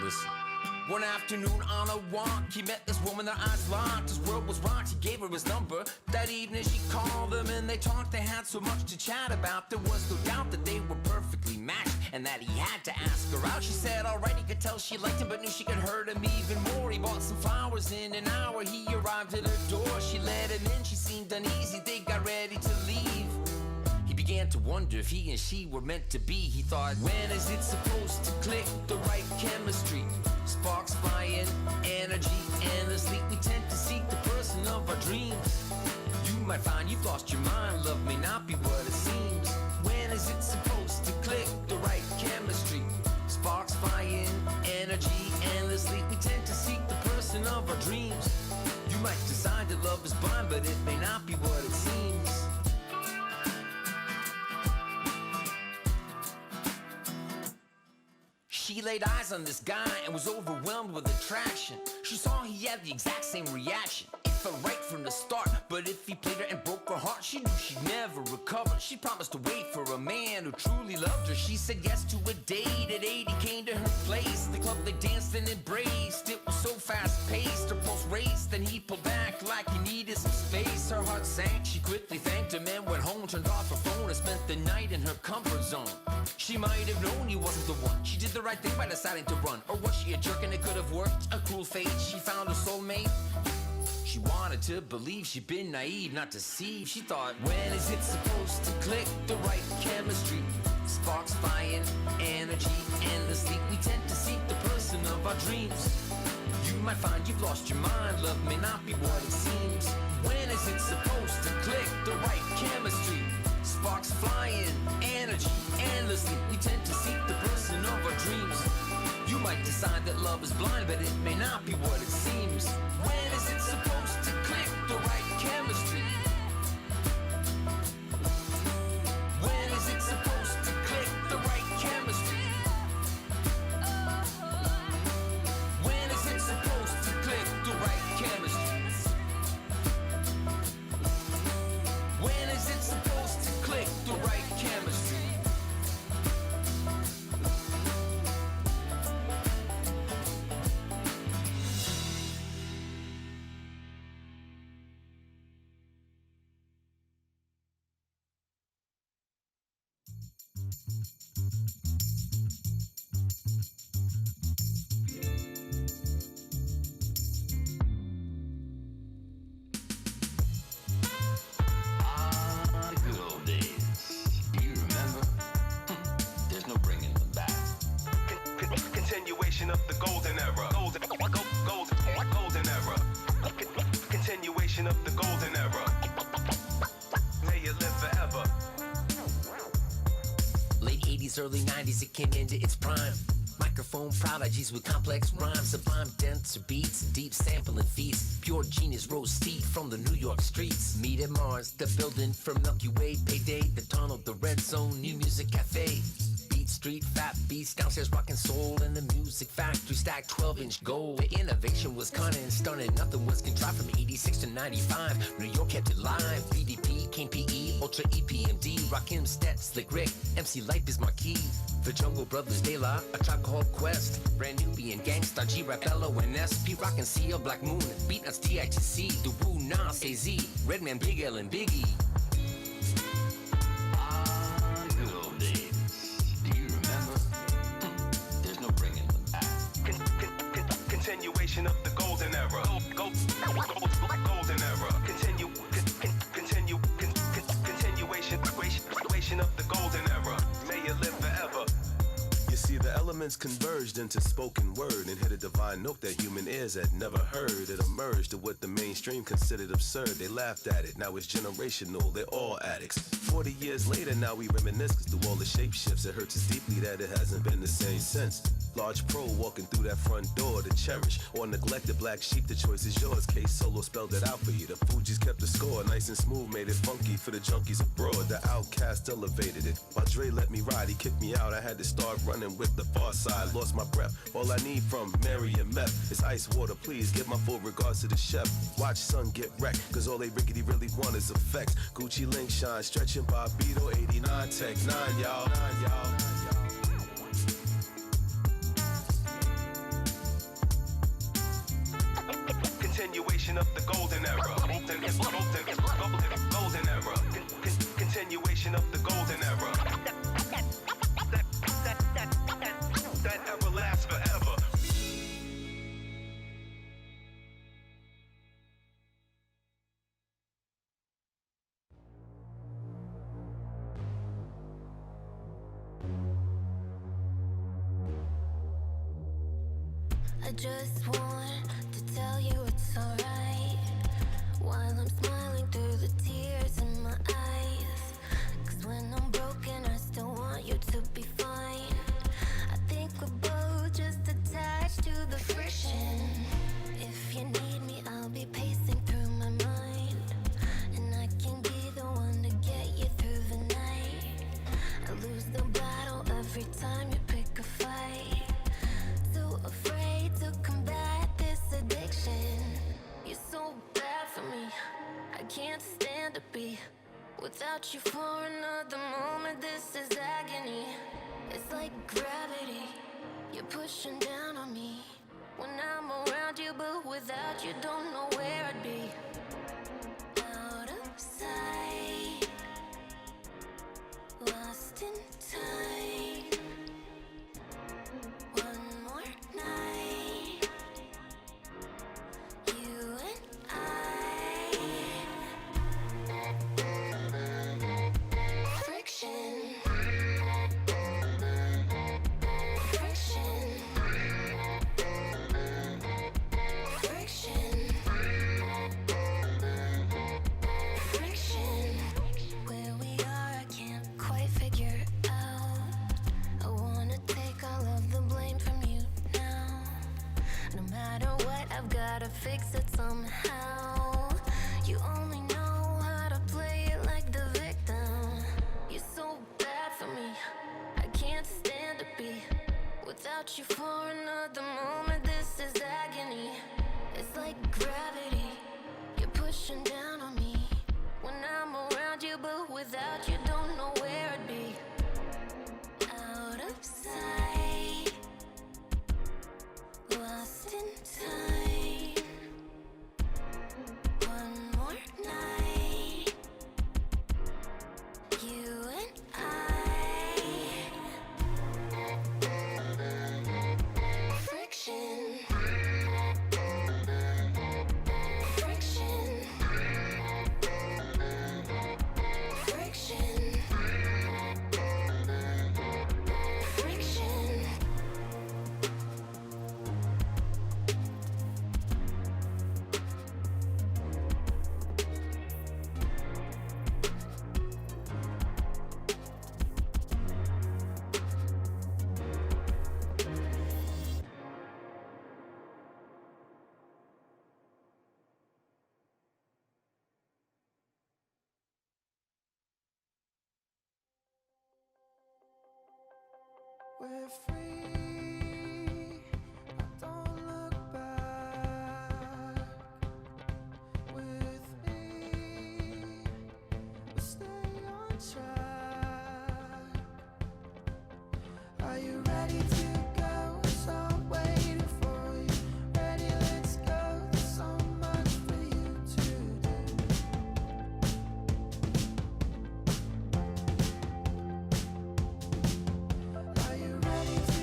Listen. One afternoon on a walk, he met this woman, their eyes locked. His world was rocked, he gave her his number. That evening she called him and they talked. They had so much to chat about. There was no doubt that they were perfectly matched and that he had to ask her out. She said alright, he could tell she liked him, but knew she could hurt him even more. He bought some flowers. In an hour he arrived at her door. She let him in, she seemed uneasy. They got ready to leave. He began to wonder if he and she were meant to be. He thought, when is it supposed to click? The right chemistry, sparks flying, energy endlessly. We tend to seek the person of our dreams. You might find you've lost your mind. Love may not be what it seems. When is it supposed to click? The right chemistry, sparks flying, energy endlessly. We tend to seek the person of our dreams. You might decide that love is blind, but it may not be what it seems. She laid eyes on this guy and was overwhelmed with attraction. She saw he had the exact same reaction. It felt right from the start, but if he played her and broke her heart, she knew she'd never recover. She promised to wait for a man who truly loved her. She said yes to a date. At 8 he came to her place. The club they danced and embraced. It was so fast-paced, her pulse raced. Then he pulled back like he needed some space. Her heart sank, she quickly thanked him and went home. Turned off her phone and spent the night in her comfort zone. She might have known he wasn't the one. She did the right thing by deciding to run. Or was she a jerk and it could have worked? A cruel fate, she found her soulmate. She wanted to believe she'd been naive, not deceived. She thought, when is it supposed to click? The right chemistry, sparks flying, energy endlessly. We tend to seek the person of our dreams. You might find you've lost your mind. Love may not be what it seems. When is it supposed to click? The right chemistry, sparks flying, energy endlessly. We tend to seek the person of our dreams. You might decide that love is blind, but it may not be what it seems. When is it supposed to click? The right chemistry. When is it supposed to click? The right chemistry. When is it supposed to click? The right chemistry. When is it supposed to click? The right chemistry. Continuation of the golden era. Golden era. Continuation of the golden era. May you live forever. Late 80s, early 90s, it came into its prime. Microphone prodigies with complex rhymes, sublime denser beats, deep sampling feats. Pure genius rose steep from the New York streets. Meet at Mars, the building for Milky Way. Payday, the tunnel, the red zone, new music cafe. Beat Street, fat beats, downstairs rockin' soul. In the music factory, stacked 12-inch gold. The innovation was cunning and stunning, nothing was contrived. From 86 to 95, New York kept it live. BDP, King PE, Ultra EPMD, Rakim, Stet, Slick Rick, MC Life is Marquee. The Jungle Brothers, De La, A Tribe Called Quest, Brand Nubian, Gangsta, G-Rap, Bello, and SP, Rockin' CL, Black Moon, Beatnuts, DITC, The Woo, Nas, AZ, Redman, Big L, and Biggie. Good old days. Do you remember? There's no bringing them back. Continuation of the golden era. Golden era. Continuation of the golden era. May you live forever. You see, the elements converged into spoken word and hit a divine note that human ears had never heard. It emerged to what the mainstream considered absurd. They laughed at it, now it's generational, they're all addicts. 40 years later, now we reminisce, cause through all the shape shifts, it hurts us deeply that it hasn't been the same since. Large pro walking through that front door to cherish or neglect the black sheep, the choice is yours. Case Solo spelled it out for you. The Fugees kept the score, nice and smooth, made it funky for the junkies abroad. The Outcast elevated it, while Dre let me ride, he kicked me out. I had to start running with the far side, lost my breath. All I need from Mary and Meth is ice water, please give my full regards to the chef. Watch son get wrecked, cause all they rickety really want is effects. Gucci link shine, stretching Bobito, 89 Tech 9, y'all. Continuation of the golden era. Golden era. Continuation of the golden era. That ever lasts forever. I just want to tell you it's alright, while I'm smiling through the tears in my eyes. 'Cause when I'm broken I still want you to be fine. I think we're both just attached to the friction. If you need me I'll be pacing through my mind, and I can be the one to get you through the night. I lose the battle every time you pick a fight. Too afraid to combat this addiction. You're so bad for me, I can't stand to be without you for another moment. This is agony. It's like gravity, you're pushing down on me when I'm around you, but without you don't know where I'd be. Out of sight, lost in time. One more night, you and I. Friction. Friction. Friction. Friction. Where we are, I can't quite figure out. I wanna take all of the blame from you now. No matter what, I've gotta fix it somehow. You only know how to play it like the victim. You're so bad for me, I can't stand to be without you for another moment. This is agony. It's like gravity, you're pushing down on me when I'm around you, but without you don't know where I'd be. Out of sight, lost in time. One more night, you and I. Friction. Friction. Friction. Friction. We're free, don't look back. With me, we'll stay on track. Are you ready to go? So I'm waiting for you. Ready, let's go. There's so much for you to do. Are you ready to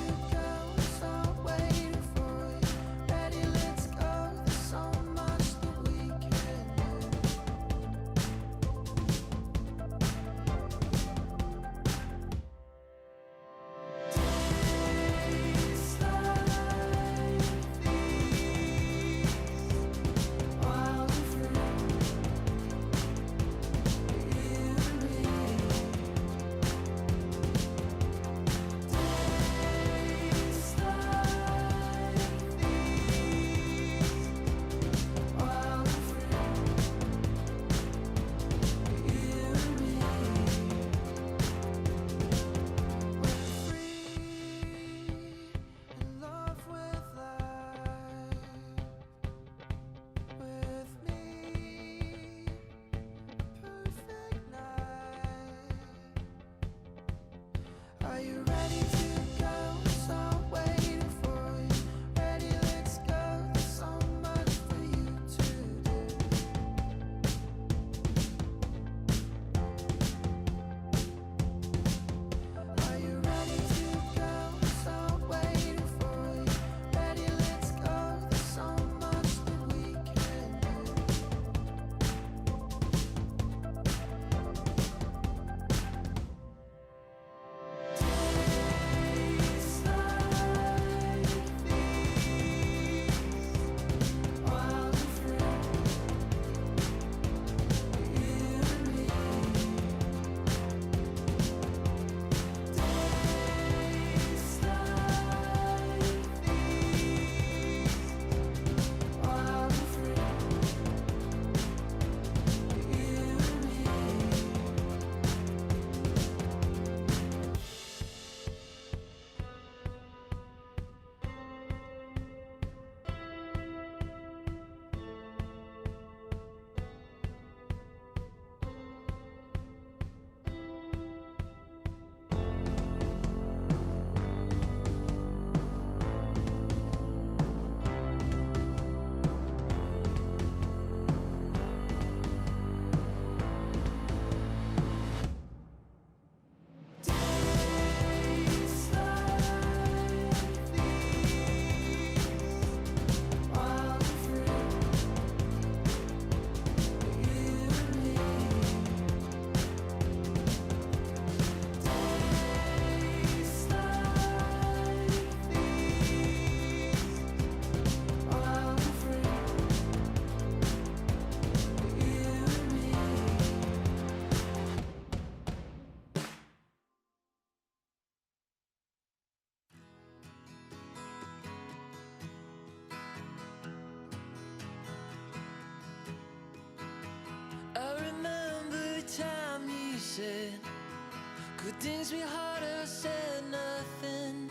said. Could things be harder? Said nothing.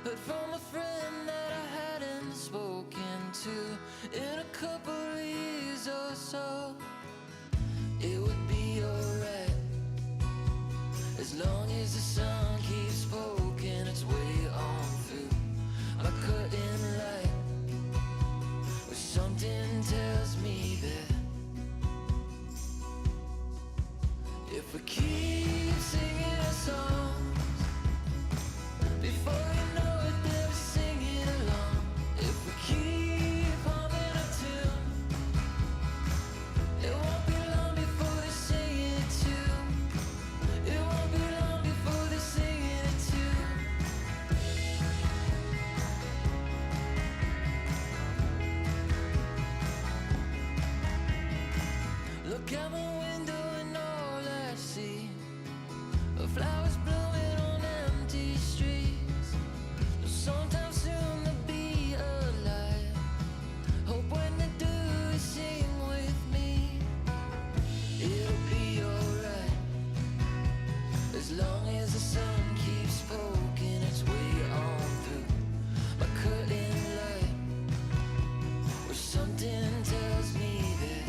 Heard from a friend that I hadn't spoken to in a couple of years or so. It would be alright as long as the sun keeps poking its way on through my curtain light. Or something tells me that if we keep singing our songs, before you know it, they'll be singing along. If we keep humming a tune, it won't be long before they sing it too. It won't be long before they sing it too. Look out my window and all I see are flowers blooming on empty streets. Sometime soon they'll be alive. Hope when they do, they sing with me. It'll be alright as long as the sun keeps poking its way on through my curtain light. Or something tells me that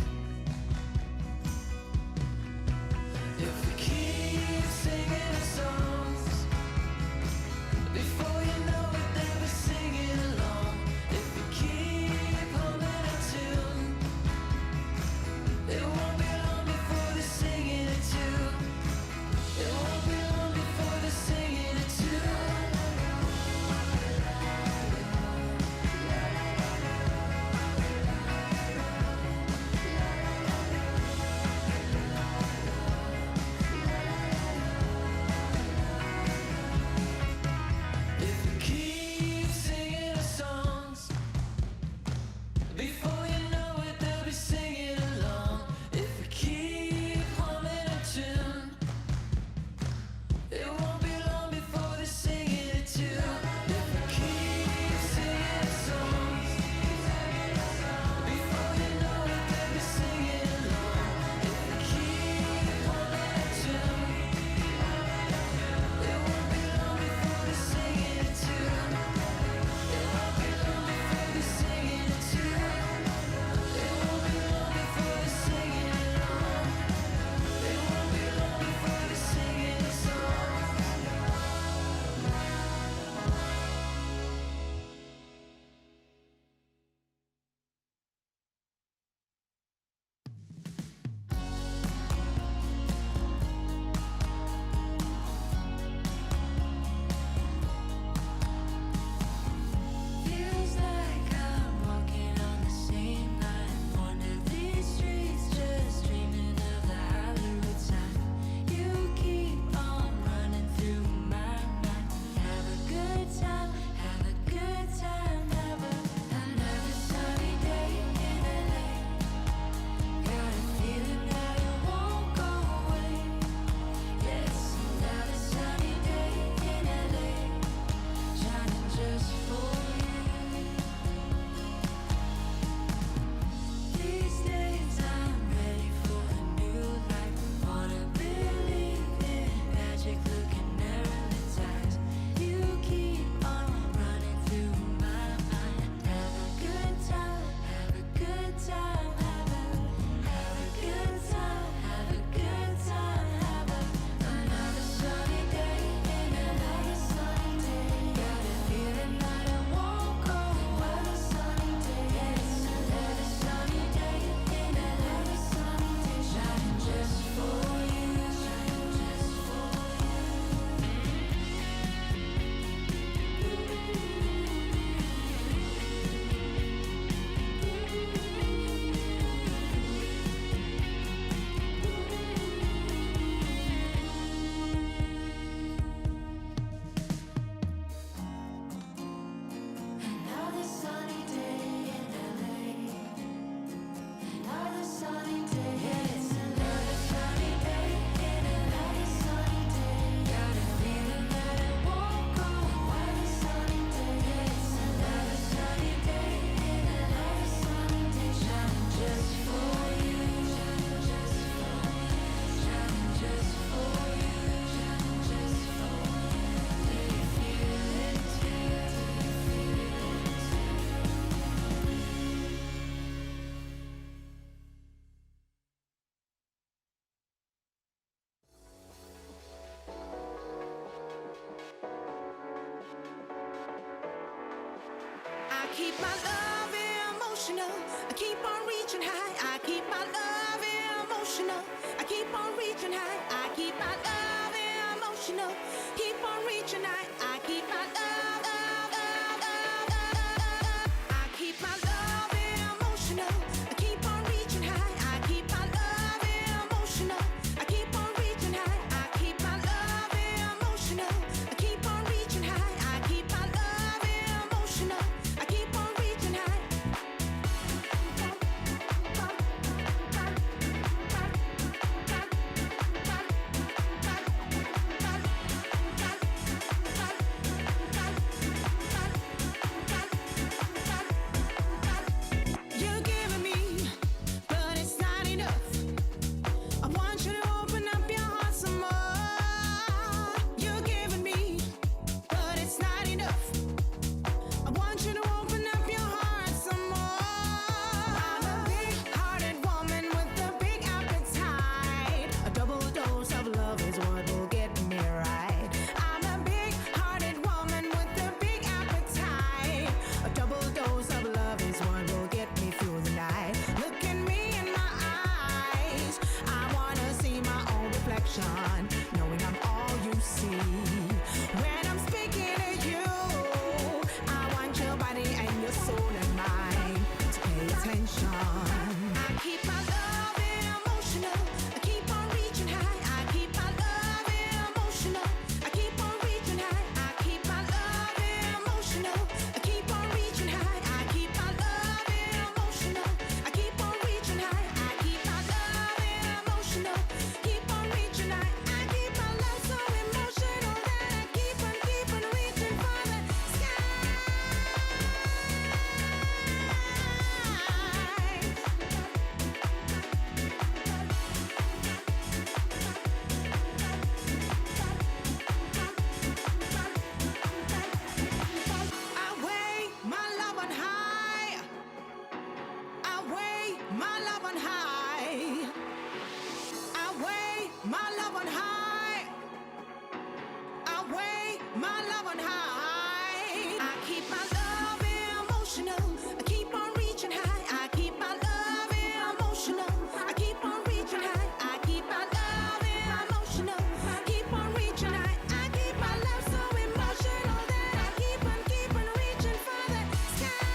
keep my love emotional. I keep on reaching high. I keep my love emotional. I keep on reaching high. I keep my love emotional. Keep on reaching high. I keep my love. I keep my love emotional. I keep on reaching high. I keep my love emotional. I keep on reaching high. I keep my love emotional. I keep on reaching high. I keep my love emotional. I keep on reaching high. You're giving me, but it's not enough. I want you to open up your heart some more. You're giving me, but it's not enough. I want you to open up your heart some more. I'm a big-hearted woman with a big appetite. A double dose of love is what will get me right. I'm a big-hearted woman with a big appetite. A double dose of love is what will get me through the night. Look at me in my eyes. I wanna see my own reflection, knowing I'm all you see. When I'm speaking to you, I want your body and your soul and mind to pay attention. I keep my love emotional. I keep on reaching high. I keep my love emotional. I keep on reaching high. I keep my love emotional. I keep on reaching high. I keep my love emotional. I keep on reaching high. I keep my love emotional. Keep on reaching high. I keep my love so emotional that I keep on reaching for the sky. I weigh my love on high. I weigh my love on high. I weigh my love on high. I weigh my love on high. I keep my love emotional. I keep on reaching high. I keep my love emotional. I keep on reaching high. I keep my love emotional. Keep on reaching high. I keep my love so emotional that I keep on reaching for the sky.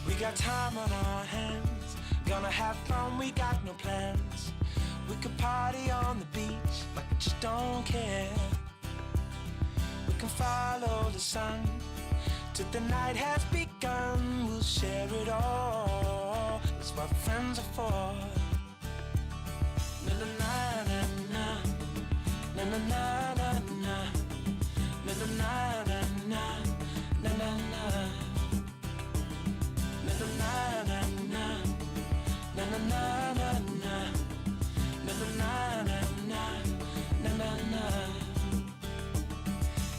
We got time on our hands, gonna have fun, we got no plans. We could party on the beach like we just don't care. We can follow the sun till the night has begun. We'll share it all, that's what friends are for. Na na na na na na na na na na na na na na na na.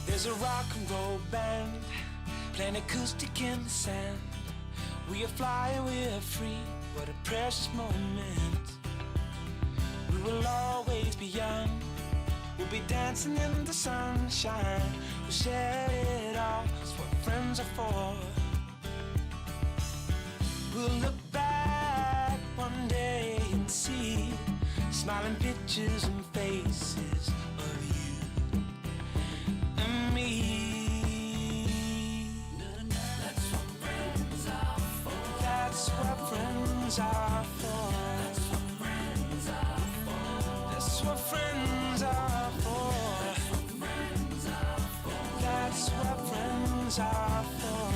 There's a rock and roll band playing acoustic in the sand. We are flying, we are free, what a precious moment. We will always be young, we'll be dancing in the sunshine. We'll share it all, that's what friends are for. We'll look back one day and see smiling pictures and faces of you and me. That's what friends are for. That's what friends are for. That's what friends are for. That's what friends are for.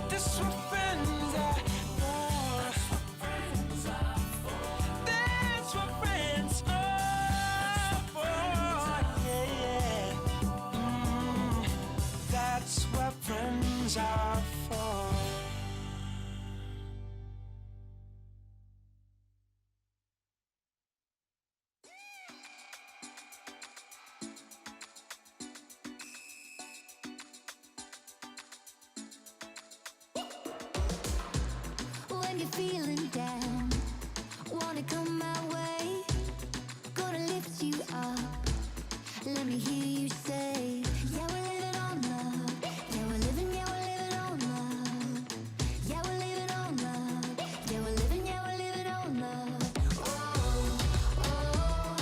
That's what friends are for. That's what friends are for. Yeah, yeah. That's what friends are for. When you're feeling down, wanna come my way, gonna lift you up. Let me hear you say, yeah, we're living on love. Yeah, we're living on love. Yeah, we're living on love. Yeah, we're living on love. Oh, oh,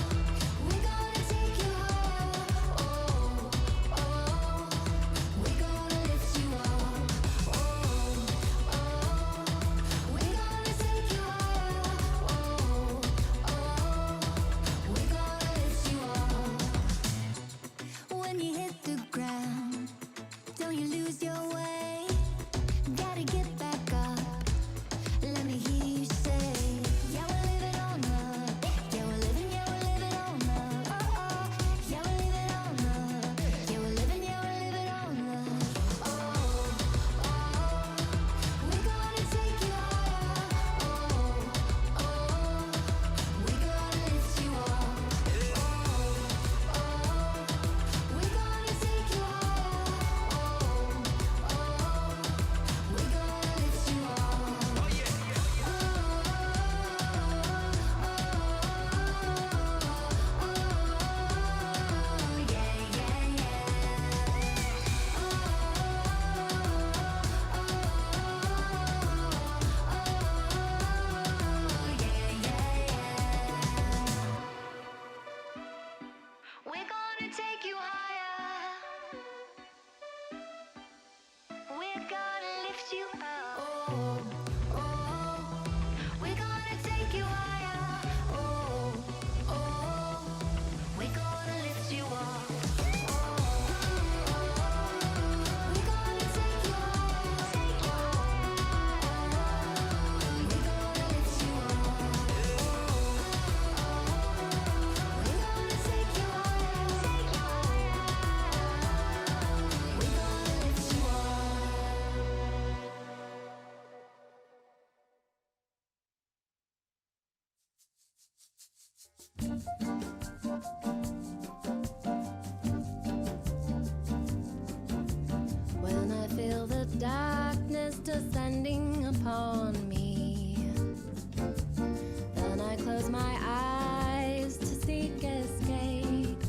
we're gonna take you higher. Oh, oh, we're gonna lift you up. Oh, oh, we're gonna take you higher. Oh, oh, we're gonna lift you up. When you hit the ground, don't you lose your way. Gotta get back up. Let me hear you say, yeah, we're living on love. Yeah, we're living on love. Oh, oh, yeah, we're living on love. Yeah, we're living on love. Oh, oh, we're gonna take you higher. Oh, oh, we're gonna lift you up. Oh, oh, we're gonna take you higher. Oh, oh, we're gonna lift you up. Oh, yeah, yeah, we're gonna take you higher. We're gonna lift you up. Oh, oh, we're gonna take you higher. Oh, oh, we're gonna lift you up. Oh, oh, we're gonna take you higher. We're gonna lift you up. We're gonna take you higher. We're gonna lift you up. When I feel the darkness descending upon me, then I close my eyes to seek escape.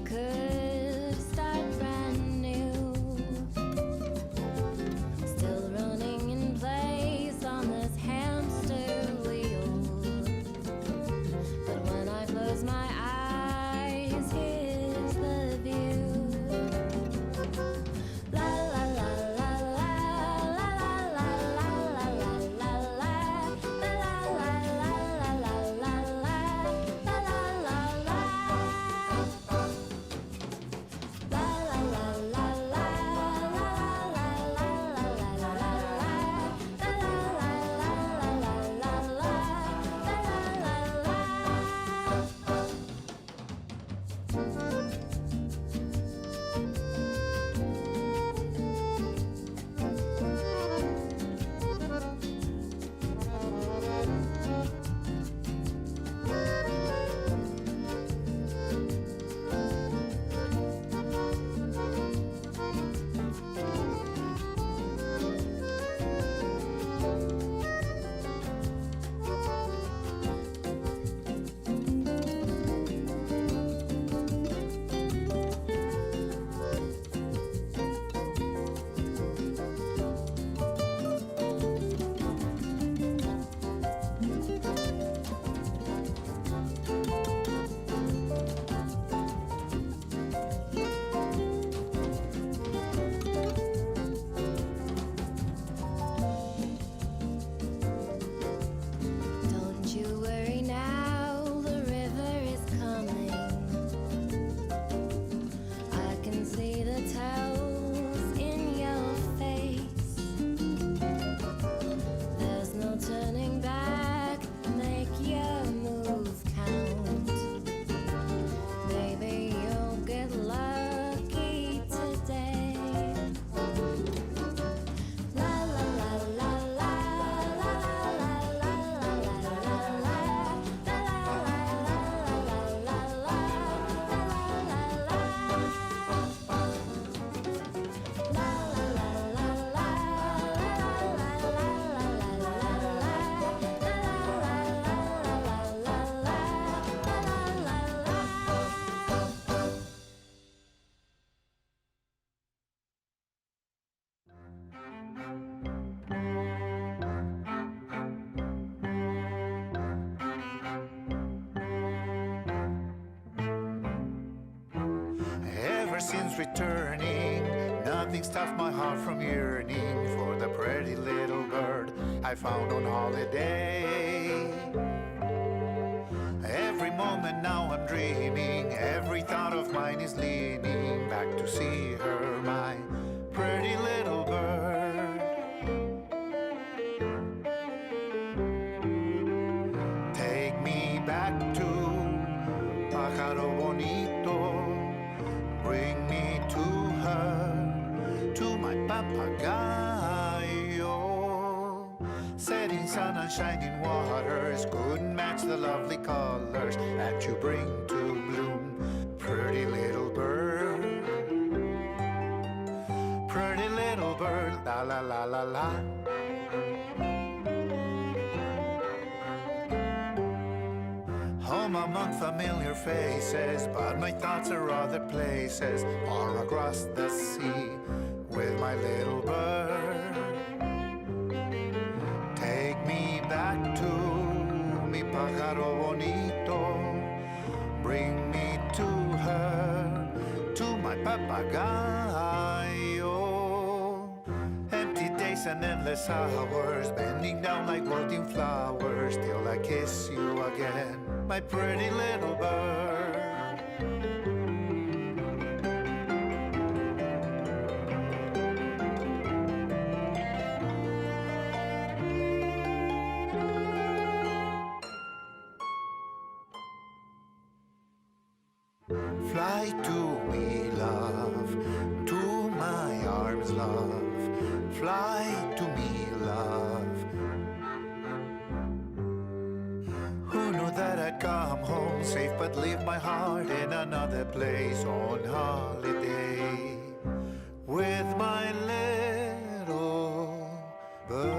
could start brand new. Still running in place on this hamster wheel. But when I close my eyes, here's the view. La la la la la la la la la la la la la la la la Don't you worry now, the river is coming. I can see the toes in your face. There's no turning back, make your move count. Maybe you'll get lucky today. La la la la la la la la Ever since returning, nothing stopped my heart from yearning for the pretty little bird I found on holiday. Every moment now I'm dreaming, every thought of mine is leaning back to see her, my pretty little bird. Take me back to Pájaro Bonito. Bring me to her, to my papagayo. Setting sun and shining waters couldn't match the lovely colors that you bring to bloom. Pretty little bird, pretty little bird, la la la la la. Home among familiar faces, but my thoughts are other places, far across the sea with my little bird. Take me back to mi pájaro bonito, bring me to her, to my papagayo. Empty days and endless hours, bending down like wilting flowers, till I kiss you again, my pretty little bird. Fly to me, love, to my arms, love. Fly to me, love. Who knew that I'd come home safe, but leave my heart in another place on holiday with my little bird.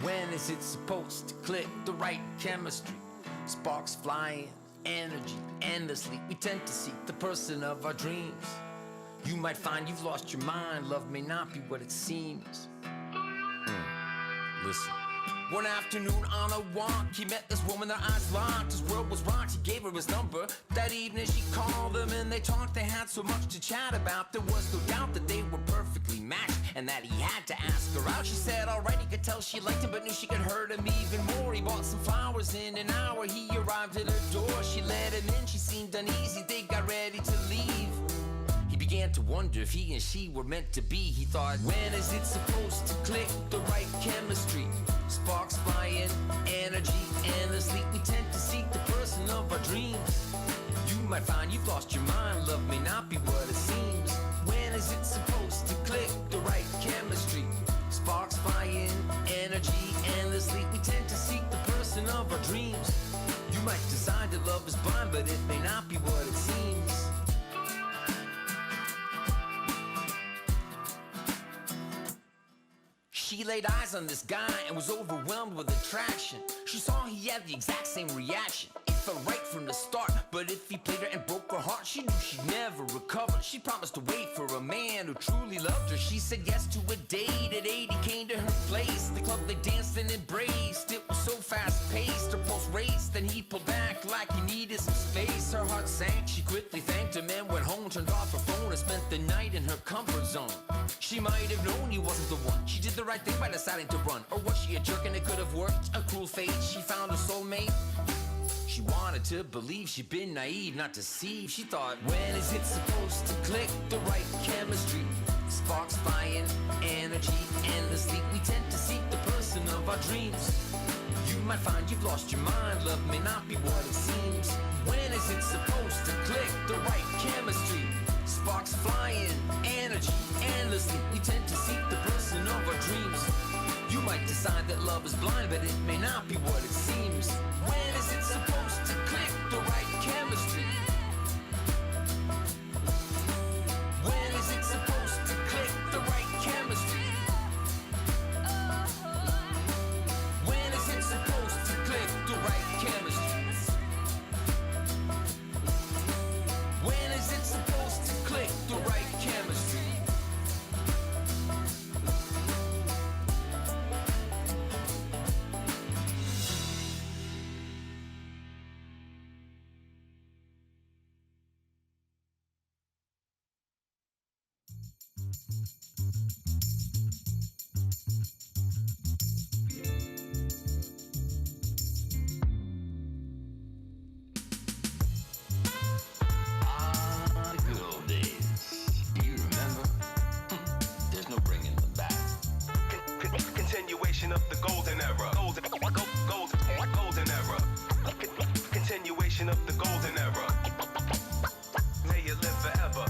When is it supposed to click? The right chemistry, sparks flying, energy endlessly. We tend to seek the person of our dreams. You might find you've lost your mind. Love may not be what it seems. Listen. One afternoon on a walk, he met this woman, their eyes locked. His world was rocked, he gave her his number. That evening she called him and they talked. They had so much to chat about. There was no doubt that they were perfectly matched and that he had to ask her out. She said alright, he could tell she liked him, but knew she could hurt him even more. He bought some flowers. In an hour he arrived at her door. She let him in, she seemed uneasy. They got ready to leave. He began to wonder if he and she were meant to be. He thought, when is it supposed to click? The right chemistry, sparks flying, energy endlessly. We tend to seek the person of our dreams. You might find you've lost your mind. Love may not be what it seems. When is it supposed to click? The right chemistry, sparks flying, energy endlessly. We tend to seek the person of our dreams. You might decide that love is blind, but it may not be what it seems. She laid eyes on this guy and was overwhelmed with attraction. She saw he had the exact same reaction. It felt right from the start, but if he played her and broke her heart, she knew she'd never recover. She promised to wait for a man who truly loved her. She said yes to a date. At 8 he came to her place. The club they danced and embraced. It was so fast-paced, her pulse raced. Then he pulled back like he needed some space. Her heart sank, she quickly thanked him and went home. Turned off her phone and spent the night in her comfort zone. She might have known he wasn't the one. She did the right thing by deciding to run. Or was she a jerk and it could have worked? A cruel fate, she found her soulmate. She wanted to believe, she'd been naive, not deceived. She thought, when is it supposed to click? The right chemistry, sparks flying, energy endlessly. We tend to seek the person of our dreams. You might find you've lost your mind. Love may not be what it seems. When is it supposed to click? The right chemistry, sparks flying, energy endlessly. We tend to seek the person of our dreams. You might decide that love is blind, but it may not be what it seems. When is it supposed to click? The right chemistry. When is it supposed to click? The right chemistry. When is it supposed to click? The right chemistry. When is it supposed to click? The right chemistry. The good old days. Do you remember? There's no bringing them back. Continuation of the golden era. Golden era. Continuation of the golden era. May it live forever.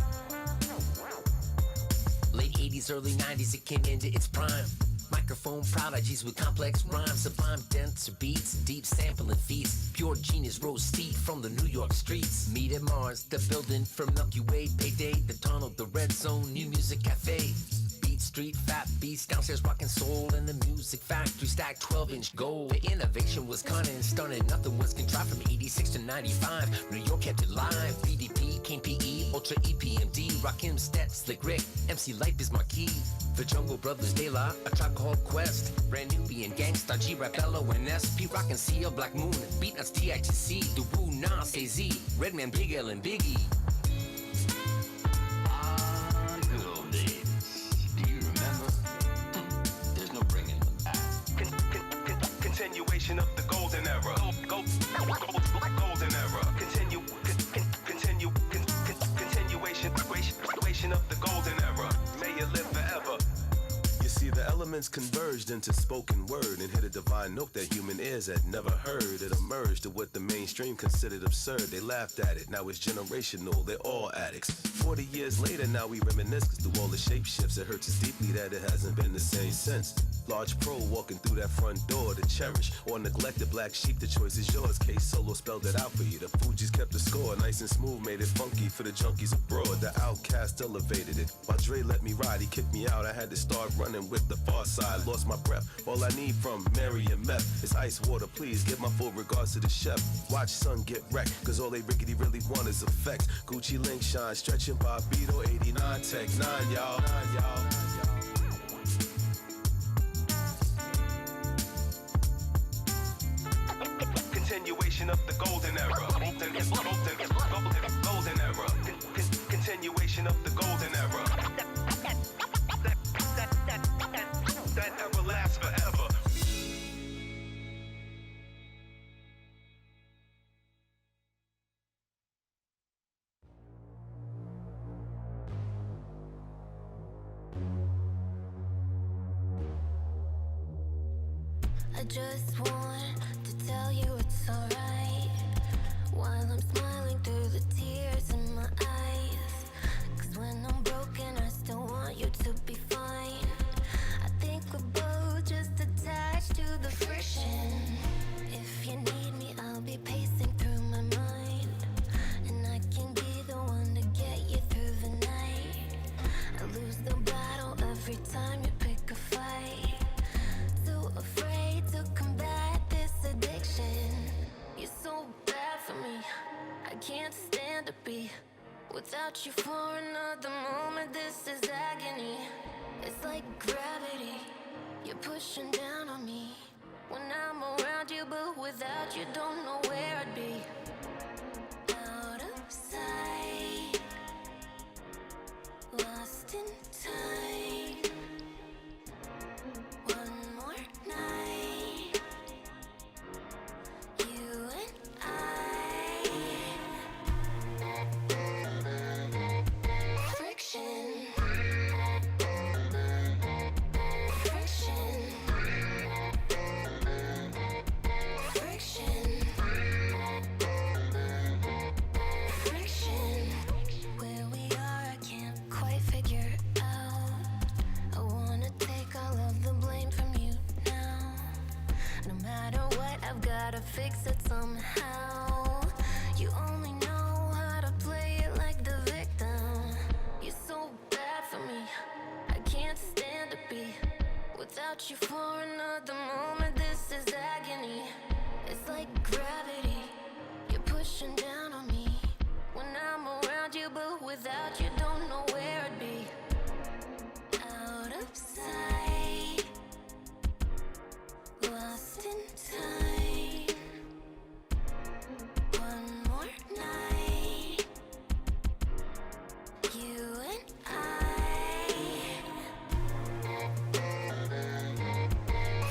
Late 80s, early 90s, it came into its prime. Microphone prodigies with complex rhymes, sublime denser beats, deep sampling feats. Pure genius rose steep from the New York streets. Meet at Mars, the building for Milky Way. Payday, the tunnel, the red zone, new music cafe. Beat Street, fat beats, downstairs rockin' soul. In the music factory, stacked 12-inch gold. The innovation was cunning, stunning, nothing was contrived. From 86 to 95, New York kept it live. BDP, King PE, Ultra EPMD, Rakim, Stet, Slick Rick, MC Light Biz Marquee. The Jungle Brothers, De La, A Tribe Called Quest, Brand Nubian, Gangstar, G-Rap, Bello, and SP, Rockin' CL, Black Moon, Beatnuts, TITC, The Woo, Nas, AZ, Redman, Big L, and Biggie. The good old days. Do you remember? There's no bringing them back. Continuation of the golden era. Golden era. Continuation of the golden era. May it live forever. You see, the elements converged into spoken word and hit a divine note that human ears had never heard. It emerged to what the mainstream considered absurd. They laughed at it, now it's generational, they're all addicts. 40 years later, now we reminisce, cause through all the shape shifts, it hurts us deeply that it hasn't been the same since. Large pro walking through that front door to cherish or neglect the black sheep, the choice is yours. Case Solo spelled it out for you. The Fugees kept the score, nice and smooth, made it funky for the junkies abroad. The Outcast elevated it. While Dre let me ride, he kicked me out. I had to start running with the far outside, lost my breath. All I need from Mary and Meth is ice water, please. Give my full regards to the chef. Watch son get wrecked, cause all they rickety really want is effects. Gucci link shine, stretching Bobito, 89 Tech 9, y'all. Continuation of the golden era. Golden era. Continuation of the golden era. That ever lasts forever. I just want to tell you it's alright while I'm smiling through the tears in my eyes. Cause when I'm broken, I still want you to be fine. I think we're both just attached to the friction. If you need me, I'll be pacing through my mind, and I can be the one to get you through the night. I lose the battle every time you pick a fight. Too afraid to combat this addiction. You're so bad for me, I can't stand to be without you for another moment. This is agony. It's like gravity, you're pushing down on me when I'm around you, but without you don't know where I'd be. Out of sight, lost in time. One more night, you and I. Friction. Friction. Friction. Friction. Where we are, I can't quite figure out. I wanna take all of the blame from you now. No matter what, I've gotta fix it somehow. You only know how to play it like the victim. You're so bad for me, I can't stand to be without you for another moment. This is agony. It's like gravity, you're pushing down on me when I'm around you, but without you don't know where I'd be. Out of sight, lost in time. One more night, you and I.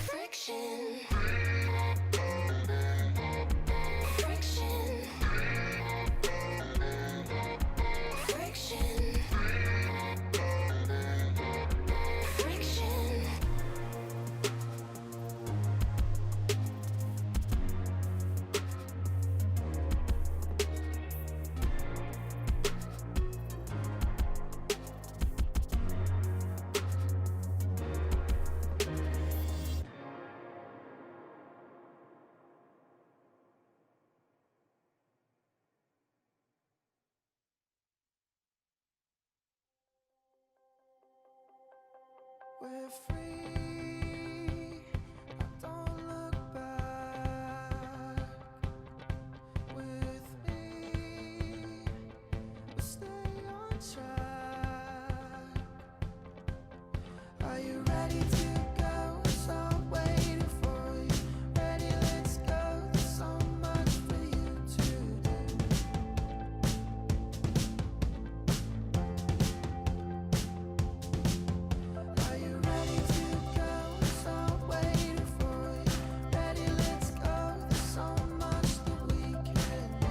Friction. Friction. Friction. Friction. We're free, I don't look back. With me, we'll stay on track. Are you ready to go? So I'm waiting for you. Ready, let's go. There's so much for you to do. Are you ready to go? So I'm waiting for you. Ready, let's go. There's so much that we can do.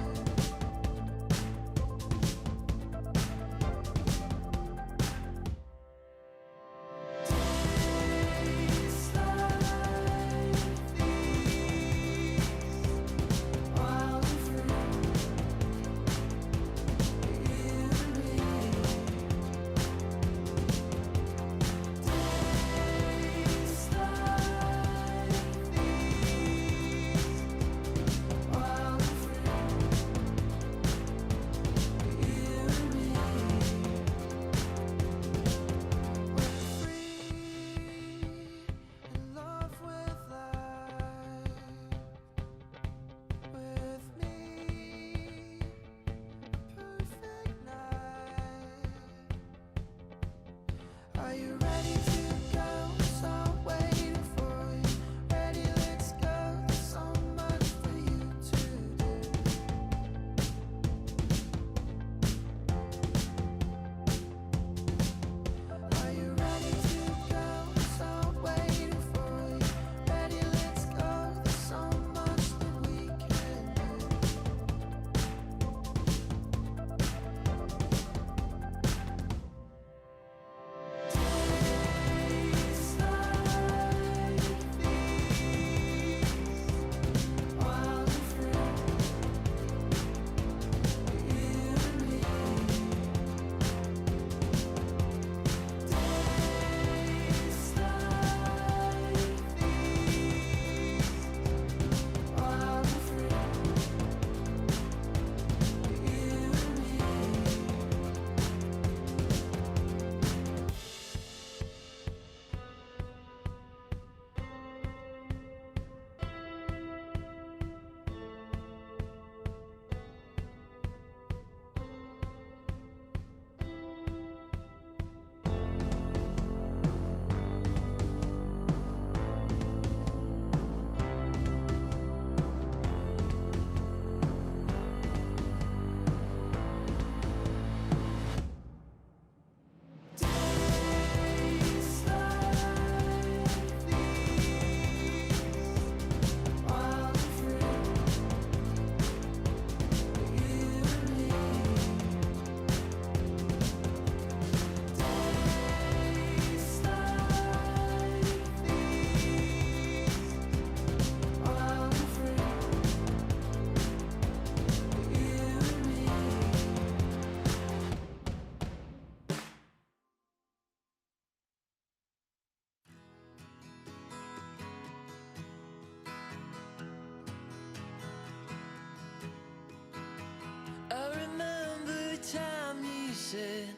said.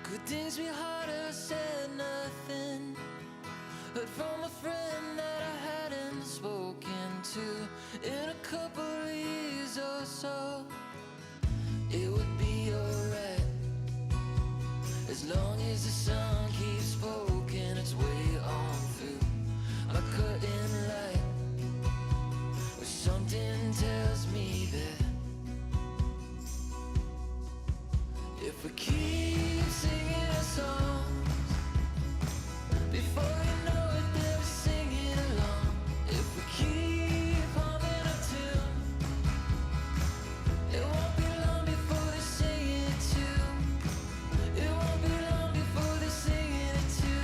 Could things be harder? Said nothing. Heard from a friend that I hadn't spoken to in a couple of years or so. It would be alright as long as the sun keeps poking its way on through my curtain light. But something tells me that if we keep singing our songs, before you know it, they'll be singing along. If we keep humming a tune, it won't be long before they sing it too. It won't be long before they sing it too.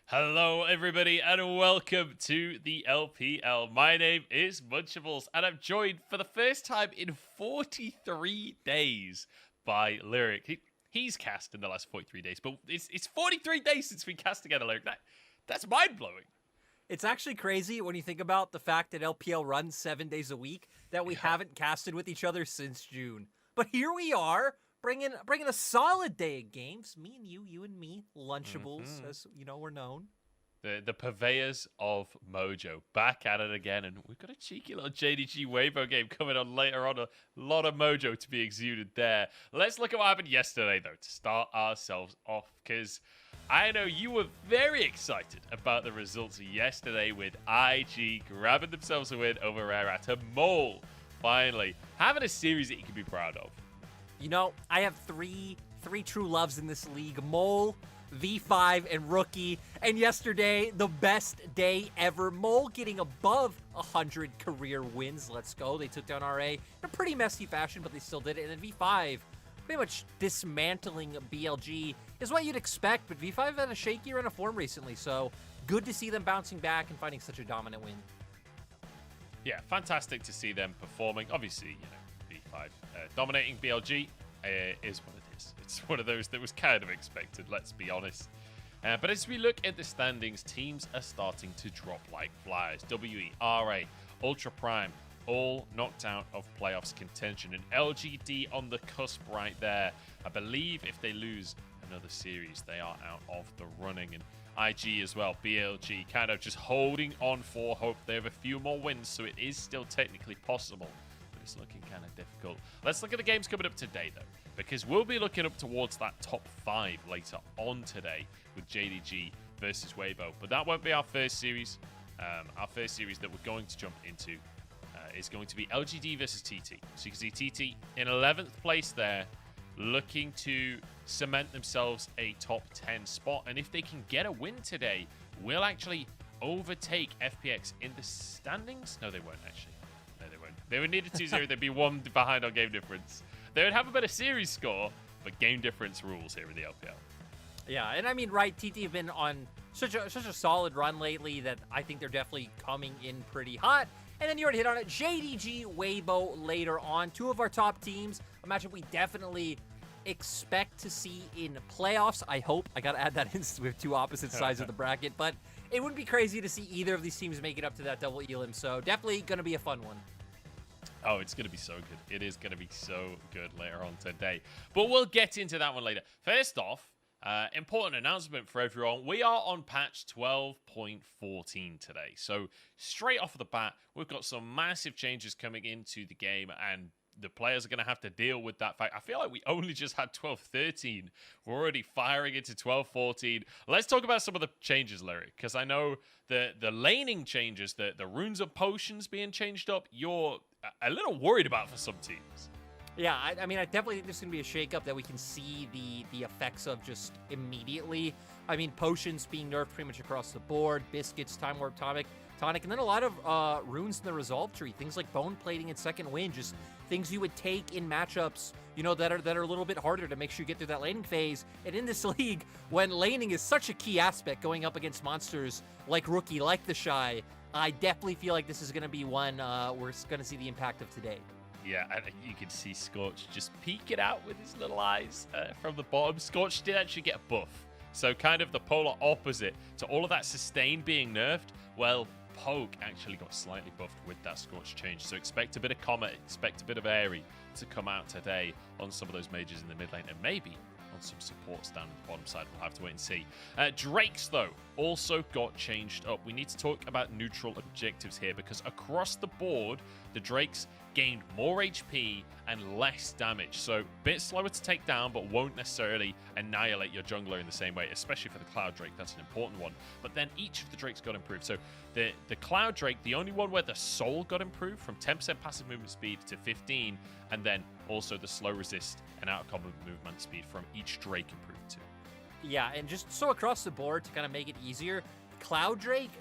Hello, everybody, and welcome to the LPL. My name is Munchables, and I'm joined for the first time in 43 days by Lyric. He's cast in the last 43 days, but it's 43 days since we cast together, Lyric. That's mind-blowing. It's actually crazy when you think about the fact that LPL runs 7 days a week, that we haven't casted with each other since June. But here we are, bringing a solid day of games. Me and you and me, Lunchables, as you know we're known. The purveyors of Mojo, back at it again, and we've got a cheeky little JDG Weibo game coming on later on. A lot of Mojo to be exuded there. Let's look at what happened yesterday, though, to start ourselves off, because I know you were very excited about the results yesterday with IG grabbing themselves a win over Rare and Mole finally having a series that you can be proud of. You know, I have three true loves in this league: Mole, V5, and Rookie. And yesterday, the best day ever. Mole getting above 100 career wins. Let's go. They took down RA in a pretty messy fashion, but they still did it. And then V5, pretty much dismantling BLG is what you'd expect. But V5 had a shaky run of form recently, so good to see them bouncing back and finding such a dominant win. Yeah, fantastic to see them performing. Obviously, V5 dominating BLG is what it is. It's one of those that was kind of expected, let's be honest. But as we look at the standings, teams are starting to drop like flies. WE, RA, Ultra Prime, all knocked out of playoffs contention. And LGD on the cusp right there. I believe if they lose another series, they are out of the running. And IG as well, BLG, kind of just holding on for hope. They have a few more wins, so it is still technically possible. But it's looking kind of difficult. Let's look at the games coming up today, though, because we'll be looking up towards that top 5 later on today with JDG versus Weibo. But that won't be our first series. Our first series that we're going to jump into is going to be LGD versus TT. So you can see TT in 11th place there, looking to cement themselselves a top 10 spot. And if they can get a win today, will actually overtake FPX in the standings. No, they won't actually. No, they won't. They would need a 2-0. They'd be 1 behind on game difference. They would have a better series score, but game difference rules here in the LPL. Yeah, and I mean, right, TT have been on such a solid run lately that I think they're definitely coming in pretty hot. And then you already hit on it, JDG, Weibo later on. 2 of our top teams. A matchup we definitely expect to see in playoffs. I hope. I got to add that in since we have two opposite sides of the bracket. But it wouldn't be crazy to see either of these teams make it up to that double elim. So definitely going to be a fun one. Oh, it's going to be so good. It is going to be so good later on today. But we'll get into that one later. First off, important announcement for everyone. We are on patch 12.14 today. So straight off the bat, we've got some massive changes coming into the game, and the players are going to have to deal with that fact. I feel like we only just had 12.13. We're already firing into 12.14. Let's talk about some of the changes, Larry, because I know the laning changes, the runes of potions being changed up, you're a little worried about for some teams. Yeah, I mean, I definitely think there's going to be a shakeup that we can see the effects of just immediately. I mean, potions being nerfed pretty much across the board, biscuits, time warp tonic, and then a lot of runes in the resolve tree, things like bone plating and second wind, just things you would take in matchups, you know, that are a little bit harder to make sure you get through that laning phase. And in this league, when laning is such a key aspect going up against monsters like Rookie, like the Shy, I definitely feel like this is going to be one we're going to see the impact of today. Yeah, and you can see Scorch just peeking out with his little eyes from the bottom. Scorch did actually get a buff. So kind of the polar opposite to all of that sustain being nerfed. Well, Poke actually got slightly buffed with that Scorch change. So expect a bit of Comet, expect a bit of Airy to come out today on some of those mages in the mid lane, and maybe on some supports down the bottom side. We'll have to wait and see. Drakes, though, also got changed up. We need to talk about neutral objectives here, because across the board, the Drakes gained more HP and less damage. So a bit slower to take down, but won't necessarily annihilate your jungler in the same way, especially for the Cloud Drake. That's an important one. But then each of the Drakes got improved. So the Cloud Drake, the only one where the Soul got improved from 10% passive movement speed to 15, and then also the slow resist and out of combat movement speed from each Drake improved too. Yeah, and just so across the board to kind of make it easier, Cloud Drake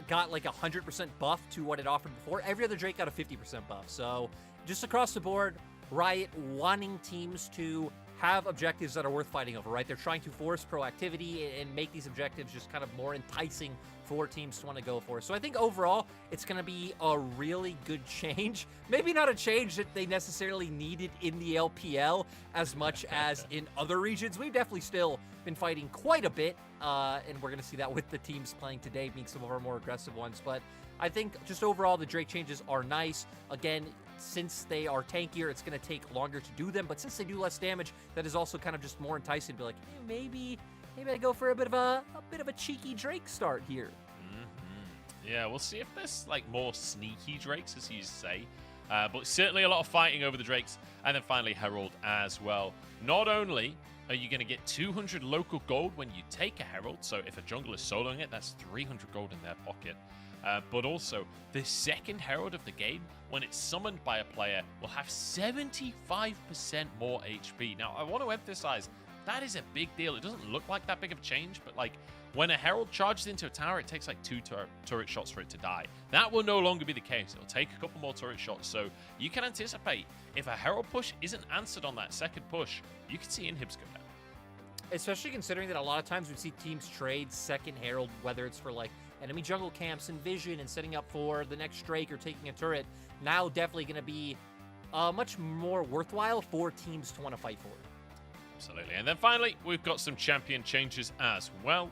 got like 100% buff to what it offered before. Every other Drake got a 50% buff. So just across the board, Riot wanting teams to have objectives that are worth fighting over, right? They're trying to force proactivity and make these objectives just kind of more enticing for teams to want to go for. So I think overall, it's going to be a really good change. Maybe not a change that they necessarily needed in the LPL as much as in other regions. We've definitely still been fighting quite a bit, and we're going to see that with the teams playing today being some of our more aggressive ones. But I think just overall, the Drake changes are nice. Again, since they are tankier, it's going to take longer to do them. But since they do less damage, that is also kind of just more enticing to be like, hey, maybe I go for a bit of a cheeky Drake start here. Yeah, we'll see if there's like more sneaky Drakes, as you say. But certainly a lot of fighting over the Drakes. And then finally Herald as well. Not only are you going to get 200 local gold when you take a Herald, so if a jungler is soloing it, that's 300 gold in their pocket. But also, the second Herald of the game, when it's summoned by a player, will have 75% more HP. Now, I want to emphasize, that is a big deal. It doesn't look like that big of a change, but like, when a Herald charges into a tower, it takes like 2 turret shots for it to die. That will no longer be the case. It'll take a couple more turret shots. So you can anticipate, if a Herald push isn't answered on that second push, you can see inhibs go down. Especially considering that a lot of times we see teams trade second Herald, whether it's for like enemy jungle camps and vision and setting up for the next Drake or taking a turret. Now definitely going to be much more worthwhile for teams to want to fight for. Absolutely. And then finally, we've got some champion changes as well.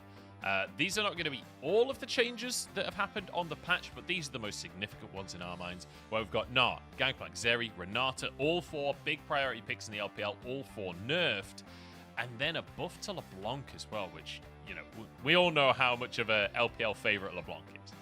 These are not going to be all of the changes that have happened on the patch, but these are the most significant ones in our minds, where we've got Gnar, Gangplank, Zeri, Renata, all 4 big priority picks in the LPL, all 4 nerfed, and then a buff to LeBlanc as well, which, you know, we all know how much of a LPL favorite LeBlanc is.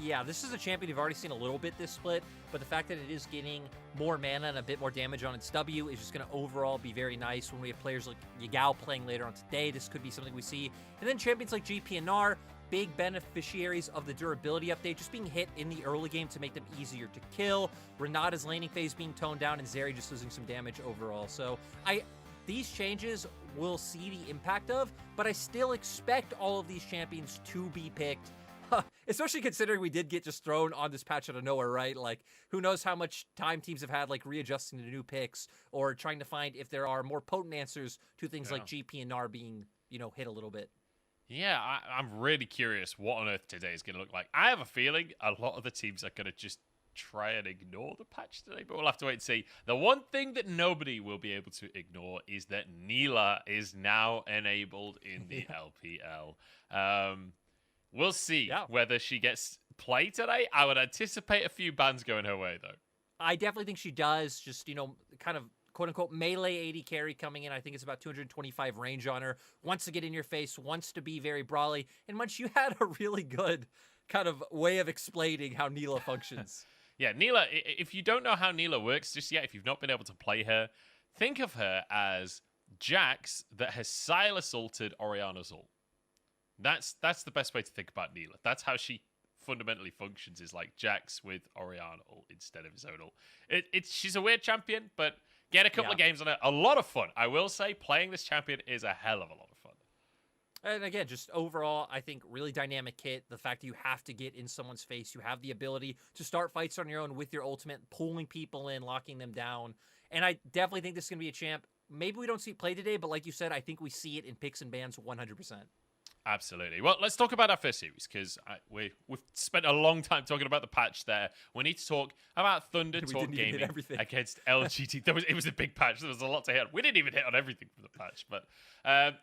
Yeah, this is a champion you've already seen a little bit this split, but the fact that it is getting more mana and a bit more damage on its W is just going to overall be very nice when we have players like Yagao playing later on today. This could be something we see. And then champions like GP and Gnar, big beneficiaries of the durability update, just being hit in the early game to make them easier to kill. Renata's laning phase being toned down, and Zeri just losing some damage overall. So these changes we'll see the impact of, but I still expect all of these champions to be picked. Especially considering we did get just thrown on this patch out of nowhere, right? Like, who knows how much time teams have had, like, readjusting to new picks or trying to find if there are more potent answers to things like GP and Gnar being, you know, hit a little bit. Yeah, I'm really curious what on earth today is going to look like. I have a feeling a lot of the teams are going to just try and ignore the patch today, but we'll have to wait and see. The one thing that nobody will be able to ignore is that Neela is now enabled in the LPL. We'll see whether she gets play today. I would anticipate a few bans going her way, though. I definitely think she does. Just, kind of quote-unquote melee AD carry coming in. I think it's about 225 range on her. Wants to get in your face, wants to be very brawly. And Munch, you had a really good kind of way of explaining how Neela functions. Yeah, Neela, if you don't know how Neela works just yet, if you've not been able to play her, think of her as Jax that has Silas ulted Orianna's ult. That's the best way to think about Neela. That's how she fundamentally functions, is like Jax with Orianna ult instead of his own ult. She's a weird champion, but get a couple of games on it. A lot of fun. I will say, playing this champion is a hell of a lot of fun. And again, just overall, I think really dynamic kit. The fact that you have to get in someone's face, you have the ability to start fights on your own with your ultimate, pulling people in, locking them down. And I definitely think this is going to be a champ. Maybe we don't see it play today, but like you said, I think we see it in picks and bans 100%. Absolutely. Well, let's talk about our first series, because we've spent a long time talking about the patch there. We need to talk about Thunder Talk Gaming against LGD. It was a big patch. There was a lot to hit on. We didn't even hit on everything from the patch. But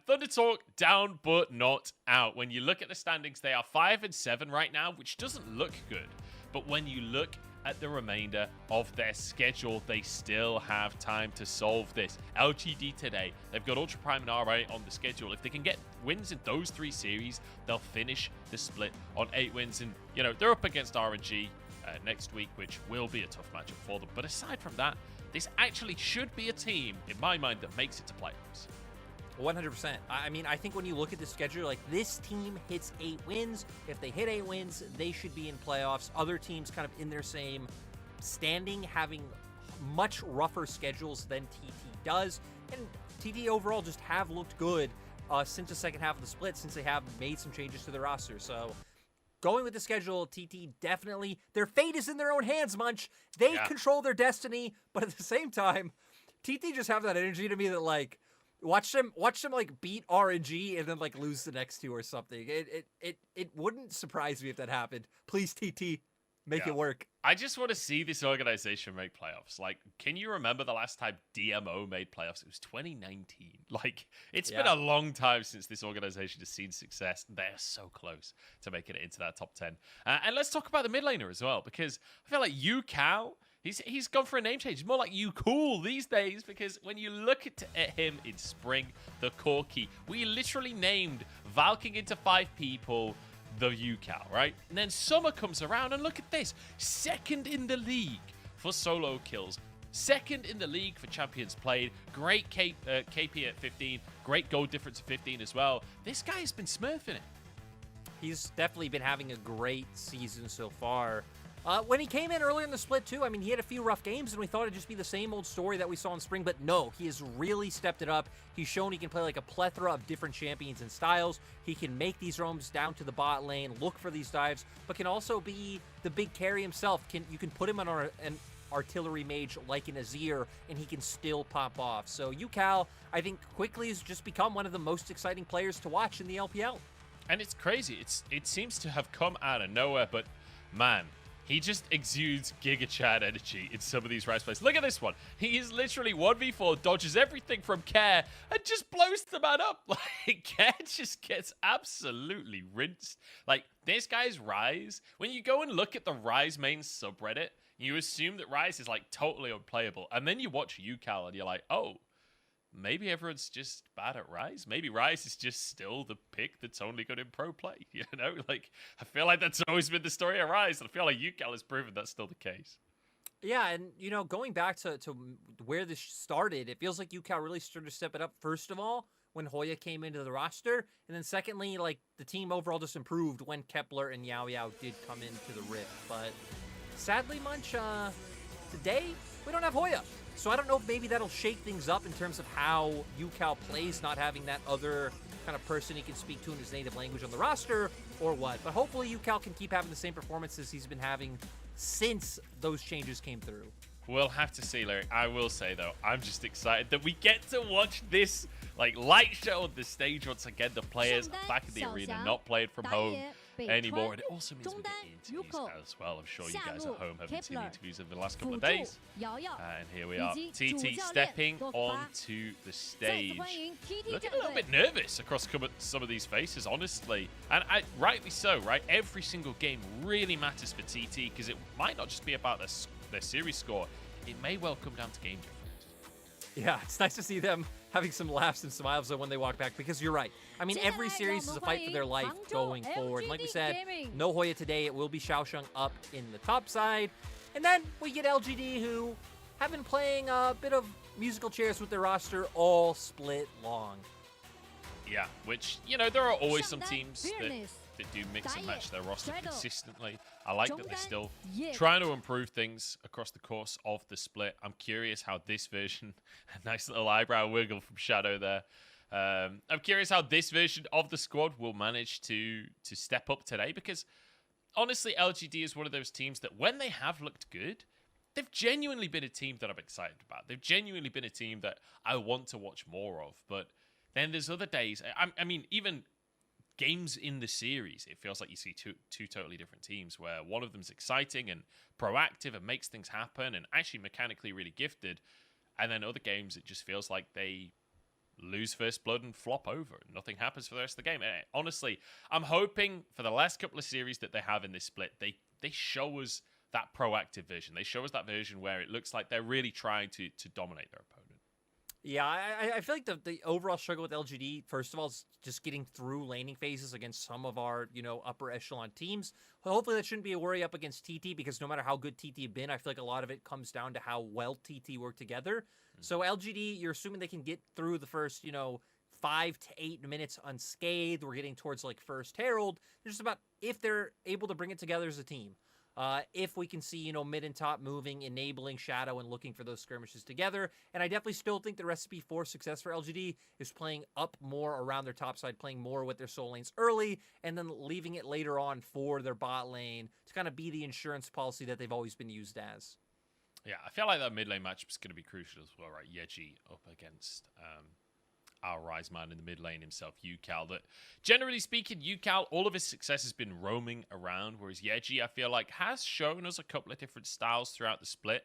Thunder Talk down but not out. When you look at the standings, they are 5 and 7 right now, which doesn't look good. But when you look at the remainder of their schedule, they still have time to solve this. LGD today, they've got Ultra Prime and RA on the schedule. If they can get wins in those 3 series, they'll finish the split on 8 wins. And, they're up against RNG next week, which will be a tough matchup for them. But aside from that, this actually should be a team, in my mind, that makes it to playoffs. 100%. I mean, I think when you look at the schedule, like, this team hits 8 wins. If they hit 8 wins, they should be in playoffs. Other teams kind of in their same standing, having much rougher schedules than TT does. And TT overall just have looked good since the second half of the split, since they have made some changes to their roster. So going with the schedule, TT definitely, their fate is in their own hands, Munch. They control their destiny, but at the same time, TT just have that energy to me that, like, watch them like beat RNG and then like lose the next 2 or something. It wouldn't surprise me if that happened. Please, TT, make it work. I just want to see this organization make playoffs. Like, can you remember the last time DMO made playoffs? It was 2019. Like, it's been a long time since this organization has seen success. They're so close to making it into that top 10. And let's talk about the mid laner as well, because I feel like Cow, he's gone for a name change. He's more like Cool these days, because when you look at him in spring, the Corki, we literally named Valking into 5 people the Cow, right? And then summer comes around, and look at this. 2nd in the league for solo kills. 2nd in the league for champions played. Great KP at 15. Great goal difference at 15 as well. This guy has been smurfing it. He's definitely been having a great season so far. When he came in earlier in the split, too, I mean, he had a few rough games, and we thought it'd just be the same old story that we saw in spring, but no, he has really stepped it up. He's shown he can play like a plethora of different champions and styles. He can make these roams down to the bot lane, look for these dives, but can also be the big carry himself. You can put him on an artillery mage like an Azir, and he can still pop off. So Cal, I think, quickly has just become one of the most exciting players to watch in the LPL. And it's crazy. It seems to have come out of nowhere, but man, he just exudes Giga Chad energy in some of these Rise plays. Look at this one. He is literally 1v4, dodges everything from Care, and just blows the man up. Like, Care just gets absolutely rinsed. Like, this guy's Rise, when you go and look at the Rise main subreddit, you assume that Rise is, like, totally unplayable. And then you watch UCal, and you're like, oh, maybe everyone's just bad at Rise. Maybe Rise is just still the pick that's only good in pro play. You know, like, I feel like that's always been the story of Rise, and I feel like UCal has proven that's still the case. Yeah, and, going back to where this started, it feels like UCal really started to step it up, first of all, when Hoya came into the roster, and then secondly, like, the team overall just improved when Kepler and Yao Yao did come into the Rift. But sadly, Munch, today, we don't have Hoya. So I don't know if maybe that'll shake things up in terms of how UCal plays, not having that other kind of person he can speak to in his native language on the roster, or what. But hopefully UCal can keep having the same performances he's been having since those changes came through. We'll have to see, Larry. I will say, though, I'm just excited that we get to watch this, like, light show on the stage once again. The players are back in the arena, not playing from home. anymore. And it also means we get interviews as well. I'm sure you guys at home haven't seen interviews over the last couple of days. And here we are, TT stepping onto the stage. Looking a little bit nervous across some of these faces, honestly. And rightly so, right? Every single game really matters for TT because it might not just be about their series score. It may well come down to game difference. Yeah, it's nice to see them having some laughs and smiles when they walk back, because you're right. I mean, every series is a fight for their life going forward. Like we said, no Hoya today. It will be Xiaosheng up in the top side. And then we get LGD, who have been playing a bit of musical chairs with their roster all split long. Yeah, which, you know, there are always some teams that do mix and match their roster consistently. I like that they're still trying to improve things across the course of the split. I'm curious how this version, a nice little eyebrow wiggle from Shadow there. I'm curious how this version of the squad will manage to step up today, because honestly, LGD is one of those teams that when they have looked good, they've genuinely been a team that I'm excited about. They've genuinely been a team that I want to watch more of. But then there's other days, I mean, even games in the series, it feels like you see two totally different teams, where one of them's exciting and proactive and makes things happen and actually mechanically really gifted, and then other games it just feels like they lose first blood and flop over. Nothing happens for the rest of the game. And honestly, I'm hoping for the last couple of series that they have in this split, they show us that proactive version. They show us that version where it looks like they're really trying to dominate their opponent. Yeah, I feel like the overall struggle with LGD, first of all, is just getting through laning phases against some of our, upper echelon teams. Hopefully that shouldn't be a worry up against TT, because no matter how good TT have been, I feel like a lot of it comes down to how well TT work together. So LGD, you're assuming they can get through the first, 5 to 8 minutes unscathed. We're getting towards like first Herald. It's just about if they're able to bring it together as a team. If we can see, mid and top moving, enabling Shadow and looking for those skirmishes together. And I definitely still think the recipe for success for LGD is playing up more around their top side, playing more with their soul lanes early, and then leaving it later on for their bot lane to kind of be the insurance policy that they've always been used as. Yeah, I feel like that mid lane matchup is going to be crucial as well, right? Yeji up against our Rise Man in the mid lane himself, Yucal. That generally speaking, Yucal, all of his success has been roaming around, whereas Yeji, I feel like, has shown us a couple of different styles throughout the split.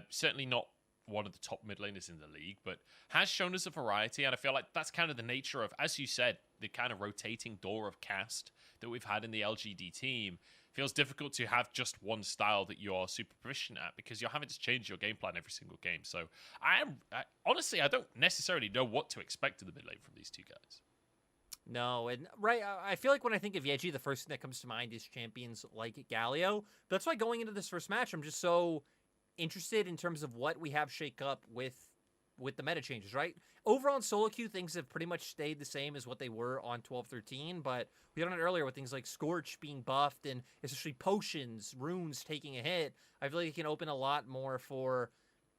Certainly not one of the top mid laners in the league, but has shown us a variety, and I feel like that's kind of the nature of, as you said, the kind of rotating door of cast that we've had in the LGD team. Feels difficult to have just one style that you're super proficient at, because you're having to change your game plan every single game. So honestly, I don't necessarily know what to expect in the mid lane from these two guys. No, and right, I feel like when I think of Yeji, the first thing that comes to mind is champions like Galio. That's why going into this first match, I'm just so interested in terms of what we have shake up with the meta changes, right? Overall in solo queue, things have pretty much stayed the same as what they were on 12-13, but we got on it earlier with things like Scorch being buffed and especially potions, runes taking a hit. I feel like it can open a lot more for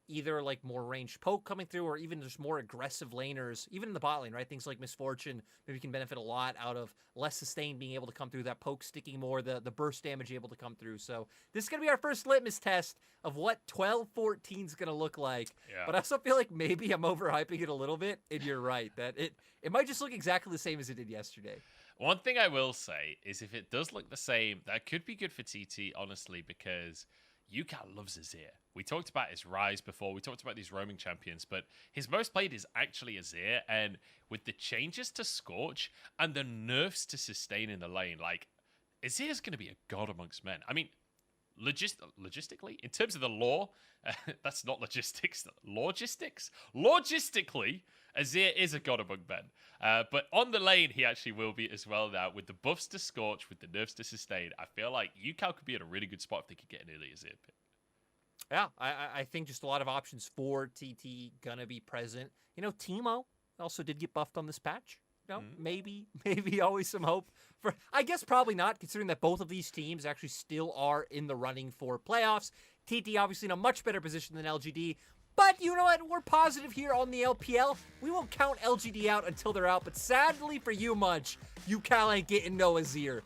either like more ranged poke coming through, or even just more aggressive laners, even in the bot lane, right? Things like Misfortune maybe can benefit a lot out of less sustain being able to come through, that poke sticking more, the burst damage able to come through. So this is going to be our first litmus test of what 12-14 is going to look like. Yeah. But I also feel like maybe I'm overhyping it a little bit, and you're right, that it might just look exactly the same as it did yesterday. One thing I will say is if it does look the same, that could be good for TT, honestly, because Yucal loves Azir. We talked about his Rise before. We talked about these roaming champions, but his most played is actually Azir. And with the changes to Scorch and the nerfs to sustain in the lane, like, Azir's going to be a god amongst men. I mean, logistically, in terms of the lore, that's not logistics. Logistically, Azir is a god among men. But on the lane, he actually will be as well now. With the buffs to Scorch, with the nerfs to sustain, I feel like Yucal could be in a really good spot if they could get an early Azir pick. Yeah, I think just a lot of options for TT gonna be present. Teemo also did get buffed on this patch. Maybe always some hope for, I guess probably not, considering that both of these teams actually still are in the running for playoffs. TT obviously in a much better position than LGD, but you know what? We're positive here on the LPL. We won't count LGD out until they're out, but sadly for you, Munch, Yucal ain't getting no Azir.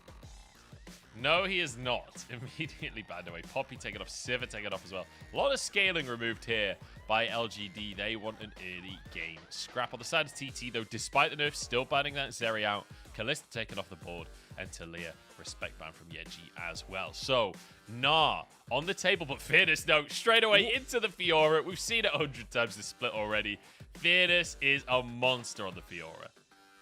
No, he is not. Immediately banned away. Poppy taken off. Sivir taken off as well. A lot of scaling removed here by LGD. They want an early game scrap. On the side of TT, though, despite the nerfs, still banning that Zeri out. Kalista taken off the board. And Talia, respect ban from Yeji as well. So, Nah on the table, but Fearless, no, straight away into the Fiora. We've seen it 100 times this split already. Fearless is a monster on the Fiora.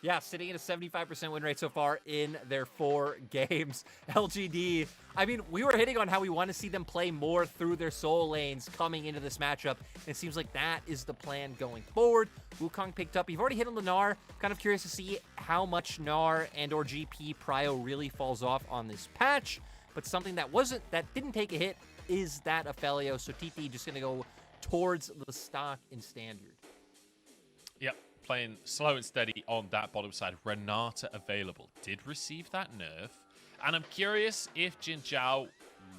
Yeah, sitting at a 75% win rate so far in their 4 games. LGD, I mean, we were hitting on how we want to see them play more through their soul lanes coming into this matchup. And it seems like that is the plan going forward. Wukong picked up. You've already hit on the Gnar. Kind of curious to see how much Gnar and or GP prio really falls off on this patch. But something that didn't take a hit is that Aphelios. So TT just going to go towards the stock in standard. Yep. Playing slow and steady on that bottom side. Renata available. Did receive that nerf. And I'm curious if Jin Zhao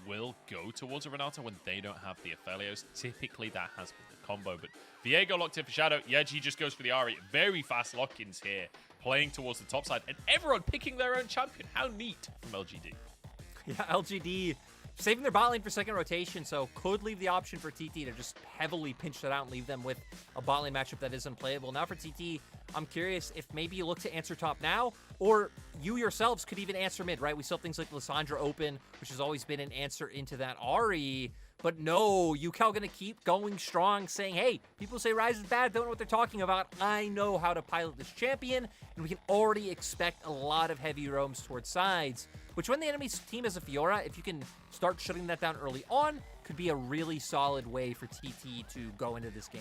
will go towards a Renata when they don't have the Aphelios. Typically, that has been the combo. But Viego locked in for Shadow. Yeji just goes for the Ari. Very fast lock-ins here. Playing towards the top side. And everyone picking their own champion. How neat from LGD. Yeah, LGD saving their bot lane for second rotation, so could leave the option for TT to just heavily pinch that out and leave them with a bot lane matchup that is unplayable. Now for TT, I'm curious if maybe you look to answer top now, or you yourselves could even answer mid, right? We saw things like Lissandra open, which has always been an answer into that Ahri. But no, UCal gonna keep going strong, saying, hey, people say Ryze is bad, don't know what they're talking about. I know how to pilot this champion, and we can already expect a lot of heavy roams towards sides, which when the enemy's team is a Fiora, if you can start shutting that down early on, could be a really solid way for TT to go into this game.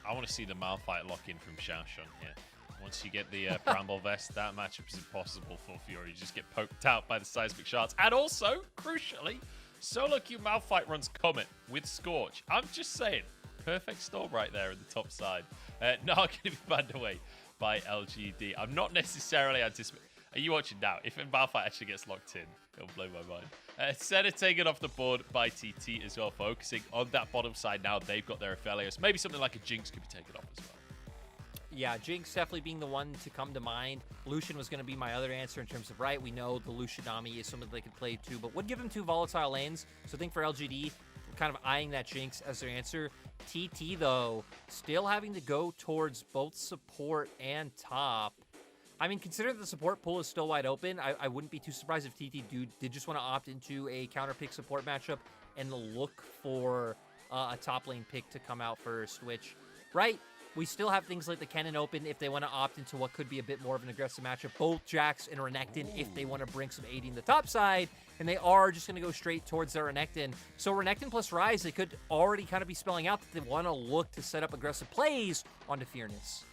I want to see the Malphite lock in from Xiaoshun here. Once you get the Bramble Vest, that matchup is impossible for Fiora. You just get poked out by the seismic shards. And also, crucially, solo queue Malphite runs Comet with Scorch. I'm just saying, perfect storm right there in the top side. Nah going to be banned away by LGD. I'm not necessarily anticipating. Are you watching now? If Malphite actually gets locked in, it'll blow my mind. Senna taken off the board by TT as well, focusing on that bottom side now. They've got their Aphelios. Maybe something like a Jinx could be taken off as well. Yeah, Jinx definitely being the one to come to mind. Lucian was going to be my other answer in terms of, right, we know the Lucianami is something they could play too, but would give them 2 volatile lanes. So I think for LGD, kind of eyeing that Jinx as their answer. TT, though, still having to go towards both support and top. I mean, considering the support pool is still wide open, I wouldn't be too surprised if TT did just want to opt into a counter pick support matchup and look for a top lane pick to come out first, which, right, we still have things like the Kennen open if they want to opt into what could be a bit more of an aggressive matchup. Both Jax and Renekton if they want to bring some AD in the top side, and they are just going to go straight towards their Renekton. So Renekton plus Ryze, they could already kind of be spelling out that they want to look to set up aggressive plays onto Fearness.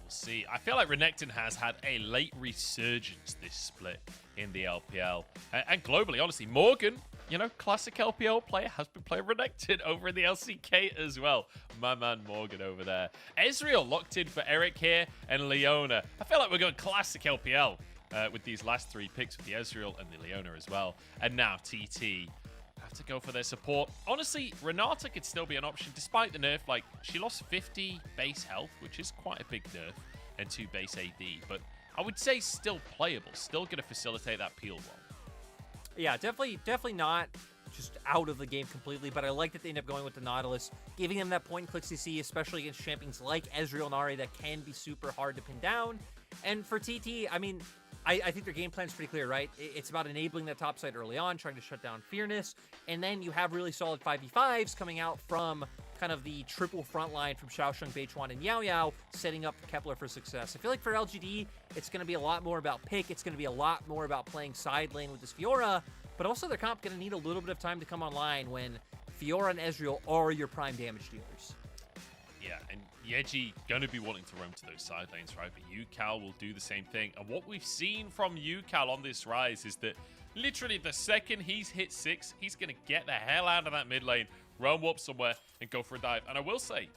We'll see. I feel like Renekton has had a late resurgence this split in the LPL. And globally, honestly, Morgan, you know, classic LPL player, has been playing Renekton over in the LCK as well. My man Morgan over there. Ezreal locked in for Eric here and Leona. I feel like we're going classic LPL with these last 3 picks with the Ezreal and the Leona as well. And now TT have to go for their support. Honestly, Renata could still be an option despite the nerf. Like, she lost 50 base health, which is quite a big nerf, and 2 base AD. But I would say still playable, still going to facilitate that peel roll. Yeah, definitely not just out of the game completely, but I like that they end up going with the Nautilus, giving them that point and click CC, especially against champions like Ezreal and Ahri that can be super hard to pin down. And for TT, I mean, I think their game plan is pretty clear, right? It's about enabling that top side early on, trying to shut down Fearness, and then you have really solid 5v5s coming out from kind of the triple front line from Xiaoshun, Beichuan, and Yao Yao, setting up Kepler for success. I feel like for LGD, it's going to be a lot more about pick. It's going to be a lot more about playing side lane with this Fiora, but also their comp going to need a little bit of time to come online when Fiora and Ezreal are your prime damage dealers. Yeah, and Yeji going to be wanting to roam to those side lanes, right? But UCal will do the same thing. And what we've seen from UCal on this rise is that literally the second he's hit 6, he's going to get the hell out of that mid lane, roam up somewhere, and go for a dive. And I will say,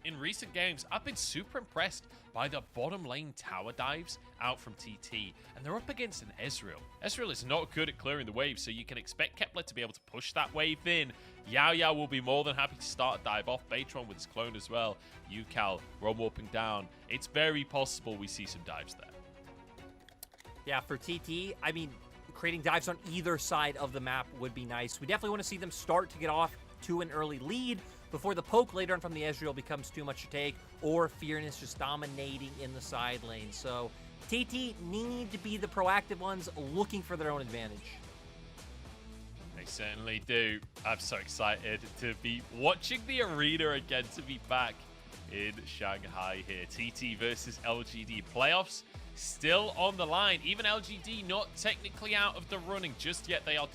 in recent games, I've been super impressed by the bottom lane tower dives out from TT. And they're up against an Ezreal. Ezreal is not good at clearing the wave, so you can expect Kepler to be able to push that wave in. Yao Yao will be more than happy to start a dive off. Beitron with his clone as well. UCal, roam warping down. It's very possible we see some dives there. Yeah, for TT, I mean, creating dives on either side of the map would be nice. We definitely want to see them start to get off to an early lead before the poke later on from the Ezreal becomes too much to take, or Fearness just dominating in the side lane. So TT need to be the proactive ones looking for their own advantage. They certainly do. I'm so excited to be watching the arena again, to be back in Shanghai here. TT versus LGD playoffs still on the line. Even LGD not technically out of the running just yet. They are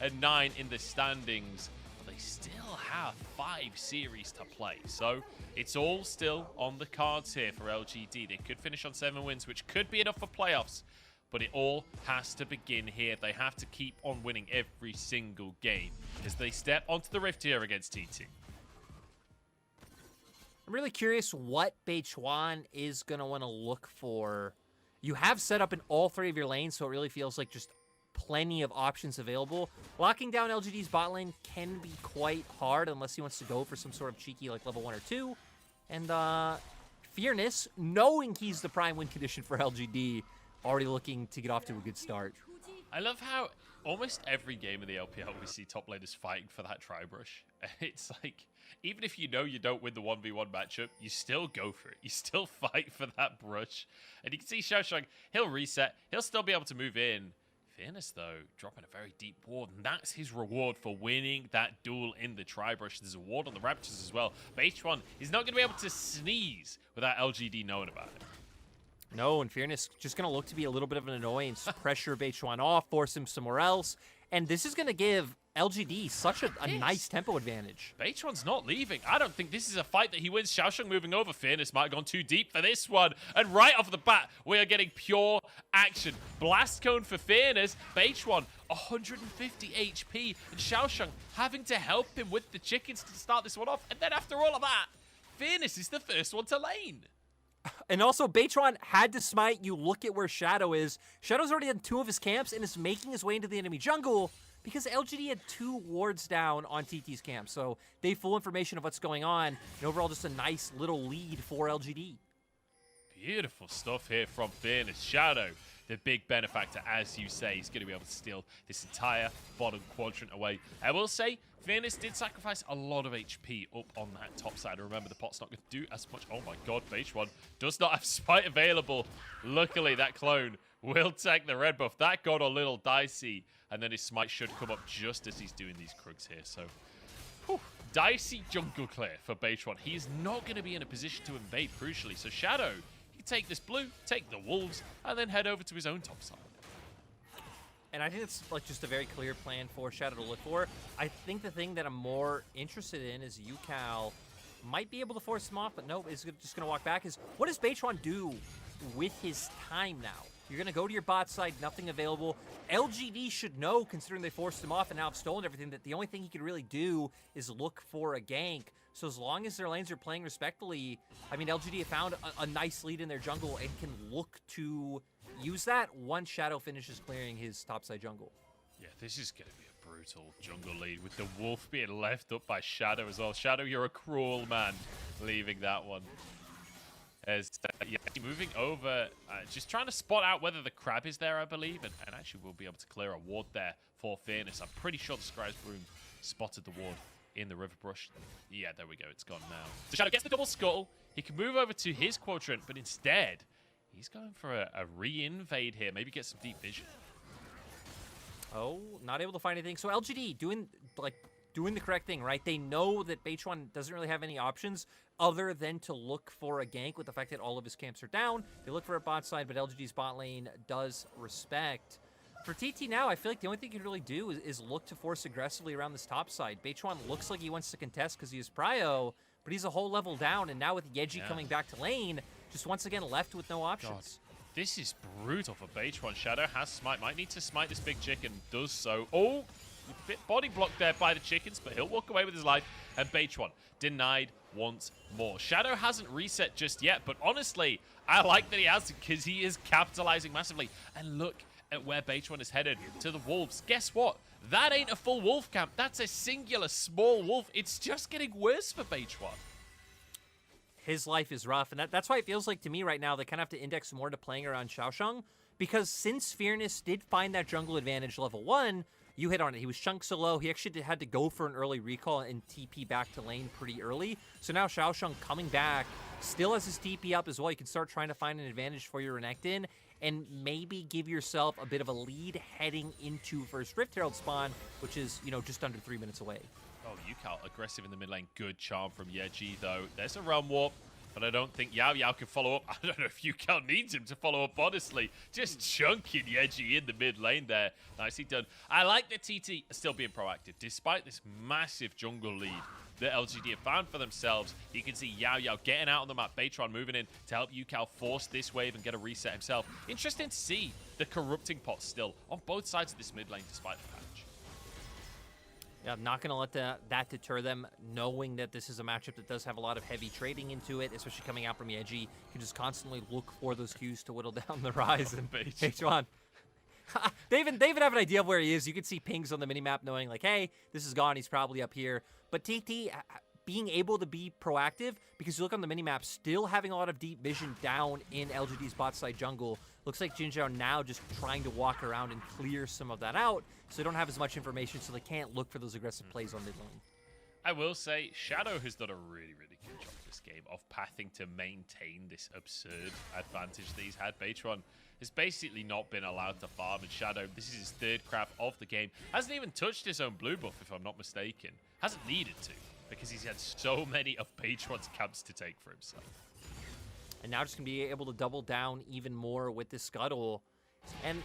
2-9 in the standings. But they still have 5 series to play. So it's all still on the cards here for LGD. They could finish on 7 wins, which could be enough for playoffs. But it all has to begin here. They have to keep on winning every single game as they step onto the Rift here against TT. I'm really curious what Beichuan is going to want to look for. You have set up in all 3 of your lanes, so it really feels like just plenty of options available. Locking down LGD's bot lane can be quite hard unless he wants to go for some sort of cheeky like level 1 or 2. And Fearness, knowing he's the prime win condition for LGD, already looking to get off to a good start. I love how almost every game in the LPL we see top laners fighting for that tri-brush. It's like, even if you know you don't win the 1v1 matchup, you still go for it. You still fight for that brush. And you can see Xiaoshang, he'll reset. He'll still be able to move in. Fearness, though, dropping a very deep ward. And that's his reward for winning that duel in the tri-brush. There's a ward on the Raptors as well. But H1 is not going to be able to sneeze without LGD knowing about it. No, and Fearness just going to look to be a little bit of an annoyance. Pressure Beichuan off, force him somewhere else. And this is going to give LGD such a nice tempo advantage. Beichuan's not leaving. I don't think this is a fight that he wins. Xiaoshang moving over. Fearness might have gone too deep for this one. And right off the bat, we are getting pure action. Blast Cone for Fearness. Beichuan, 150 HP. And Xiaoshang having to help him with the chickens to start this one off. And then after all of that, Fearness is the first one to lane. And also, Beichuan had to smite. You look at where Shadow is. Shadow's already in 2 of his camps and is making his way into the enemy jungle because LGD had 2 wards down on TT's camp. So they have full information of what's going on. And overall, just a nice little lead for LGD. Beautiful stuff here from Fearness. Shadow, the big benefactor, as you say, he's going to be able to steal this entire bottom quadrant away. I will say, Fearness did sacrifice a lot of HP up on that top side. Remember, the pot's not going to do as much. Oh my god, Beichuan does not have Spite available. Luckily, that clone will take the red buff. That got a little dicey, and then his Smite should come up just as he's doing these Krugs here. So, dicey jungle clear for Beichuan. He is not going to be in a position to invade, crucially. So Shadow, he can take this blue, take the wolves, and then head over to his own top side. And I think it's like just a very clear plan for Shadow to look for. I think the thing that I'm more interested in is UCal might be able to force him off, but no, is just going to walk back. Is what does Beichuan do with his time now? You're going to go to your bot side, nothing available. LGD should know, considering they forced him off and now have stolen everything, that the only thing he could really do is look for a gank. So as long as their lanes are playing respectfully, I mean, LGD have found a nice lead in their jungle and can look to use that once Shadow finishes clearing his topside jungle. Yeah, this is going to be a brutal jungle lead with the wolf being left up by Shadow as well. Shadow, you're a cruel man leaving that one. As yeah, moving over, just trying to spot out whether the crab is there, I believe, and actually we'll be able to clear a ward there for Fearness. I'm pretty sure the Scribe's Broom spotted the ward in the river brush. Yeah, there we go. It's gone now. So Shadow gets the double scuttle. He can move over to his quadrant, but instead, he's going for a re-invade here. Maybe get some deep vision. Oh, not able to find anything. So LGD doing the correct thing, right? They know that Beichuan doesn't really have any options other than to look for a gank with the fact that all of his camps are down. They look for a bot side, but LGD's bot lane does respect. For TT now, I feel like the only thing he can really do is look to force aggressively around this top side. Beichuan looks like he wants to contest because he is Prio, but he's a whole level down, and now with Yeji coming back to lane, just once again left with no options. God, this is brutal for Beichuan. Shadow has smite, might need to smite this big chicken, does so. Oh, a bit body blocked there by the chickens, but he'll walk away with his life, and Beichuan denied once more. Shadow hasn't reset just yet, but honestly, I like that he hasn't because he is capitalizing massively. And look at where Beichuan is headed, to the wolves. Guess what? That ain't a full wolf camp. That's a singular small wolf. It's just getting worse for Beichuan. His life is rough, and that's why it feels like to me right now they kind of have to index more to playing around Xiaoshang, because since Fearness did find that jungle advantage level 1, you hit on it. He was chunked so low, he actually had to go for an early recall and TP back to lane pretty early. So now Xiaosheng coming back, still has his TP up as well. You can start trying to find an advantage for your Renekton and maybe give yourself a bit of a lead heading into first Rift Herald spawn, which is, you know, just under 3 minutes away. Oh, Yukal aggressive in the mid lane. Good charm from Yeji, though. There's a realm warp, but I don't think Yao Yao can follow up. I don't know if Yukal needs him to follow up, honestly. Just chunking Yeji in the mid lane there. Nicely done. I like that TT are still being proactive. Despite this massive jungle lead that LGD have found for themselves, you can see Yao Yao getting out on the map. Baytron moving in to help Yukal force this wave and get a reset himself. Interesting to see the corrupting pot still on both sides of this mid lane despite the patch. Yeah, I'm not going to let that deter them, knowing that this is a matchup that does have a lot of heavy trading into it, especially coming out from Yeji. You can just constantly look for those cues to whittle down the horizon. H1. They even have an idea of where he is. You can see pings on the minimap knowing, like, hey, this is gone. He's probably up here. But TT being able to be proactive, because you look on the minimap, still having a lot of deep vision down in LGD's bot side jungle. Looks like Jinzhao now just trying to walk around and clear some of that out, so they don't have as much information, so they can't look for those aggressive plays on mid lane. I will say, Shadow has done a really, really good job this game of pathing to maintain this absurd advantage that he's had. Baytron has basically not been allowed to farm, and Shadow, this is his third crap of the game. Hasn't even touched his own blue buff, if I'm not mistaken. Hasn't needed to, because he's had so many of Baytron's camps to take for himself. And now just going to be able to double down even more with this Scuttle. And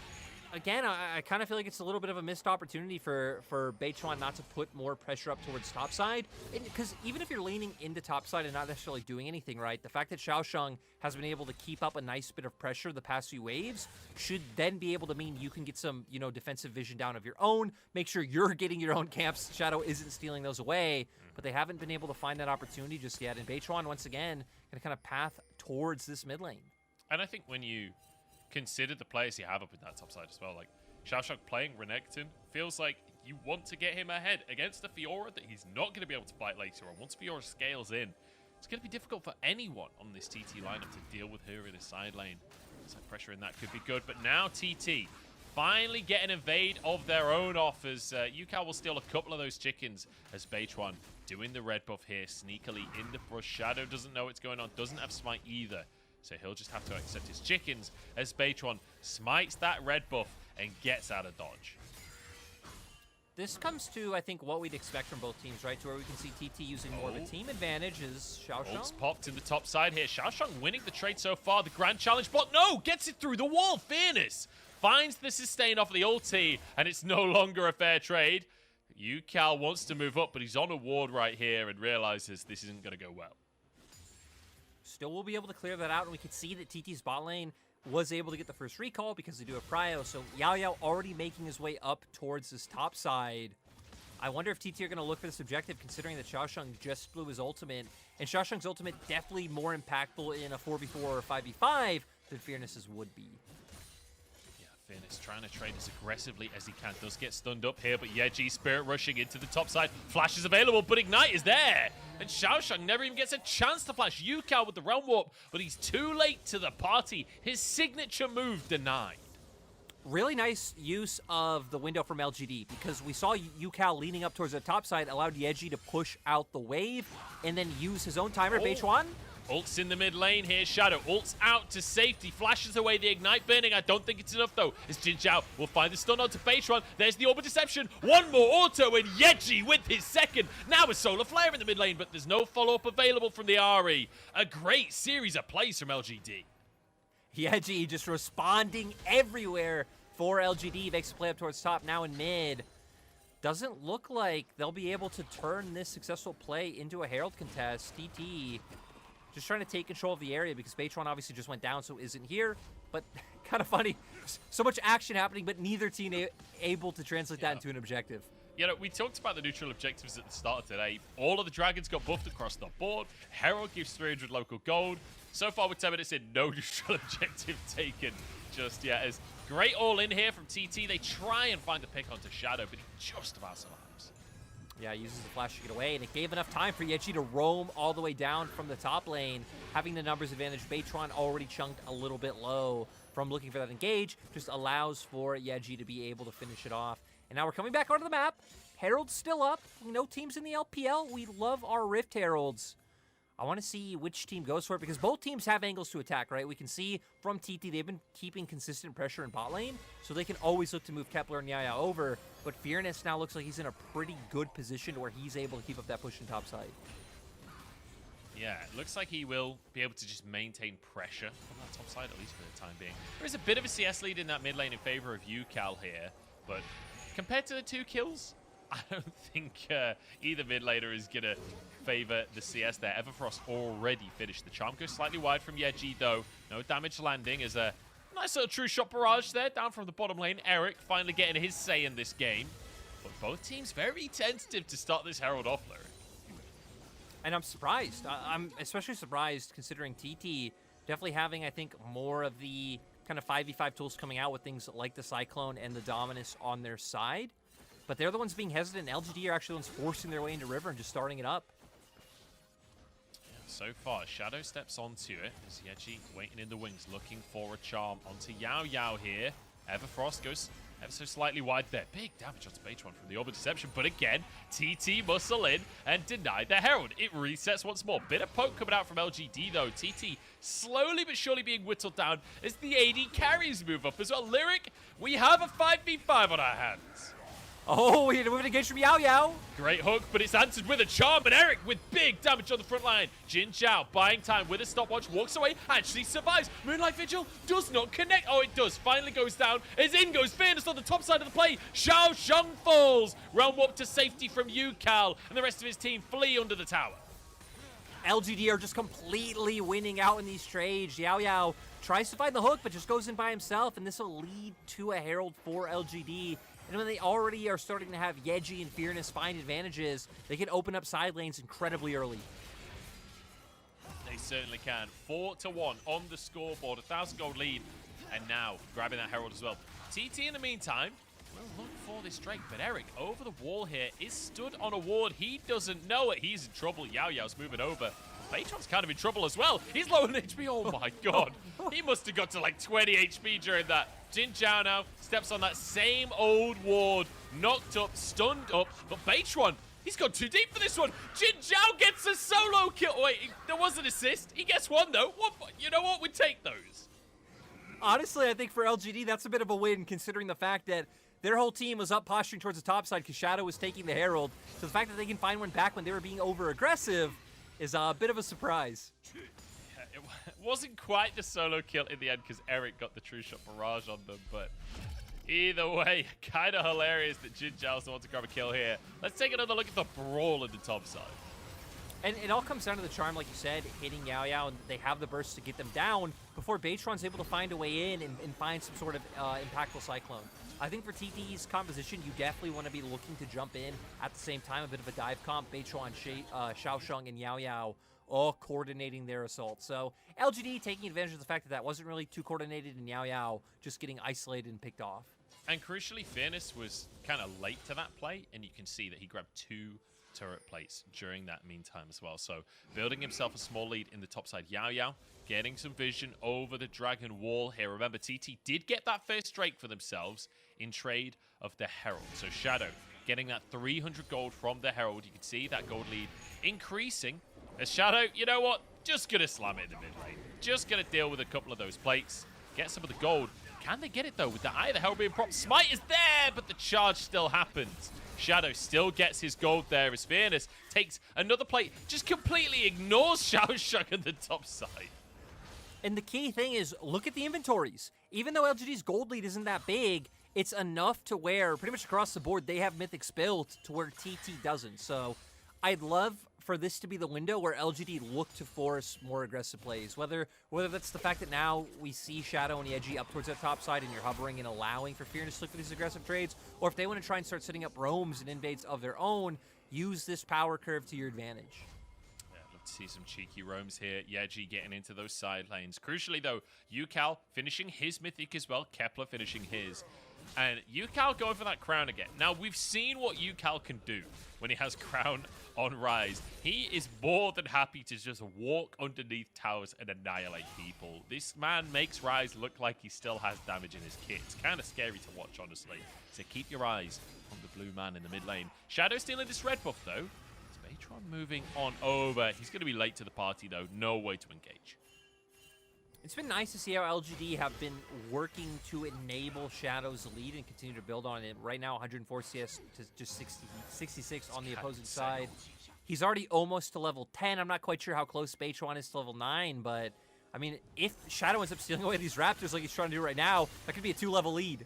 again, I kind of feel like it's a little bit of a missed opportunity for Baychuan not to put more pressure up towards topside. Because even if you're leaning into topside and not necessarily doing anything right, the fact that Xiaosheng has been able to keep up a nice bit of pressure the past few waves should then be able to mean you can get some, you know, defensive vision down of your own, make sure you're getting your own camps. Shadow isn't stealing those away, but they haven't been able to find that opportunity just yet. And Baychuan, once again, going to kind of path towards this mid lane. And I think when you consider the players you have up in that top side as well, like Xiaosheng playing Renekton, feels like you want to get him ahead against the Fiora that he's not going to be able to fight later on. Once Fiora scales in, it's going to be difficult for anyone on this TT lineup to deal with her in a side lane. So pressure in that could be good, but now TT finally get an invade of their own off as Yukal will steal a couple of those chickens as Baychuan doing the red buff here sneakily in the brush. Shadow doesn't know what's going on, doesn't have smite either. So he'll just have to accept his chickens as Baytron smites that red buff and gets out of dodge. This comes to, I think, what we'd expect from both teams, right? To where we can see TT using more of a team advantage is Xiaosheng. Ult's popped in the top side here. Xiaosheng winning the trade so far. The grand challenge bot, no, gets it through the wall. Fairness finds the sustain off the ulti, and it's no longer a fair trade. Yukal wants to move up, but he's on a ward right here and realizes this isn't going to go well. Still will be able to clear that out, and we can see that TT's bot lane was able to get the first recall because they do have Prio, so Yao Yao already making his way up towards this top side. I wonder if TT are going to look for this objective, considering that Xiaosheng just blew his ultimate, and Xiaosheng's ultimate definitely more impactful in a 4v4 or 5v5 than Fearness's would be. Fearness trying to trade as aggressively as he can. Does get stunned up here, but Yeji Spirit rushing into the top side. Flash is available, but Ignite is there. And Xiaosheng never even gets a chance to flash. Yukal with the Realm Warp, but he's too late to the party. His signature move denied. Really nice use of the window from LGD, because we saw Yukal leaning up towards the top side, allowed Yeji to push out the wave, and then use his own timer. Baychuan. Ult's in the mid lane here. Shadow ults out to safety, flashes away the Ignite burning. I don't think it's enough though, as Jin Zhao will find the stun onto Baytron. There's the Orb of Deception. One more auto, and Yeji with his second. Now a Solar Flare in the mid lane, but there's no follow-up available from the RE. A great series of plays from LGD. Yeji just responding everywhere for LGD. Makes a play up towards top, now in mid. Doesn't look like they'll be able to turn this successful play into a Herald contest. TT just trying to take control of the area because Baytron obviously just went down, so isn't here. But kind of funny, so much action happening, but neither team able to translate that into an objective. You know, we talked about the neutral objectives at the start of today. All of the dragons got buffed across the board. Herald gives 300 local gold. So far with 10 minutes in, no neutral objective taken just yet. As great all in here from TT. They try and find a pick onto Shadow, but he just about survives. Yeah, uses the flash to get away, and it gave enough time for Yeji to roam all the way down from the top lane, having the numbers advantage. Baytron already chunked a little bit low. from looking for that engage, just allows for Yeji to be able to finish it off. And now we're coming back onto the map. Herald's still up. No teams in the LPL. We love our Rift Heralds. I want to see which team goes for it because both teams have angles to attack, right? We can see from TT, they've been keeping consistent pressure in bot lane, so they can always look to move Kepler and Yaya over. But Fearness now looks like he's in a pretty good position where he's able to keep up that push in top side. Yeah, it looks like he will be able to just maintain pressure on that top side, at least for the time being. There is a bit of a CS lead in that mid lane in favor of UCal here, but compared to the 2 kills, I don't think either mid laner is going to favor the CS there. Everfrost already finished. The charm goes slightly wide from Yeji, though. No damage landing as a nice little true shot barrage there down from the bottom lane. Eric finally getting his say in this game. But both teams very tentative to start this Herald off, Larry. And I'm surprised. I'm especially surprised considering TT definitely having, I think, more of the kind of 5v5 tools coming out with things like the Cyclone and the Dominus on their side. But they're the ones being hesitant. LGD are actually the ones forcing their way into River and just starting it up. Yeah, so far, Shadow steps onto it as Yeji waiting in the wings, looking for a charm onto Yao Yao here. Everfrost goes ever so slightly wide there. Big damage onto Beitron from the Orb of Deception. But again, TT muscle in and deny the Herald. It resets once more. Bit of poke coming out from LGD though. TT slowly but surely being whittled down as the AD carries move up as well. Lyric, we have a 5v5 on our hands. Oh, we had a move engage from Yao Yao. Great hook, but it's answered with a charm, and Eric with big damage on the front line. Jin Zhao buying time with a stopwatch, walks away, actually survives. Moonlight Vigil does not connect. Oh, it does. Finally goes down. As in goes Fearness on the top side of the play. Xiao Sheng falls. Realm Warp to safety from UCal, and the rest of his team flee under the tower. LGD are just completely winning out in these trades. Yao Yao tries to find the hook, but just goes in by himself, and this will lead to a Herald for LGD. And when they already are starting to have Yeji and Fearness find advantages, they can open up side lanes incredibly early. They certainly can. 4-1 on the scoreboard, 1,000 gold lead, and now grabbing that Herald as well. TT in the meantime will look for this Drake, but Eric over the wall here is stood on a ward. He doesn't know it. He's in trouble. Yao Yao's moving over. Beitron's kind of in trouble as well. He's low on HP. Oh my god. He must have got to like 20 HP during that. Jin Zhao now steps on that same old ward. Knocked up, stunned up. But Beitron, he's gone too deep for this one. Jin Zhao gets a solo kill. Wait, there was an assist. He gets one though. You know what? We take those. Honestly, I think for LGD, that's a bit of a win considering the fact that their whole team was up posturing towards the top side because Shadow was taking the Herald. So the fact that they can find one back when they were being over-aggressive is a bit of a surprise. Yeah, it wasn't quite the solo kill in the end because Eric got the true shot barrage on them, but either way, kind of hilarious that Jin Zhao's the one to grab a kill here. Let's take another look at the brawl at the top side. And it all comes down to the charm, like you said, hitting Yao Yao, and they have the burst to get them down before Beitron's able to find a way in and find some sort of impactful Cyclone. I think for TT's composition, you definitely want to be looking to jump in at the same time, a bit of a dive comp. Beitron, Xiao Sheng, and Yao Yao all coordinating their assault. So LGD taking advantage of the fact that that wasn't really too coordinated, and Yao Yao just getting isolated and picked off. And crucially, Fearness was kind of late to that play, and you can see that he grabbed 2 turret plates during that meantime as well. So building himself a small lead in the top side. Yao Yao getting some vision over the Dragon Wall here. Remember, TT did get that first Drake for themselves in trade of the Herald. So Shadow getting that 300 gold from the Herald. You can see that gold lead increasing. As Shadow, you know what? Just going to slam it in the mid lane. Just going to deal with a couple of those plates. Get some of the gold. Can they get it, though, with the Eye of the Herald being propped? Smite is there, but the charge still happens. Shadow still gets his gold there as Fearness takes another plate. Just completely ignores Xiao Sheng on the top side. And the key thing is, look at the inventories. Even though LGD's gold lead isn't that big, it's enough to where, pretty much across the board, they have mythics built to where TT doesn't. So I'd love for this to be the window where LGD look to force more aggressive plays. Whether that's the fact that now we see Shadow and Yeji up towards that top side and you're hovering and allowing for Fearness to look for these aggressive trades, or if they want to try and start setting up roams and invades of their own, use this power curve to your advantage. To see some cheeky roams here. Yeji getting into those side lanes. Crucially, though, UCal finishing his mythic as well. Kepler finishing his. And Yukal going for that crown again. Now, we've seen what Yukal can do when he has crown on Rise. He is more than happy to just walk underneath towers and annihilate people. This man makes Rise look like he still has damage in his kit. It's kind of scary to watch, honestly. So keep your eyes on the blue man in the mid lane. Shadow stealing this red buff, though. It's Baytron moving on over. He's going to be late to the party, though. No way to engage. It's been nice to see how LGD have been working to enable Shadow's lead and continue to build on it. Right now, 104 CS to just 66 on the opposing side. He's already almost to level 10. I'm not quite sure how close Baytron is to level 9, but I mean, if Shadow ends up stealing away these Raptors like he's trying to do right now, that could be a 2-level lead.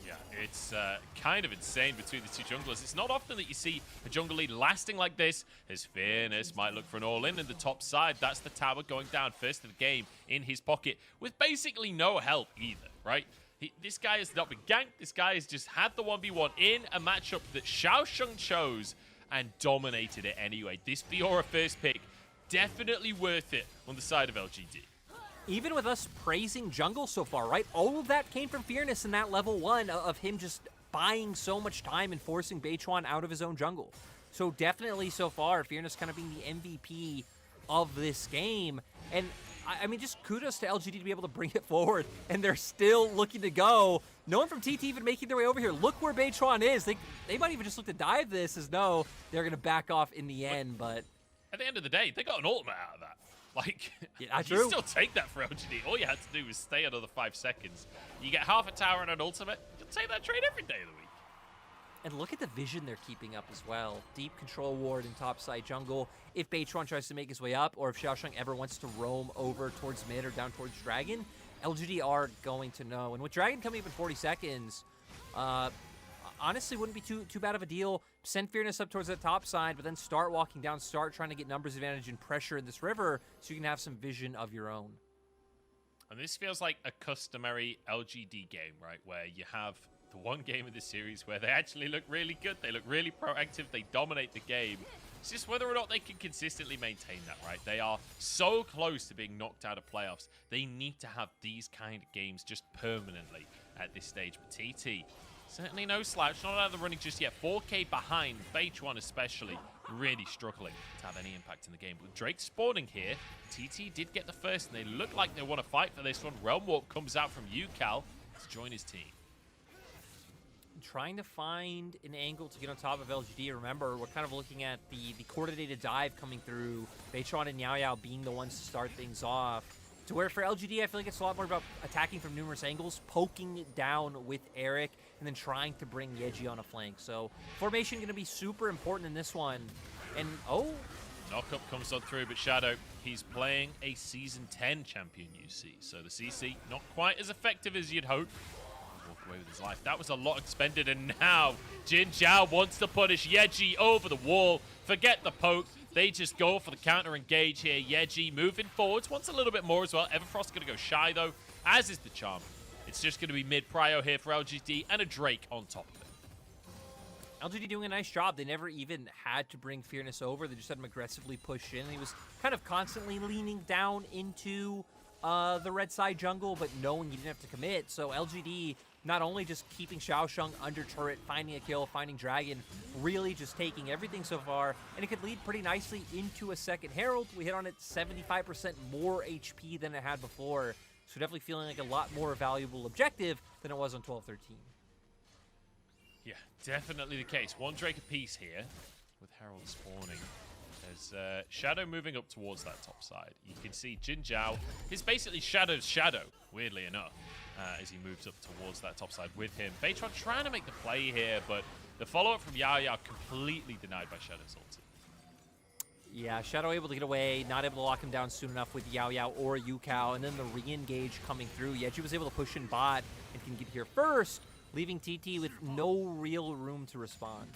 Yeah, it's kind of insane between the two junglers. It's not often that you see a jungle lead lasting like this. His Fearness might look for an all-in the top side. That's the tower going down first of the game in his pocket with basically no help either, right? This guy has not been ganked. This guy has just had the 1v1 in a matchup that Xiaosheng chose and dominated it anyway. This Fiora first pick, definitely worth it on the side of LGD. Even with us praising jungle so far, right? All of that came from Fearness in that level 1 of him just buying so much time and forcing Baytron out of his own jungle. So definitely so far, Fearness kind of being the MVP of this game. And I mean, just kudos to LGD to be able to bring it forward. And they're still looking to go. No one from TT even making their way over here. Look where Baytron is. They might even just look to dive this as no, they're going to back off in the end. But at the end of the day, they got an ultimate out of that. Like, yeah, you still take that for LGD. All you had to do was stay another 5 seconds. You get half a tower and an ultimate. You'll take that trade every day of the week. And look at the vision they're keeping up as well. Deep control ward in topside jungle. If Baytron tries to make his way up, or if Xiaosheng ever wants to roam over towards mid or down towards Dragon, LGD are going to know. And with Dragon coming up in 40 seconds, honestly wouldn't be too bad of a deal. Send Fearness up towards the top side, but then start walking down, start trying to get numbers advantage and pressure in this river so you can have some vision of your own. And this feels like a customary LGD game, right? Where you have the one game of the series where they actually look really good. They look really proactive. They dominate the game. It's just whether or not they can consistently maintain that, right? They are so close to being knocked out of playoffs. They need to have these kind of games just permanently at this stage. But TT, certainly no slouch, not out of the running just yet. 4K behind, Baytron especially, really struggling to have any impact in the game. With Drake spawning here, TT did get the first, and they look like they want to fight for this one. Realm Warp comes out from Yukal to join his team. Trying to find an angle to get on top of LGD. Remember, we're kind of looking at the coordinated dive coming through, Baytron and Yao Yao being the ones to start things off. To where for LGD, I feel like it's a lot more about attacking from numerous angles, poking it down with Eric, and then trying to bring Yeji on a flank. So formation going to be super important in this one. And oh, Knockup comes on through, but Shadow, he's playing a Season 10 champion, you see. So the CC, not quite as effective as you'd hope. Walk away with his life. That was a lot expended, and now Jin Zhao wants to punish Yeji over the wall. Forget the poke. They just go for the counter engage here. Yeji moving forwards, wants a little bit more as well. Everfrost's going to go shy, though, as is the charm. It's just going to be mid-prio here for LGD and a Drake on top of it. LGD doing a nice job. They never even had to bring Fearness over. They just had him aggressively push in. He was kind of constantly leaning down into the red side jungle, but knowing he didn't have to commit. So LGD not only just keeping Xiaosheng under turret, finding a kill, finding Dragon, really just taking everything so far, and it could lead pretty nicely into a second Herald. We hit on it 75% more HP than it had before, so definitely feeling like a lot more valuable objective than it was on 12-13. Yeah, definitely the case. One Drake apiece here with Herald spawning. There's Shadow moving up towards that top side. You can see Jin Zhao is basically Shadow's shadow, weirdly enough, as he moves up towards that top side with him. Baytron trying to make the play here, but the follow-up from Yao Yao completely denied by Shadow's ulti. Yeah, Shadow able to get away, not able to lock him down soon enough with Yao Yao or Yukao, and then the re-engage coming through. Yeji was able to push in bot and can get here first, leaving TT with no real room to respond.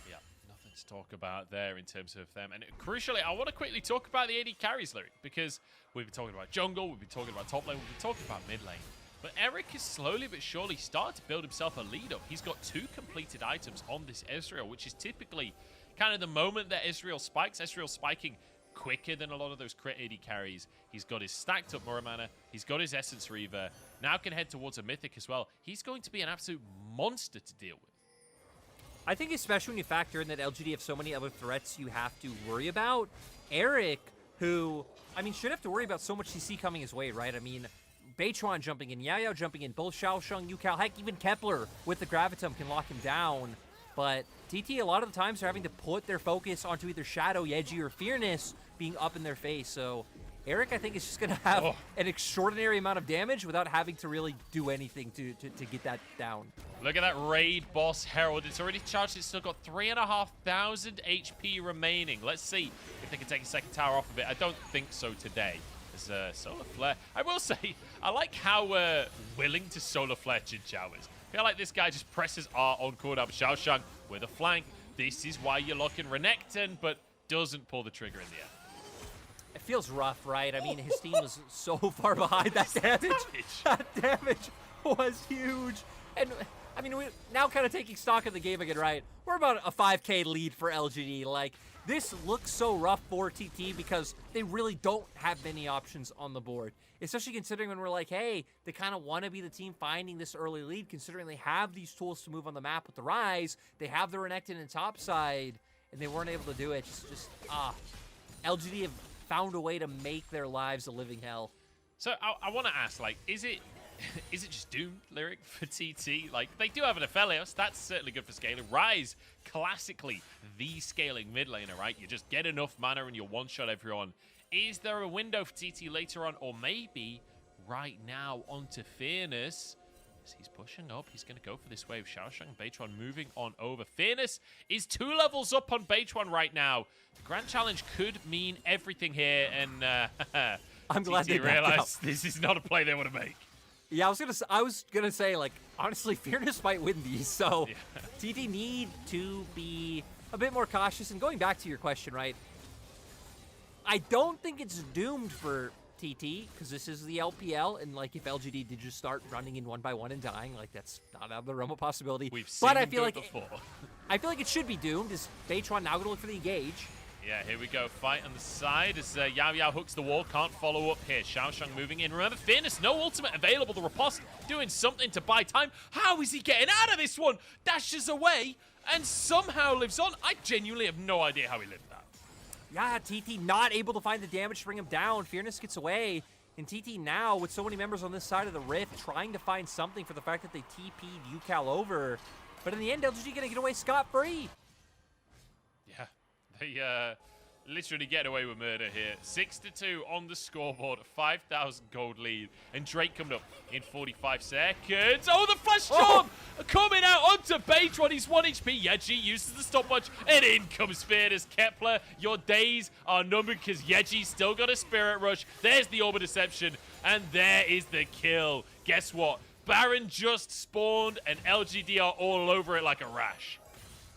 Yeah, nothing to talk about there in terms of them. And crucially, I want to quickly talk about the AD carries lyric, because we've been talking about jungle, we've been talking about top lane, we've been talking about mid lane. But Eric is slowly but surely starting to build himself a lead up. He's got 2 completed items on this Ezreal, which is typically kind of the moment that Ezreal spikes. Ezreal spiking quicker than a lot of those crit AD carries. He's got his stacked up Muramana. He's got his Essence Reaver. Now can head towards a Mythic as well. He's going to be an absolute monster to deal with. I think especially when you factor in that LGD have so many other threats you have to worry about. Eric, who, I mean, should have to worry about so much CC coming his way, right? I mean, Beichuan jumping in, Yao Yao jumping in, both Xiaosheng, Yukao, heck, even Kepler with the Gravitum can lock him down. But TT, a lot of the times, are having to put their focus onto either Shadow, Yeji, or Fearness being up in their face. So Eric, I think, is just going to have an extraordinary amount of damage without having to really do anything to get that down. Look at that Raid Boss Herald. It's already charged. It's still got 3,500 HP remaining. Let's see if they can take a second tower off of it. I don't think so today. There's Solar Flare. I will say, I like how willing to Solar Flare Jin Chao is. I feel like this guy just presses R on cooldown. Xiaosheng with a flank. This is why you're locking Renekton, but doesn't pull the trigger in the end. It feels rough, right? I mean, his team was so far behind. That damage, that damage was huge. And, I mean, we're now kind of taking stock of the game again, right? We're about a 5K lead for LGD. Like, this looks so rough for TT because they really don't have many options on the board. Especially considering when we're like, hey, they kind of want to be the team finding this early lead, considering they have these tools to move on the map with the Rise. They have the Renekton and top side, and they weren't able to do it. LGD have found a way to make their lives a living hell. So I want to ask, like, is it just doomed, Lyric, for TT? Like, they do have an Aphelios. That's certainly good for scaling. Rise, classically the scaling mid laner, right? You just get enough mana and you one-shot everyone. Is there a window for TT later on, or maybe right now onto Fearness? As he's pushing up, he's going to go for this wave. Xiaosheng and Beichuan moving on over. Fearness is 2 levels up on Beichuan right now. The Grand Challenge could mean everything here, and I'm glad they realized this is not a play they want to make. Yeah, I was gonna say, like, honestly, Fearness might win these, so yeah. TT need to be a bit more cautious. And going back to your question, right, I don't think it's doomed for TT, because this is the LPL, and, like, if LGD did just start running in 1x1 and dying, like, that's not out of the realm of possibility. We've seen but I them feel do like it before. I feel like it should be doomed. Is Beichuan now gonna look for the engage? Yeah, here we go. Fight on the side as Yao Yao hooks the wall. Can't follow up here. Xiaosheng moving in. Remember, Fearness, no ultimate available. The riposte doing something to buy time. How is he getting out of this one? Dashes away and somehow lives on. I genuinely have no idea how he lived that. Yeah, TT not able to find the damage to bring him down. Fearness gets away. And TT now, with so many members on this side of the rift, trying to find something for the fact that they TP'd Yukal over. But in the end, LGD gonna get away scot-free. Yeah, they literally get away with murder here. 6-2 on the scoreboard, 5,000 gold lead. And Drake coming up in 45 seconds. Oh, the flash charm coming out onto Beichuan. He's 1 HP. Yeji uses the stopwatch, and in comes Fearness. Kepler, your days are numbered because Yeji's still got a Spirit Rush. There's the Orb of Deception, and there is the kill. Guess what? Baron just spawned, and LGD are all over it like a rash.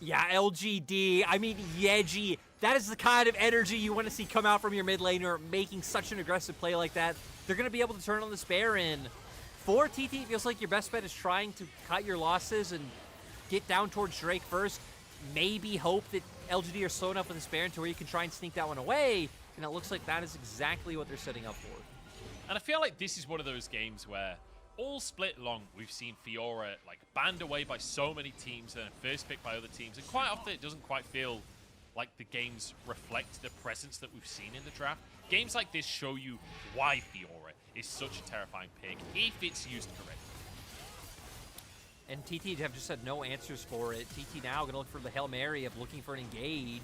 Yeah, LGD. I mean, Yeji. That is the kind of energy you want to see come out from your mid laner, making such an aggressive play like that. They're going to be able to turn on this Baron. For TT, it feels like your best bet is trying to cut your losses and get down towards Drake first. Maybe hope that LGD are slow enough with this Baron to where you can try and sneak that one away. And it looks like that is exactly what they're setting up for. And I feel like this is one of those games where all split long, we've seen Fiora like banned away by so many teams and first picked by other teams. And quite often it doesn't quite feel like the games reflect the presence that we've seen in the draft. Games like this show you why Fiora is such a terrifying pick if it's used correctly. And TT have just had no answers for it. TT now going to look for the Hail Mary of looking for an engage.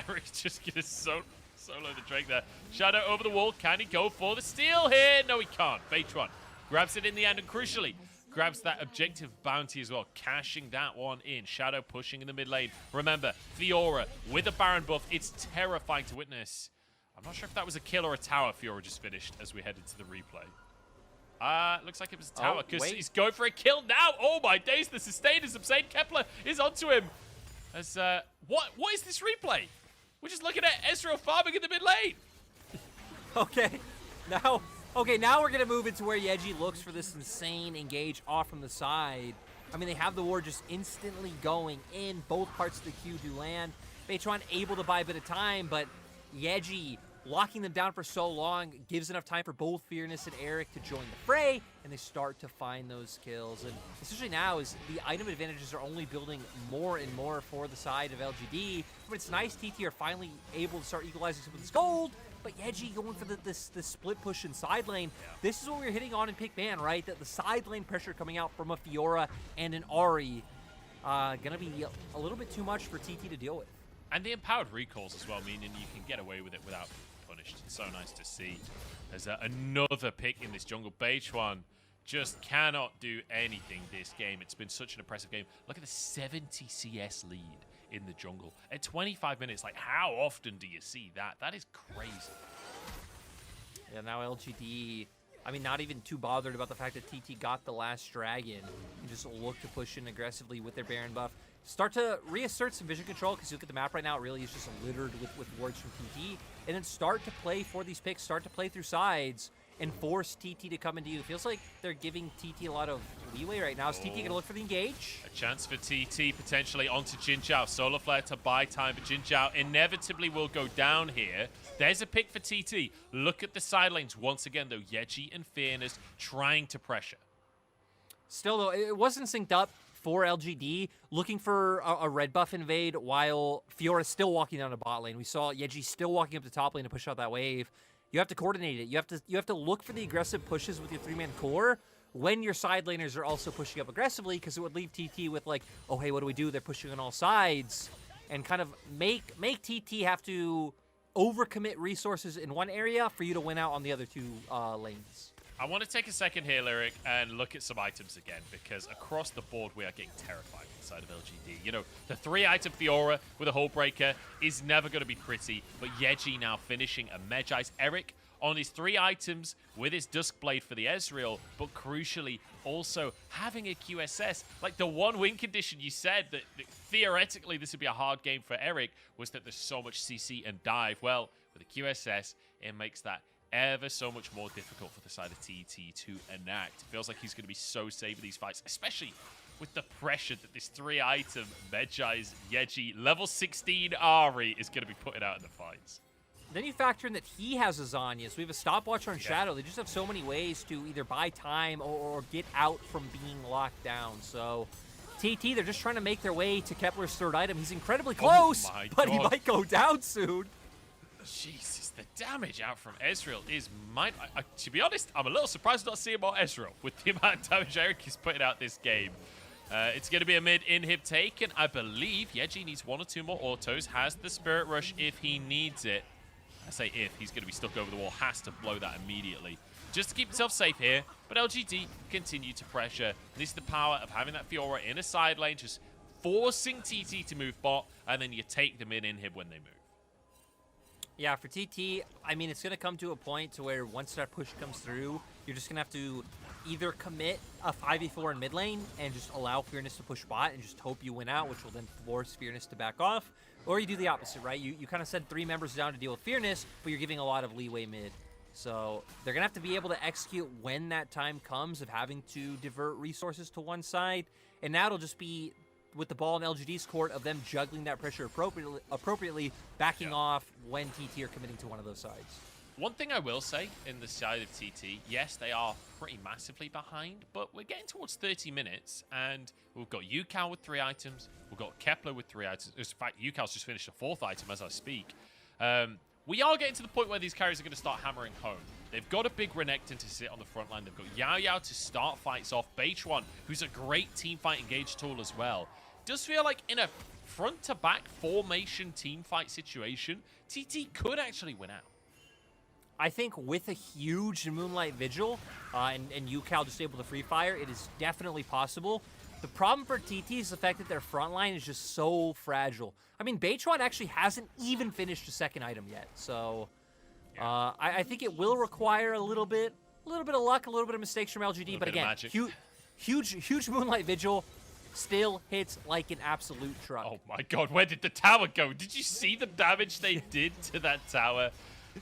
Eric's just going to solo the Drake there. Shadow over the wall. Can he go for the steal here? No, he can't. Beichuan grabs it in the end, and crucially, grabs that objective bounty as well, cashing that one in. Shadow pushing in the mid lane. Remember, Fiora with a Baron buff. It's terrifying to witness. I'm not sure if that was a kill or a tower Fiora just finished as we head into the replay. Looks like it was a tower because he's going for a kill now. Oh my days, the sustain is insane. Kepler is onto him. As what is this replay? We're just looking at Ezreal farming in the mid lane. Now we're going to move into where Yeji looks for this insane engage off from the side. I mean, they have the ward just instantly going in. Both parts of the queue do land. Beichuan able to buy a bit of time, but Yeji locking them down for so long gives enough time for both Fearness and Eric to join the fray, and they start to find those kills. And especially now, as the item advantages are only building more and more for the side of LGD. But it's nice TT are finally able to start equalizing some of this gold, but Yeji going for this split push in side lane. This is what we were hitting on in Pick Man, right? That the side lane pressure coming out from a Fiora and an Ahri gonna be a little bit too much for TT to deal with. And the empowered recalls as well, meaning you can get away with it without being punished. It's so nice to see. There's another pick in this jungle. Beichuan just cannot do anything this game. It's been such an impressive game. Look at the 70 CS lead in the jungle. At 25 minutes, like, how often do you see that? That is crazy. Yeah, now LGD, I mean, not even too bothered about the fact that TT got the last dragon and just look to push in aggressively with their Baron buff. Start to reassert some vision control, because you look at the map right now, it really is just littered with wards from TT. And then start to play for these picks, start to play through sides, and force TT to come into you. It feels like they're giving TT a lot of leeway right now. Is TT going to look for the engage? A chance for TT potentially onto Jin Zhao. Solar Flare to buy time, but Jin Zhao inevitably will go down here. There's a pick for TT. Look at the side lanes once again, though. Yeji and Fearness trying to pressure. Still, though, it wasn't synced up for LGD, looking for a red buff invade while Fiora's still walking down the bot lane. We saw Yeji still walking up the top lane to push out that wave. You have to coordinate it. You have to look for the aggressive pushes with your 3-man core when your side laners are also pushing up aggressively, because it would leave TT with like, oh hey, what do we do? They're pushing on all sides, and kind of make TT have to overcommit resources in one area for you to win out on the other two lanes. I want to take a second here, Lyric, and look at some items again, because across the board, we are getting terrified inside of LGD. You know, the 3-item Fiora with a Hull Breaker is never going to be pretty, but Yeji now finishing a Medjai's. Eric on his 3 items with his Duskblade for the Ezreal, but crucially also having a QSS. Like, the one win condition you said that theoretically this would be a hard game for Eric was that there's so much CC and dive. Well, with a QSS, it makes that ever so much more difficult for the side of TT to enact. It feels like he's going to be so safe in these fights, especially with the pressure that this 3-item Medjai's Yeji level 16 Ahri is going to be putting out in the fights. Then you factor in that he has a Zanya, so we have a stopwatch on Shadow. They just have so many ways to either buy time or get out from being locked down. So TT, they're just trying to make their way to Kepler's 3rd item. He's incredibly close, but he might go down soon. Jesus, the damage out from Ezreal is mine. To be honest, I'm a little surprised not seeing more Ezreal with the amount of damage Eric is putting out this game. It's going to be a mid-inhib taken. I believe Yeji needs 1 or 2 more autos, has the Spirit Rush if he needs it. I say if, he's going to be stuck over the wall, has to blow that immediately, just to keep himself safe here. But LGD continue to pressure. This is the power of having that Fiora in a side lane, just forcing TT to move bot, and then you take the mid-inhib when they move. Yeah, for TT, I mean, it's going to come to a point to where once that push comes through, you're just going to have to either commit a 5v4 in mid lane and just allow Fearness to push bot and just hope you win out, which will then force Fearness to back off. Or you do the opposite, right? You kind of send 3 members down to deal with Fearness, but you're giving a lot of leeway mid. So they're going to have to be able to execute when that time comes of having to divert resources to one side. And now it'll just be with the ball in LGD's court of them juggling that pressure appropriately backing off when TT are committing to one of those sides. One thing I will say in the side of TT, yes, they are pretty massively behind, but we're getting towards 30 minutes, and we've got Yukao with 3 items, we've got Kepler with 3 items. In fact, Yukao's just finished a 4th item as I speak. We are getting to the point where these carries are going to start hammering home. They've got a big Renekton to sit on the front line. They've got Yao Yao to start fights off. Beichuan, who's a great teamfight engage tool as well. Does feel like in a front-to-back formation teamfight situation, TT could actually win out. I think with a huge Moonlight Vigil and Yukao just able to free fire, it is definitely possible. The problem for TT is the fact that their front line is just so fragile. I mean, Beichuan actually hasn't even finished a 2nd item yet, so I think it will require a little bit of luck, a little bit of mistakes from LGD, but again, huge Moonlight Vigil still hits like an absolute truck. Oh my god, where did the tower go? Did you see the damage they did to that tower?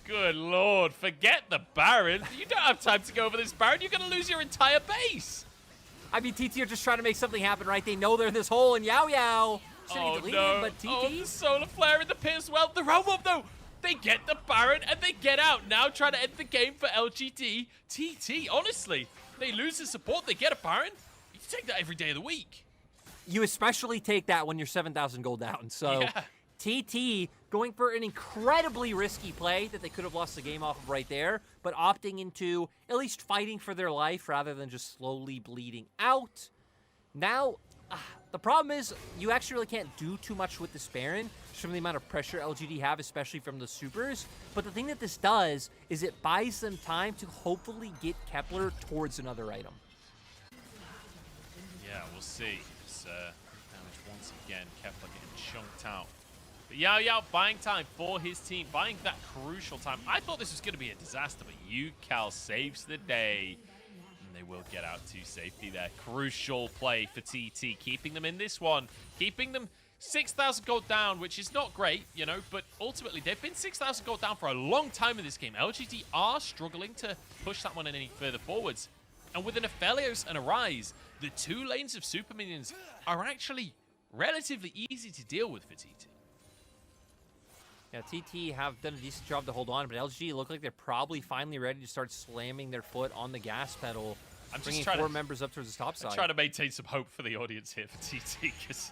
Good lord, forget the Baron. You don't have time to go over this Baron. You're going to lose your entire base. I mean, TT are just trying to make something happen, right? They know they're in this hole, and Yao Yao City deleted, no. but TT. Oh, the solar flare in the pit as well. The roam-up, though. They get the Baron and they get out. Now trying to end the game for LGD. TT, honestly, they lose the support. They get a Baron. You take that every day of the week. You especially take that when you're 7,000 gold down. So Yeah. TT going for an incredibly risky play that they could have lost the game off of right there, but opting into at least fighting for their life rather than just slowly bleeding out. Now, the problem is you actually really can't do too much with this Baron just from the amount of pressure LGD have, especially from the supers. But the thing that this does is it buys them time to hopefully get Kepler towards another item. Yeah, we'll see. It's damage once again. Kepler getting chunked out. But Yao buying time for his team, buying that crucial time. I thought this was going to be a disaster, but Cal saves the day. And they will get out to safety there. Crucial play for TT, keeping them in this one. Keeping them 6,000 gold down, which is not great, you know, but ultimately they've been 6,000 gold down for a long time in this game. LGD are struggling to push that one any further forwards. And with an Aphelios and a Rise, the two lanes of super minions are actually relatively easy to deal with for TT. Yeah, TT have done a decent job to hold on, but LG look like they're probably finally ready to start slamming their foot on the gas pedal, I'm just bringing trying 4 to- members up towards the top side. I'm trying to maintain some hope for the audience here for TT, because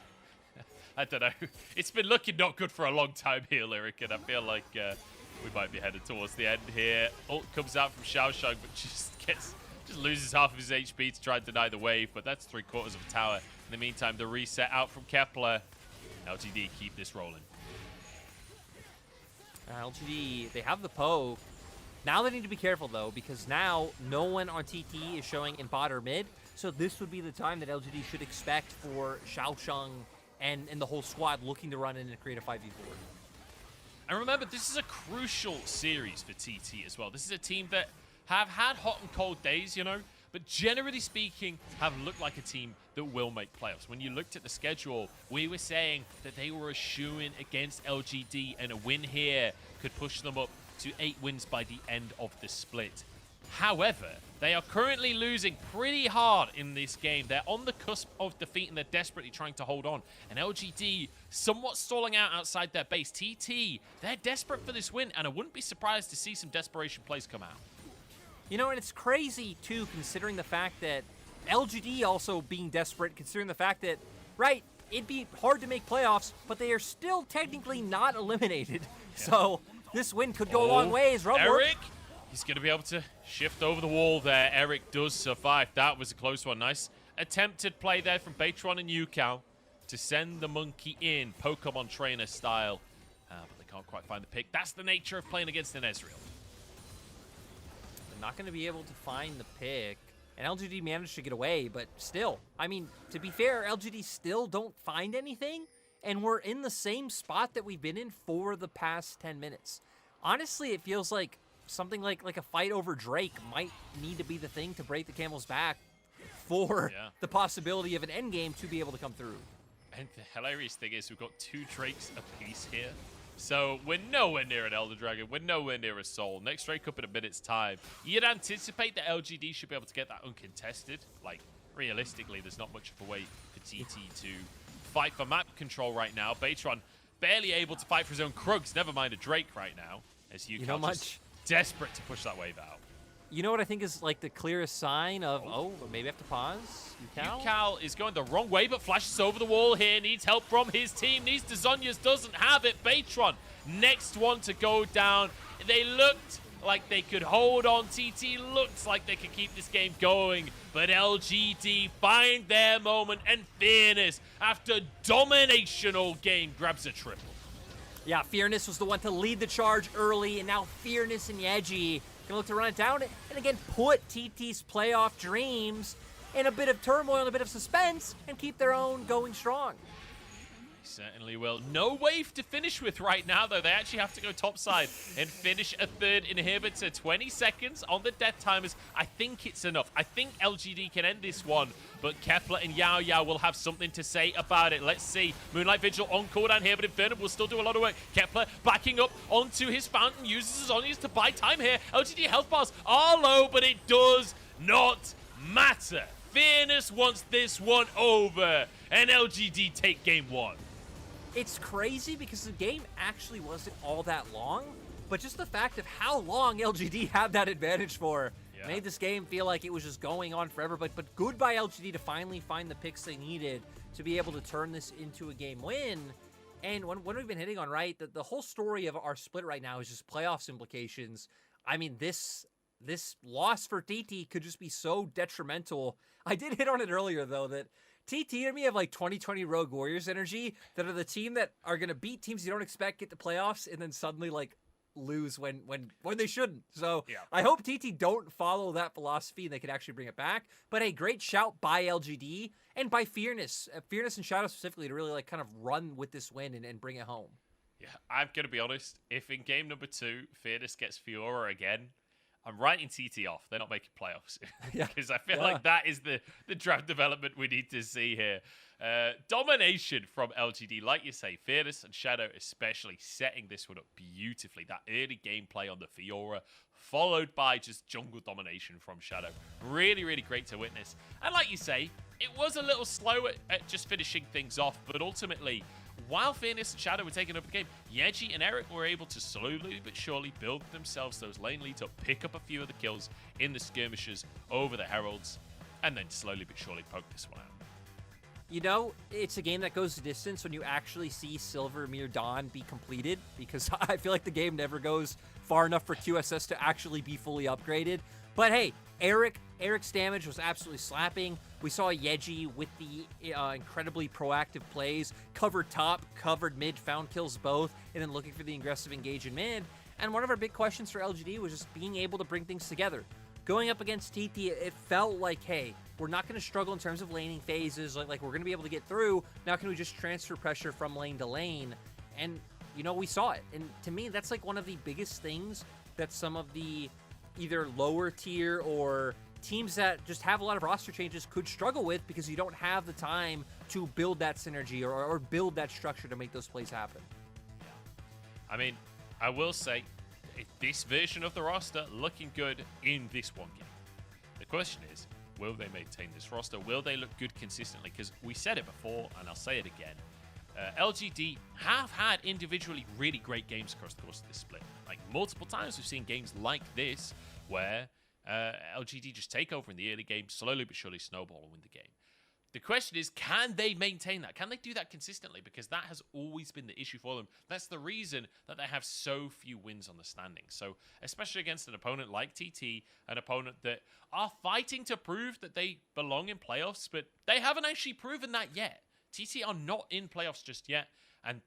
I don't know. It's been looking not good for a long time here, Lyric, and I feel like we might be headed towards the end here. Ult comes out from Xiaoshang, but just loses half of his HP to try and deny the wave, but that's 3/4 of a tower. In the meantime, the reset out from Kepler. LGD keep this rolling. LGD, they have the poke. Now they need to be careful, though, because now no one on TT is showing in bot or mid, so this would be the time that LGD should expect for Xiaoshang and the whole squad looking to run in and create a 5v4. And remember, this is a crucial series for TT as well. This is a team that have had hot and cold days, you know, but generally speaking, have looked like a team that will make playoffs. When you looked at the schedule, we were saying that they were a shoo-in against LGD, and a win here could push them up to 8 wins by the end of the split. However, they are currently losing pretty hard in this game. They're on the cusp of defeat, and they're desperately trying to hold on. And LGD somewhat stalling out outside their base. TT, they're desperate for this win, and I wouldn't be surprised to see some desperation plays come out. You know, and it's crazy, too, considering the fact that LGD also being desperate, considering the fact that, right, it'd be hard to make playoffs, but they are still technically not eliminated. Yeah. So this win could go a long ways. Eric, he's going to be able to shift over the wall there. Eric does survive. That was a close one. Nice attempted play there from Batron and Yucal to send the monkey in, Pokemon trainer style. But they can't quite find the pick. That's the nature of playing against an Ezreal. They're not going to be able to find the pick. And LGD managed to get away, but still, I mean, to be fair, LGD still don't find anything, and we're in the same spot that we've been in for the past 10 minutes. Honestly, it feels like something like a fight over Drake might need to be the thing to break the camel's back for the possibility of an endgame to be able to come through. And the hilarious thing is we've got 2 Drakes apiece here. So we're nowhere near an Elder Dragon. We're nowhere near a Soul. Next Drake up in a minute's time. You'd anticipate that LGD should be able to get that uncontested. Like, realistically, there's not much of a way for TT to fight for map control right now. Batron barely able to fight for his own Krugs. Never mind a Drake right now. As you know, just desperate to push that wave out. You know what I think is like the clearest sign of, maybe I have to pause? Yucal is going the wrong way, but flashes over the wall here. Needs help from his team. Needs to Zhonya's, doesn't have it. Batron, next one to go down. They looked like they could hold on. TT looks like they could keep this game going. But LGD find their moment, and Fearness, after domination all game, grabs a triple. Yeah, Fearness was the one to lead the charge early, and now Fearness and Yeji gonna look to run it down and again put TT's playoff dreams in a bit of turmoil and a bit of suspense and keep their own going strong. Certainly will. No wave to finish with right now, though. They actually have to go topside and finish a 3rd inhibitor. 20 seconds on the death timers. I think it's enough. I think LGD can end this one, but Kepler and Yao will have something to say about it. Let's see. Moonlight Vigil on cooldown here, but Inferno will still do a lot of work. Kepler backing up onto his fountain, uses his Zhonya's to buy time here. LGD health bars are low, but it does not matter. Fearness wants this one over, and LGD take game 1. It's crazy because the game actually wasn't all that long, but just the fact of how long LGD had that advantage for made this game feel like it was just going on forever. But good by LGD to finally find the picks they needed to be able to turn this into a game win. And when we've been hitting on, right, the whole story of our split right now is just playoffs implications. I mean, this loss for TT could just be so detrimental. I did hit on it earlier, though, that TT to me have like 2020 Rogue Warriors energy, that are the team that are going to beat teams you don't expect, get the playoffs, and then suddenly like lose when they shouldn't. So I hope TT don't follow that philosophy and they can actually bring it back. But a great shout by LGD and by Fearness and Shadow specifically to really like kind of run with this win and bring it home. Yeah, I'm going to be honest. If in game number 2, Fearness gets Fiora again, I'm writing TT off. They're not making playoffs. Because I feel like that is the draft development we need to see here. Domination from LGD. Like you say, Fearless and Shadow especially setting this one up beautifully. That early gameplay on the Fiora, followed by just jungle domination from Shadow. Really, really great to witness. And like you say, it was a little slow at just finishing things off. But ultimately, while Fearless and Shadow were taking up the game, Yeji and Eric were able to slowly but surely build themselves those lane leads up, pick up a few of the kills in the skirmishes over the Heralds, and then slowly but surely poke this one out. You know, it's a game that goes the distance when you actually see Silver Mirror Dawn be completed, because I feel like the game never goes far enough for QSS to actually be fully upgraded. But hey, Eric's damage was absolutely slapping. We saw Yeji with the incredibly proactive plays, covered top, covered mid, found kills both, and then looking for the aggressive engage in mid. And one of our big questions for LGD was just being able to bring things together. Going up against TT, it felt like, hey, we're not going to struggle in terms of laning phases. Like we're going to be able to get through. Now can we just transfer pressure from lane to lane? And, you know, we saw it. And to me, that's like one of the biggest things that some of the either lower tier or teams that just have a lot of roster changes could struggle with, because you don't have the time to build that synergy or build that structure to make those plays happen. I mean, I will say, this version of the roster looking good in this one game. The question is, will they maintain this roster? Will they look good consistently? Because we said it before, and I'll say it again. LGD have had individually really great games across the course of this split. Like multiple times we've seen games like this where LGD just take over in the early game, slowly but surely snowball and win the game. The question is, can they maintain that? Can they do that consistently? Because that has always been the issue for them. That's the reason that they have so few wins on the standings. So, especially against an opponent like TT, an opponent that are fighting to prove that they belong in playoffs, but they haven't actually proven that yet. TT are not in playoffs just yet, and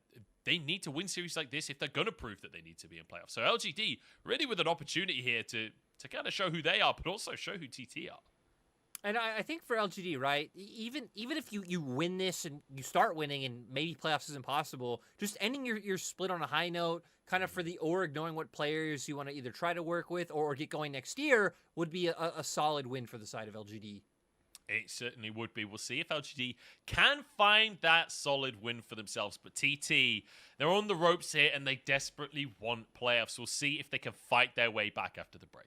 they need to win series like this if they're going to prove that they need to be in playoffs. So LGD really with an opportunity here to kind of show who they are, but also show who TT are. And I think for LGD, right, even if you win this and you start winning and maybe playoffs isn't possible, just ending your split on a high note, kind of for the org, knowing what players you want to either try to work with or get going next year, would be a solid win for the side of LGD. It certainly would be. We'll see if LGD can find that solid win for themselves. But TT, they're on the ropes here and they desperately want playoffs. We'll see if they can fight their way back after the break.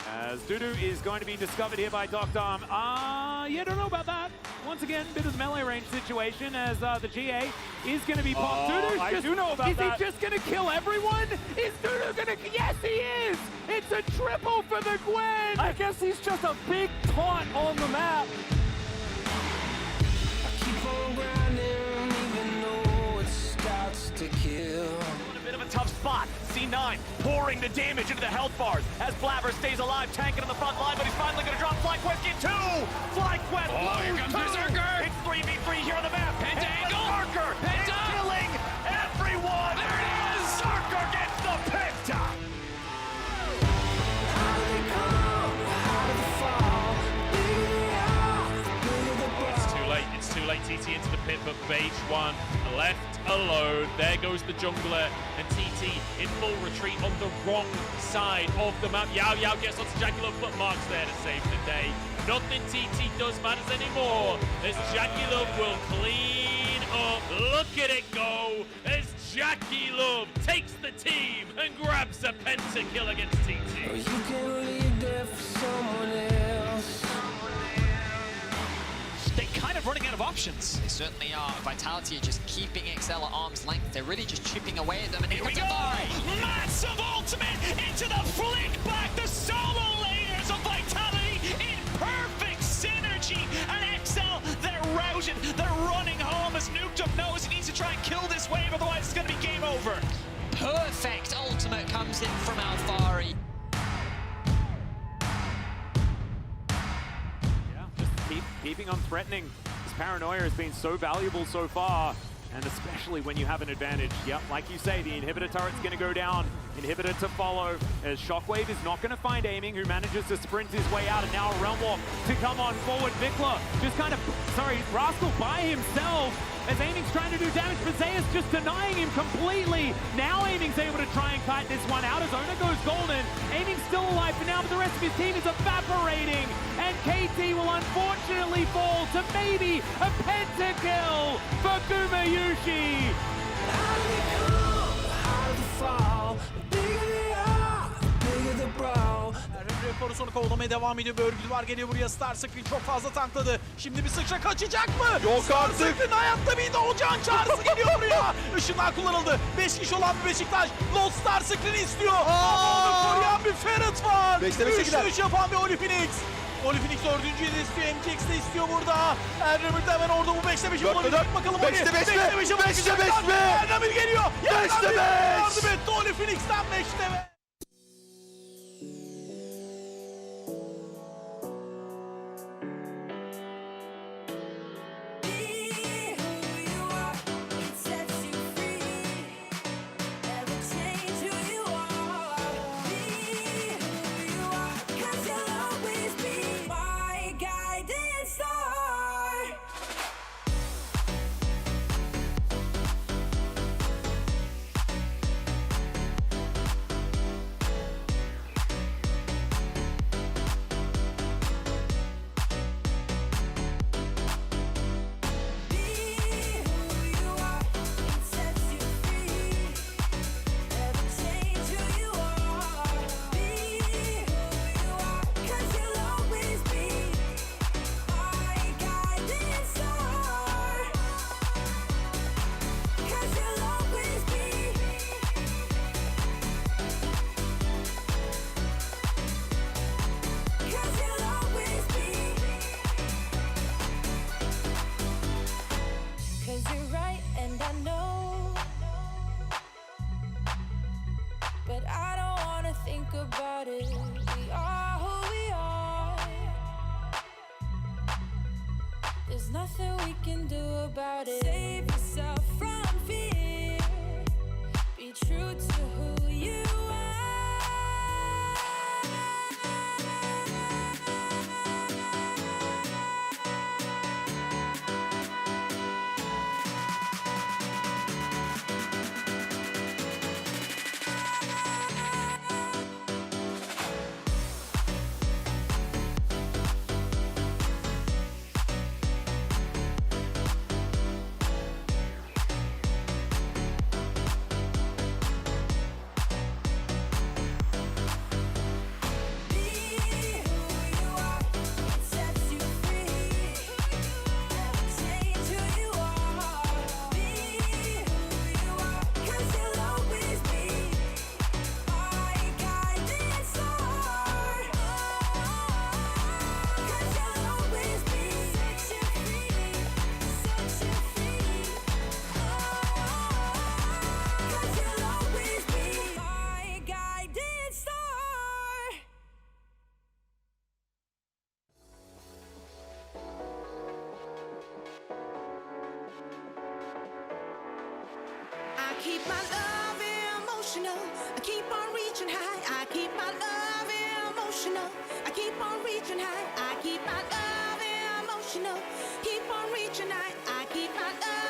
As Dudu is going to be discovered here by Doc Dom. Yeah, don't know about that. Once again, bit of the melee range situation as the GA is going to be popped. I do know about that. Is he just going to kill everyone? Is Dudu going to? Yes, he is! It's a triple for the Gwen! I guess he's just a big taunt on the map. I keep on grinding, even though it starts to kill. A bit of a tough spot. C9 pouring the damage into the health bars as Blabber stays alive, tanking on the front line, but he's finally going to drop FlyQuest in 2! FlyQuest! Oh, here comes Berserker! It's 3v3 here on the map! Pentaangle! Berserker is killing everyone! There it is! Berserker gets the penta! It's too late, TT into the pit, but Beige 1 left alone. There goes the jungler, and TT in full retreat on the wrong side of the map. Yao gets lots of Jackie Love footmarks there to save the day. Nothing TT does matters anymore, as Jackie Love will clean up. Look at it go, as Jackie Love takes the team and grabs a pentakill against TT. You can leave there for someone else. of running out of options. They certainly are. Vitality are just keeping XL at arm's length. They're really just chipping away at them. And Here we go! Massive ultimate into the flick back. The solo layers of Vitality in perfect synergy. And XL, they're routed. They're running home as Nuked knows he needs to try and kill this wave, otherwise it's going to be game over. Perfect ultimate comes in from Alfari. Yeah, just keeping on threatening. This paranoia has been so valuable so far, and especially when you have an advantage. Yep, like you say, the inhibitor turret's going to go down. Inhibitor to follow, as Shockwave is not going to find Aiming, who manages to sprint his way out, and now a Realm Walk to come on forward. Vikla just kind of, Rascal by himself, as Aiming's trying to do damage, but Zeus just denying him completely. Now Aiming's able to try and kite this one out as Ona goes golden. Aiming's still alive for now, but the rest of his team is evaporating, and KT will unfortunately fall to maybe a pentakill for Gumayushi. Pozisyonu kovalamaya devam ediyor. Bir örgütü var, geliyor buraya. Star Screen çok fazla tankladı. Şimdi bir sıçra kaçacak mı? Yok Star artık. Screen hayatta bir de Ocan çağrısı geliyor buraya. Işınlar kullanıldı. 5 kişi olan bir Beşiktaş. Lost Star Screen'i istiyor. Ama onu koruyan bir Ferret var. 3-3 yapan bir Oliphinix. Oliphinix 4.'yü de istiyor. MTX de istiyor burada. Erdemir de hemen orada bu 5'te 5'i bulabilecek bakalım. 5'te 5 mi? 5'te 5 mi? Erdemir geliyor. 5'te 5. Yardım etti Oliphinix'ten 5'te 5. About it, we are who we are. There's nothing we can do about it. Save yourself from fear. Be true to who you keep my love emotional. I keep on reaching high. I keep my love emotional. I keep on reaching high. I keep my love emotional. Keep on reaching high. I keep my love.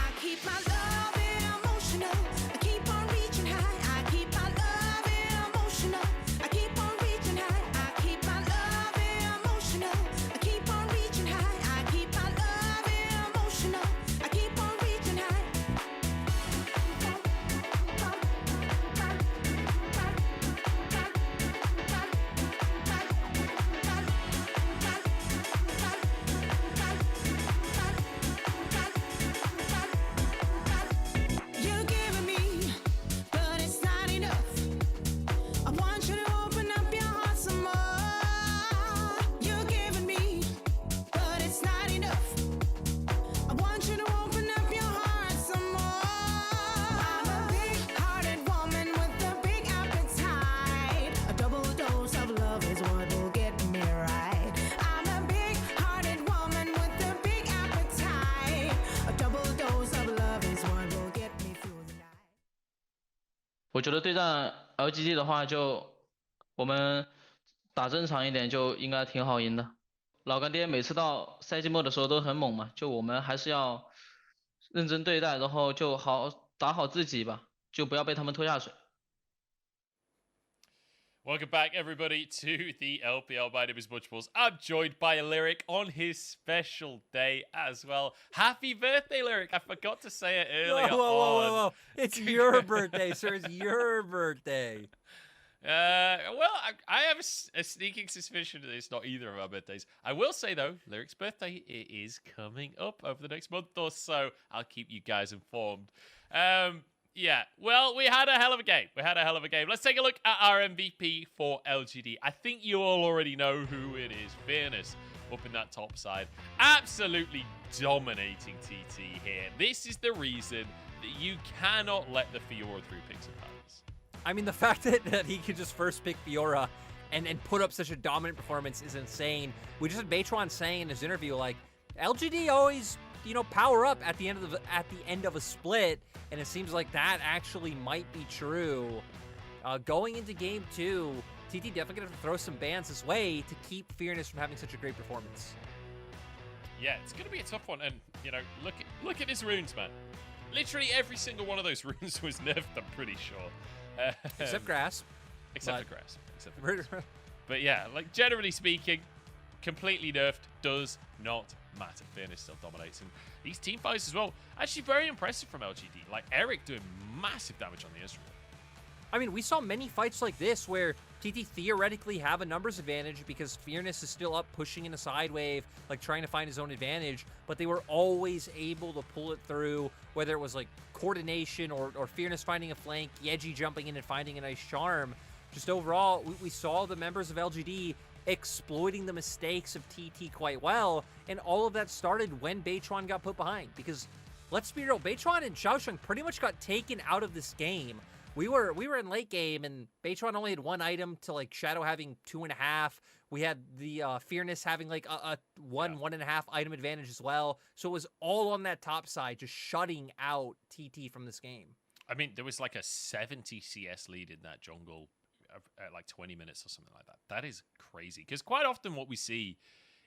I keep my love emotional. I keep on reaching high. I keep my love emotional. I keep on reaching high. I keep my love emotional. I keep on reaching high. I keep my love emotional. I keep on reaching high. 我觉得对战 LGD 的话，就我们打正常一点，就应该挺好赢的。老干爹每次到赛季末的时候都很猛嘛，就我们还是要认真对待，然后就好打好自己吧，就不要被他们拖下水。Welcome back, everybody, to the LPL. My name is Butchballs. I'm joined by Lyric on his special day as well. Happy birthday, Lyric! I forgot to say it earlier Whoa. It's your birthday, sir. It's your birthday. Well, I have a sneaking suspicion that it's not either of our birthdays. I will say, though, Lyric's birthday is coming up over the next month or so. I'll keep you guys informed. Yeah, well, we had a hell of a game. Let's take a look at our MVP for LGD. I think you all already know who it is. Fairness up in that top side. Absolutely dominating TT here. This is the reason that you cannot let the Fiora through picks and pass. I mean, the fact that he could just first pick Fiora and put up such a dominant performance is insane. We just had Baytron saying in his interview, like, LGD always, power up at the end of a split, and it seems like that actually might be true. Going into game 2, TT definitely gonna have to throw some bans his way to keep Fearness from having such a great performance. Yeah, it's gonna be a tough one, and look at his runes, man. Literally every single one of those runes was nerfed, I'm pretty sure. Except grass. Except for grass. But yeah, like generally speaking, completely nerfed, does not matter. Fairness still dominates. And these team fights as well, actually very impressive from LGD. Like Eric doing massive damage on the instrument. I mean, we saw many fights like this where TT theoretically have a numbers advantage because Fearness is still up pushing in a side wave, like trying to find his own advantage, but they were always able to pull it through, whether it was like coordination or Fearness finding a flank, Yeji jumping in and finding a nice charm. Just overall, we saw the members of LGD exploiting the mistakes of TT quite well, and all of that started when Baytron got put behind, because let's be real, Baytron and Xiaosheng pretty much got taken out of this game. We were in late game, and Baytron only had one item to like Shadow having 2.5. We had the Fearness having like a 1.5 item advantage as well. So it was all on that top side, just shutting out TT from this game. I mean, there was like a 70 CS lead in that jungle at like 20 minutes or something like that. That is crazy. Because quite often what we see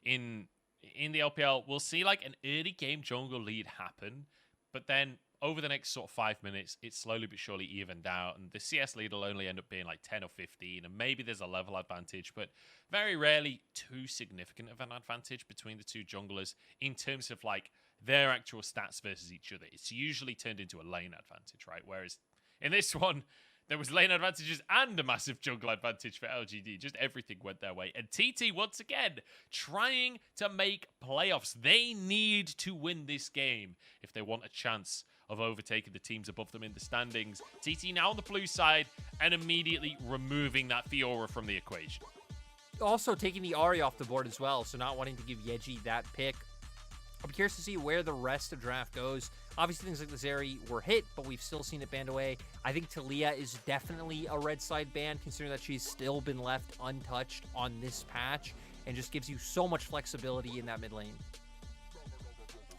in the LPL, we'll see like an early game jungle lead happen, but then over the next sort of 5 minutes, it's slowly but surely evened out, and the CS lead will only end up being like 10 or 15, and maybe there's a level advantage, but very rarely too significant of an advantage between the two junglers in terms of like their actual stats versus each other. It's usually turned into a lane advantage, right? Whereas in this one, there was lane advantages and a massive jungle advantage for LGD. Just everything went their way. And TT, once again, trying to make playoffs. They need to win this game if they want a chance of overtaking the teams above them in the standings. TT now on the blue side and immediately removing that Fiora from the equation. Also taking the Ahri off the board as well, so not wanting to give Yeji that pick. I'm curious to see where the rest of draft goes. Obviously, things like the Zeri were hit, but we've still seen it banned away. I think Talia is definitely a red side ban, considering that she's still been left untouched on this patch, and just gives you so much flexibility in that mid lane.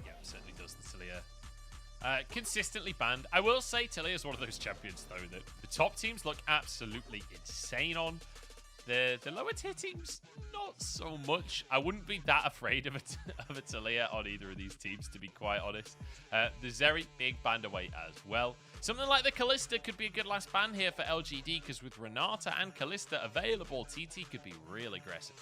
Yeah, certainly does, the Talia. Consistently banned. I will say Talia is one of those champions, though, that the top teams look absolutely insane on. The lower tier teams, not so much. I wouldn't be that afraid of a Talia on either of these teams, to be quite honest. The Zeri being banned away as well. Something like the Kalista could be a good last ban here for LGD, because with Renata and Kalista available, TT could be real aggressive.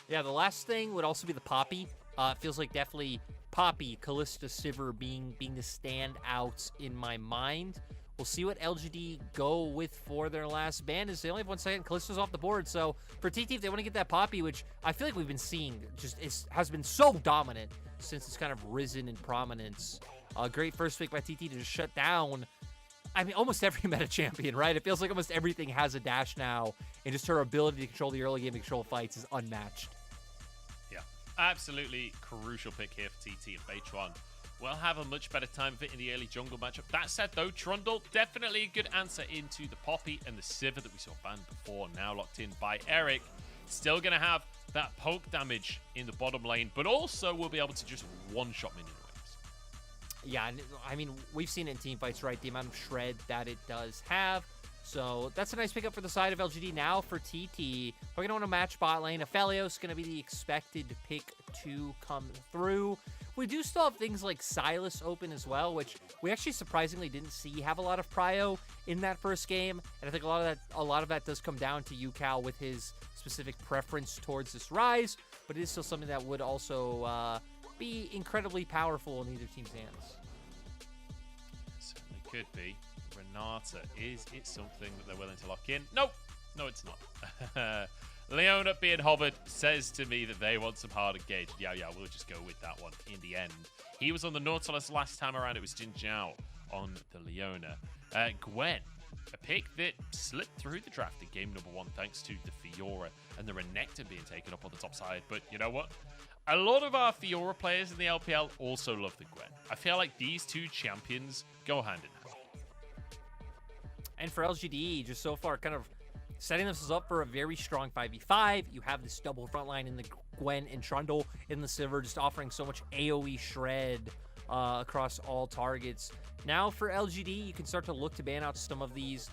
Yeah, the last thing would also be the Poppy. It feels like definitely Poppy, Kalista, Sivir being the standouts in my mind. We'll see what LGD go with for their last ban. Is they only have 1 second. Kalista's off the board. So for TT, if they want to get that Poppy, which I feel like we've been seeing, has been so dominant since it's kind of risen in prominence. A great first pick by TT to just shut down, I mean, almost every meta champion, right? It feels like almost everything has a dash now, and just her ability to control the early game and control fights is unmatched. Yeah, absolutely crucial pick here for TT and Baytron. We'll have a much better time of it in the early jungle matchup. That said, though, Trundle, definitely a good answer into the Poppy and the Sivir that we saw banned before, now locked in by Eric. Still going to have that poke damage in the bottom lane, but also will be able to just one-shot minion waves. Yeah, and I mean, we've seen it in team fights, right? The amount of shred that it does have. So that's a nice pickup for the side of LGD. Now for TT, we're going to want to match bot lane. Aphelios going to be the expected pick to come through. We do still have things like Silas open as well, which we actually surprisingly didn't see have a lot of prio in that first game. And I think a lot of that does come down to UCal with his specific preference towards this Rise, but it is still something that would also be incredibly powerful in either team's hands. Certainly could be. Renata, is it something that they're willing to lock in? Nope. No, it's not. Leona being hovered says to me that they want some hard engaged. Yeah, we'll just go with that one in the end. He was on the Nautilus last time around. It was Jin Zhao on the Leona. Gwen, a pick that slipped through the draft in game number 1 thanks to the Fiora and the Renekton being taken up on the top side. But you know what? A lot of our Fiora players in the LPL also love the Gwen. I feel like these two champions go hand in hand. And for LGD, just so far, kind of setting themselves up for a very strong 5v5. You have this double front line in the Gwen and Trundle in the Sivir, just offering so much AoE shred across all targets. Now for LGD, you can start to look to ban out some of these,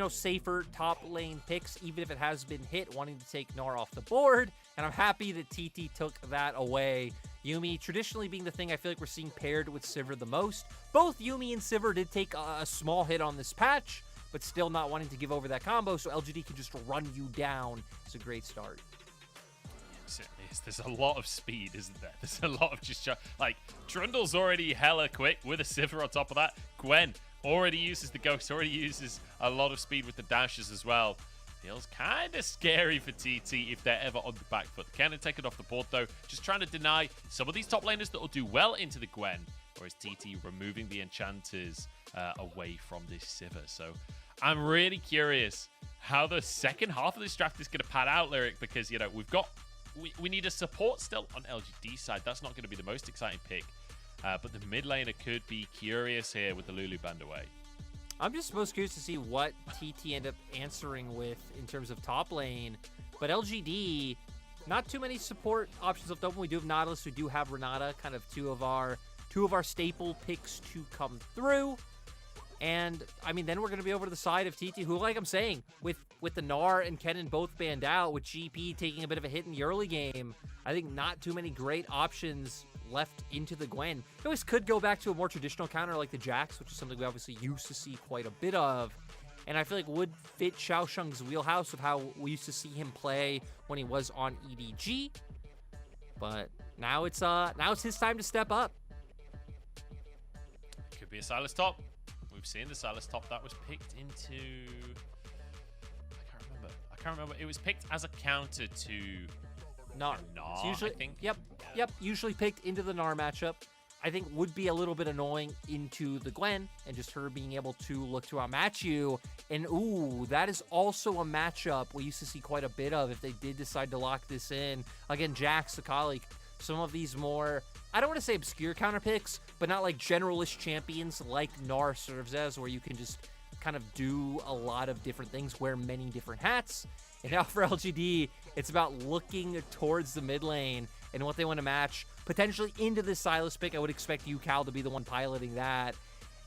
safer top lane picks, even if it has been hit, wanting to take Gnar off the board. And I'm happy that TT took that away. Yuumi traditionally being the thing I feel like we're seeing paired with Sivir the most. Both Yuumi and Sivir did take a small hit on this patch, but still not wanting to give over that combo, so LGD can just run you down. It's a great start. It certainly is. There's a lot of speed, isn't there? There's a lot of just, like, Trundle's already hella quick with a Sivir on top of that. Gwen already uses the Ghost, already uses a lot of speed with the dashes as well. Feels kind of scary for TT if they're ever on the back foot. Cannon taken off the board, though, just trying to deny some of these top laners that will do well into the Gwen, whereas TT removing the enchanters away from this Sivir. So I'm really curious how the second half of this draft is going to pan out, Lyric, because, we need a support still on LGD side. That's not going to be the most exciting pick, but the mid laner could be curious here with the Lulu band away. I'm just most curious to see what TT end up answering with in terms of top lane, but LGD, not too many support options left open. We do have Nautilus, we do have Renata, kind of two of our staple picks to come through. And, then we're going to be over to the side of TT, who, like I'm saying, with the Gnar and Kennen both banned out, with GP taking a bit of a hit in the early game, I think not too many great options left into the Gwen. You always could go back to a more traditional counter like the Jax, which is something we obviously used to see quite a bit of. And I feel like would fit Xiaosheng's wheelhouse of how we used to see him play when he was on EDG. But now it's his time to step up. Could be a Silas top. We've seen the Silas top that was picked into... I can't remember. It was picked as a counter to Gnar. Gnar, Usually, I think. Yep. Usually picked into the Gnar matchup. I think would be a little bit annoying into the Gwen, and just her being able to look to outmatch you. And ooh, that is also a matchup we used to see quite a bit of if they did decide to lock this in. Again, Jax, Akali, some of these more, I don't want to say obscure counter picks, but not like generalist champions like Gnar serves as, where you can just kind of do a lot of different things, wear many different hats. And now for LGD, it's about looking towards the mid lane and what they want to match potentially into this Silas pick. I would expect UCal to be the one piloting that.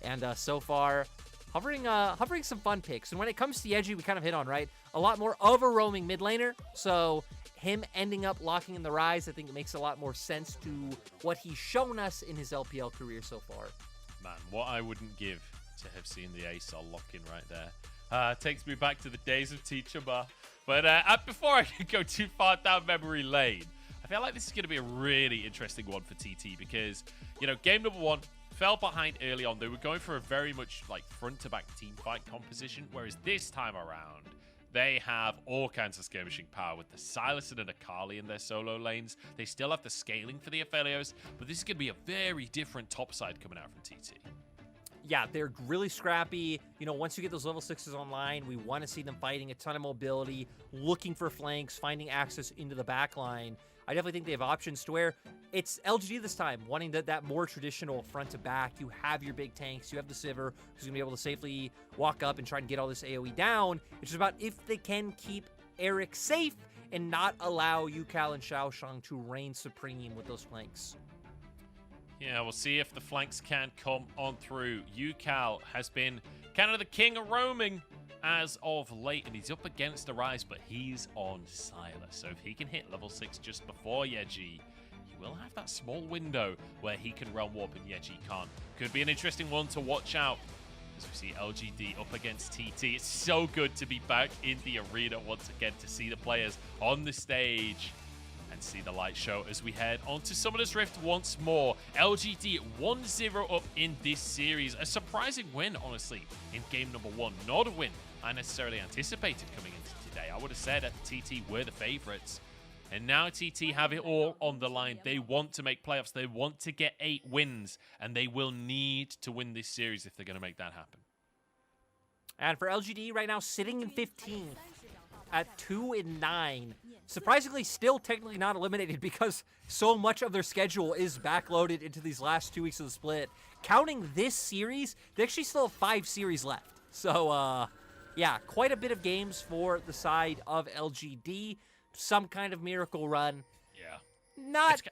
And so far, hovering some fun picks. And when it comes to Yeji, we kind of hit on, right? A lot more of a roaming mid laner. So him ending up locking in the Rise, I think it makes a lot more sense to what he's shown us in his LPL career so far. Man, what I wouldn't give to have seen the Ace lock in right there. Takes me back to the days of Teacher Bar. But before I can go too far down memory lane, I feel like this is going to be a really interesting one for TT because, game number 1, fell behind early on. They were going for a very much like front-to-back team fight composition, whereas this time around, they have all kinds of skirmishing power with the Silas and an Akali in their solo lanes. They still have the scaling for the Aphelios, but this is going to be a very different top side coming out from TT. Yeah, they're really scrappy. Once you get those level 6s online, we want to see them fighting a ton of mobility, looking for flanks, finding access into the back line. I definitely think they have options to where it's LGD this time, wanting that more traditional front to back. You have your big tanks. You have the Sivir, who's going to be able to safely walk up and try and get all this AoE down. It's just about if they can keep Eric safe and not allow UCal and Xiaosheng to reign supreme with those flanks. Yeah, we'll see if the flanks can come on through. UCal has been kind of the king of roaming, as of late, and he's up against the Rise, but he's on Solace. So if he can hit level 6 just before Yeji, he will have that small window where he can realm warp and Yeji can't. Could be an interesting one to watch out as we see LGD up against TT. It's so good to be back in the arena once again, to see the players on the stage and see the light show as we head on to Summoner's Rift once more. LGD 1-0 up in this series. A surprising win, honestly, in game number 1. Not a win I necessarily anticipated coming into today. I would have said that TT were the favorites. And now TT have it all on the line. They want to make playoffs. They want to get 8 wins. And they will need to win this series if they're going to make that happen. And for LGD right now, sitting in 15th at 2-9. Surprisingly, still technically not eliminated because so much of their schedule is backloaded into these last 2 weeks of the split. Counting this series, they actually still have 5 series left. So, yeah, quite a bit of games for the side of LGD. Some kind of miracle run. Yeah.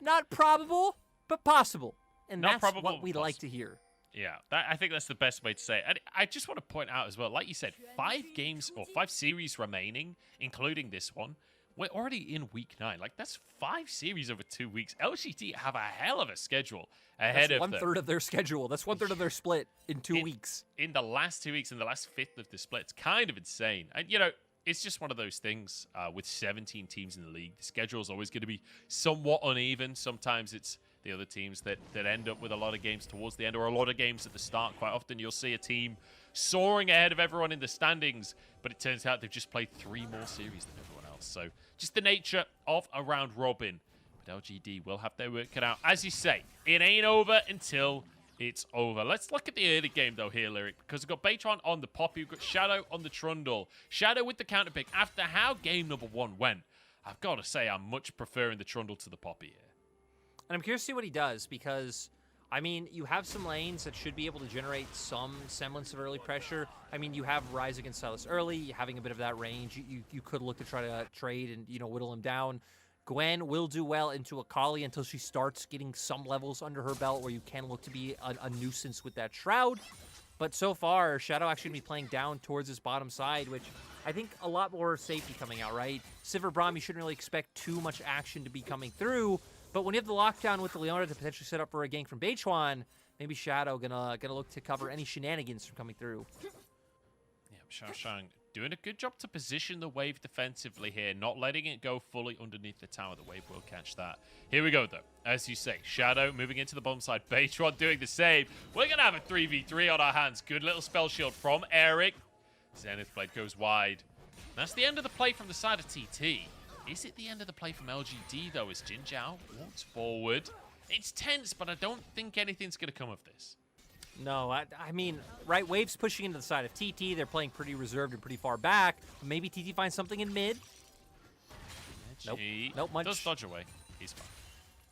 Not probable, but possible. And Not that's probable, what we'd like to hear. Yeah, I think that's the best way to say it. And I just want to point out as well, like you said, 5 games or 5 series remaining, including this one. We're already in week 9. Like, that's 5 series over 2 weeks. LGD have a hell of a schedule ahead of them. That's 1/3 of their schedule. That's 1/3 of their split in 2 weeks. In the last 2 weeks, in the last 5th of the split, it's kind of insane. And, you know, it's just one of those things with 17 teams in the league. The schedule is always going to be somewhat uneven. Sometimes it's the other teams that end up with a lot of games towards the end or a lot of games at the start. Quite often you'll see a team soaring ahead of everyone in the standings, but it turns out they've just played 3 more series than everyone else. So just the nature of a round robin. But LGD will have their work cut out. As you say, it ain't over until it's over. Let's look at the early game, though, here, Lyric, because we've got Baytron on the Poppy, we've got Shadow on the Trundle. Shadow with the counter pick. After how game number 1 went, I've got to say I'm much preferring the Trundle to the Poppy here. And I'm curious to see what he does because, I mean, you have some lanes that should be able to generate some semblance of early pressure. I mean, you have Rise against Solace early, having a bit of that range. You could look to try to trade and, you know, whittle him down. Gwen will do well into Akali until she starts getting some levels under her belt where you can look to be a nuisance with that Shroud. But so far, Shadow actually going to be playing down towards his bottom side, which I think a lot more safety coming out, right? Sivir Braum, you shouldn't really expect too much action to be coming through. But when you have the lockdown with the Leona to potentially set up for a gank from Beichuan, maybe Shadow gonna look to cover any shenanigans from coming through. Yeah, Shang doing a good job to position the wave defensively here, not letting it go fully underneath the tower. The wave will catch that. Here we go, though. As you say, Shadow moving into the bottom side. Baytron doing the same. We're going to have a 3v3 on our hands. Good little spell shield from Eric. Zenith Blade goes wide. That's the end of the play from the side of TT. Is it the end of the play from LGD, though, as Jin Zhao walks forward? It's tense, but I don't think anything's going to come of this. No, I mean, right, Wave's pushing into the side of TT. They're playing pretty reserved and pretty far back. Maybe TT finds something in mid. Nope, much. Does dodge away. He's fine.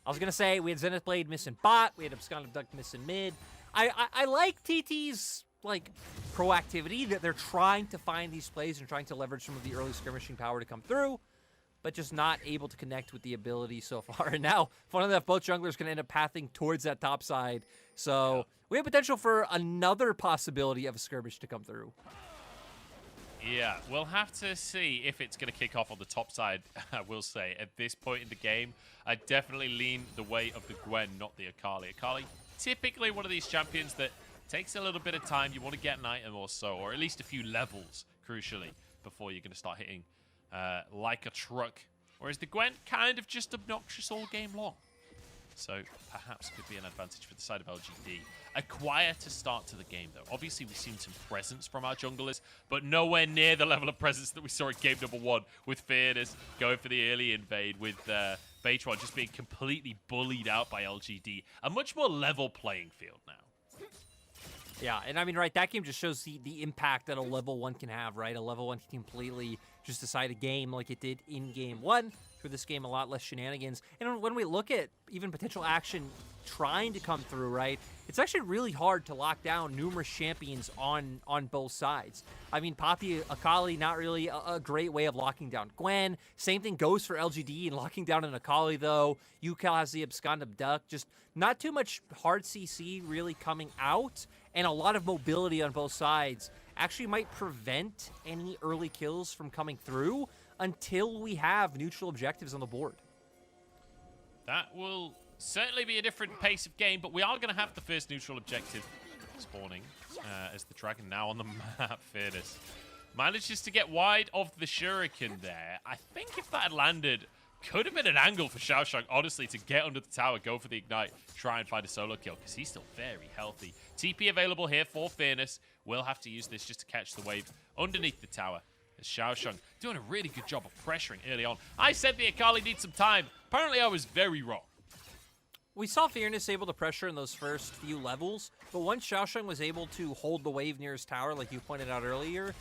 I was going to say, we had Zenith Blade missing bot. We had Abscond Abduct missing mid. I like TT's, like, proactivity, that they're trying to find these plays and trying to leverage some of the early skirmishing power to come through, but just not able to connect with the ability so far. And now, fun enough, both junglers can end up pathing towards that top side. So we have potential for another possibility of a skirmish to come through. Yeah, we'll have to see if it's going to kick off on the top side, I will say. At this point in the game, I definitely lean the way of the Gwen, not the Akali. Akali, typically one of these champions that takes a little bit of time. You want to get an item or so, or at least a few levels, crucially, before you're going to start hitting like a truck. Whereas the Gwen, kind of just obnoxious all game long. So perhaps could be an advantage for the side of LGD. A quieter start to the game, though. Obviously, we've seen some presence from our junglers, but nowhere near the level of presence that we saw in game number 1 with Fearless going for the early invade, with Baytron just being completely bullied out by LGD. A much more level playing field now. Yeah, and I mean, right, that game just shows the impact that a level 1 can have, right? A level 1 can completely just decide a game like it did in game 1. For this game, a lot less shenanigans. And when we look at even potential action trying to come through, right, it's actually really hard to lock down numerous champions on both sides. I mean, Poppy, Akali, not really a great way of locking down Gwen. Same thing goes for LGD and locking down an Akali, though. Yukal has the Abscond Abduct. Just not too much hard CC really coming out, and a lot of mobility on both sides. actually might prevent any early kills from coming through until we have neutral objectives on the board. That will certainly be a different pace of game, but we are going to have the first neutral objective spawning as the Dragon now on the map. Fairness manages to get wide of the Shuriken there. I think if that had landed, could have been an angle for Xiaoshang, honestly, to get under the tower, go for the Ignite, try and find a solo kill, because he's still very healthy. TP available here for Fairness. We'll have to use this just to catch the wave underneath the tower. As Xiaoshang doing a really good job of pressuring early on. I said the Akali needs some time. Apparently, I was very wrong. We saw Fairness able to pressure in those first few levels, but once Xiaoshang was able to hold the wave near his tower, like you pointed out earlier,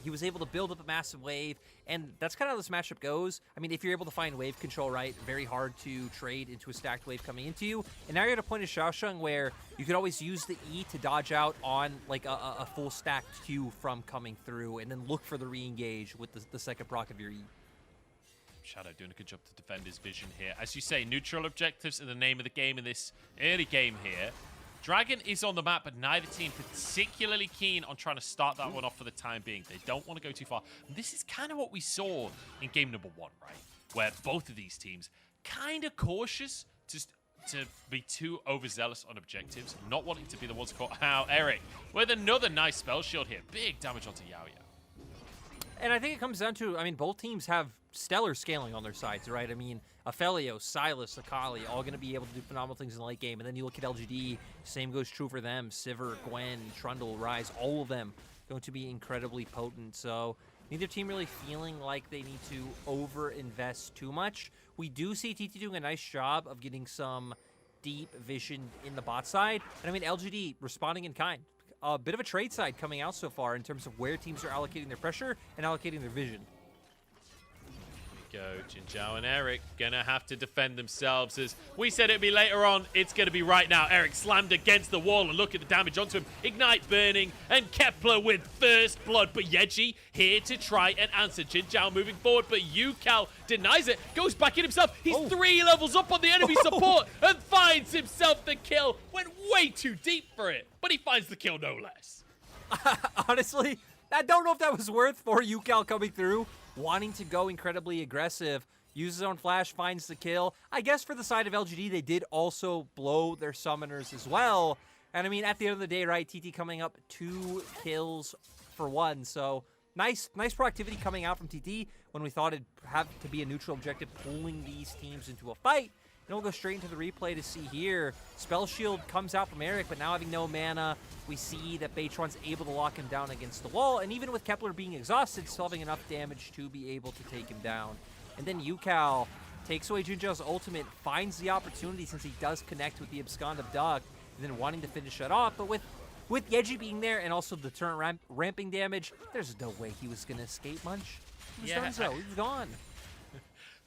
he was able to build up a massive wave, and that's kind of how this matchup goes. I mean, if you're able to find wave control right, very hard to trade into a stacked wave coming into you. And now you're at a point of Xiaoshang where you could always use the E to dodge out on like a full stacked Q from coming through, and then look for the re-engage with the second proc of your E. Shadow doing a good job to defend his vision here. As you say, neutral objectives are the name of the game in this early game here. Dragon is on the map, but neither team particularly keen on trying to start that one off for the time being. They don't want to go too far. And this is kind of what we saw in game number 1, right? Where both of these teams kind of cautious to be too overzealous on objectives, not wanting to be the ones caught out. Eric with another nice spell shield here. Big damage onto Yao Yao. And I think it comes down to, I mean, both teams have stellar scaling on their sides, right? I mean, Aphelios, Silas, Akali, all going to be able to do phenomenal things in the late game. And then you look at LGD, same goes true for them. Sivir, Gwen, Trundle, Ryze, all of them going to be incredibly potent. So neither team really feeling like they need to over-invest too much. We do see TT doing a nice job of getting some deep vision in the bot side. And I mean, LGD responding in kind. A bit of a trade side coming out so far in terms of where teams are allocating their pressure and allocating their vision. Here we go. Jinzhao and Eric gonna have to defend themselves. As we said it'd be later on, it's gonna be right now. Eric slammed against the wall, and look at the damage onto him. Ignite burning, and Kepler with first blood. But Yeji here to try and answer. Jinzhao moving forward, but Yukal denies it, goes back in himself. He's 3 levels up on the enemy support and finds himself the kill. Went way too deep for it, but he finds the kill no less. Honestly, I don't know if that was worth for Yukal coming through, wanting to go incredibly aggressive. Uses his own flash, finds the kill. I guess for the side of LGD, they did also blow their summoners as well. And I mean, at the end of the day, right, TT coming up 2 kills for 1. So nice proactivity coming out from TT when we thought it'd have to be a neutral objective, pulling these teams into a fight. And we'll go straight into the replay to see here. Spell Shield comes out from Eric, but now having no mana, we see that Beitron's able to lock him down against the wall. And even with Kepler being exhausted, still having enough damage to be able to take him down. And then Yukal takes away Jinzhao's ultimate, finds the opportunity since he does connect with the Abscond of Duck, and then wanting to finish it off. But with Yeji being there and also the turret ramping damage, there's no way he was going to escape Munch. He was done so. He was gone. I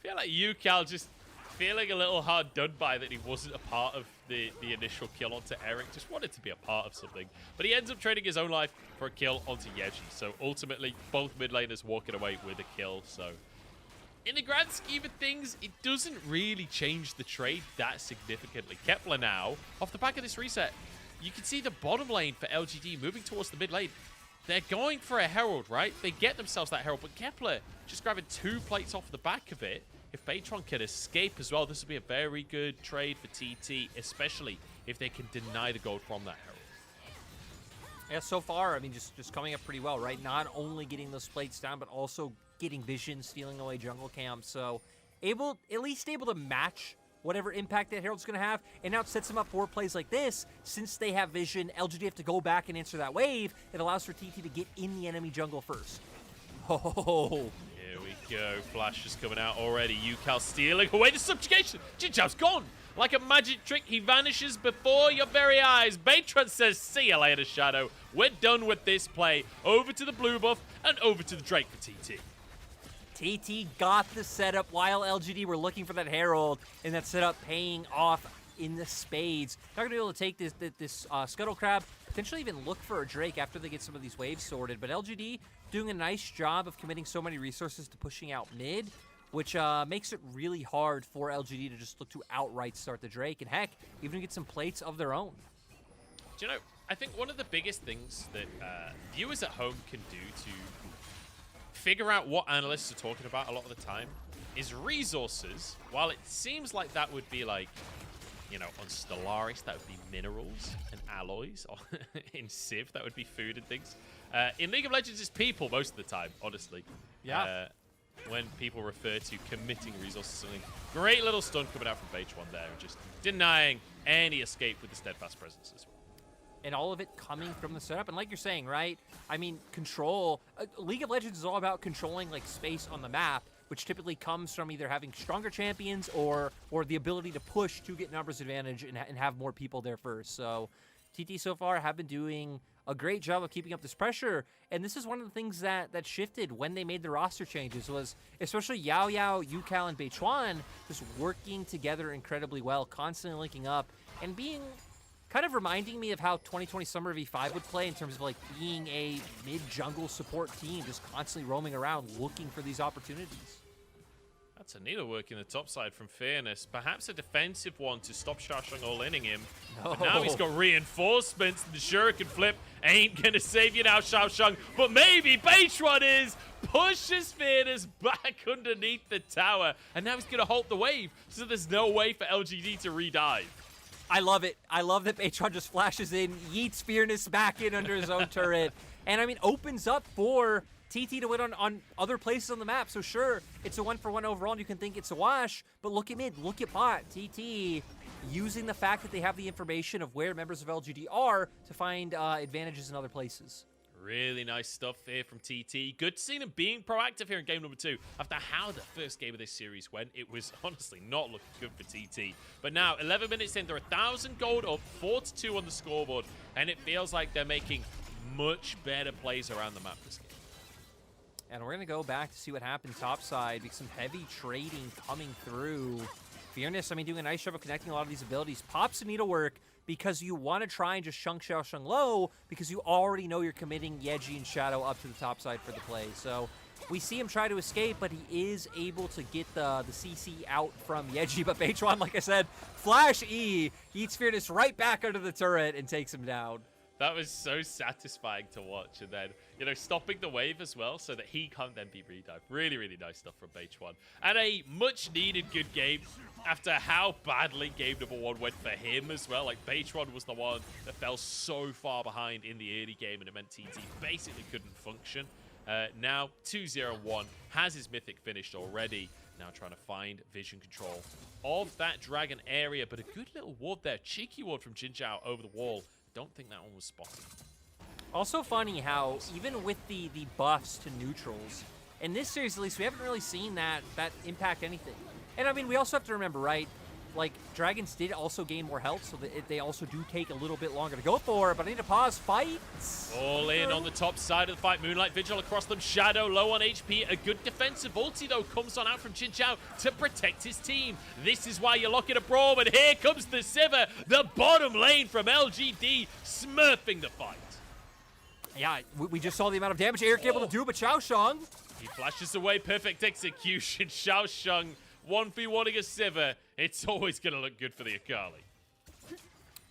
feel like Yukal just feeling a little hard done by that he wasn't a part of the initial kill onto Eric. Just wanted to be a part of something. But he ends up trading his own life for a kill onto Yeji. So ultimately, both mid laners walking away with a kill. So in the grand scheme of things, it doesn't really change the trade that significantly. Kepler now, off the back of this reset, you can see the bottom lane for LGD moving towards the mid lane. They're going for a Herald, right? They get themselves that Herald, but Kepler just grabbing 2 plates off the back of it. If Beitron can escape as well, this will be a very good trade for TT, especially if they can deny the gold from that Herald. Yeah, so far, I mean, just coming up pretty well, right? Not only getting those plates down, but also getting vision, stealing away jungle camp. So at least able to match whatever impact that Herald's going to have. And now it sets them up for plays like this. Since they have vision, LGD have to go back and answer that wave. It allows for TT to get in the enemy jungle first. Oh, here we go. Flash is coming out already. Yukal stealing away the subjugation. Jinzhao's gone. Like a magic trick, he vanishes before your very eyes. Beitron says, see you later, Shadow. We're done with this play. Over to the blue buff and over to the Drake for TT. TT got the setup while LGD were looking for that Herald, and that setup paying off in the spades. Not going to be able to take this Scuttle Crab, potentially even look for a Drake after they get some of these waves sorted. But LGD doing a nice job of committing so many resources to pushing out mid, which makes it really hard for LGD to just look to outright start the Drake. And heck, even get some plates of their own. Do you know, I think one of the biggest things that viewers at home can do to figure out what analysts are talking about a lot of the time is resources. While it seems like that would be like, you know, on Stellaris, that would be minerals and alloys. Or in Civ, that would be food and things. In League of Legends, it's people most of the time, honestly. Yeah. When people refer to committing resources to something. Great little stun coming out from H1 there, just denying any escape with the steadfast presence as well. And all of it coming from the setup. And like you're saying, right? I mean, control. League of Legends is all about controlling like space on the map, which typically comes from either having stronger champions or the ability to push to get numbers advantage and have more people there first. So TT so far have been doing a great job of keeping up this pressure. And this is one of the things that shifted when they made the roster changes, was especially Yao Yao, Yukal, and Beichuan just working together incredibly well, constantly linking up and being kind of reminding me of how 2020 Summer V5 would play in terms of like being a mid-jungle support team, just constantly roaming around looking for these opportunities. That's a needle work in the top side from Fairness. Perhaps a defensive one to stop Xiaosheng all-inning him. No. But now he's got reinforcements. The Shuriken flip ain't going to save you now, Xiaosheng. But maybe Beichuan is. Pushes Fairness back underneath the tower. And now he's going to halt the wave. So there's no way for LGD to redive. I love it. I love that Beichuan just flashes in, yeets Fearness back in under his own turret. And I mean, opens up for TT to win on other places on the map. So sure, it's a 1-for-1 overall, and you can think it's a wash, but look at mid, look at bot. TT using the fact that they have the information of where members of LGD are to find advantages in other places. Really nice stuff here from TT. Good to see them being proactive here in game number 2. After how the first game of this series went, it was honestly not looking good for TT. But now, 11 minutes in, they're 1,000 gold up, 4-2 on the scoreboard, and it feels like they're making much better plays around the map this game. And we're going to go back to see what happens topside, because some heavy trading coming through. Fearness, I mean, doing a nice job of connecting a lot of these abilities. Pops some needlework because you want to try and just shunk Xiaosheng low because you already know you're committing Yeji and Shadow up to the top side for the play. So we see him try to escape, but he is able to get the CC out from Yeji. But Beichuan, like I said, Flash E, eats Fearness right back under the turret and takes him down. That was so satisfying to watch. And then, you know, stopping the wave as well so that he can't then be redived. Really, really nice stuff from Beichuan. And a much-needed good game after how badly game number 1 went for him as well. Like, Beichuan was the one that fell so far behind in the early game, and it meant TT basically couldn't function. Now, 2-0-1, has his Mythic finished already. Now trying to find vision control of that Dragon area. But a good little ward there. Cheeky ward from Jinzhao over the wall. Don't think that one was spotted. Also funny how even with the buffs to neutrals, in this series at least, we haven't really seen that impact anything. And I mean, we also have to remember, right, like dragons did also gain more health, so that they also do take a little bit longer to go for. But I need to pause. Fight. All in on the top side of the fight. Moonlight Vigil across them. Shadow low on HP. A good defensive ulti, though, comes on out from Jinzhao to protect his team. This is why you lock in a brawl. And here comes the Sivir. The bottom lane from LGD smurfing the fight. Yeah, we just saw the amount of damage Eric able to do, but Xiaosheng. He flashes away. Perfect execution. Xiaosheng 1v1ing a Sivir. It's always going to look good for the Akali.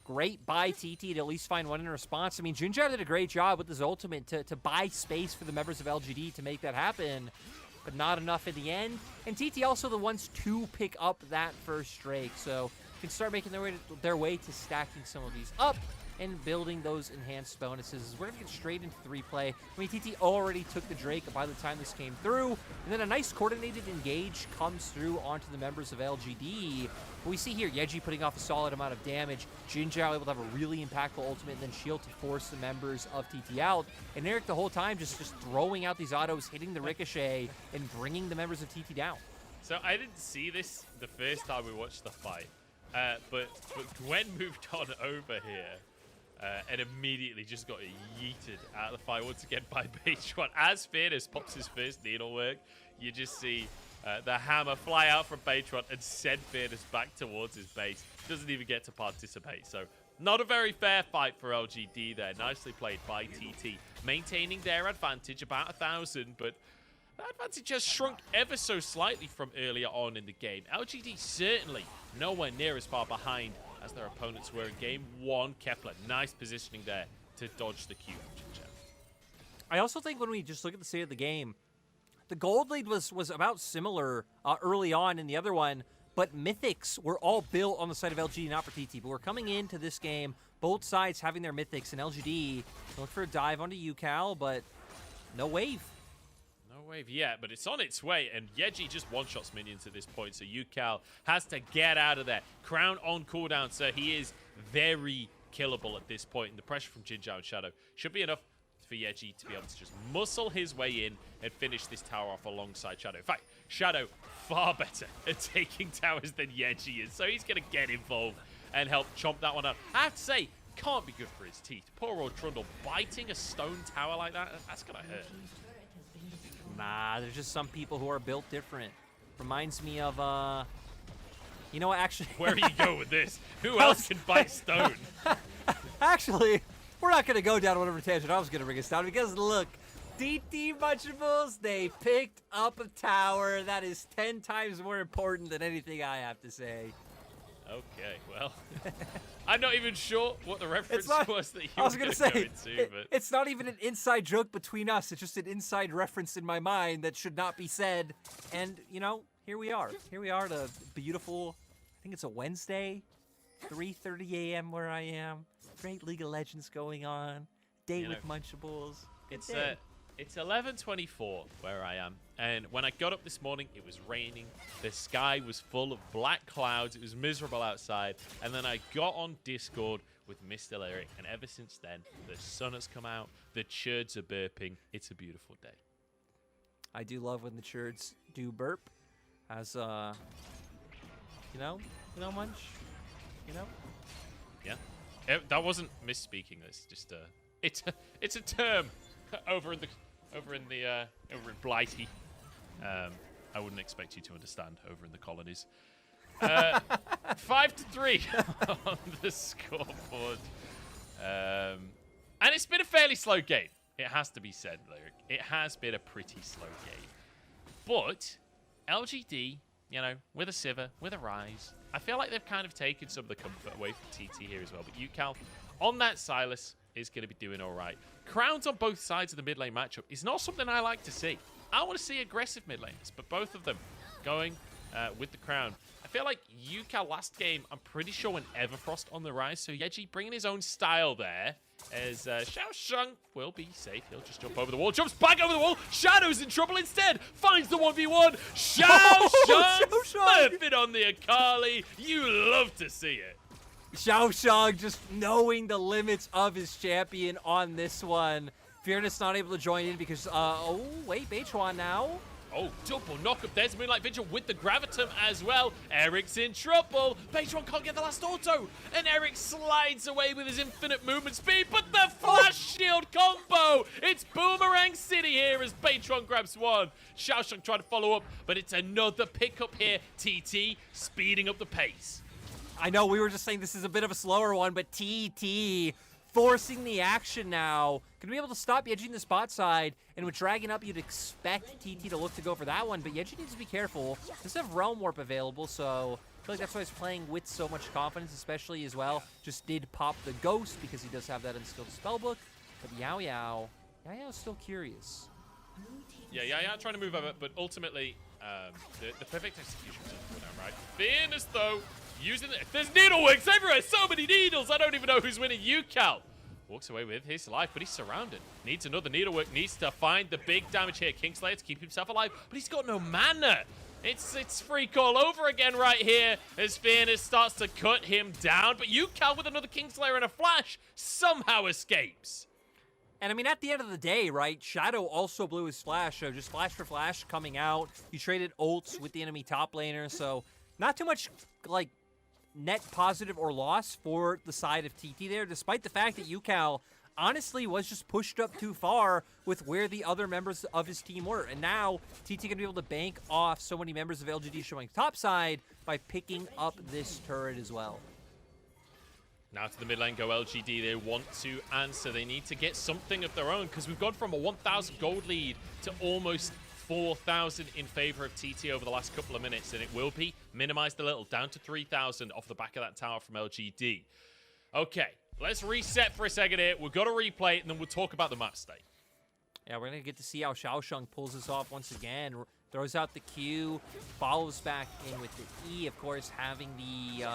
Great buy TT to at least find one in response. I mean, Jinzhao did a great job with his ultimate to buy space for the members of LGD to make that happen, but not enough in the end. And TT also the ones to pick up that first Drake, so can start making their way to stacking some of these up and building those enhanced bonuses. We're going to get straight into 3-play. I mean, TT already took the Drake by the time this came through, and then a nice coordinated engage comes through onto the members of LGD. But we see here Yeji putting off a solid amount of damage, Jinzhao able to have a really impactful ultimate, and then shield to force the members of TT out, and Eric the whole time just throwing out these autos, hitting the ricochet, and bringing the members of TT down. So I didn't see this the first time we watched the fight, but Gwen moved on over here. And immediately just got yeeted out of the fight once again by Beichuan. As Fearness pops his first needlework, you just see the hammer fly out from Beichuan and send Fearness back towards his base. Doesn't even get to participate. So not a very fair fight for LGD there. Nicely played by TT. Maintaining their advantage, about 1,000, but that advantage has shrunk ever so slightly from earlier on in the game. LGD certainly nowhere near as far behind as their opponents were in game 1. Kepler, nice positioning there to dodge the Q from Jinja. I also think when we just look at the state of the game, the gold lead was about similar early on in the other one, but mythics were all built on the side of LGD, not for TT. But we're coming into this game, both sides having their mythics, and LGD look for a dive onto UCal, but no wave. No wave yet, but it's on its way, and Yeji just one-shots minions at this point, so UCal has to get out of there. Crown on cooldown, so he is very killable at this point, and the pressure from Jinja and Shadow should be enough for Yeji to be able to just muscle his way in and finish this tower off alongside Shadow. In fact, Shadow far better at taking towers than Yeji is, so he's going to get involved and help chomp that one out. I have to say, can't be good for his teeth. Poor old Trundle biting a stone tower like that, that's going to hurt. Nah, there's just some people who are built different. Reminds me of, you know what, actually... Where do you go with this? Who else can bite stone? Actually, we're not going to go down whatever tangent I was going to bring us down, because look, DT Munchables, they picked up a tower that is 10 times more important than anything I have to say. Okay, well, I'm not even sure what the reference was that you I was were going to go say, into, but... it's not even an inside joke between us. It's just an inside reference in my mind that should not be said. And, you know, here we are. Here we are, the beautiful, I think it's a Wednesday, 3:30 a.m. where I am. Great League of Legends going on. Day with Munchables. It's 11:24 where I am, and when I got up this morning, it was raining. The sky was full of black clouds. It was miserable outside, and then I got on Discord with Mr. Lyric, and ever since then, the sun has come out. The churds are burping. It's a beautiful day. I do love when the churds do burp, as you know, Munch, you know. Yeah, that wasn't misspeaking. It's just it's a term over in Blighty. I wouldn't expect you to understand over in the colonies. 5-3 on the scoreboard. And it's been a fairly slow game. It has to be said, Lyric. It has been a pretty slow game. But LGD, you know, with a Sivir, with a Rise, I feel like they've kind of taken some of the comfort away from TT here as well. But UCal, on that Silas, is going to be doing all right. Crowns on both sides of the mid lane matchup is not something I like to see. I want to see aggressive mid laners, but both of them going with the crown. I feel like UCal last game, I'm pretty sure went Everfrost on the Rise, so Yeji bringing his own style there, as Xiao Shang will be safe. He'll just jump over the wall, jumps back over the wall. Shadow's in trouble instead, finds the 1v1. Xiao Shang smurfing on the Akali. You love to see it. Xiao Shang just knowing the limits of his champion on this one. Fearness not able to join in because, oh, wait, Beichuan now. Oh, double knockup. There's Moonlight Vigil with the Gravitum as well. Eric's in trouble. Beichuan can't get the last auto. And Eric slides away with his infinite movement speed, but the flash shield combo. It's Boomerang City here as Beichuan grabs one. Xiao Shang trying to follow up, but it's another pickup here. TT speeding up the pace. I know we were just saying this is a bit of a slower one, but TT forcing the action now. Gonna be able to stop Yeji in the spot side, and with Dragon up, you'd expect TT to look to go for that one, but Yeji needs to be careful. Doesn't have Realm Warp available, so I feel like that's why he's playing with so much confidence, especially as well. Just did pop the Ghost because he does have that unskilled spellbook, but Yao's still curious. Yeah, trying to move over, but ultimately, the perfect execution is right. Fearness, though, using it. There's needleworks everywhere. So many needles. I don't even know who's winning. UCal walks away with his life, but he's surrounded. Needs another needlework. Needs to find the big damage here. Kingslayer to keep himself alive, but he's got no mana. It's freak all over again right here as Fearness starts to cut him down. But UCal with another Kingslayer and a flash somehow escapes. And I mean, at the end of the day, right, Shadow also blew his flash, so just flash for flash coming out. You traded ults with the enemy top laner, so not too much, like, net positive or loss for the side of TT there, despite the fact that UCal honestly was just pushed up too far with where the other members of his team were. And now TT going to be able to bank off so many members of LGD showing top side by picking up this turret as well. Now to the mid lane go LGD. They want to answer. They need to get something of their own because we've gone from a 1,000 gold lead to almost 4,000 in favor of TT over the last couple of minutes, and it will be minimized a little, down to 3,000 off the back of that tower from LGD. Okay, let's reset for a second here. We've got to replay it, and then we'll talk about the match state. Yeah, we're going to get to see how Xiaosheng pulls this off once again. Throws out the Q, follows back in with the E, of course, having the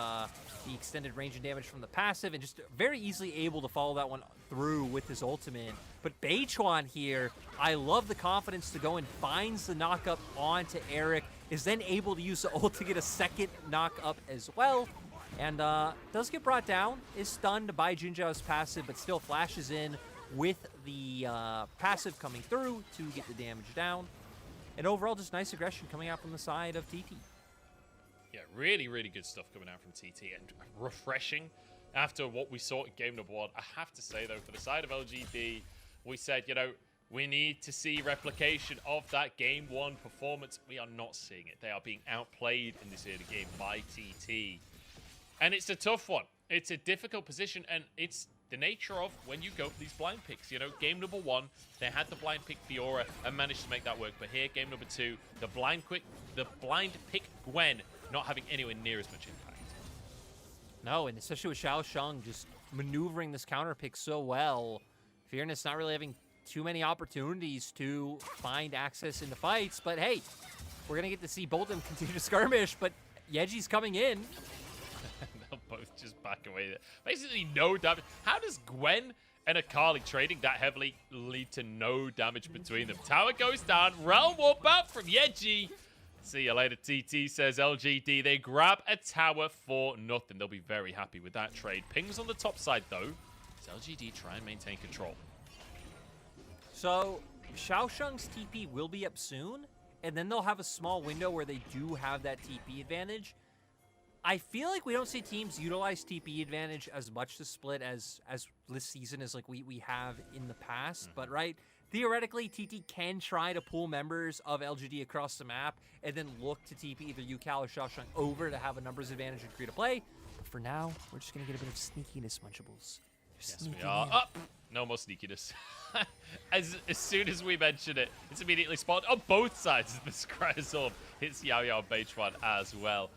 extended range and damage from the passive, and just very easily able to follow that one through with his ultimate. But Beichuan here, I love the confidence to go and finds the knock-up onto Eric, is then able to use the ult to get a second knock-up as well. And does get brought down, is stunned by Jin Zhao's passive, but still flashes in with the passive coming through to get the damage down. And overall, just nice aggression coming out from the side of TT. Yeah, really, really good stuff coming out from TT, and refreshing after what we saw in game number 1. I have to say, though, for the side of LGD, we said, you know, we need to see replication of that game 1 performance. We are not seeing it. They are being outplayed in this early game by TT. And it's a tough one. It's a difficult position, and it's the nature of when you go for these blind picks. You know, game number 1, they had the blind pick Fiora and managed to make that work. But here, game number 2, the blind pick Gwen not having anywhere near as much impact. No, and especially with Xiaosheng just maneuvering this counter pick so well. Fearness not really having too many opportunities to find access into fights. But hey, we're going to get to see both of them continue to skirmish. But Yeji's coming in. They'll both just back away. Basically, no damage. How does Gwen and Akali trading that heavily lead to no damage between them? Tower goes down. Realm warp out from Yeji. See you later, TT, says LGD. They grab a tower for nothing. They'll be very happy with that trade. Pings on the top side, though. As LGD try and maintain control. So, Xiaosheng's TP will be up soon, and then they'll have a small window where they do have that TP advantage. I feel like we don't see teams utilize TP advantage as much to split as this season as like we have in the past. But right, theoretically, TT can try to pull members of LGD across the map and then look to TP either UCal or Xiaosheng over to have a a advantage and create a play. But for now, we're just going to get a bit of sneakiness, Munchables. Yes, we are. Up! No more sneakiness. as soon as we mention it, it's immediately spawned on both sides of the Scry's Orb. Hits Yao Yao Beichuan as well.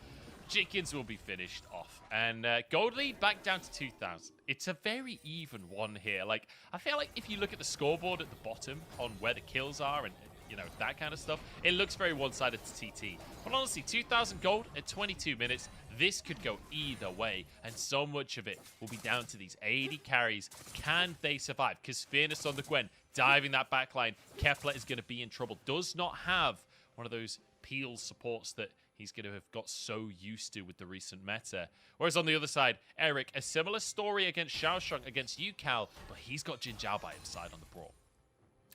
Chickens will be finished off. And gold lead back down to 2,000. It's a very even one here. Like, I feel like if you look at the scoreboard at the bottom on where the kills are and, you know, that kind of stuff, it looks very one-sided to TT. But honestly, 2,000 gold at 22 minutes, this could go either way. And so much of it will be down to these 80 carries. Can they survive? Because Fearness on the Gwen, diving that backline, Kepler is going to be in trouble. Does not have one of those peel supports that he's going to have got so used to with the recent meta. Whereas on the other side, Eric, a similar story against Xiaosheng, against UCal, but he's got Jin Zhao by his side on the brawl.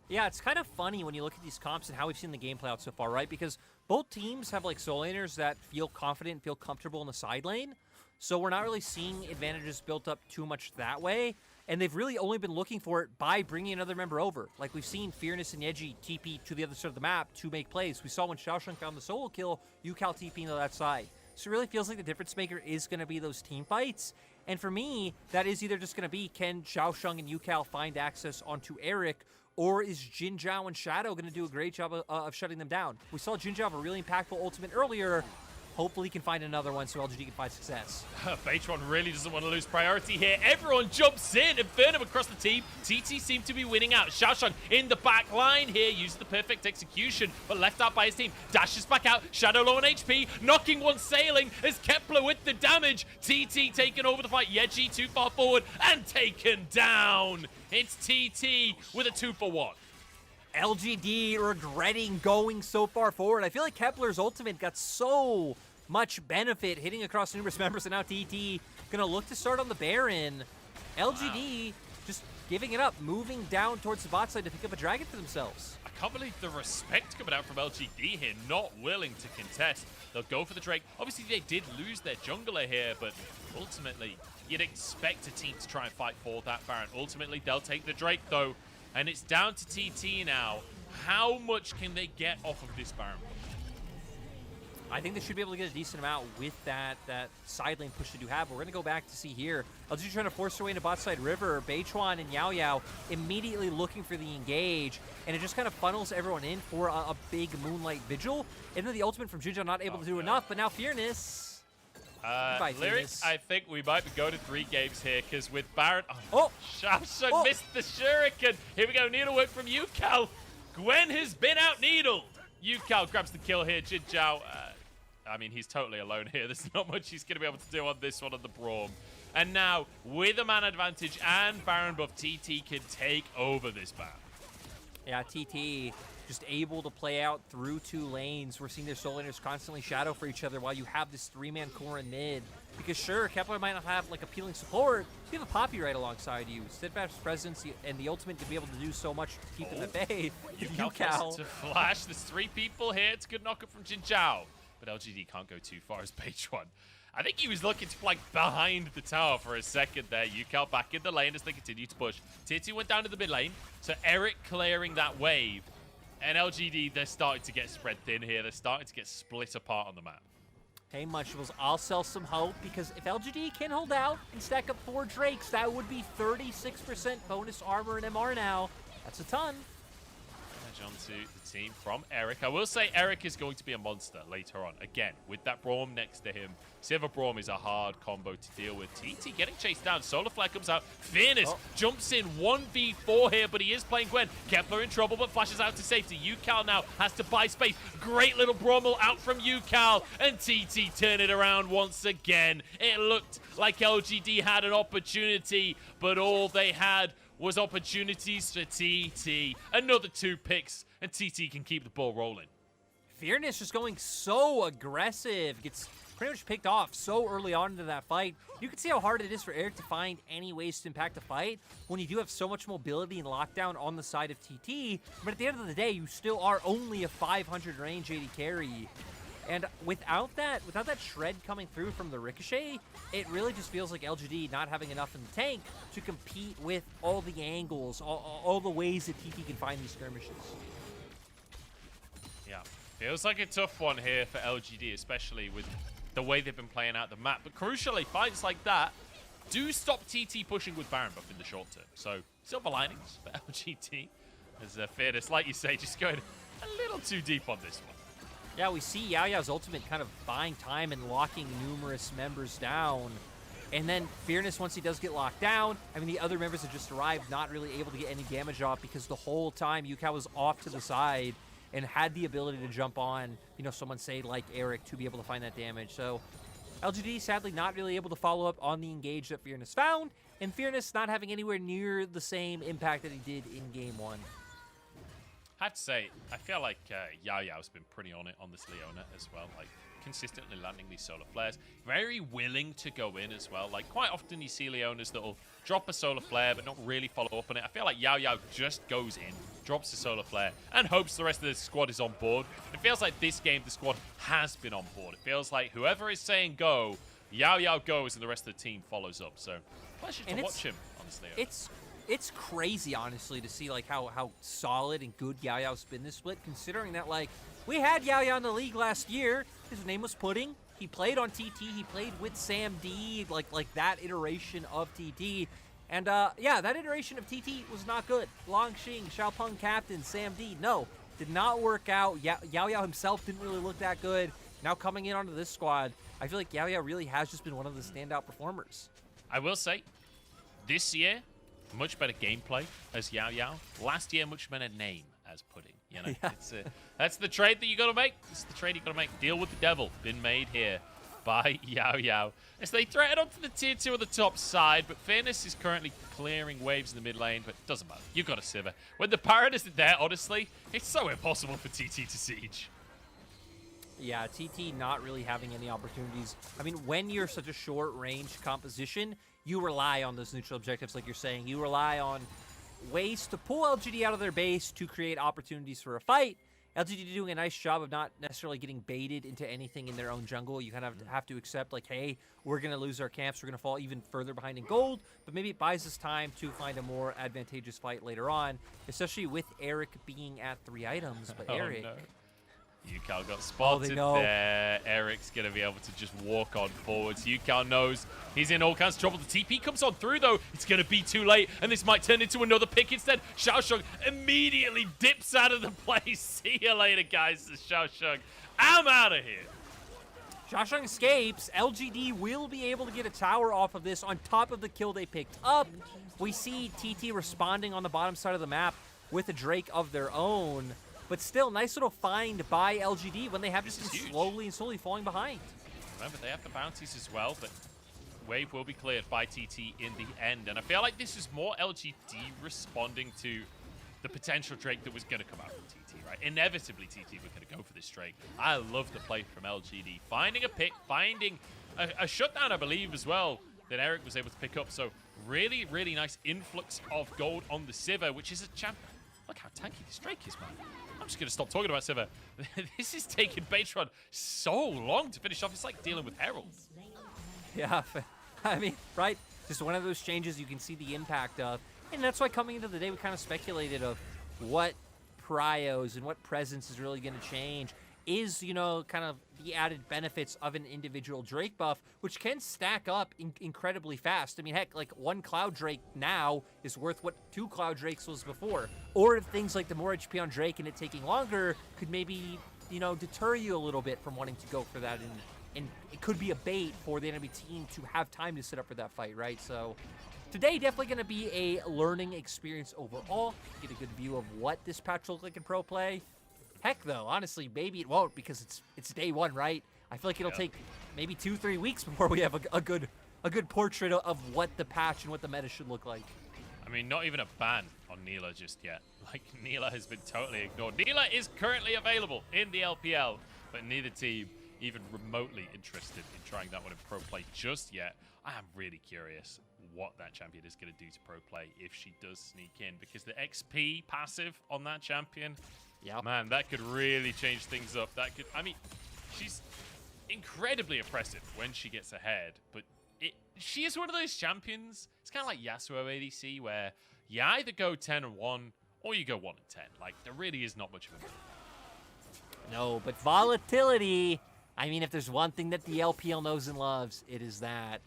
Yeah, it's kind of funny when you look at these comps and how we've seen the game play out so far, right? Because both teams have like soul laners that feel confident, feel comfortable in the side lane. So we're not really seeing advantages built up too much that way. And they've really only been looking for it by bringing another member over. Like we've seen Fearness and Yeji TP to the other side of the map to make plays. We saw when Xiaosheng found the solo kill, UCal TPing to that side. So it really feels like the difference maker is going to be those team fights. And for me, that is either just going to be, can Xiaosheng and UCal find access onto Eric, or is Jin Zhao and Shadow going to do a great job of shutting them down? We saw Jin Zhao have a really impactful ultimate earlier. Hopefully he can find another one so LGD can find success. Beichuan really doesn't want to lose priority here. Everyone jumps in. Infernum across the team. TT seem to be winning out. Xiaosheng in the back line here. Uses the perfect execution, but left out by his team. Dashes back out. Shadow low on HP. Knocking one sailing as Kepler with the damage. TT taking over the fight. Yeji too far forward and taken down. It's TT with a 2-for-1. LGD regretting going so far forward. I feel like Kepler's ultimate got so much benefit hitting across numerous members, and now TT gonna look to start on the Baron. LGD just giving it up, moving down towards the bot side to pick up a dragon for themselves. I can't believe the respect coming out from LGD here, not willing to contest. They'll go for the Drake. Obviously, they did lose their jungler here, but ultimately, you'd expect a team to try and fight for that Baron. Ultimately, they'll take the Drake, though, and it's down to TT now. How much can they get off of this Baron? I think they should be able to get a decent amount with that side lane push they do have. We're going to go back to see here. LGD trying to force their way into bot side river. Beichuan and Yao Yao immediately looking for the engage, and it just kind of funnels everyone in for a big Moonlight Vigil. And then the ultimate from Junjiao not able to do enough, but now Fearness. Goodbye, Lyric, Fearness. I think we might be going to 3 games here, because with Baron... Oh! Shamsun missed the shuriken. Here we go, needlework from Yukal. Gwen has been out-needled. Yukal grabs the kill here. Jinjiao, I mean, he's totally alone here. There's not much he's going to be able to do on this one on the Braum. And now, with a man advantage and Baron buff, TT can take over this map. Yeah, TT just able to play out through 2 lanes. We're seeing their solo laners constantly shadow for each other while you have this 3-man core in mid. Because sure, Kepler might not have like appealing support. You have a Poppy right alongside you. Steadfast presence and the ultimate to be able to do so much to keep them at bay. Yukal to flash. There's 3 people here. It's a good knockup from Jinjiao. But LGD can't go too far as Beichuan. I think he was looking to flank behind the tower for a second there. Yukal back in the lane as they continue to push. Tier 2 went down to the mid lane. So Eric clearing that wave. And LGD, they're starting to get spread thin here. They're starting to get split apart on the map. Hey, Munchables, I'll sell some hope, because if LGD can hold out and stack up 4 Drakes, that would be 36% bonus armor and MR now. That's a ton. On to the team from Eric. I will say Eric is going to be a monster later on. Again, with that Braum next to him. Silver Braum is a hard combo to deal with. TT getting chased down. Solar Flare comes out. Fearness jumps in 1v4 here, but he is playing Gwen. Kepler in trouble, but flashes out to safety. Yukal now has to buy space. Great little Brommel out from Yukal, and TT turn it around once again. It looked like LGD had an opportunity, but all they had was opportunities for TT. Another 2 picks, and TT can keep the ball rolling. Fearness just going so aggressive. Gets pretty much picked off so early on into that fight. You can see how hard it is for Eric to find any ways to impact a fight when you do have so much mobility and lockdown on the side of TT. But at the end of the day, you still are only a 500 range AD carry. And without that shred coming through from the Ricochet, it really just feels like LGD not having enough in the tank to compete with all the angles, all the ways that TT can find these skirmishes. Yeah, feels like a tough one here for LGD, especially with the way they've been playing out the map. But crucially, fights like that do stop TT pushing with Baron buff in the short term. So, silver linings for LGD. As Fearness, like you say, just going a little too deep on this one. Yeah, we see Yao Yao's ultimate kind of buying time and locking numerous members down. And then Fearness, once he does get locked down, I mean, the other members have just arrived, not really able to get any damage off because the whole time Yukal was off to the side and had the ability to jump on, you know, someone say like Eric to be able to find that damage. So LGD sadly not really able to follow up on the engage that Fearness found, and Fearness not having anywhere near the same impact that he did in game 1. I have to say, I feel like Yao Yao's been pretty on it on this Leona as well. Like, consistently landing these solar flares. Very willing to go in as well. Like, quite often you see Leonas that'll drop a solar flare but not really follow up on it. I feel like Yao Yao just goes in, drops a solar flare, and hopes the rest of the squad is on board. It feels like this game the squad has been on board. It feels like whoever is saying go, Yao Yao goes and the rest of the team follows up. So, pleasure to watch him on this Leona. It's crazy, honestly, to see like how solid and good Yao Yao's been this split, considering that like we had Yao Yao in the league last year. His name was Pudding. He played on TT. He played with Sam D, like that iteration of TT. And yeah, that iteration of TT was not good. Longxing, Xiaopeng captain, Sam D, no, did not work out. Yao Yao himself didn't really look that good. Now coming in onto this squad, I feel like Yao Yao really has just been one of the standout performers. I will say, this year, much better gameplay as Yao Yao. Last year, much better name as Pudding. You know, yeah. That's the trade that you got to make. It's the trade you got to make. Deal with the devil. Been made here by Yao Yao. As they threaten onto the tier 2 of the top side, but Fairness is currently clearing waves in the mid lane, but it doesn't matter. You got a Sivir. When the Parrot isn't there, honestly, it's so impossible for TT to siege. Yeah, TT not really having any opportunities. I mean, when you're such a short-range composition, you rely on those neutral objectives, like you're saying. You rely on ways to pull LGD out of their base to create opportunities for a fight. LGD doing a nice job of not necessarily getting baited into anything in their own jungle. You kind of have to accept, like, hey, we're going to lose our camps. We're going to fall even further behind in gold. But maybe it buys us time to find a more advantageous fight later on, especially with Eric being at 3 items. But Eric... No. Yukal got spotted there. Eric's going to be able to just walk on forwards. Yukal knows he's in all kinds of trouble. The TP comes on through, though. It's going to be too late, and this might turn into another pick instead. Xiaosheng immediately dips out of the play. See you later, guys. Says Xiaosheng. I'm out of here. Xiaosheng escapes. LGD will be able to get a tower off of this on top of the kill they picked up. We see TT responding on the bottom side of the map with a Drake of their own. But still, nice little find by LGD when they have just been slowly falling behind. Remember, they have the bounties as well, but wave will be cleared by TT in the end. And I feel like this is more LGD responding to the potential Drake that was going to come out from TT, right? Inevitably, TT were going to go for this Drake. I love the play from LGD. Finding a pick, finding a shutdown, I believe, as well, that Eric was able to pick up. So really, really nice influx of gold on the Sivir, which is a champ. Look how tanky this Drake is, man. I'm just going to stop talking about Sivir. This is taking Batron so long to finish off. It's like dealing with Herald. Yeah, I mean, right? Just one of those changes you can see the impact of. And that's why coming into the day, we kind of speculated of what prios and what presence is really going to change. Is, you know, kind of the added benefits of an individual Drake buff, which can stack up incredibly fast. I mean, heck, like 1 Cloud Drake now is worth what 2 Cloud Drakes was before. Or if things like the more HP on Drake and it taking longer could maybe, you know, deter you a little bit from wanting to go for that. And it could be a bait for the enemy team to have time to set up for that fight, right? So today, definitely going to be a learning experience overall. Get a good view of what this patch will look like in pro play. Heck, though, honestly, maybe it won't because it's day one, right? I feel like it'll take maybe 2-3 weeks before we have a good portrait of what the patch and what the meta should look like. I mean, not even a ban on Neela just yet. Like, Neela has been totally ignored. Neela is currently available in the LPL, but neither team even remotely interested in trying that one in pro play just yet. I am really curious what that champion is going to do to pro play if she does sneak in, because the XP passive on that champion, man, that could really change things up. That could, I mean, she's incredibly oppressive when she gets ahead, but she is one of those champions. It's kind of like Yasuo ADC, where you either go 10-1 or you go 1-10. Like, there really is not much of a middle. No, but volatility. I mean, if there's one thing that the LPL knows and loves, it is that.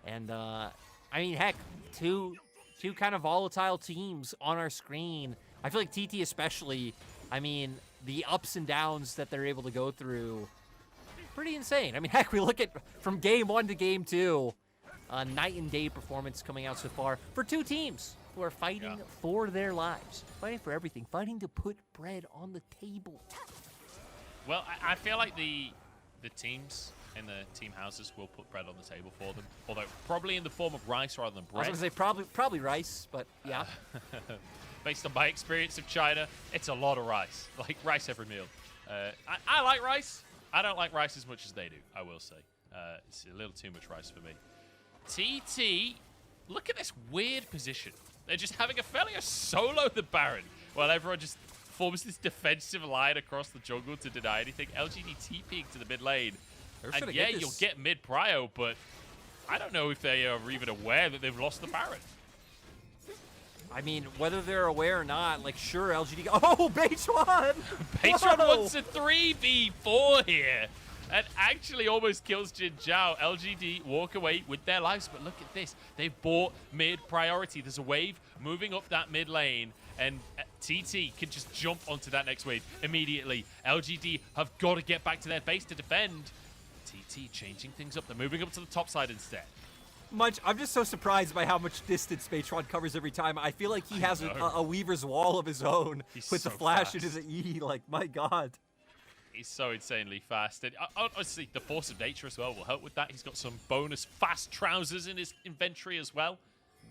And I mean, heck, two kind of volatile teams on our screen. I feel like TT especially. I mean, the ups and downs that they're able to go through, pretty insane. I mean, heck, we look at from game 1 to game 2, night and day performance coming out so far for two teams who are fighting for their lives, fighting for everything, fighting to put bread on the table. Well, I feel like the teams in the team houses will put bread on the table for them, although probably in the form of rice rather than bread. I was going to say probably rice, but yeah. Based on my experience of China, it's a lot of rice. Like, rice every meal. I like rice. I don't like rice as much as they do, I will say. It's a little too much rice for me. TT, look at this weird position. They're just having a failure solo the Baron, while everyone just forms this defensive line across the jungle to deny anything. LGD TPing to the mid lane. And yeah, you'll get mid prio, but I don't know if they are even aware that they've lost the Baron. I mean, whether they're aware or not, like, sure, LGD... Oh, Batron! Batron wants a 3v4 here and actually almost kills Jin Zhao. LGD walk away with their lives, but look at this. They've bought mid priority. There's a wave moving up that mid lane, and TT can just jump onto that next wave immediately. LGD have got to get back to their base to defend. TT changing things up. They're moving up to the top side instead. I'm just so surprised by how much distance Batron covers every time. I feel like he has a Weaver's Wall of his own with so the flash fast. into the E. Like, my God. He's so insanely fast. And honestly, the Force of Nature as well will help with that. He's got some bonus fast trousers in his inventory as well.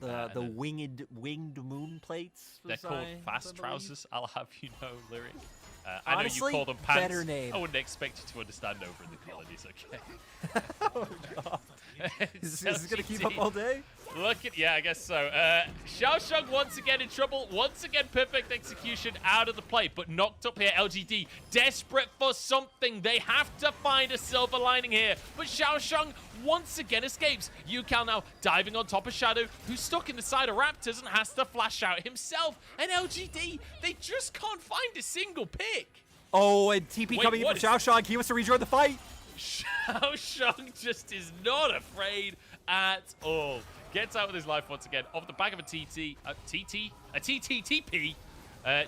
The winged moon plates. They're called fast trousers, I'll have you know, Lyric. Honestly, I know you call them pants. better name. I wouldn't expect you to understand over in the colonies, okay? Oh, God. Is this going to keep up all day? Look at, yeah, I guess so. Xiaosheng once again in trouble. Once again, perfect execution out of the play, but knocked up here. LGD desperate for something. They have to find a silver lining here, but Xiaosheng once again escapes. Yukal now diving on top of Shadow, who's stuck in the side of Raptors and has to flash out himself. And LGD, they just can't find a single pick. Oh, and TP Wait, coming in from Xiaoshang. He wants to rejoin the fight. Xiaoshang just is not afraid at all. Gets out with his life once again off the back of a TTTP.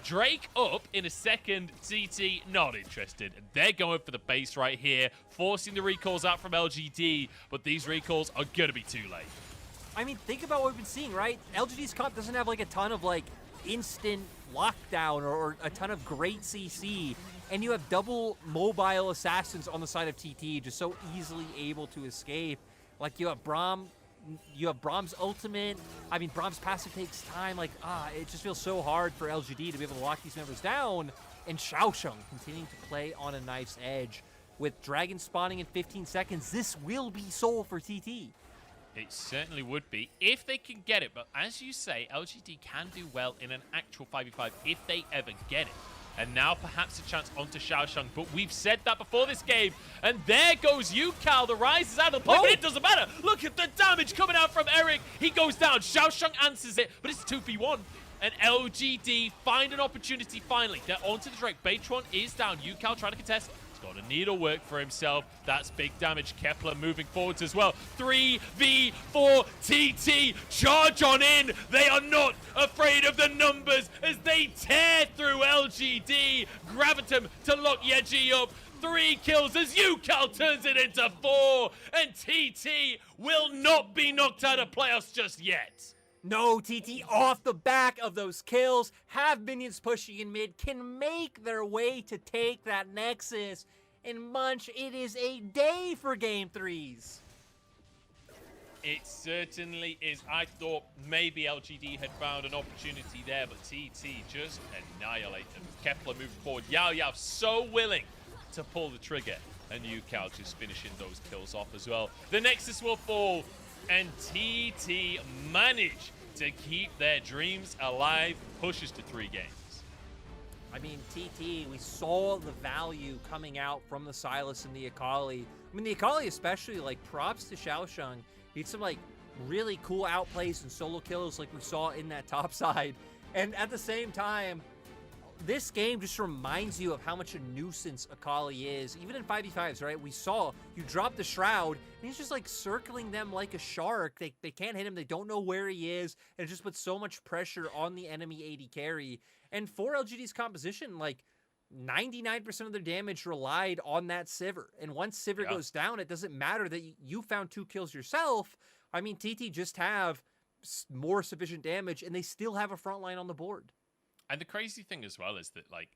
Drake up in a second. TT not interested. They're going for the base right here, forcing the recalls out from LGD, but these recalls are going to be too late. I mean, think about what we've been seeing, right? LGD's comp doesn't have like a ton of like instant lockdown or a ton of great CC, and you have double mobile assassins on the side of TT, just so easily able to escape. Like you have Brahm's ultimate. I mean, Brahm's passive takes time. Like, it just feels so hard for LGD to be able to lock these members down. And Xiaoshang continuing to play on a nice edge. With Dragon spawning in 15 seconds, this will be soul for TT. It certainly would be, if they can get it. But as you say, LGD can do well in an actual 5v5 if they ever get it. And now perhaps a chance onto Xiaoshang, but we've said that before this game. And there goes Yukal, the rise is out of the play, but it doesn't matter. Look at the damage coming out from Eric. He goes down, Xiaoshang answers it, but it's 2v1. And LGD find an opportunity finally. They're onto the Drake. Baytron is down, Yukal trying to contest. Got a needle work for himself. That's big damage. Kepler moving forwards as well. 3v4 TT. Charge on in. They are not afraid of the numbers as they tear through LGD. Gravitum to lock Yeji up. 3 kills as Yukal turns it into 4. And TT will not be knocked out of playoffs just yet. No, TT off the back of those kills, have minions pushing in mid, can make their way to take that Nexus. And Munch, it is a day for Game 3s. It certainly is. I thought maybe LGD had found an opportunity there, but TT just annihilate them. Kepler moving forward. Yao Yao so willing to pull the trigger. And Yukal just finishing those kills off as well. The Nexus will fall. And TT manage to keep their dreams alive, pushes to 3 games. I mean, TT, we saw the value coming out from the Silas and the Akali. I mean, the Akali especially, like, props to Xiaoshang. He had some, like, really cool outplays and solo kills like we saw in that top side. And at the same time, this game just reminds you of how much a nuisance Akali is. Even in 5v5s, right? We saw you drop the Shroud, and he's just like circling them like a shark. They can't hit him. They don't know where he is. And it just puts so much pressure on the enemy AD carry. And for LGD's composition, like 99% of their damage relied on that Sivir. And once Sivir goes down, it doesn't matter that you found 2 kills yourself. I mean, TT just have more sufficient damage, and they still have a front line on the board. And the crazy thing as well is that, like,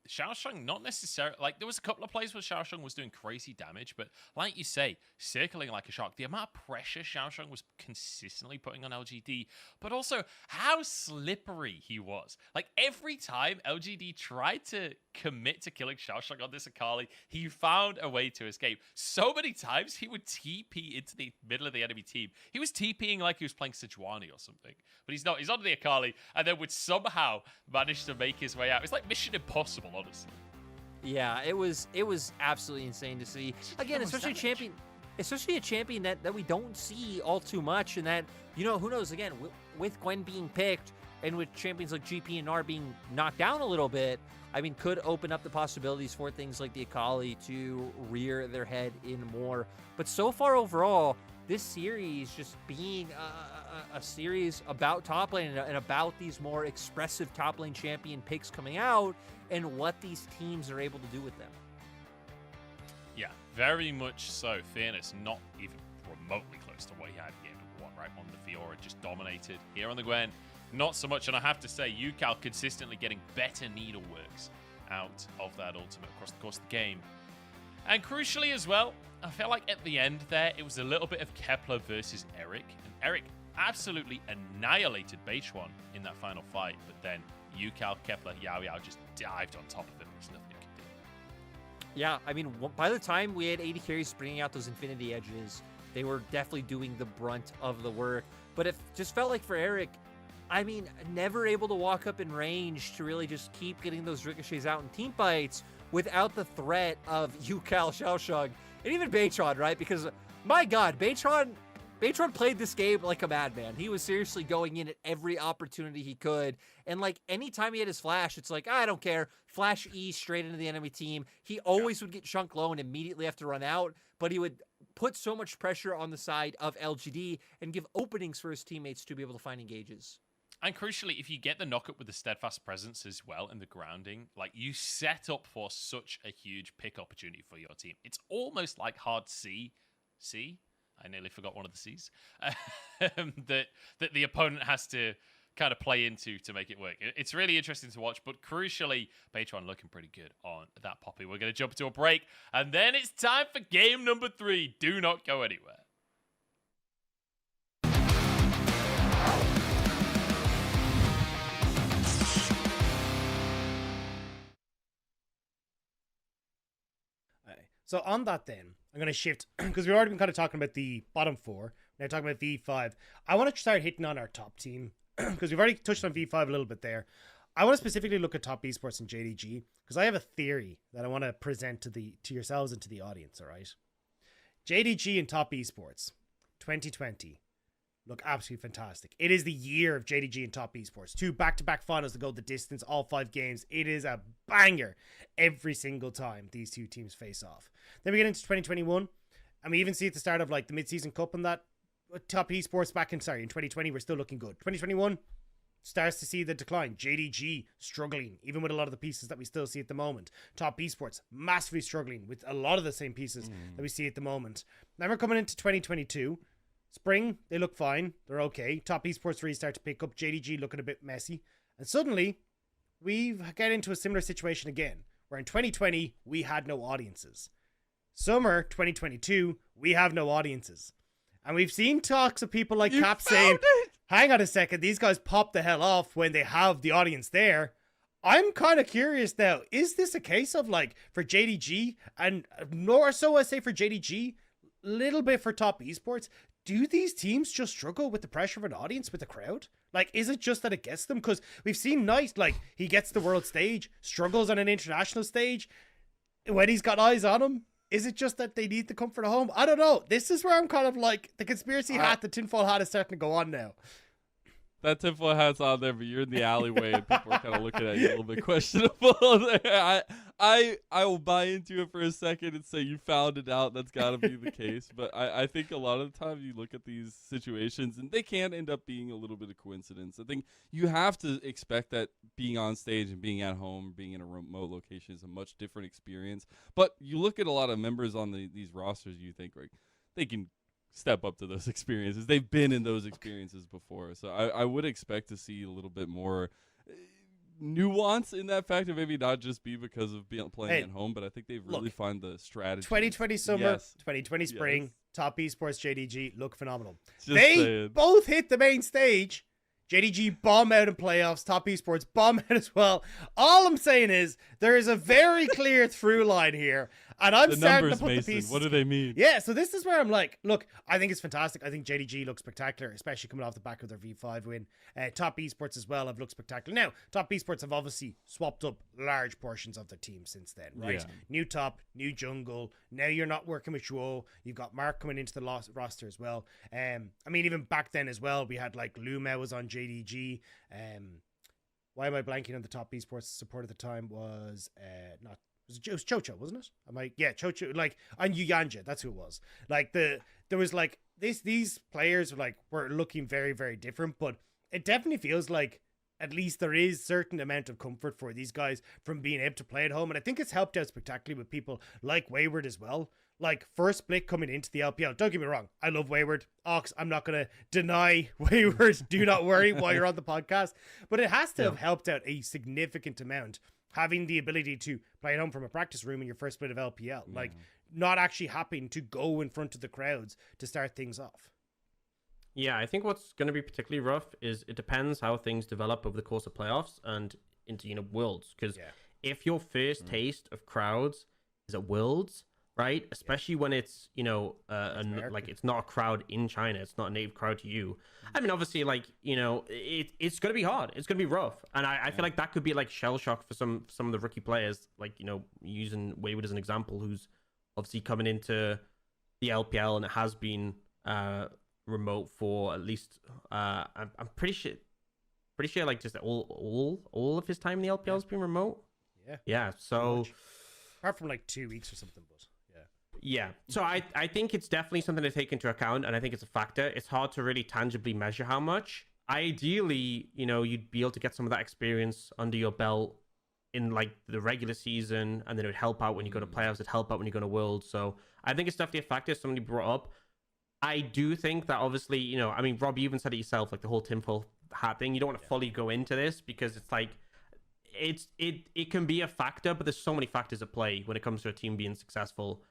Xiaoshang not necessarily, like, there was a couple of plays where Xiaoshang was doing crazy damage, but like you say, circling like a shark, the amount of pressure Xiaoshang was consistently putting on LGD, but also how slippery he was. Like, every time LGD tried to commit to killing Xiaoshang on this Akali, he found a way to escape. So many times he would TP into the middle of the enemy team. He was TPing like he was playing Sejuani or something, but he's not. He's on the Akali, and then would somehow manage to make his way out. It's like Mission Impossible, honestly. Yeah, it was absolutely insane to see. Again, especially a champion that we don't see all too much, and that, you know, who knows, again, with Gwen being picked and with champions like GP and R being knocked down a little bit, I mean, could open up the possibilities for things like the Akali to rear their head in more. But so far overall, this series just being a series about top lane and about these more expressive top lane champion picks coming out and what these teams are able to do with them. Yeah, very much so. Fairness, not even remotely close to what he had in game number 1, right? On the Fiora, just dominated. Here on the Gwen, not so much. And I have to say, Yukal consistently getting better needleworks out of that ultimate across the course of the game. And crucially as well, I felt like at the end there, it was a little bit of Kepler versus Eric. And Eric absolutely annihilated Baytron in that final fight. But then Yukal, Kepler, Yao Yao just dived on top of him. There's nothing you can do. Yeah, I mean, by the time we had AD carries bringing out those Infinity Edges, they were definitely doing the brunt of the work. But it just felt like for Eric, I mean, never able to walk up in range to really just keep getting those ricochets out in team fights without the threat of Yukal, Xiaoshang, and even Baytron, right? Because, my God, Baytron Batron played this game like a madman. He was seriously going in at every opportunity he could. And like anytime he had his flash, it's like, I don't care. Flash E straight into the enemy team. He always would get chunk low and immediately have to run out, but he would put so much pressure on the side of LGD and give openings for his teammates to be able to find engages. And crucially, if you get the knockup with the steadfast presence as well in the grounding, like you set up for such a huge pick opportunity for your team. It's almost like hard C. I nearly forgot one of the C's. that the opponent has to kind of play into to make it work. It's really interesting to watch, but crucially, Patron looking pretty good on that Poppy. We're going to jump to a break, and then it's time for game number 3. Do not go anywhere. So on that then, I'm going to shift, because we've already been kind of talking about the bottom 4. Now talking about V5. I want to start hitting on our top team, because we've already touched on V5 a little bit there. I want to specifically look at top esports and JDG, because I have a theory that I want to present to yourselves and to the audience, all right? JDG and top esports, 2020. Look absolutely fantastic. It is the year of JDG and top esports. 2 back-to-back finals to go the distance, all 5 games. It is a banger every single time these 2 teams face off. Then we get into 2021, and we even see at the start of like the mid-season cup and that top esports in 2020 we're still looking good. 2021 starts to see the decline. JDG struggling, even with a lot of the pieces that we still see at the moment. Top esports massively struggling with a lot of the same pieces that we see at the moment. Then we're coming into 2022. Spring, they look fine. They're okay. Top esports really start to pick up. JDG looking a bit messy. And suddenly, we get into a similar situation again, where in 2020, we had no audiences. Summer 2022, we have no audiences. And we've seen talks of people like Cap saying, hang on a second, these guys pop the hell off when they have the audience there. I'm kind of curious now, is this a case of like, for JDG, and more so I say for JDG, little bit for top esports, do these teams just struggle with the pressure of an audience, with the crowd? Like, is it just that it gets them? Because we've seen Knight, like, he gets the world stage, struggles on an international stage. When he's got eyes on him, is it just that they need the comfort of home? I don't know. This is where I'm kind of like, the conspiracy hat, the tinfoil hat is starting to go on now. That tinfoil hat's on there, but you're in the alleyway and people are kind of looking at you a little bit questionable. I will buy into it for a second and say you found it out. That's got to be the case. But I think a lot of the time you look at these situations and they can end up being a little bit of coincidence. I think you have to expect that being on stage and being at home, being in a remote location is a much different experience. But you look at a lot of members on these rosters, you think like they can step up to those experiences. They've been in those experiences before. So I would expect to see a little bit more nuance in that factor. Maybe not just be because of playing at home, but I think they've really found the strategy. 2020 summer, 2020 spring, top esports JDG look phenomenal. Just both hit the main stage. JDG bomb out in playoffs, top esports bomb out as well. All I'm saying is there is a very clear through line here. And I'm starting to put the pieces. What do they mean? Yeah, so this is where I'm like, look, I think it's fantastic. I think JDG looks spectacular, especially coming off the back of their V5 win. Top esports as well have looked spectacular. Now, top esports have obviously swapped up large portions of their team since then, right? Yeah. New top, new jungle. Now you're not working with Shuo. You've got Mark coming into the roster as well. I mean, even back then as well, we had like Luma was on JDG. Why am I blanking on the top esports support at the time? Was not. It was Chocho, wasn't it? Chocho, like, and Yuyanja, that's who it was. Like, there was like these players were looking very, very different, but it definitely feels like at least there is certain amount of comfort for these guys from being able to play at home. And I think it's helped out spectacularly with people like Wayward as well. Like, first split coming into the LPL. Don't get me wrong, I love Wayward. Ox, I'm not going to deny Wayward. Do not worry while you're on the podcast. But it has to have helped out a significant amount, having the ability to play at home from a practice room in your first split of LPL. Like, not actually having to go in front of the crowds to start things off. Yeah, I think what's going to be particularly rough is it depends how things develop over the course of playoffs and into, Worlds. Because if your first taste of crowds is at Worlds, right? Especially when it's, like it's not a crowd in China. It's not a native crowd to you. I mean, obviously, it's going to be hard. It's going to be rough. And I feel like that could be like shell shock for some of the rookie players, like, using Wayward as an example, who's obviously coming into the LPL and it has been remote for at least I'm pretty sure like just all of his time in the LPL has been remote. Yeah. So apart from like 2 weeks or something, but yeah. So I think it's definitely something to take into account, and I think it's a factor. It's hard to really tangibly measure how much. Ideally, you'd be able to get some of that experience under your belt in like the regular season, and then it would help out when you go to playoffs, it'd help out when you go to Worlds. So I think it's definitely a factor somebody brought up. I do think that obviously, I mean, Rob, you even said it yourself, like the whole tinfoil hat thing. You don't want to fully go into this because it's like it can be a factor, but there's so many factors at play when it comes to a team being successful.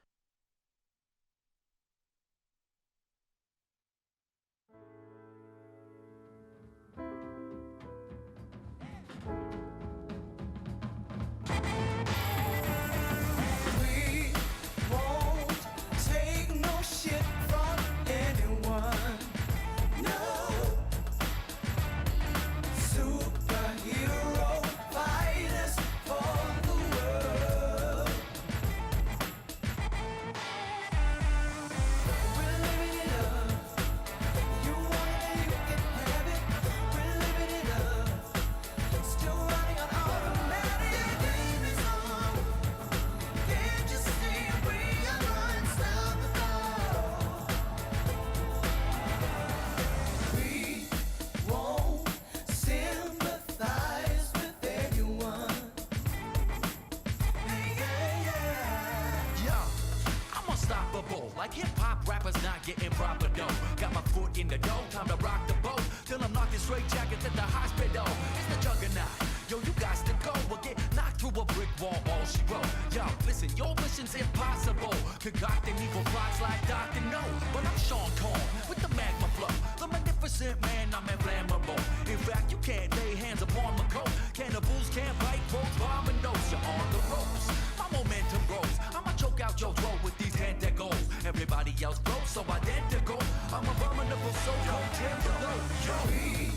Like hip-hop rappers not getting proper dough. Got my foot in the dough, time to rock the boat. Till I'm knocking straight jackets at the hospital. It's the juggernaut. Yo, you got to go. We'll get knocked through a brick wall, all she wrote. Yo, listen, your mission's impossible. Concocting evil plots like Dr. No. But I'm Sean Corn with the magma flow. The magnificent man, I'm inflammable. In fact, you can't lay hands upon my coat. Cannibals can't bite roads, bombing those. You're on the ropes. My momentum grows. I'ma choke out your throat with these tentacles. Everybody else grows so identical. I'm abominable, so contemptible. Yo, we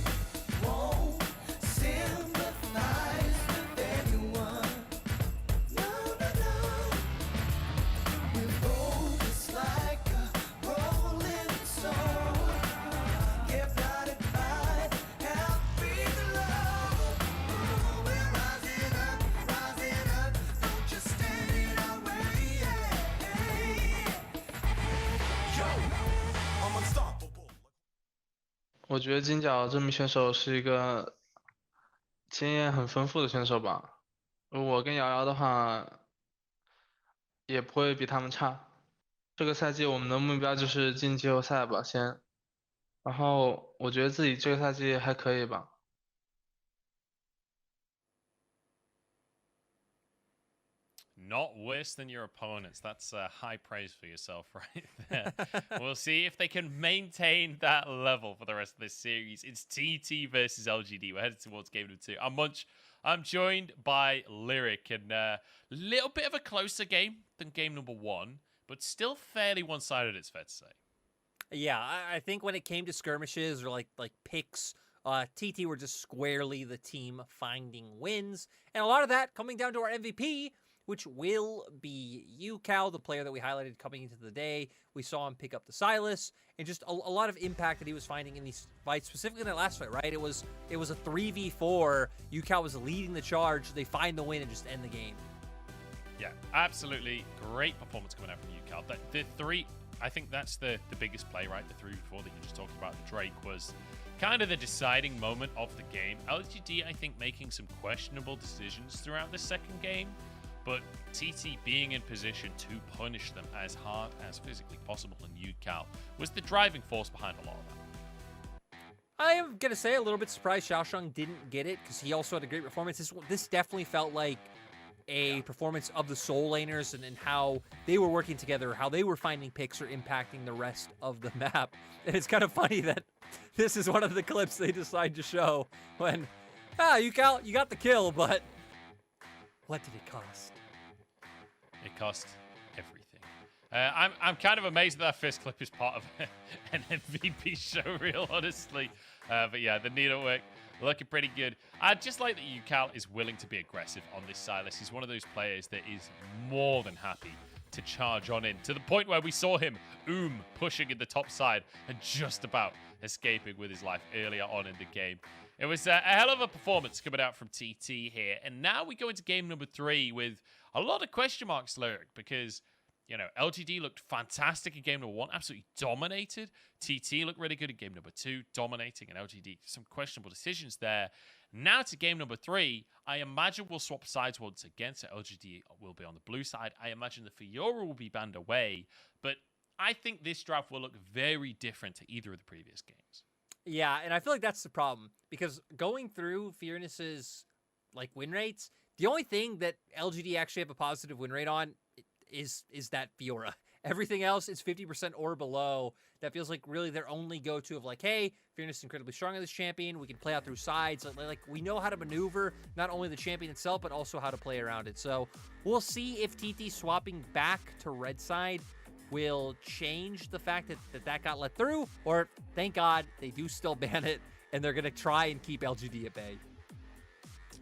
won't sympathize with anyone. No, no, no. We're bold just like a rolling stone. Get blinded by happy love. Ooh, we're rising up. Don't just stand in our way. I'm unstoppable. 我觉得金角这名选手是一个经验很丰富的选手吧。我跟瑶瑶的话，也不会比他们差。这个赛季我们的目标就是进季后赛吧，先。然后我觉得自己这个赛季还可以吧。Not worse than your opponents. That's high praise for yourself right there. We'll see if they can maintain that level for the rest of this series. It's TT versus LGD. We're headed towards game number 2. I'm joined by Lyric, and a little bit of a closer game than game number 1, but still fairly one-sided, it's fair to say. Yeah, I think when it came to skirmishes or like picks, TT were just squarely the team finding wins. And a lot of that coming down to our MVP, which will be Cal, the player that we highlighted coming into the day. We saw him pick up the Silas, and just a lot of impact that he was finding in these fights, specifically in that last fight, right? It was a 3v4. Cal was leading the charge. They find the win and just end the game. Yeah, absolutely great performance coming out from Cal. The 3, I think that's the biggest play, right? The 3v4 that you just talked about, the Drake, was kind of the deciding moment of the game. LGD, I think, making some questionable decisions throughout the second game, but TT being in position to punish them as hard as physically possible in Cal was the driving force behind a lot of that. I am going to say a little bit surprised Xiaosheng didn't get it because he also had a great performance. This definitely felt like a performance of the Soul Laners and how they were working together, how they were finding picks or impacting the rest of the map. And it's kind of funny that this is one of the clips they decide to show when, Cal, you got the kill, but what did it cost? It cost everything. I'm kind of amazed that first clip is part of an MVP show, real honestly. But yeah, the needlework looking pretty good. I just like that Cal is willing to be aggressive on this Silas. He's one of those players that is more than happy to charge on in, to the point where we saw him pushing in the top side and just about escaping with his life earlier on in the game. It was a hell of a performance coming out from TT here. And now we go into game number 3 with a lot of question marks, Lyric, because, you know, LGD looked fantastic in game number 1, absolutely dominated. TT looked really good in game number 2, dominating, and LGD, some questionable decisions there. Now to game number 3, I imagine we'll swap sides once again, so LGD will be on the blue side. I imagine the Fiora will be banned away, but I think this draft will look very different to either of the previous games. Yeah, and I feel like that's the problem, because going through Fearness's like win rates, the only thing that LGD actually have a positive win rate on is that Fiora. Everything else is 50% or below. That feels like really their only go-to of like, hey, Fearness is incredibly strong in this champion. We can play out through sides. Like we know how to maneuver not only the champion itself, but also how to play around it. So we'll see if TT swapping back to red side will change the fact that got let through, or thank God they do still ban it and they're going to try and keep LGD at bay.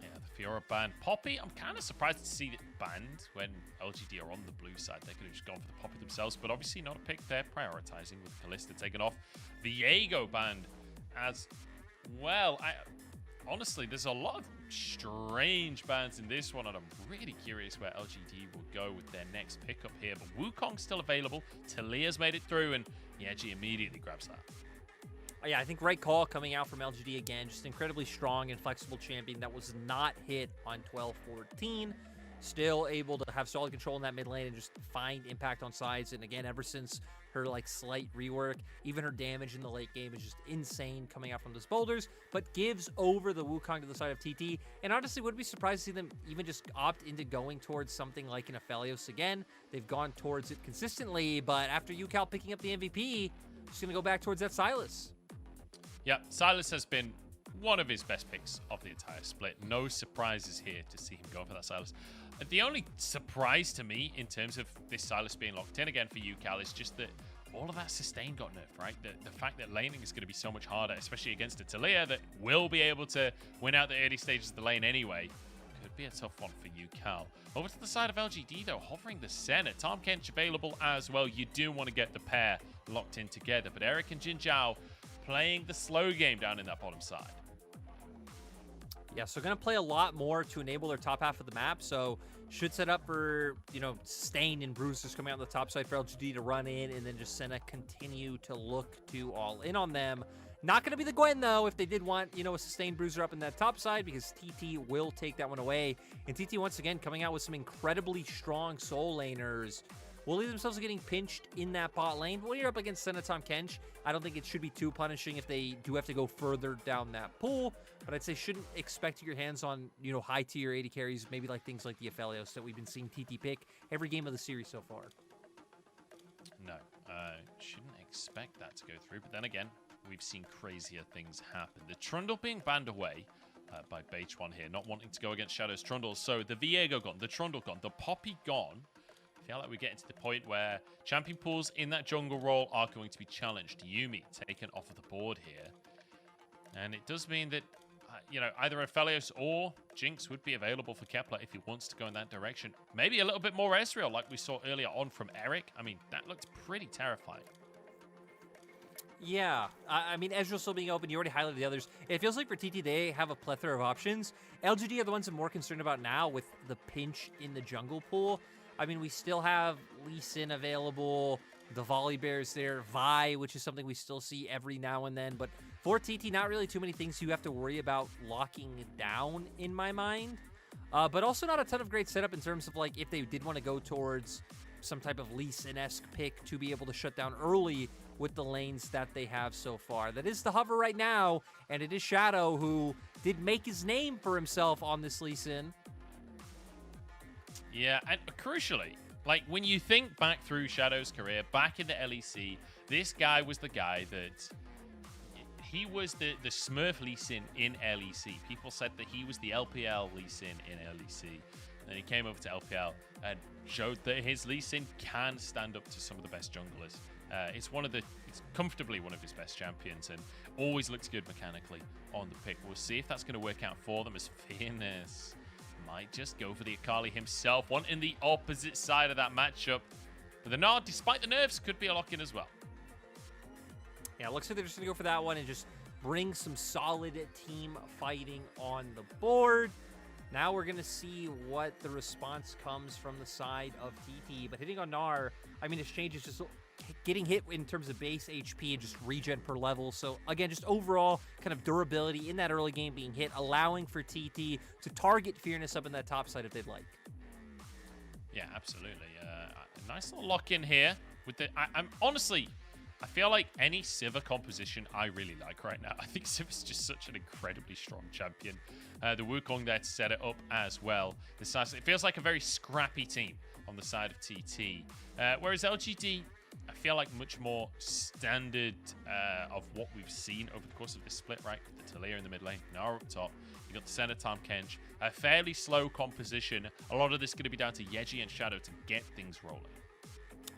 Yeah, the Fiora banned. Poppy, I'm kind of surprised to see it banned when LGD are on the blue side. They could have just gone for the Poppy themselves, but obviously not a pick they're prioritizing with Kalista taken off. Viego banned as well. Honestly, there's a lot of strange bans in this one, and I'm really curious where LGD will go with their next pickup here. But Wukong's still available. Talia's made it through, and Yeji immediately grabs that. Yeah, I think right call coming out from LGD again. Just incredibly strong and flexible champion that was not hit on 12-14. Still able to have solid control in that mid lane and just find impact on sides. And again, ever since her like slight rework, even her damage in the late game is just insane coming out from those boulders, but gives over the Wukong to the side of TT. And honestly, would be surprised to see them even just opt into going towards something like an Aphelios again. They've gone towards it consistently, but after UCal picking up the MVP, just gonna go back towards that Silas. Yeah, Silas has been one of his best picks of the entire split. No surprises here to see him go for that Silas. The only surprise to me in terms of this Silas being locked in again for UCal is just that all of that sustain got nerfed, right? The fact that laning is going to be so much harder, especially against a Talia that will be able to win out the early stages of the lane anyway. Could be a tough one for UCal. Over to the side of LGD though, hovering the center. Tahm Kench available as well. You do want to get the pair locked in together, but Eric and Jin Zhao playing the slow game down in that bottom side. Yeah, so going to play a lot more to enable their top half of the map. So should set up for, you know, Stain and Bruisers coming out on the top side for LGD to run in, and then just Senna continue to look to all in on them. Not going to be the Gwen, though, if they did want, you know, a sustained Bruiser up in that top side, because TT will take that one away. And TT, once again, coming out with some incredibly strong soul laners. Will leave themselves getting pinched in that bot lane. But when you're up against Senna Tahm Kench, I don't think it should be too punishing if they do have to go further down that pool. But I'd say shouldn't expect your hands on, you know, high tier 80 carries, maybe like things like the Aphelios that we've been seeing TT pick every game of the series so far. No, shouldn't expect that to go through. But then again, we've seen crazier things happen. The Trundle being banned away by Beige1 here, not wanting to go against Shadow's Trundle. So the Viego gone, the Trundle gone, the Poppy gone. I feel like we're getting to the point where champion pools in that jungle role are going to be challenged. Yuumi taken off of the board here. And it does mean that, you know, either Aphelios or Jinx would be available for Kepler if he wants to go in that direction. Maybe a little bit more Ezreal like we saw earlier on from Eric. I mean, that looked pretty terrifying. Yeah, I mean, Ezreal still being open. You already highlighted the others. It feels like for TT, they have a plethora of options. LGD are the ones I'm more concerned about now with the pinch in the jungle pool. I mean, we still have Lee Sin available, the Volley Bears there, Vi, which is something we still see every now and then. But for TT, not really too many things you have to worry about locking down in my mind. But also not a ton of great setup in terms of, like, if they did want to go towards some type of Lee Sin-esque pick to be able to shut down early with the lanes that they have so far. That is the hover right now, and it is Shadow who did make his name for himself on this Lee Sin. Yeah, and crucially, like when you think back through Shadow's career, back in the LEC, this guy was the guy that he was the Smurf Lee Sin in LEC. People said that he was the LPL Lee Sin in LEC. Then he came over to LPL and showed that his Lee Sin can stand up to some of the best junglers. It's comfortably one of his best champions and always looks good mechanically on the pick. We'll see if that's going to work out for them as Fearness might just go for the Akali himself. One in the opposite side of that matchup. But the Nard, despite the nerfs, could be a lock-in as well. Yeah, it looks like they're just going to go for that one and just bring some solid team fighting on the board. Now we're going to see what the response comes from the side of TT. But hitting on Gnar, I mean, exchange is just getting hit in terms of base HP and just regen per level. So again, just overall kind of durability in that early game being hit, allowing for TT to target Fearness up in that top side if they'd like. Yeah, absolutely. A nice little lock-in here. With the, I'm honestly, I feel like any Sivir composition I really like right now. I think Sivir's just such an incredibly strong champion. The Wukong there to set it up as well. It feels like a very scrappy team on the side of TT. Whereas LGD, I feel like much more standard of what we've seen over the course of this split, right? With the Talia in the mid lane, Gnar up top. You got the center Tahm Kench. A fairly slow composition. A lot of this is going to be down to Yeji and Shadow to get things rolling.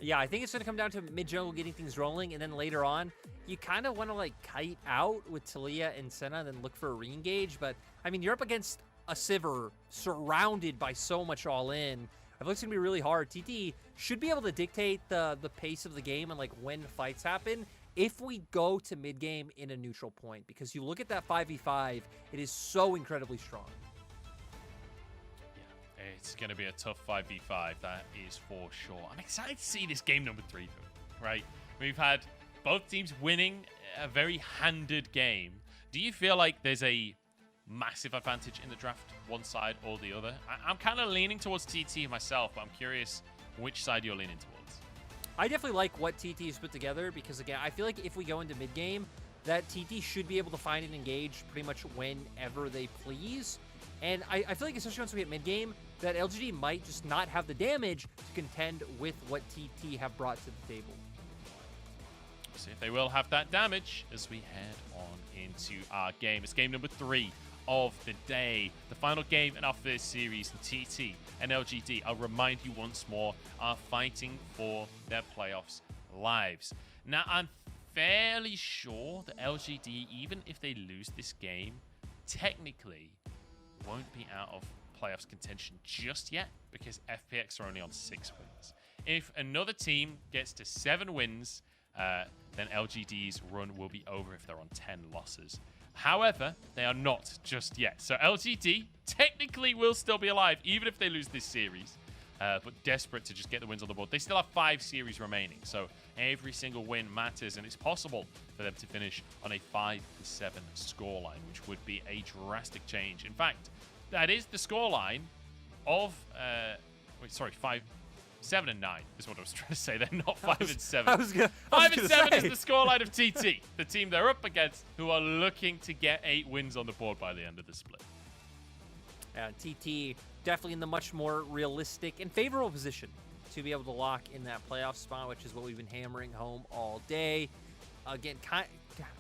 Yeah, I think it's going to come down to mid-jungle getting things rolling, and then later on, you kind of want to, like, kite out with Talia and Senna and then look for a re-engage. But, I mean, you're up against a Sivir surrounded by so much all-in. I think it's going to be really hard. TT should be able to dictate the pace of the game and, like, when fights happen if we go to mid-game in a neutral point. Because you look at that 5v5, it is so incredibly strong. It's going to be a tough 5v5, that is for sure. I'm excited to see this game number 3, though, right? We've had both teams winning a very handed game. Do you feel like there's a massive advantage in the draft, one side or the other? I'm kind of leaning towards TT myself, but I'm curious which side you're leaning towards. I definitely like what TT has put together because, again, I feel like if we go into mid-game, that TT should be able to find and engage pretty much whenever they please. And I feel like especially once we hit mid-game, that LGD might just not have the damage to contend with what TT have brought to the table. See if they will have that damage as we head on into our game. It's game number 3 of the day. The final game in our first series, TT and LGD, I'll remind you once more, are fighting for their playoffs lives. Now, I'm fairly sure that LGD, even if they lose this game, technically won't be out of playoffs contention just yet because FPX are only on 6 wins. If another team gets to 7 wins, then LGD's run will be over if they're on 10 losses. However, they are not just yet. So LGD technically will still be alive even if they lose this series, but desperate to just get the wins on the board. They still have 5 series remaining, so every single win matters, and it's possible for them to finish on a 5-7 scoreline, which would be a drastic change. In fact, that is the scoreline of 7 and 9 is what I was trying to say. They're not 5 and 7. 5 and 7 is the scoreline of TT, the team they're up against, who are looking to get 8 wins on the board by the end of the split. TT definitely in the much more realistic and favorable position to be able to lock in that playoff spot, which is what we've been hammering home all day. Again,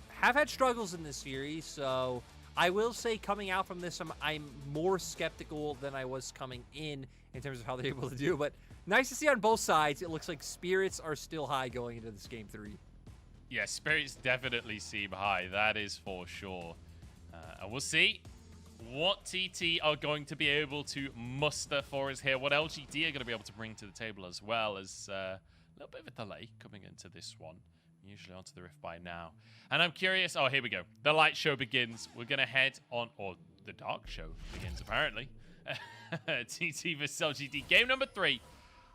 have had struggles in this series, so I will say coming out from this, I'm more skeptical than I was coming in terms of how they're able to do. But nice to see on both sides. It looks like spirits are still high going into this game 3. Yeah, spirits definitely seem high. That is for sure. And we'll see what TT are going to be able to muster for us here. What LGD are going to be able to bring to the table as well, as a little bit of a delay coming into this one. Usually onto the Rift by now. And I'm curious. Oh, here we go. The light show begins. We're going to head on, or the dark show begins, apparently. TT vs LGD. Game number 3.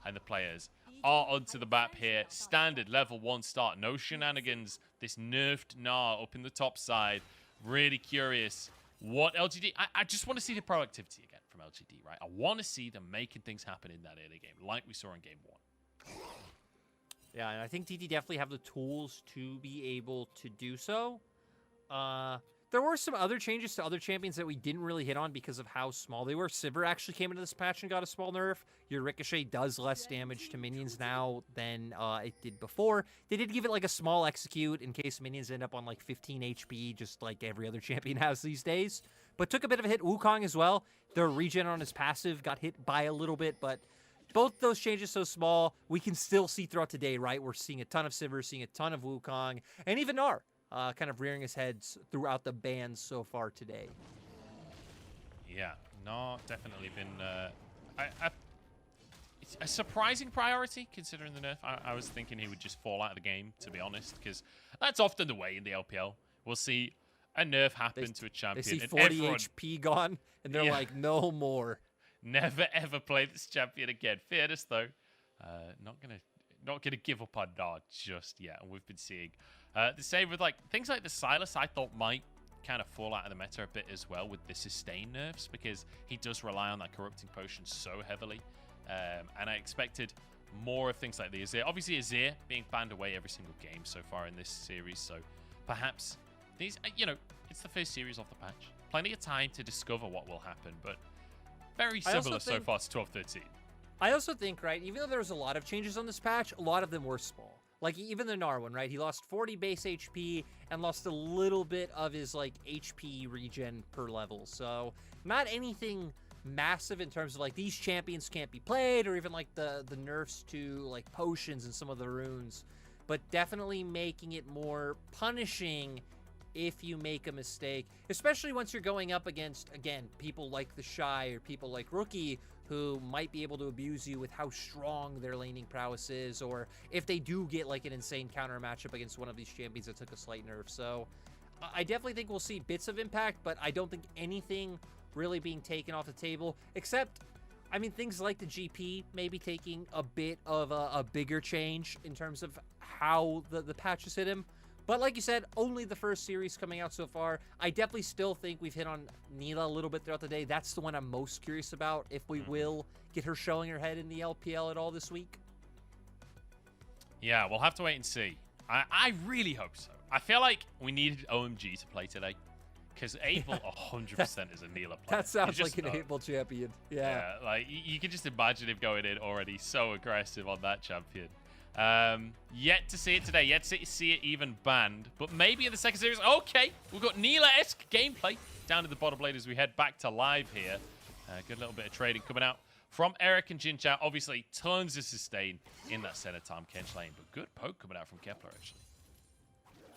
And the players are onto the map here. Standard level 1 start. No shenanigans. This nerfed Gnar up in the top side. Really curious what LGD... I just want to see the proactivity again from LGD, right? I want to see them making things happen in that early game, like we saw in game 1. Yeah, and I think TT definitely have the tools to be able to do so. There were some other changes to other champions that we didn't really hit on because of how small they were. Sivir actually came into this patch and got a small nerf. Your Ricochet does less damage to minions now than it did before. They did give it like a small execute in case minions end up on like 15 HP, just like every other champion has these days. But took a bit of a hit. Wukong as well. The regen on his passive got hit by a little bit, but both those changes so small, we can still see throughout today, right? We're seeing a ton of Sivir, seeing a ton of Wukong, and even Gnar kind of rearing his heads throughout the bans so far today. Yeah, not definitely been a surprising priority considering the nerf. I was thinking he would just fall out of the game, to be honest, because that's often the way in the LPL. We'll see a nerf happen to a champion. They see and 40 everyone, HP gone, and they're like, no more. Never ever play this champion again. Fairness though, not gonna give up on Nod just yet. And we've been seeing the same with like things like the Silas. I thought might kind of fall out of the meta a bit as well with the sustain nerfs because he does rely on that corrupting potion so heavily. And I expected more of things like the Azir. Obviously, Azir being banned away every single game so far in this series. So perhaps these, it's the first series of the patch. Plenty of time to discover what will happen, but very similar so far to 12-13. I also think, right, even though there was a lot of changes on this patch, a lot of them were small. Like, even the Gnar one, right? He lost 40 base HP and lost a little bit of his, like, HP regen per level. So, not anything massive in terms of, like, these champions can't be played or even, like, the nerfs to, like, potions and some of the runes. But definitely making it more punishing if you make a mistake, especially once you're going up against, again, people like the Shy or people like Rookie who might be able to abuse you with how strong their laning prowess is, or if they do get like an insane counter matchup against one of these champions that took a slight nerf. So I definitely think we'll see bits of impact, but I don't think anything really being taken off the table, except, I mean, things like the GP maybe taking a bit of a bigger change in terms of how the patches hit him. But like you said, only the first series coming out so far. I definitely still think we've hit on Neela a little bit throughout the day. That's the one I'm most curious about, if we will get her showing her head in the LPL at all this week. Yeah, we'll have to wait and see. I really hope so. I feel like we needed OMG to play today, because Abel 100% is a Neela player. That sounds like an Abel champion. Yeah, like you can just imagine him going in already so aggressive on that champion. Yet to see it today, yet to see it even banned, but maybe in the second series. Okay, we've got Neela-esque gameplay down to the bottom lane as we head back to live here. Good little bit of trading coming out from Eric and Jinchao. Obviously, tons of sustain in that center Tahm Kench lane, but good poke coming out from Kepler, actually.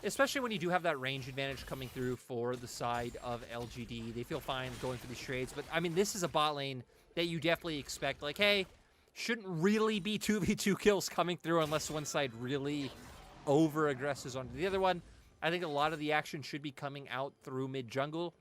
Especially when you do have that range advantage coming through for the side of LGD. They feel fine going for these trades, but I mean, this is a bot lane that you definitely expect, like, hey, shouldn't really be 2v2 kills coming through unless one side really over-aggresses onto the other one. I think a lot of the action should be coming out through mid-jungle,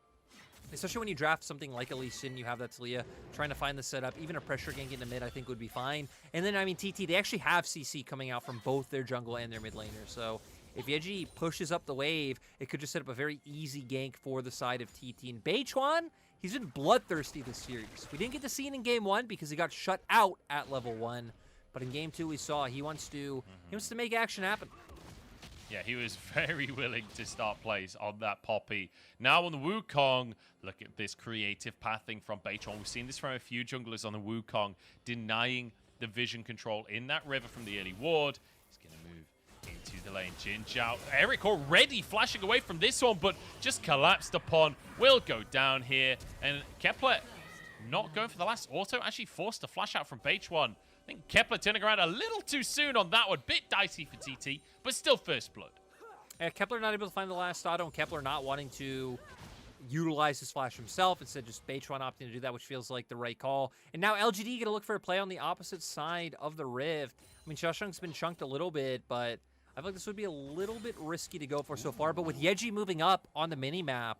especially when you draft something like a Lee Sin, you have that Talia trying to find the setup. Even a pressure gank into mid, I think, would be fine. And then, I mean, TT, they actually have CC coming out from both their jungle and their mid laner. So if Yeji pushes up the wave, it could just set up a very easy gank for the side of TT. And Beichuan, he's been bloodthirsty this series. We didn't get to see it in Game 1 because he got shut out at level 1. But in Game 2, we saw he wants to make action happen. Yeah, he was very willing to start plays on that Poppy. Now on the Wukong, look at this creative pathing from Beichuan. We've seen this from a few junglers on the Wukong, denying the vision control in that river from the early ward. He's going to move into the lane. Jinchao, Eric already flashing away from this one, but just collapsed upon. Will go down here. And Kepler not going for the last auto, actually forced a flash out from Beichuan. I think Kepler turning around a little too soon on that one. Bit dicey for TT, but still first blood. Kepler not able to find the last auto, and Kepler not wanting to utilize his flash himself. Instead, just Beichuan opting to do that, which feels like the right call. And now LGD going to look for a play on the opposite side of the Rift. I mean, Shashunk's been chunked a little bit, but I feel like this would be a little bit risky to go for so far. But with Yeji moving up on the mini-map,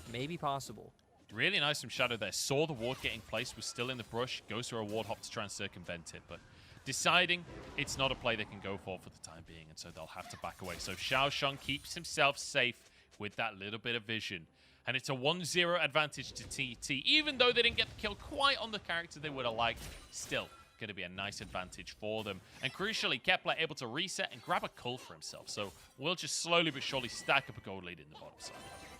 maybe possible. Really nice from Shadow there. Saw the ward getting placed, was still in the brush, goes for a ward hop to try and circumvent it, but deciding it's not a play they can go for the time being, and so they'll have to back away. So Xiaoshang keeps himself safe with that little bit of vision. And it's a 1-0 advantage to TT. Even though they didn't get the kill quite on the character they would have liked, still going to be a nice advantage for them. And crucially, Kepler able to reset and grab a cull for himself. So we'll just slowly but surely stack up a gold lead in the bottom side.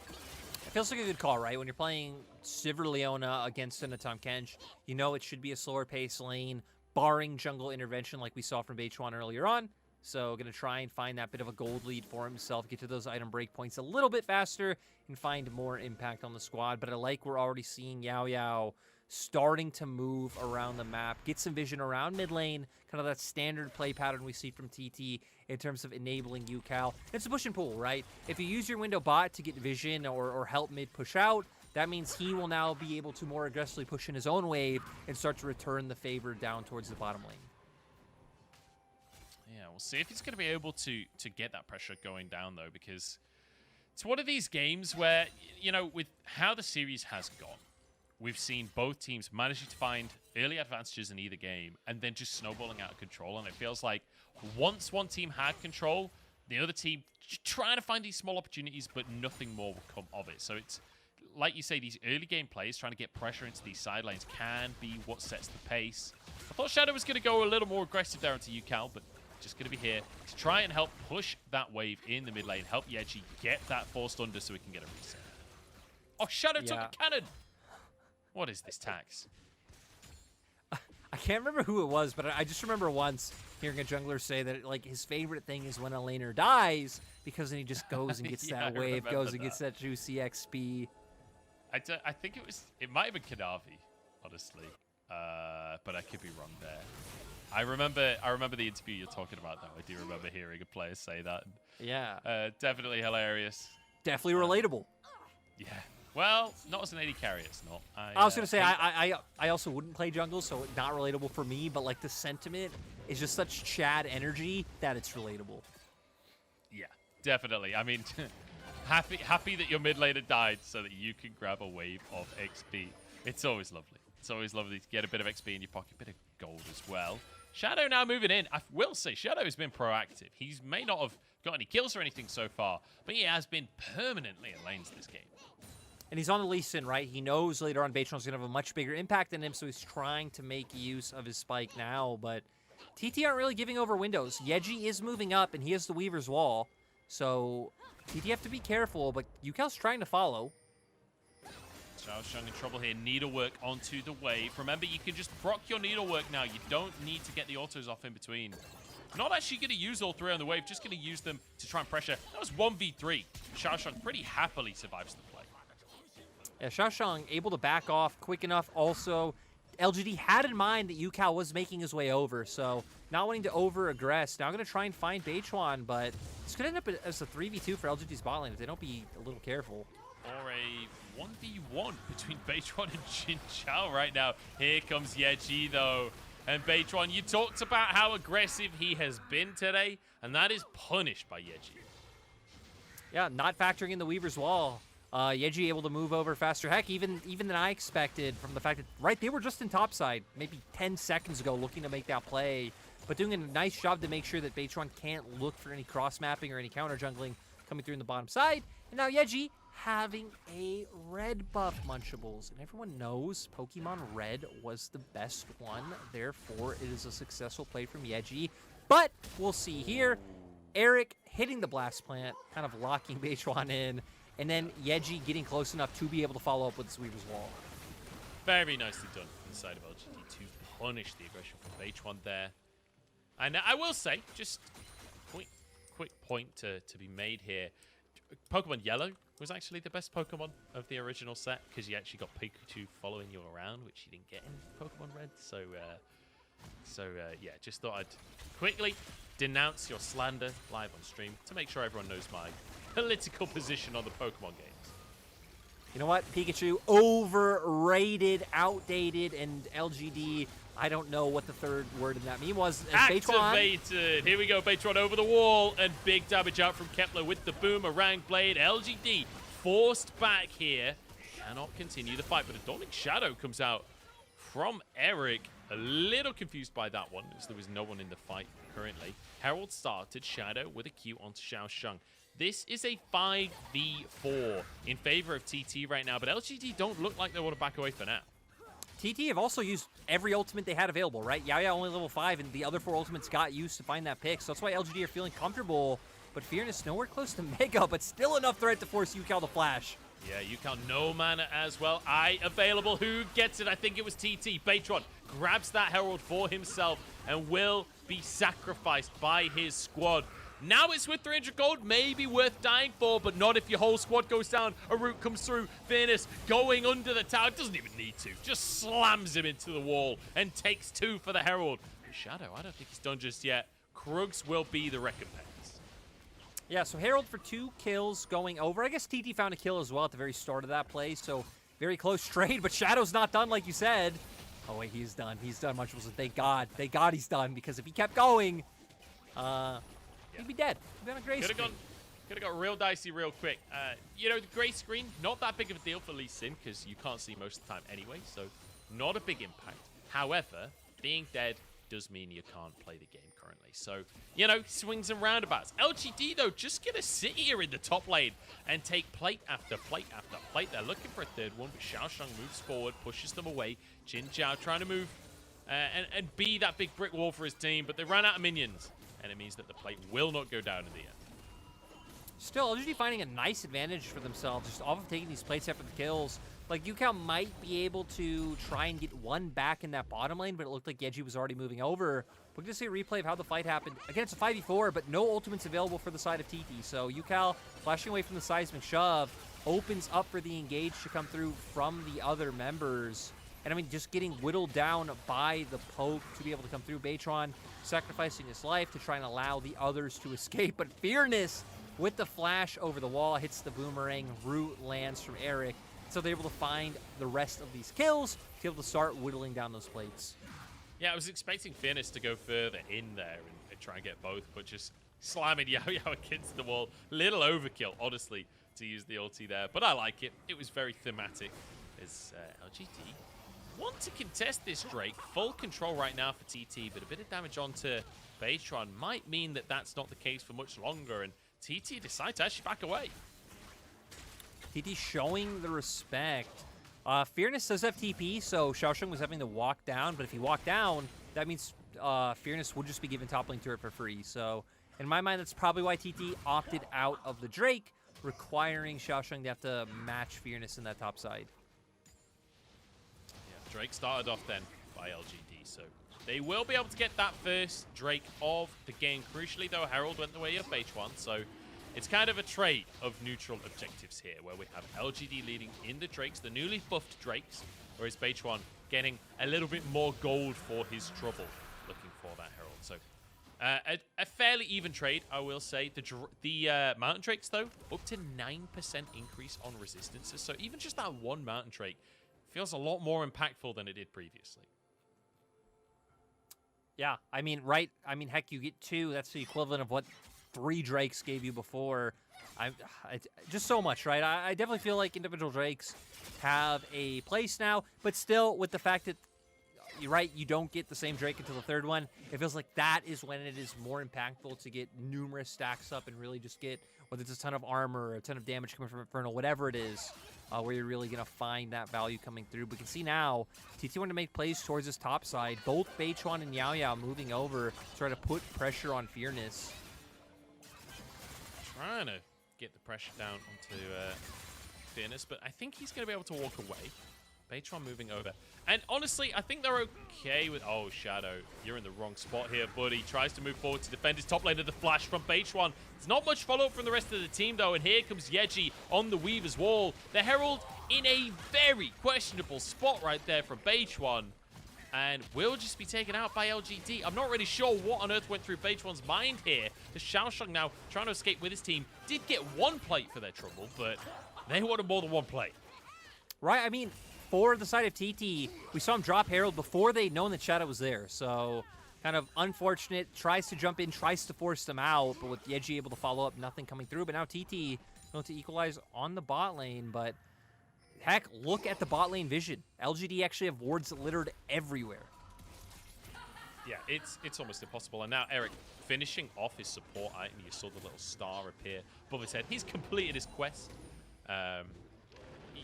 It feels like a good call, right? When you're playing Sivir Leona against a Tahm Kench, you know it should be a slower pace lane, barring jungle intervention like we saw from Beichuan earlier on. So going to try and find that bit of a gold lead for himself, get to those item breakpoints a little bit faster, and find more impact on the squad. But I like we're already seeing Yao Yao starting to move around the map, get some vision around mid lane, kind of that standard play pattern we see from TT in terms of enabling UCal. It's a push and pull, right? If you use your window bot to get vision or help mid push out, that means he will now be able to more aggressively push in his own wave and start to return the favor down towards the bottom lane. Yeah, we'll see if he's going to be able to get that pressure going down, though, because it's one of these games where, you know, with how the series has gone, we've seen both teams managing to find early advantages in either game and then just snowballing out of control. And it feels like once one team had control, the other team trying to find these small opportunities, but nothing more will come of it. So it's, like you say, these early game plays trying to get pressure into these side lanes can be what sets the pace. I thought Shadow was going to go a little more aggressive there into UCal, but just going to be here to try and help push that wave in the mid lane, help Yeji get that forced under so we can get a reset. Oh, Shadow took a cannon! What is this tax? I can't remember who it was, but I just remember once hearing a jungler say that like his favorite thing is when a laner dies, because then he just goes and gets that wave, goes and gets that juicy XP. I think it might have been Kadavi, honestly, but I could be wrong there. I remember the interview you're talking about, though. I do remember hearing a player say that. Yeah. Definitely hilarious. Definitely relatable. Yeah. Well, not as an AD carry, it's not. I was gonna say I also wouldn't play jungle, so not relatable for me. But like the sentiment is just such Chad energy that it's relatable. Yeah, definitely. I mean, happy that your mid laner died so that you can grab a wave of XP. It's always lovely. It's always lovely to get a bit of XP in your pocket, a bit of gold as well. Shadow now moving in. I will say Shadow has been proactive. He may not have got any kills or anything so far, but he has been permanently in lanes this game. And he's on the Lee Sin, right? He knows later on Baitron's going to have a much bigger impact than him, so he's trying to make use of his spike now. But TT aren't really giving over windows. Yeji is moving up, and he has the Weaver's Wall. So TT have to be careful, but UCal's trying to follow. Xiaosheng in trouble here. Needlework onto the wave. Remember, you can just proc your needlework now. You don't need to get the autos off in between. Not actually going to use all three on the wave, just going to use them to try and pressure. That was 1v3. Xiaosheng pretty happily survives the play. Yeah, Xiaosheng able to back off quick enough. Also, LGD had in mind that UCal was making his way over, so not wanting to over-aggress. Now going to try and find Beichuan, but it's going to end up as a 3v2 for LGD's bot lane if they don't be a little careful. Or a 1v1 between Beichuan and Jin Chao right now. Here comes Yeji, though. And Beichuan, you talked about how aggressive he has been today, and that is punished by Yeji. Yeah, not factoring in the Weaver's Wall. Yeji able to move over faster. Heck, even than I expected from the fact that, right, they were just in topside maybe 10 seconds ago looking to make that play, but doing a nice job to make sure that Beichuan can't look for any cross-mapping or any counter-jungling coming through in the bottom side. And now Yeji having a red buff Munchables. And everyone knows Pokemon Red was the best one. Therefore, it is a successful play from Yeji. But we'll see here. Eric hitting the Blast Plant, kind of locking Beichuan in. And then Yeji getting close enough to be able to follow up with his Weaver's Wall. Very nicely done from the side of LGD to punish the aggression from Beichuan there. And I will say, just quick point to be made here. Pokemon Yellow was actually the best Pokemon of the original set because you actually got Pikachu following you around, which you didn't get in Pokemon Red. So yeah, just thought I'd quickly denounce your slander live on stream to make sure everyone knows my political position on the Pokemon games. You know what? Pikachu, overrated, outdated, and LGD, I don't know what the third word in that meme was. Activated. Here we go. Beichuan over the wall, and big damage out from Kepler with the Boomerang Blade. LGD forced back here. Cannot continue the fight, but a Dawning Shadow comes out from Eric. A little confused by that one, as there was no one in the fight currently. Herald started Shadow with a Q onto Xiaosheng. This is a 5v4 in favor of TT right now, but LGD don't look like they want to back away for now. TT have also used every ultimate they had available, right? Yaya only level 5, and the other 4 ultimates got used to find that pick, so that's why LGD are feeling comfortable. But Fearness nowhere close to Mega, but still enough threat to force UCal to flash. Yeah, UCal no mana as well. Eye available. Who gets it? I think it was TT. Beichuan grabs that Herald for himself and will be sacrificed by his squad. Now it's with 300 gold, maybe worth dying for, but not if your whole squad goes down. A root comes through. Fearness going under the tower. Doesn't even need to. Just slams him into the wall and takes 2 for the Herald. Shadow, I don't think he's done just yet. Krugs will be the recompense. Yeah, so Herald for 2 kills going over. I guess TT found a kill as well at the very start of that play, so Very close trade, but Shadow's not done like you said. Oh wait, he's done. He's done, Munchables, and thank God. Thank God he's done, because if he kept going, he'd be dead. He'd be on a gray screen. Could have got real dicey real quick. You know, the gray screen, not that big of a deal for Lee Sin, because you can't see most of the time anyway, so not a big impact. However, being dead does mean you can't play the game currently. So, you know, swings and roundabouts. LGD, though, just going to sit here in the top lane and take plate after plate after plate. They're looking for a third one, but Xiaosheng moves forward, pushes them away. Jin Zhao trying to move and be that big brick wall for his team, but they ran out of minions, and it means that the plate will not go down in the end. Still, LGD finding a nice advantage for themselves, just off of taking these plates after the kills. Like, Yukao might be able to try and get one back in that bottom lane, but it looked like Yeji was already moving over. We're going to see a replay of how the fight happened. Again, it's a 5v4, but no ultimates available for the side of TT. So Yukao, flashing away from the seismic shove, opens up for the engage to come through from the other members. And, I mean, just getting whittled down by the poke to be able to come through. Baytron sacrificing his life to try and allow the others to escape. But Fearness, with the flash over the wall, hits the boomerang. Root lands from Eric. So they're able to find the rest of these kills to be able to start whittling down those plates. Yeah, I was expecting Fearness to go further in there and try and get both, but just slamming Yao Yao against the wall. Little overkill, honestly, to use the ulti there. But I like it. It was very thematic as LGD want to contest this Drake. Full control right now for TT, but a bit of damage onto Baytron might mean that that's not the case for much longer, and TT decide to actually back away. TT showing the respect. Fearness does have TP, so Xiaosheng was having to walk down, but if he walked down, that means Fearness would just be given top lane turret for free. So in my mind, that's probably why TT opted out of the Drake, requiring Xiaosheng to have to match Fearness in that top side. Yeah, Drake started off then by LGD, so they will be able to get that first Drake of the game. Crucially, though, Herald went the way of H1, so it's kind of a trade of neutral objectives here, where we have LGD leading in the Drakes, the newly buffed Drakes, whereas H1 getting a little bit more gold for his trouble, looking for that Herald. So a fairly even trade, I will say. The Mountain Drakes, though, up to 9% increase on resistances. So even just that one Mountain Drake feels a lot more impactful than it did previously. Yeah, I mean, right? I mean, heck, you get 2. That's the equivalent of what 3 Drakes gave you before. Just so much, right? I definitely feel like individual Drakes have a place now, but still, with the fact that you're right, you don't get the same Drake until the 3rd one, it feels like that is when it is more impactful to get numerous stacks up and really just get, whether it's a ton of armor or a ton of damage coming from Infernal, whatever it is, where you're really going to find that value coming through. But you can see now, TT wanted to make plays towards his top side. Both Baytron and Yao Yao moving over to try to put pressure on Fearness. Trying to get the pressure down onto Fearness, but I think he's going to be able to walk away. Baytron moving over. And honestly, I think they're okay with... Oh, Shadow, you're in the wrong spot here, buddy. Tries to move forward to defend his top lane of the flash from Baytron. There's not much follow-up from the rest of the team, though, and here comes Yeji on the Weaver's wall. The Herald in a very questionable spot right there from Baytron, and will just be taken out by LGD. I'm not really sure what on earth went through Baytron's mind here. The Xiaosheng now trying to escape with his team. Did get 1 plate for their trouble, but they wanted more than 1 plate. Right, I mean, for the side of TT, we saw him drop Herald before they'd known that Shadow was there. So, kind of unfortunate. Tries to jump in, tries to force them out, but with Yeji able to follow up, nothing coming through. But now TT going to equalize on the bot lane. But heck, look at the bot lane vision. LGD actually have wards littered everywhere. Yeah, it's almost impossible. And now Eric finishing off his support item. You saw the little star appear above his head. He's completed his quest.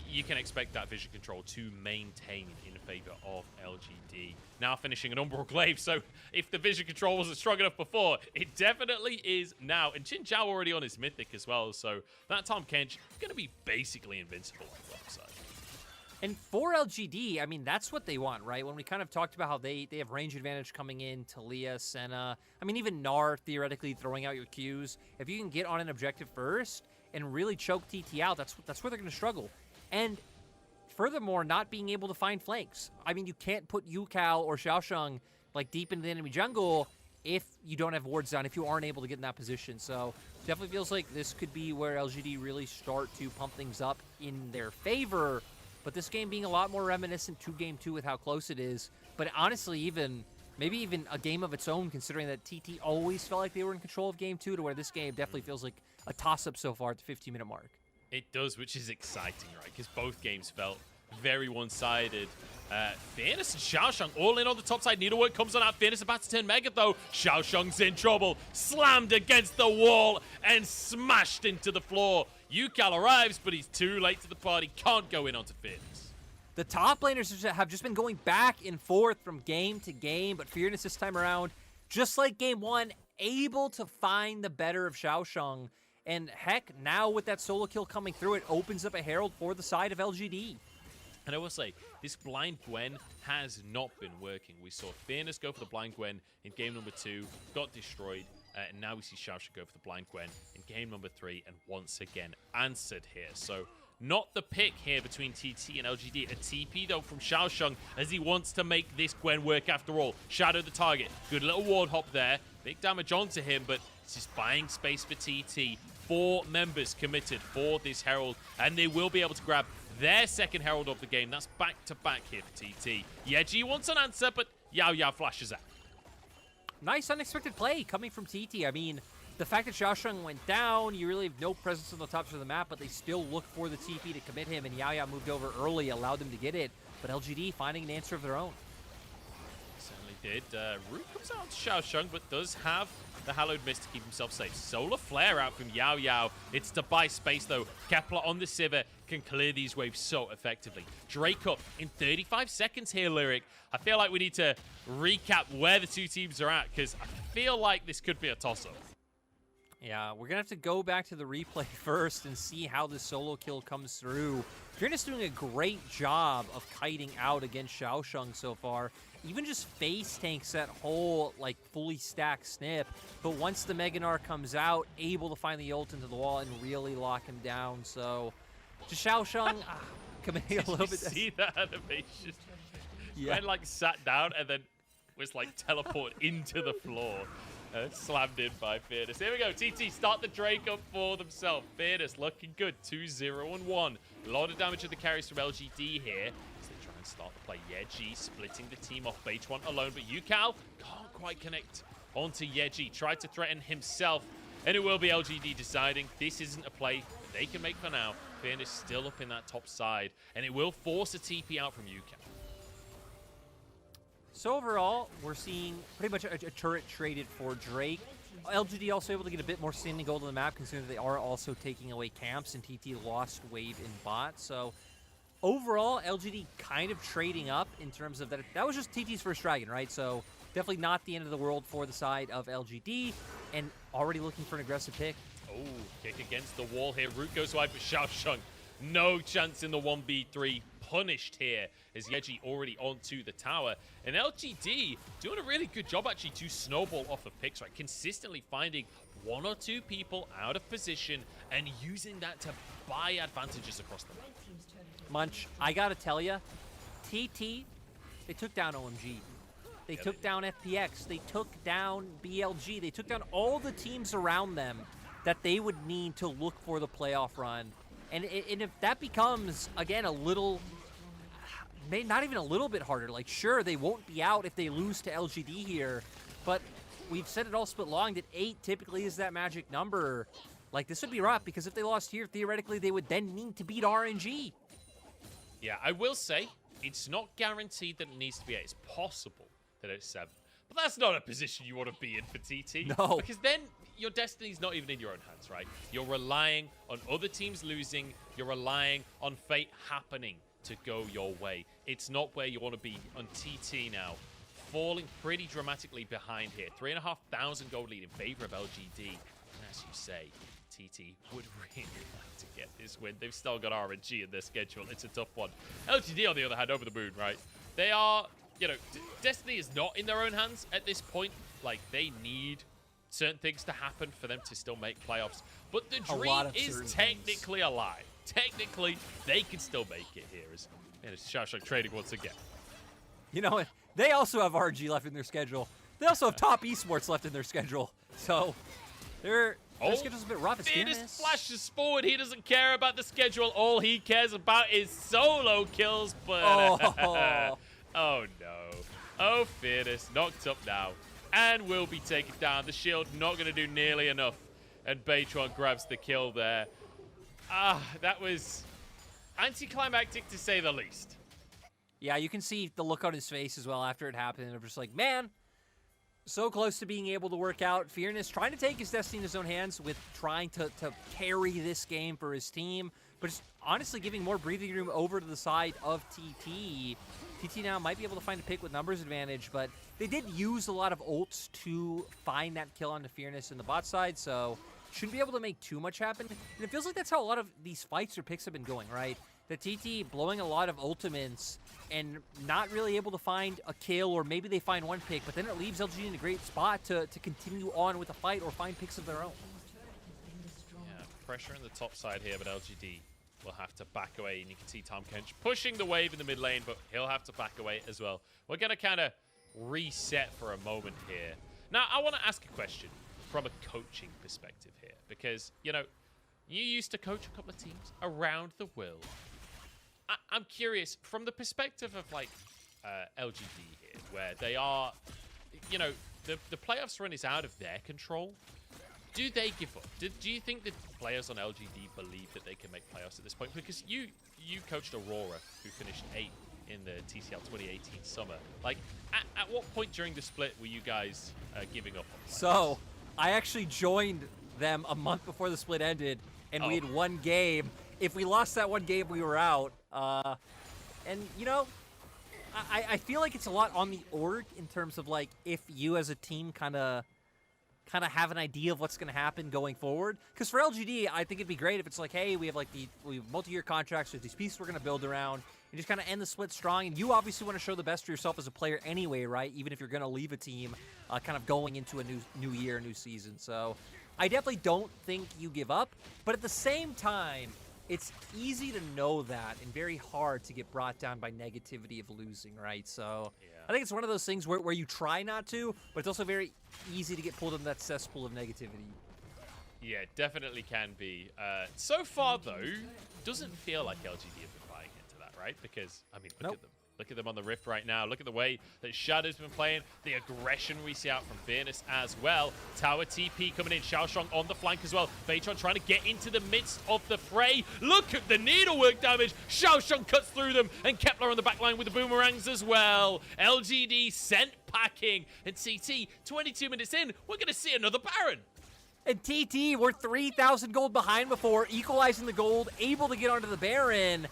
You can expect that vision control to maintain in favor of LGD. Now finishing an Umbral Glaive, so if the vision control wasn't strong enough before, it definitely is now. And Jin Zhao already on his Mythic as well, so that Tahm Kench going to be basically invincible on the upside. And for LGD, I mean, that's what they want, right? When we kind of talked about how they have range advantage coming in, Talia, Senna, I mean, even Gnar theoretically throwing out your Qs. If you can get on an objective first and really choke TT out, that's where they're going to struggle. And furthermore, not being able to find flanks. I mean, you can't put Yukao or Xiaosheng like deep into the enemy jungle if you don't have wards down, if you aren't able to get in that position. So definitely feels like this could be where LGD really start to pump things up in their favor. but this game being a lot more reminiscent to Game 2 with how close it is. But honestly, maybe even a game of its own, considering that TT always felt like they were in control of Game 2, to where this game definitely feels like a toss-up so far at the 15-minute mark. It does, which is exciting, right? Because both games felt very one-sided. Fairness and Xiaoshang all in on the top side. Needlework comes on out. Fairness about to turn Mega, though. Xiaoshang's in trouble. Slammed against the wall and smashed into the floor. Yukal arrives, but he's too late to the party. Can't go in onto Fairness. The top laners have just been going back and forth from game to game, but Fearness this time around, just like Game 1, able to find the better of Xiaoshang. And heck, now with that solo kill coming through, it opens up a Herald for the side of LGD. And I will say, this blind Gwen has not been working. We saw Fairness go for the blind Gwen in game number 2, got destroyed, and now we see Xiaoshang go for the blind Gwen in game number 3, and once again answered here. So, not the pick here between TT and LGD. A TP, though, from Xiaoshang, as he wants to make this Gwen work after all. Shadow the target. Good little ward hop there. Big damage onto him, but it's just buying space for TT. 4 members committed for this Herald, and they will be able to grab their second Herald of the game. That's back-to-back here for TT. Yeji wants an answer, but Yao Yao flashes out. Nice unexpected play coming from TT. I mean, the fact that Xiaoshang went down, you really have no presence on the top of the map, but they still look for the TP to commit him, and Yao Yao moved over early, allowed them to get it. But LGD finding an answer of their own. Certainly did. Root comes out to Xiaoshang, but does have the Hallowed Mist to keep himself safe. Solar Flare out from Yao Yao. It's to buy space, though. Kepler on the Sivir can clear these waves so effectively. Drake up in 35 seconds here, Lyric. I feel like we need to recap where the two teams are at, because I feel like this could be a toss-up. Yeah, we're going to have to go back to the replay first and see how this solo kill comes through. Fearness doing a great job of kiting out against Xiaoshang so far. Even just face tanks that whole, like, fully stacked snip. But once the Meganar comes out, able to find the ult into the wall and really lock him down. So, just Xiaoshang committing a little bit. Did you see that animation? Yeah. Gwen, like, sat down and then was, like, teleported into the floor. Slammed in by Fearness. Here we go. TT start the Drake up for themselves. Fearness looking good. 2-0-1. A lot of damage to the carries from LGD here. As they try and start the play. Yeji splitting the team off. Beitwan alone. But Yukal can't quite connect onto Yeji. Tried to threaten himself. And it will be LGD deciding this isn't a play they can make for now. Fearness still up in that top side. And it will force a TP out from Yukal. So overall, we're seeing pretty much a turret traded for Drake. LGD also able to get a bit more standing gold on the map, considering they are also taking away camps, and TT lost wave in bot. So overall, LGD kind of trading up in terms of that. That was just TT's first dragon, right? So definitely not the end of the world for the side of LGD, and already looking for an aggressive pick. Oh, kick against the wall here. Root goes wide, but Xiaoshang, no chance in the 1v3. Punished here as Yeji already onto the tower. And LGD doing a really good job actually to snowball off of picks, right? Consistently finding 1 or 2 people out of position and using that to buy advantages across the map. Munch, I gotta tell you, TT, they took down OMG. They took down FPX. They took down BLG. They took down all the teams around them that they would need to look for the playoff run. And if that becomes, again, a little, not even a little bit harder, like, sure, they won't be out if they lose to LGD here, but we've said it all split long that 8 typically is that magic number. Like, this would be rough, because if they lost here, theoretically, they would then need to beat RNG. Yeah, I will say, it's not guaranteed that it needs to be 8. It's possible that it's 7. But that's not a position you want to be in for TT. No. Because then your destiny's not even in your own hands, right? You're relying on other teams losing. You're relying on fate happening to go your way. It's not where you want to be on TT now. Falling pretty dramatically behind here. 3,500 gold lead in favor of LGD. And as you say, TT would really like to get this win. They've still got RNG in their schedule. It's a tough one. LGD, on the other hand, over the moon, right? They are, you know, Destiny is not in their own hands at this point. Like, they need certain things to happen for them to still make playoffs. But the dream is technically alive. Technically, they can still make it here. As Xiaoshang trading once again. You know what? They also have RNG left in their schedule. They also have top esports left in their schedule. So they're The schedule's a bit rough. It's Fearness flashes forward. He doesn't care about the schedule. All he cares about is solo kills. But oh no. Oh, Fearness knocked up now and will be taken down. The shield not going to do nearly enough. And Baytron grabs the kill there. That was anticlimactic to say the least. Yeah, you can see the look on his face as well after it happened. I'm just like, man, so close to being able to work out. Fearness trying to take his destiny in his own hands with trying to carry this game for his team, but just honestly giving more breathing room over to the side of TT. TT now might be able to find a pick with numbers advantage, but they did use a lot of ults to find that kill onto Fearness in the bot side, so shouldn't be able to make too much happen. And it feels like that's how a lot of these fights or picks have been going, right? The TT blowing a lot of ultimates and not really able to find a kill, or maybe they find one pick, but then it leaves LGD in a great spot to continue on with the fight or find picks of their own. Yeah, pressure on the top side here, but LGD will have to back away, and you can see Tom Kench pushing the wave in the mid lane, but he'll have to back away as well. We're going to kind of reset for a moment here. Now, I want to ask a question from a coaching perspective here, because, you know, you used to coach a couple of teams around the world. I'm curious, from the perspective of, like, LGD here, where they are, you know, the playoffs run is out of their control. Do they give up? Do you think that players on LGD believe that they can make playoffs at this point? Because you coached Aurora, who finished 8th in the TCL 2018 summer. Like, at what point during the split were you guys giving up on playoffs? So, I actually joined them a month before the split ended, and we had one game. If we lost that one game, we were out. And, you know, I feel like it's a lot on the org in terms of, like, if you as a team kind of have an idea of what's going to happen going forward. Because for LGD, I think it'd be great if it's like, hey, we have multi-year contracts with these pieces we're going to build around, and just kind of end the split strong. And you obviously want to show the best of yourself as a player anyway, right? Even if you're going to leave a team kind of going into a new year, new season. So I definitely don't think you give up. But at the same time, it's easy to know that and very hard to get brought down by negativity of losing, right? So I think it's one of those things where you try not to, but it's also very easy to get pulled into that cesspool of negativity. Yeah, definitely can be. So far, though, doesn't feel like LGD have been buying into that, right? Because, I mean, look at them. Look at them on the Rift right now. Look at the way that Shadow's been playing. The aggression we see out from Fearness as well. Tower TP coming in. Xiaoshong on the flank as well. Baytron trying to get into the midst of the fray. Look at the needlework damage. Xiaoshong cuts through them. And Kepler on the back line with the boomerangs as well. LGD sent packing. And CT, 22 minutes in, we're going to see another Baron. And TT, we're 3,000 gold behind before, equalizing the gold, able to get onto the Baron.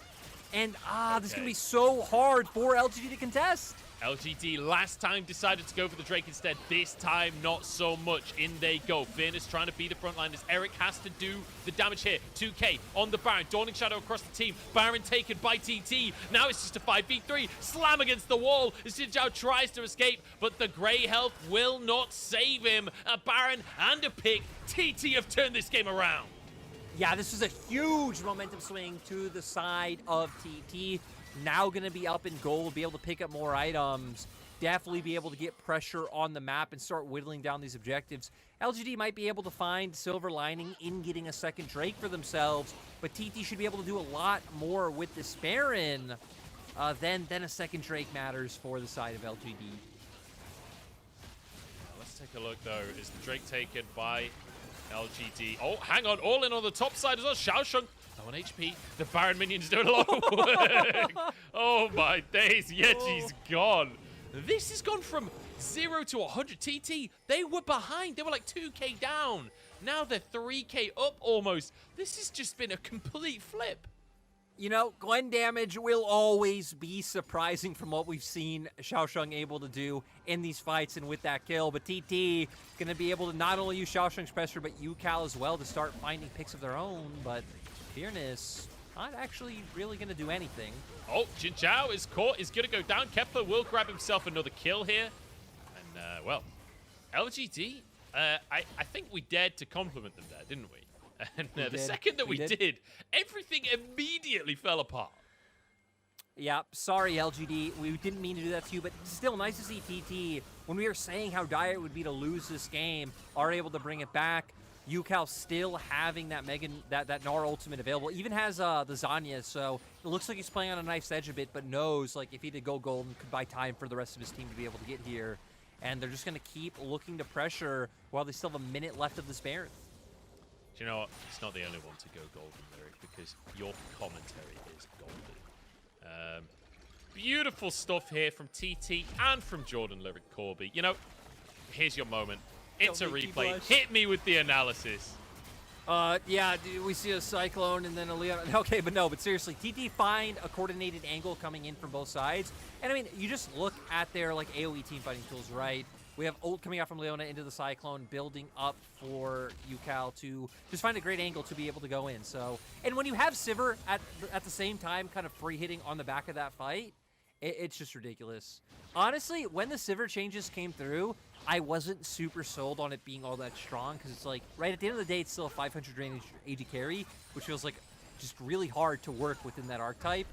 And, this is going to be so hard for LGD to contest. LGD last time decided to go for the Drake instead. This time, not so much. In they go. Fearness trying to be the frontliners. Eric has to do the damage here. 2K on the Baron. Dawning Shadow across the team. Baron taken by TT. Now it's just a 5v3. Slam against the wall. Xin Zhao tries to escape, but the Grey health will not save him. A Baron and a pick. TT have turned this game around. Yeah, this is a huge momentum swing to the side of TT. Now going to be up in gold, be able to pick up more items, definitely be able to get pressure on the map and start whittling down these objectives. LGD might be able to find silver lining in getting a second Drake for themselves, but TT should be able to do a lot more with this Baron than a second Drake matters for the side of LGD. Let's take a look, though. Is the Drake taken by LGD? Oh, hang on. All in on the top side as well. Xiaosheng, no one HP. The Baron minions doing a lot of work. Oh, my days. Yeji's gone. This has gone from 0 to 100. TT, they were behind. They were like 2K down. Now they're 3K up almost. This has just been a complete flip. You know, Gwen damage will always be surprising from what we've seen Xiaosheng able to do in these fights and with that kill. But TT going to be able to not only use Xiaosheng's pressure, but Yucal as well to start finding picks of their own. But Fearness not actually really going to do anything. Oh, Xin Zhao is caught, is going to go down. Kepler will grab himself another kill here. And, well, LGD, I think we dared to compliment them there, didn't we? And the second that we did, everything immediately fell apart. Yeah, sorry, LGD. We didn't mean to do that to you, but still nice to see TT, when we were saying how dire it would be to lose this game, are able to bring it back. UCal still having that that Gnar ultimate available. Even has the Zanya, so it looks like he's playing on a knife's edge a bit, but knows like if he did go golden, could buy time for the rest of his team to be able to get here. And they're just going to keep looking to pressure while they still have a minute left of this Baron. Do you know what? It's not the only one to go golden, Lyric, because your commentary is golden. Beautiful stuff here from TT and from Jordan Lyric Corby. You know, here's your moment. It's a replay. Hit me with the analysis. Yeah, we see a Cyclone and then a Leon. Okay, but seriously, TT find a coordinated angle coming in from both sides. And I mean, you just look at their like AoE team fighting tools, right? We have ult coming out from Leona into the Cyclone, building up for UCal to just find a great angle to be able to go in. So, and when you have Sivir at the same time kind of free hitting on the back of that fight, it's just ridiculous. Honestly, when the Sivir changes came through, I wasn't super sold on it being all that strong because it's like, right at the end of the day, it's still a 500 range AD carry, which feels like just really hard to work within that archetype.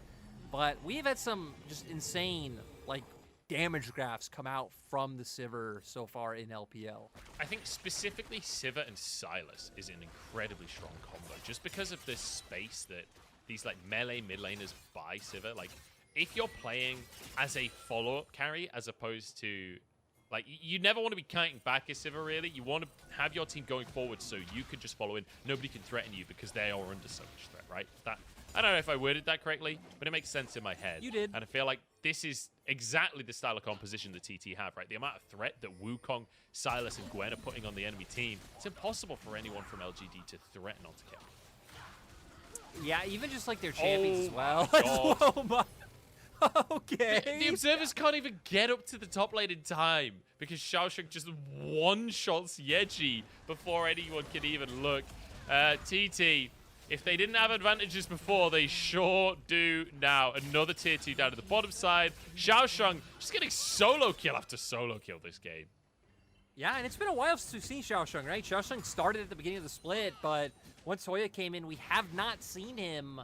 But we have had some just insane, like, damage graphs come out from the Sivir so far in LPL. I think specifically Sivir and Silas is an incredibly strong combo just because of the space that these like melee mid laners buy Sivir. Like if you're playing as a follow-up carry as opposed to like you never want to be kiting back as Sivir really. You want to have your team going forward so you can just follow in. Nobody can threaten you because they are under so much threat, right? That I don't know if I worded that correctly, but it makes sense in my head. You did. And I feel like this is exactly the style of composition that TT have, right? The amount of threat that Wukong, Silas, and Gwen are putting on the enemy team, it's impossible for anyone from LGD to threaten onto kill. Yeah, even just like their champions as well. Oh my. Okay. The observers can't even get up to the top lane in time because Xiaosheng just one-shots Yeji before anyone can even look. TT, if they didn't have advantages before, they sure do now. Another tier 2 down to the bottom side. Xiaosheng just getting solo kill after solo kill this game. Yeah, and it's been a while since we've seen Xiaosheng, right? Xiaosheng started at the beginning of the split, but once Hoya came in, we have not seen him.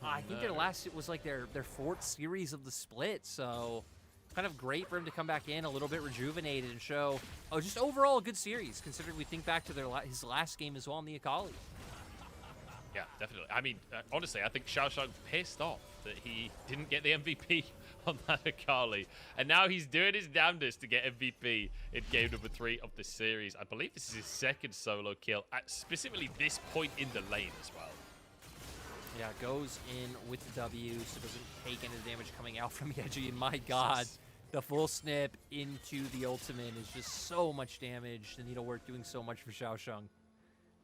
I think their last, it was like their fourth series of the split, so kind of great for him to come back in a little bit rejuvenated and show, just overall a good series, considering we think back to his last game as well in the Akali. Yeah, definitely. I mean, honestly, I think Xiaosheng pissed off that he didn't get the MVP on that Akali. And now he's doing his damnedest to get MVP in game number 3 of the series. I believe this is his second solo kill at specifically this point in the lane as well. Yeah, goes in with the W, so doesn't take any damage coming out from Yeji. And my god, the full snip into the ultimate is just so much damage. The needlework doing so much for Xiaosheng.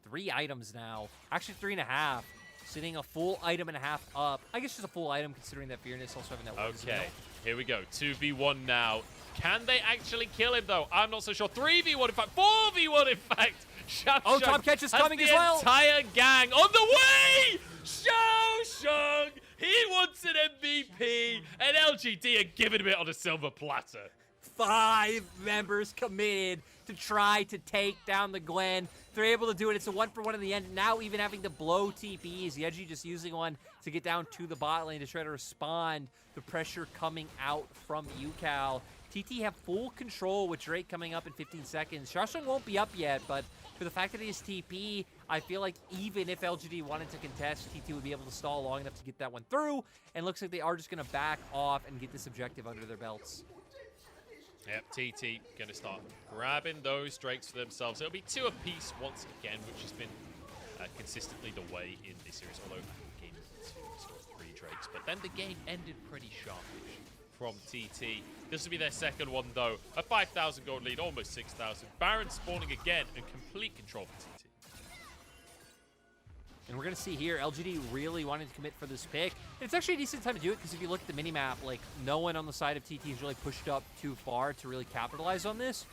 3 items now. Actually, 3.5. Sitting a full item and a half up. I guess just a full item considering that Fearness also having that one. Okay, here we go. 2v1 now. Can they actually kill him, though? I'm not so sure. 3v1, in fact. 4v1, in fact. Xiaosheng top catch is coming as well. the entire gang on the way! Xiaosheng! He wants an MVP, and LGD are giving him it on a silver platter. 5 members committed to try to take down the Gwen. They're able to do it. It's a 1-for-1 in the end. Now even having to blow TPs. Yeji just using one to get down to the bot lane to try to respond. The pressure coming out from UCal. TT have full control with Drake coming up in 15 seconds. Xiaosheng won't be up yet, but for the fact that he is TP, I feel like even if LGD wanted to contest, TT would be able to stall long enough to get that one through. And looks like they are just going to back off and get this objective under their belts. Yep, TT going to start grabbing those Drakes for themselves. It'll be 2 apiece once again, which has been consistently the way in this series. Although game 2 scored 3 Drakes, but then the game ended pretty sharpish from TT. This will be their second one, though. A 5,000 gold lead, almost 6,000. Baron spawning again and complete control for TT. And we're going to see here, LGD really wanting to commit for this pick. And it's actually a decent time to do it, because if you look at the minimap, like, no one on the side of TT is really pushed up too far to really capitalize on this.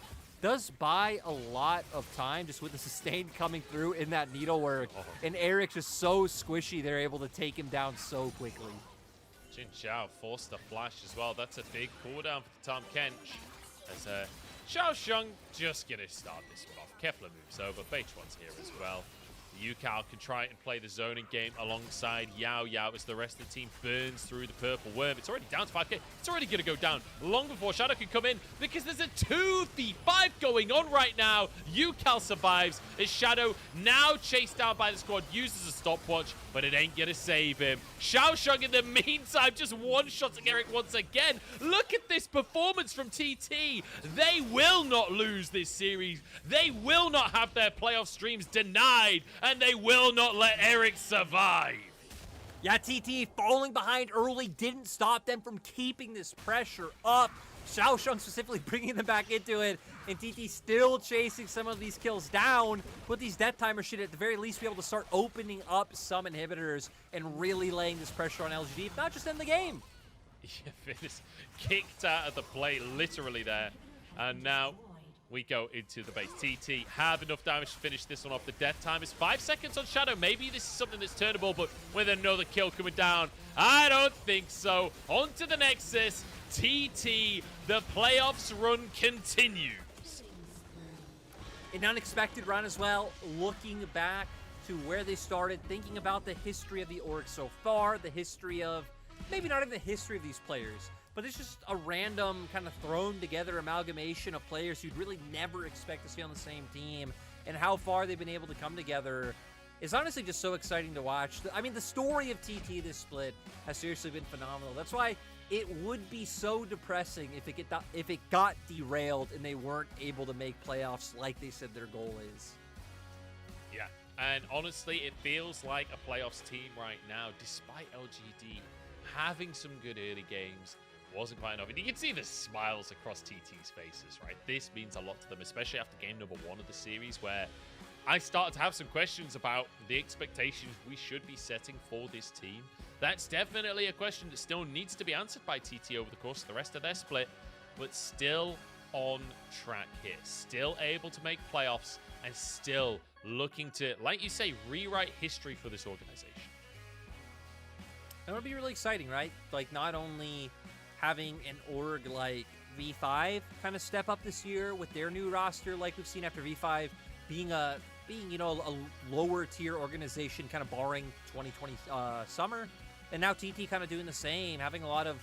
Does buy a lot of time just with the sustain coming through in that needlework. And Eric just so squishy, they're able to take him down so quickly. Jin Xiao forced the flash as well. That's a big cooldown for Tom Kench. As Xiaosheng just going to start this one off. Kefla moves over. Beich one's here as well. Yukal can try and play the zoning game alongside Yao Yao as the rest of the team burns through the purple worm. It's already down to 5k. It's already going to go down long before Shadow can come in because there's a 2v5 going on right now. Yukal survives as Shadow, now chased down by the squad, uses a stopwatch, but it ain't going to save him. Xiaosheng in the meantime just one-shotting Eric once again. Look at this performance from TT. They will not lose this series. They will not have their playoff streams denied. And they will not let Eric survive. Yeah, TT falling behind early didn't stop them from keeping this pressure up. Xiaosheng specifically bringing them back into it, and TT still chasing some of these kills down. With these death timers should at the very least be able to start opening up some inhibitors and really laying this pressure on LGD, if not just end the game. Yeah, Fizz kicked out of the play literally there. And now we go into the base. TT have enough damage to finish this one off. The death time is 5 seconds on Shadow. Maybe this is something that's turnable, but with another kill coming down, I don't think so. On to the Nexus. TT, the playoffs run continues. An unexpected run as well, looking back to where they started, thinking about the history of the org so far, the history of, maybe not even the history of these players, but it's just a random kind of thrown together amalgamation of players you'd really never expect to see on the same team, and how far they've been able to come together is honestly just so exciting to watch. I mean, the story of TT this split has seriously been phenomenal. That's why it would be so depressing if it got derailed and they weren't able to make playoffs like they said their goal is. Yeah, and honestly, it feels like a playoffs team right now, despite LGD having some good early games. Wasn't quite enough. And you can see the smiles across TT's faces, right? This means a lot to them, especially after game number 1 of the series, where I started to have some questions about the expectations we should be setting for this team. That's definitely a question that still needs to be answered by TT over the course of the rest of their split, but still on track here. Still able to make playoffs and still looking to, like you say, rewrite history for this organization. That would be really exciting, right? Like, not only having an org like V5 kind of step up this year with their new roster, like we've seen after V5 being a lower tier organization, kind of barring 2020 summer, and now TT kind of doing the same, having a lot of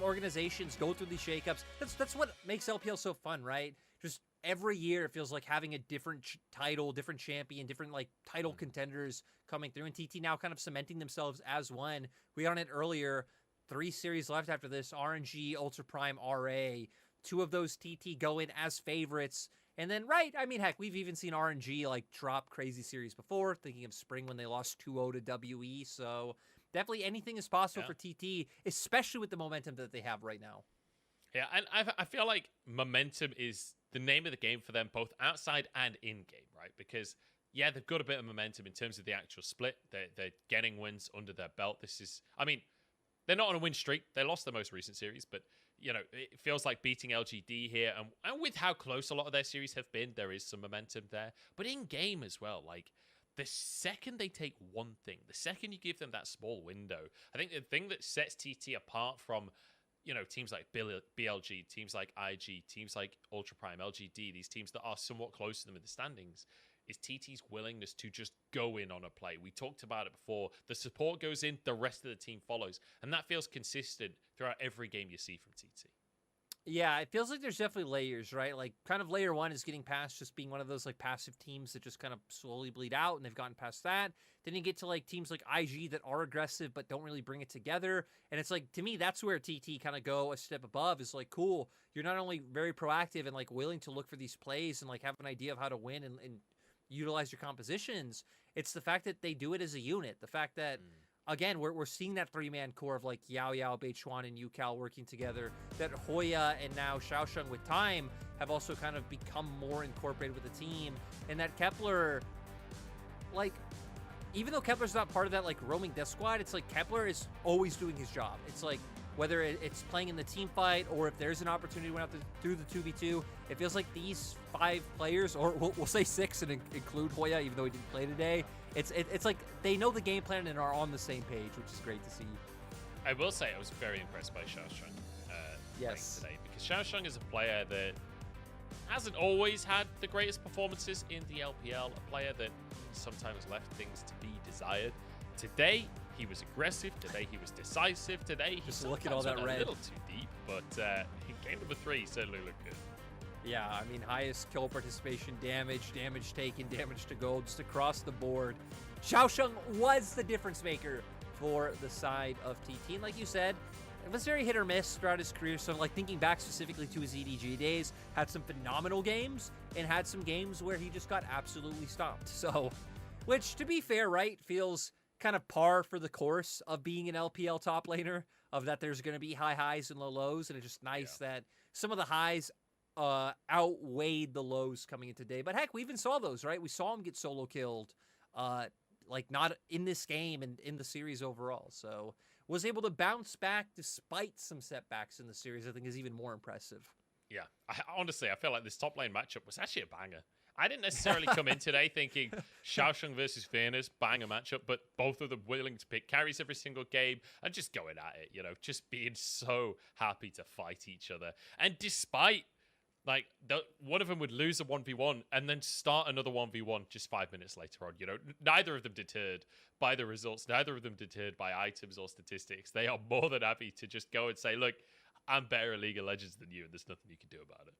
organizations go through these shakeups. That's what makes LPL so fun, right? Just every year it feels like having a different title, different champion, different like title contenders coming through, and TT now kind of cementing themselves as one. We on it earlier. 3 series left after this, RNG, Ultra Prime, RA. 2 of those TT go in as favorites. And then, right, I mean, heck, we've even seen RNG, like, drop crazy series before, thinking of Spring when they lost 2-0 to WE. So definitely anything is possible for TT, especially with the momentum that they have right now. Yeah, and I feel like momentum is the name of the game for them, both outside and in-game, right? Because, yeah, they've got a bit of momentum in terms of the actual split. They're getting wins under their belt. This is, I mean, they're not on a win streak. They lost their most recent series, but, you know, it feels like beating LGD here. And with how close a lot of their series have been, there is some momentum there. But in-game as well, like, the second they take one thing, the second you give them that small window, I think the thing that sets TT apart from, you know, teams like BLG, teams like IG, teams like Ultra Prime, LGD, these teams that are somewhat close to them in the standings, is TT's willingness to just go in on a play. We talked about it before. The support goes in, the rest of the team follows. And that feels consistent throughout every game you see from TT. Yeah, it feels like there's definitely layers, right? Like, kind of layer 1 is getting past just being one of those, like, passive teams that just kind of slowly bleed out, and they've gotten past that. Then you get to, like, teams like IG that are aggressive but don't really bring it together. And it's like, to me, that's where TT kind of go a step above, is like, cool, you're not only very proactive and, like, willing to look for these plays and, like, have an idea of how to win and utilize your compositions. It's the fact that they do it as a unit. The fact that, again, we're seeing that 3-man core of like Yao Yao, Beichuan, and Yukal working together. That Hoya and now Xiaosheng with time have also kind of become more incorporated with the team. And that Kepler, like, even though Kepler's not part of that like roaming death squad, it's like Kepler is always doing his job. It's like, whether it's playing in the team fight or if there's an opportunity to win out through the 2v2, it feels like these 5 players, or we'll say 6 and include Hoya, even though he didn't play today, it's like they know the game plan and are on the same page, which is great to see. I will say I was very impressed by Xiaosheng yes. today, because Xiaosheng is a player that hasn't always had the greatest performances in the LPL, a player that sometimes left things to be desired. Today, he was aggressive. Today, he was decisive. Today, he Just look at all that went red. a little too deep, but in game number 3, he certainly looked good. Yeah, I mean, highest kill participation, damage taken, damage to gold, just across the board. Xiaosheng was the difference maker for the side of TT. And like you said, it was very hit or miss throughout his career. So, like, thinking back specifically to his EDG days, had some phenomenal games and had some games where he just got absolutely stomped. So, which, to be fair, right, feels kind of par for the course of being an LPL top laner, of that there's going to be high highs and low lows. And it's just nice that some of the highs outweighed the lows coming into today. But heck, we even saw those, right? We saw him get solo killed, like not in this game and in the series overall. So was able to bounce back despite some setbacks in the series, I think is even more impressive. Yeah, honestly, I feel like this top lane matchup was actually a banger. I didn't necessarily come in today thinking Xiaosheng versus Fairness, banger matchup, but both of them willing to pick carries every single game and just going at it, just being so happy to fight each other. And despite, like, one of them would lose a 1v1 and then start another 1v1 just 5 minutes later on. Neither of them deterred by the results. Neither of them deterred by items or statistics. They are more than happy to just go and say, look, I'm better at League of Legends than you, and there's nothing you can do about it.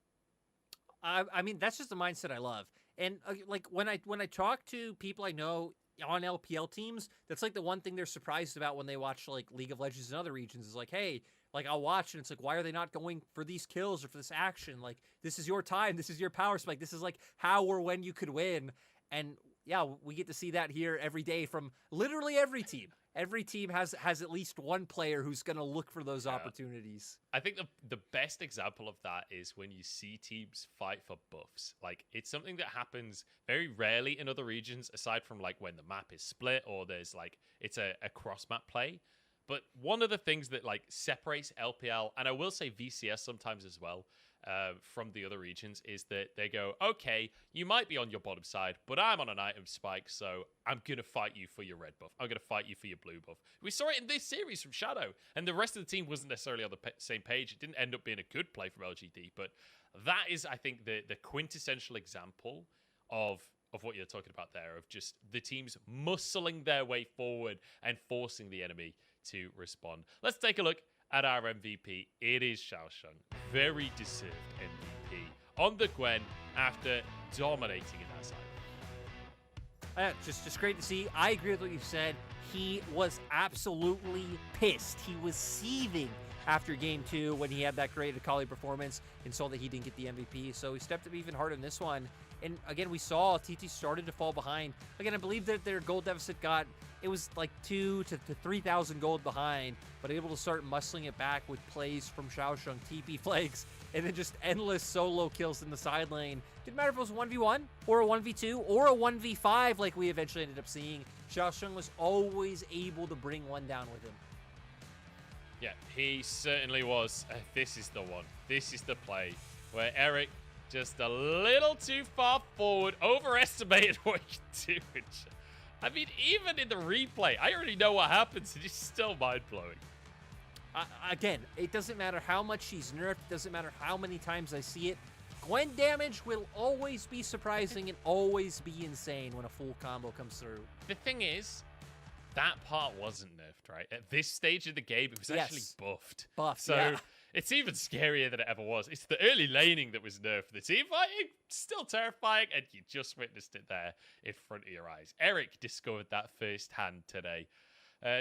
I mean, that's just the mindset I love. And like when I talk to people I know on LPL teams, that's like the one thing they're surprised about when they watch like League of Legends in other regions is like, hey, like I'll watch and it's like, why are they not going for these kills or for this action? Like, this is your time. This is your power spike. This is like how or when you could win. And yeah, we get to see that here every day from literally every team. Every team has at least one player who's going to look for those opportunities. I think the best example of that is when you see teams fight for buffs. Like, it's something that happens very rarely in other regions, aside from like when the map is split or there's like it's a cross map play. But one of the things that like separates LPL, and I will say VCS sometimes as well, from the other regions, is that they go, okay, you might be on your bottom side, but I'm on an item spike, so I'm going to fight you for your red buff. I'm going to fight you for your blue buff. We saw it in this series from Shadow, and the rest of the team wasn't necessarily on the same page. It didn't end up being a good play from LGD, but that is, I think, the quintessential example of what you're talking about there, of just the teams muscling their way forward and forcing the enemy to respond. Let's take a look at our MVP. It is Xiaosheng. Very deserved MVP on the Gwen after dominating in that side. Just great to see. I agree with what you said. He was absolutely pissed. He was seething after game 2 when he had that great Akali performance and saw that he didn't get the MVP. So he stepped up even harder in this one. And again, we saw TT started to fall behind. Again, I believe that their gold deficit it was like 2,000 to 3,000 gold behind, but able to start muscling it back with plays from Xiaosheng, TP flags, and then just endless solo kills in the side lane. Didn't matter if it was a 1v1 or a 1v2 or a 1v5 like we eventually ended up seeing. Xiaosheng was always able to bring one down with him. Yeah, he certainly was. This is the one. This is the play where Eric just a little too far forward, overestimated what he could do. I mean, even in the replay, I already know what happens, and it's still mind-blowing. Again, it doesn't matter how much she's nerfed. It doesn't matter how many times I see it. Gwen damage will always be surprising and always be insane when a full combo comes through. The thing is, that part wasn't nerfed, right? At this stage of the game, it was actually buffed. So yeah. It's even scarier than it ever was. It's the early laning that was nerfed. The team fighting, still terrifying, and you just witnessed it there in front of your eyes. Eric discovered that firsthand today.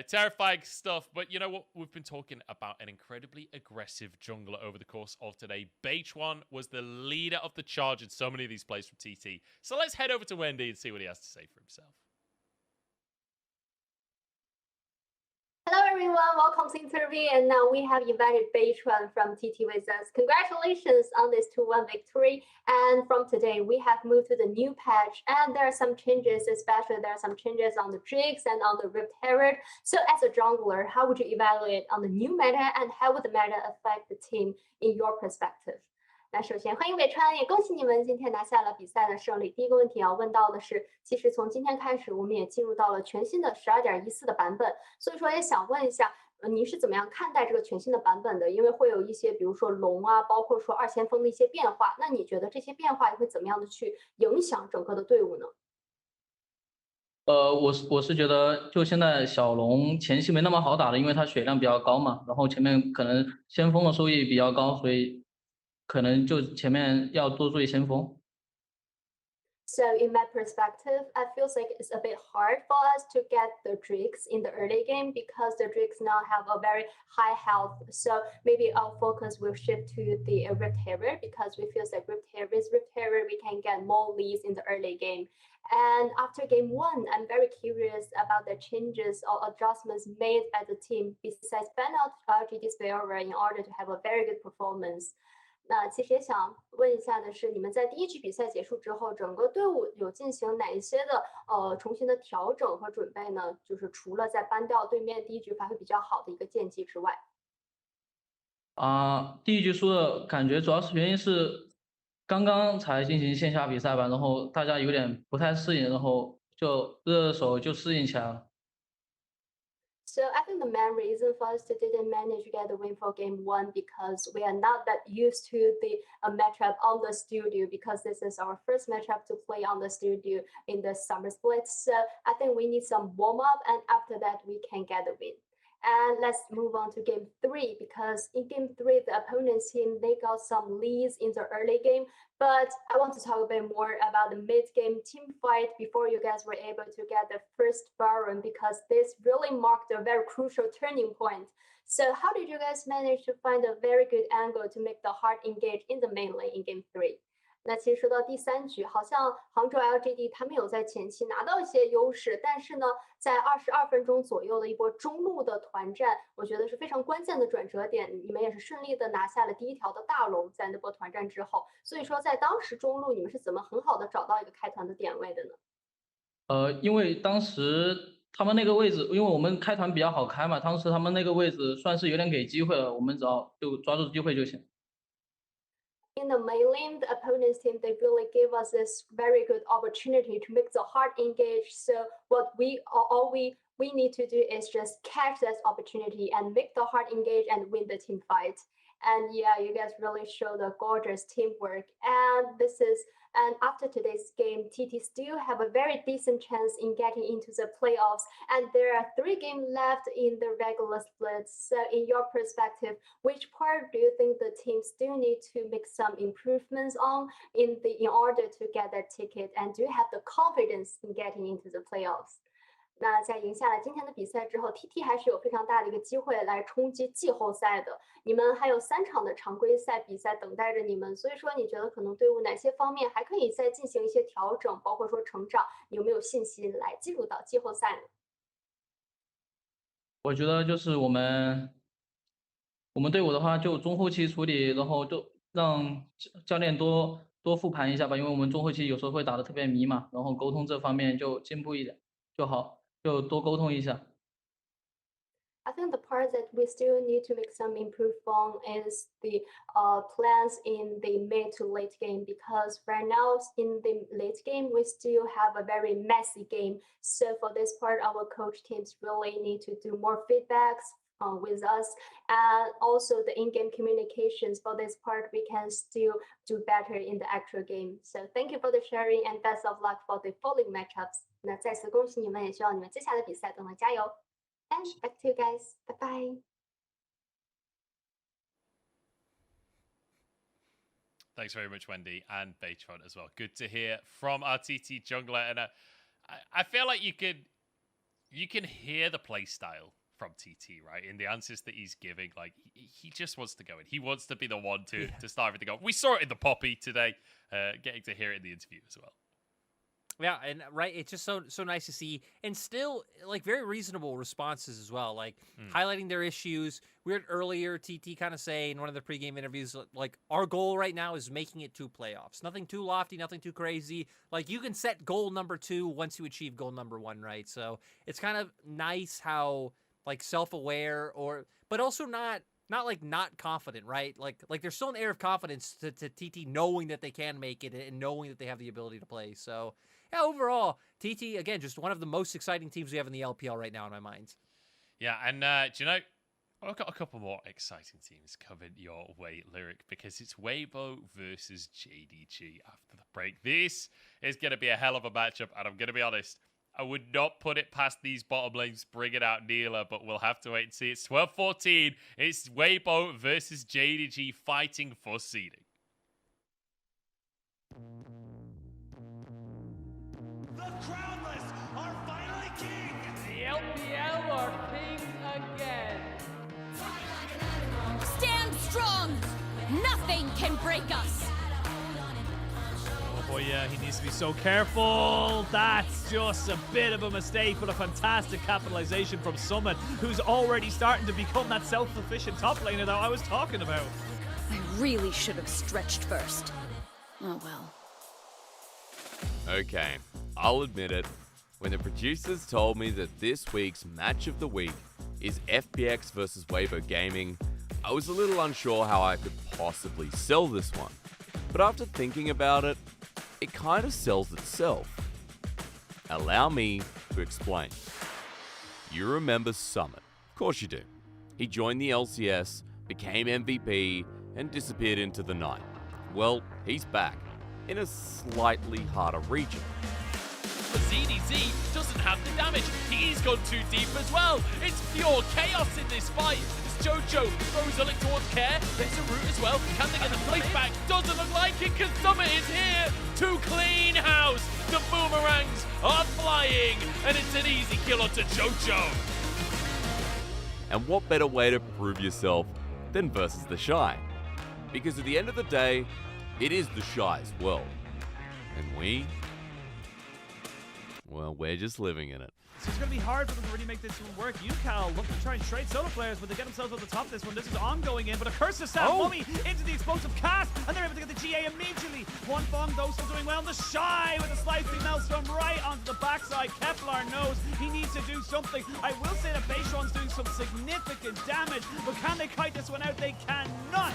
Terrifying stuff, but you know what? We've been talking about an incredibly aggressive jungler over the course of today. Beitwan was the leader of the charge in so many of these plays from TT. So let's head over to Wendy and see what he has to say for himself. Hello everyone, welcome to interview, and now we have invited Beitwan from TT with us. Congratulations on this 2-1 victory, and from today we have moved to the new patch, and there are some changes, especially there are some changes on the Jigs and on the Rift Herald. So as a jungler, how would you evaluate on the new meta, and how would the meta affect the team in your perspective? 那首先欢迎北川，也恭喜你们今天拿下了比赛的胜利。第一个问题要问到的是，其实从今天开始，我们也进入到了全新的12.14的版本，所以说也想问一下，您是怎么样看待这个全新的版本的？因为会有一些，比如说龙啊，包括说二前锋的一些变化，那你觉得这些变化会怎么样的去影响整个的队伍呢？我是觉得，就现在小龙前期没那么好打的，因为他血量比较高嘛，然后前面可能先锋的收益比较高，所以可能就前面要多注意先锋。So in my perspective, I feel like it's a bit hard for us to get the Drakes in the early game because the Drakes now have a very high health. So maybe our focus will shift to the Rift Harrier because we feel like Rift Harrier, we can get more leads in the early game. And after game 1, I'm very curious about the changes or adjustments made by the team besides ban out LGD Spellra in order to have a very good performance. 那其实也想问一下的是，你们在第一局比赛结束之后，整个队伍有进行哪一些的重新的调整和准备呢？就是除了在搬掉对面第一局发挥比较好的一个剑姬之外。第一局输的感觉主要是原因是刚刚才进行线下比赛吧，然后大家有点不太适应，然后就热手就适应起来了。So I think the main reason for us to didn't manage to get the win for game 1 because we are not that used to the matchup on the studio because this is our first matchup to play on the studio in the summer split. So I think we need some warm up and after that we can get the win. And let's move on to game 3 because in game 3 the opponent's team they got some leads in the early game, but I want to talk a bit more about the mid-game team fight before you guys were able to get the first Baron because this really marked a very crucial turning point. So how did you guys manage to find a very good angle to make the heart engage in the main lane in game 3? 那其实说到第3局，好像杭州 LGD 他们有在前期拿到一些优势，但是呢，在22分钟左右的一波中路的团战，我觉得是非常关键的转折点。你们也是顺利的拿下了第一条的大龙，在那波团战之后。所以说，在当时中路你们是怎么很好的找到一个开团的点位的呢？因为当时他们那个位置，因为我们开团比较好开嘛，当时他们那个位置算是有点给机会了，我们只要就抓住机会就行。In the main lane, the opponent's team, they really gave us this very good opportunity to make the heart engage. So what all we need to do is just catch this opportunity and make the heart engage and win the team fight. And yeah, you guys really showed a gorgeous teamwork. And after today's game, TT still have a very decent chance in getting into the playoffs. And there are 3 games left in the regular split. So in your perspective, which part do you think the team still need to make some improvements on in order to get that ticket? And do you have the confidence in getting into the playoffs? 那在赢下了今天的比赛之后 ，TT 还是有非常大的一个机会来冲击季后赛的。你们还有3场的常规赛比赛等待着你们，所以说你觉得可能队伍哪些方面还可以再进行一些调整，包括说成长，你有没有信心来进入到季后赛呢？我觉得就是我们队伍的话，就中后期处理，然后就让教练多复盘一下吧，因为我们中后期有时候会打得特别迷嘛，然后沟通这方面就进步一点就好。就多沟通一下。I think the part that we still need to make some improvement on is the plans in the mid to late game because right now in the late game we still have a very messy game. So for this part, our coach teams really need to do more feedbacks with us, and also the in-game communications for this part we can still do better in the actual game. So thank you for the sharing and best of luck for the following matchups. 那再次恭喜你们，也希望你们接下来的比赛都能加油。And back to you guys. Bye bye. Thanks very much, Wendy, and Baytron as well. Good to hear from our TT jungler, and I feel like you can hear the play style from TT, right? In the answers that he's giving, like he just wants to go in. He wants to be the one to start everything off. We saw it in the Poppy today, getting to hear it in the interview as well. Yeah, and right, it's just so nice to see, and still like very reasonable responses as well, like highlighting their issues. We heard earlier TT kind of say in one of the pregame interviews, like our goal right now is making it to playoffs. Nothing too lofty, nothing too crazy. Like you can set goal number 2 once you achieve goal number 1, right? So it's kind of nice how like self-aware but also not confident, right? Like there's still an air of confidence to TT knowing that they can make it and knowing that they have the ability to play. So yeah, overall, TT, again, just one of the most exciting teams we have in the LPL right now in my mind. Yeah, and do you know, I've got a couple more exciting teams coming your way, Lyric, because it's Weibo versus JDG after the break. This is going to be a hell of a matchup, and I'm going to be honest, I would not put it past these bottom lanes bringing out Neela, but we'll have to wait and see. It's 12-14. It's Weibo versus JDG fighting for seeding. The Crownless are finally king! The LPL are kings again. Stand strong! Nothing can break us! Oh boy, yeah, he needs to be so careful. That's just a bit of a mistake, but a fantastic capitalization from Summit, who's already starting to become that self-sufficient top laner that I was talking about. I really should have stretched first. Oh well. Okay, I'll admit it. When the producers told me that this week's match of the week is FPX versus Weibo Gaming, I was a little unsure how I could possibly sell this one. But after thinking about it, it kind of sells itself. Allow me to explain. You remember Summit. Of course you do. He joined the LCS, became MVP, and disappeared into the night. Well, he's back, in a slightly harder region. But ZDZ doesn't have the damage. He's gone too deep as well. It's pure chaos in this fight. It's Jojo throws a lick towards Care. There's a root as well. Can they get the place back? Doesn't look like it because Summit is here to clean house. The boomerangs are flying, and it's an easy kill onto Jojo. And what better way to prove yourself than versus the Shy? Because at the end of the day, it is the Shy's world. And well, we're just living in it. It's going to be hard for them to really make this one work. UCal look to try and trade solo players, but they get themselves on the top of this one. This is ongoing in, but a curse of Sam Mummy into the explosive cast, and they're able to get the GA immediately. One Fong, though, still doing well. And the Shy with a slicing Maelstrom right onto the backside. Kepler knows he needs to do something. I will say that Baishon's doing some significant damage, but can they kite this one out? They cannot.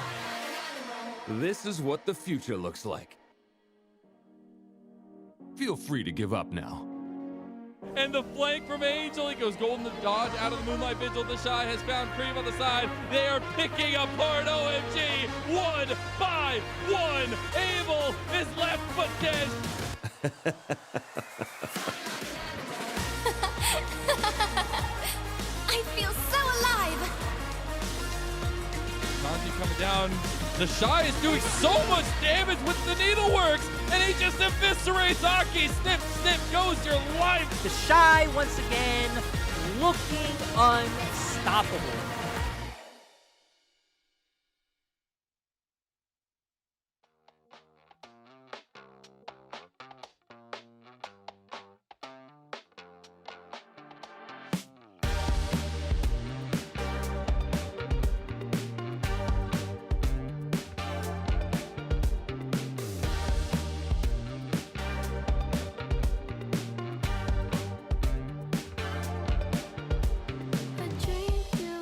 This is what the future looks like. Feel free to give up now. And the flank from Angel, he goes golden to dodge out of the Moonlight Vigil. The Shy has found Cream on the side. They are picking apart OMG. 1 by 1. Abel is left but dead. I feel so alive! Manji coming down. The Shy is doing so much damage with the needleworks, and he just eviscerates Aki. Snip, snip goes your life. The Shy once again looking unstoppable. I dream you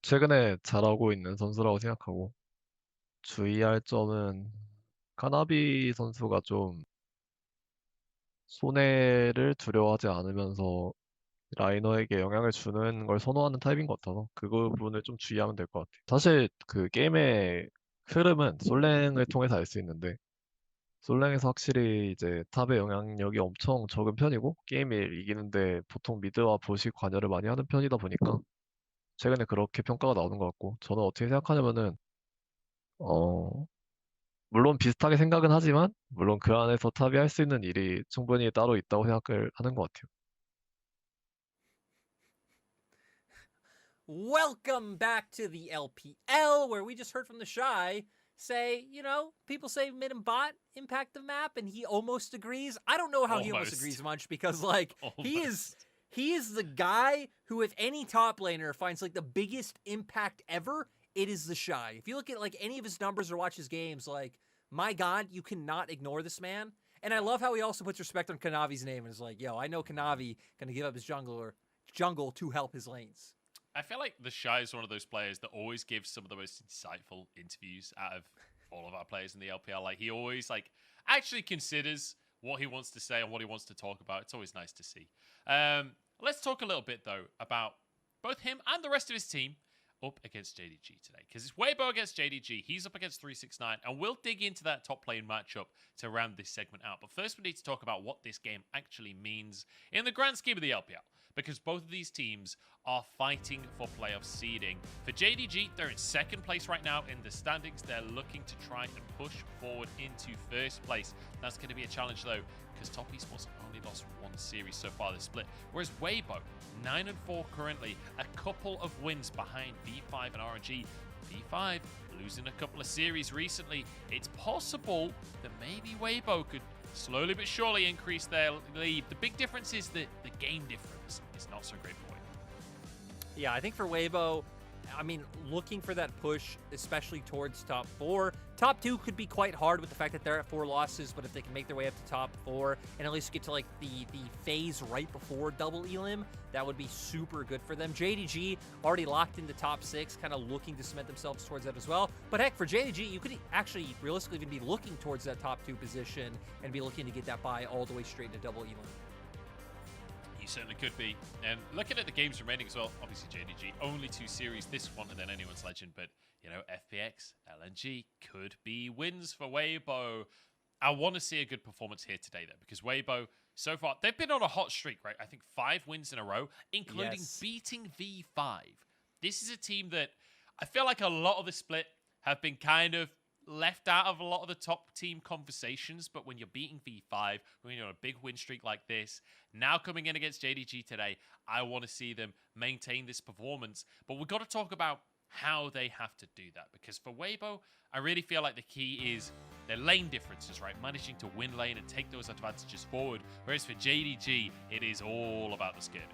최근에 잘하고 있는 선수라고 생각하고 주의할 점은 카나비 선수가 좀 손해를 두려워하지 않으면서 라이너에게 영향을 주는 걸 선호하는 타입인 것 같아서 그 부분을 좀 주의하면 될 것 같아요. 사실 그 게임의 흐름은 솔랭을 통해서 알 수 있는데 솔랭에서 확실히 이제 탑의 영향력이 엄청 적은 편이고 게임을 이기는데 보통 미드와 보시 관여를 많이 하는 편이다 보니까 최근에 그렇게 평가가 나오는 것 같고 저는 어떻게 생각하냐면은 어 물론 비슷하게 생각은 하지만 물론 그 안에서 탑이 할 수 있는 일이 충분히 따로 있다고 생각을 하는 것 같아요. Welcome back to the LPL, where we just heard from the Shy say, you know, people say mid and bot impact the map, and he almost agrees. I don't know how he almost agrees much because, like, he is the guy who, if any top laner finds like the biggest impact ever, it is the Shy. If you look at like any of his numbers or watch his games, like, my God, you cannot ignore this man. And I love how he also puts respect on Kanavi's name and is like, yo, I know Kanavi gonna give up his jungle to help his lanes. I feel like the Shy is one of those players that always gives some of the most insightful interviews out of all of our players in the LPL. Like, he always, like, actually considers what he wants to say and what he wants to talk about. It's always nice to see. Let's talk a little bit, though, about both him and the rest of his team up against JDG today. Because it's Weibo against JDG. He's up against 369. And we'll dig into that top lane matchup to round this segment out. But first, we need to talk about what this game actually means in the grand scheme of the LPL. Because both of these teams are fighting for playoff seeding. For JDG, they're in second place right now in the standings. They're looking to try and push forward into first place. That's going to be a challenge, though, because Top Esports only lost one series so far this split. Whereas Weibo, 9-4 currently, a couple of wins behind V5 and RNG. V5 losing a couple of series recently. It's possible that maybe Weibo could slowly but surely increase their lead. The big difference is that the game difference is not so great for Weibo. Yeah, I think for Weibo, I mean, looking for that push, especially towards top 4. Top 2 could be quite hard with the fact that they're at 4 losses, but if they can make their way up to top 4 and at least get to like the phase right before double elim, that would be super good for them. JDG already locked into top 6, kind of looking to cement themselves towards that as well. But heck, for JDG, you could actually realistically even be looking towards that top 2 position and be looking to get that bye all the way straight into double elim. You certainly could be. And looking at the games remaining as well, obviously JDG, only 2 series, this one and then anyone's legend, but, you know, FPX, LNG could be wins for Weibo. I want to see a good performance here today, though, because Weibo, so far, they've been on a hot streak, right? I think 5 wins in a row, including beating V5. This is a team that I feel like a lot of the split have been kind of left out of a lot of the top team conversations, but when you're beating V5, when you're on a big win streak like this, now coming in against JDG today, I want to see them maintain this performance. But we've got to talk about how they have to do that, because for Weibo, I really feel like the key is their lane differences, right? Managing to win lane and take those advantages forward, whereas for JDG, it is all about the skirmish.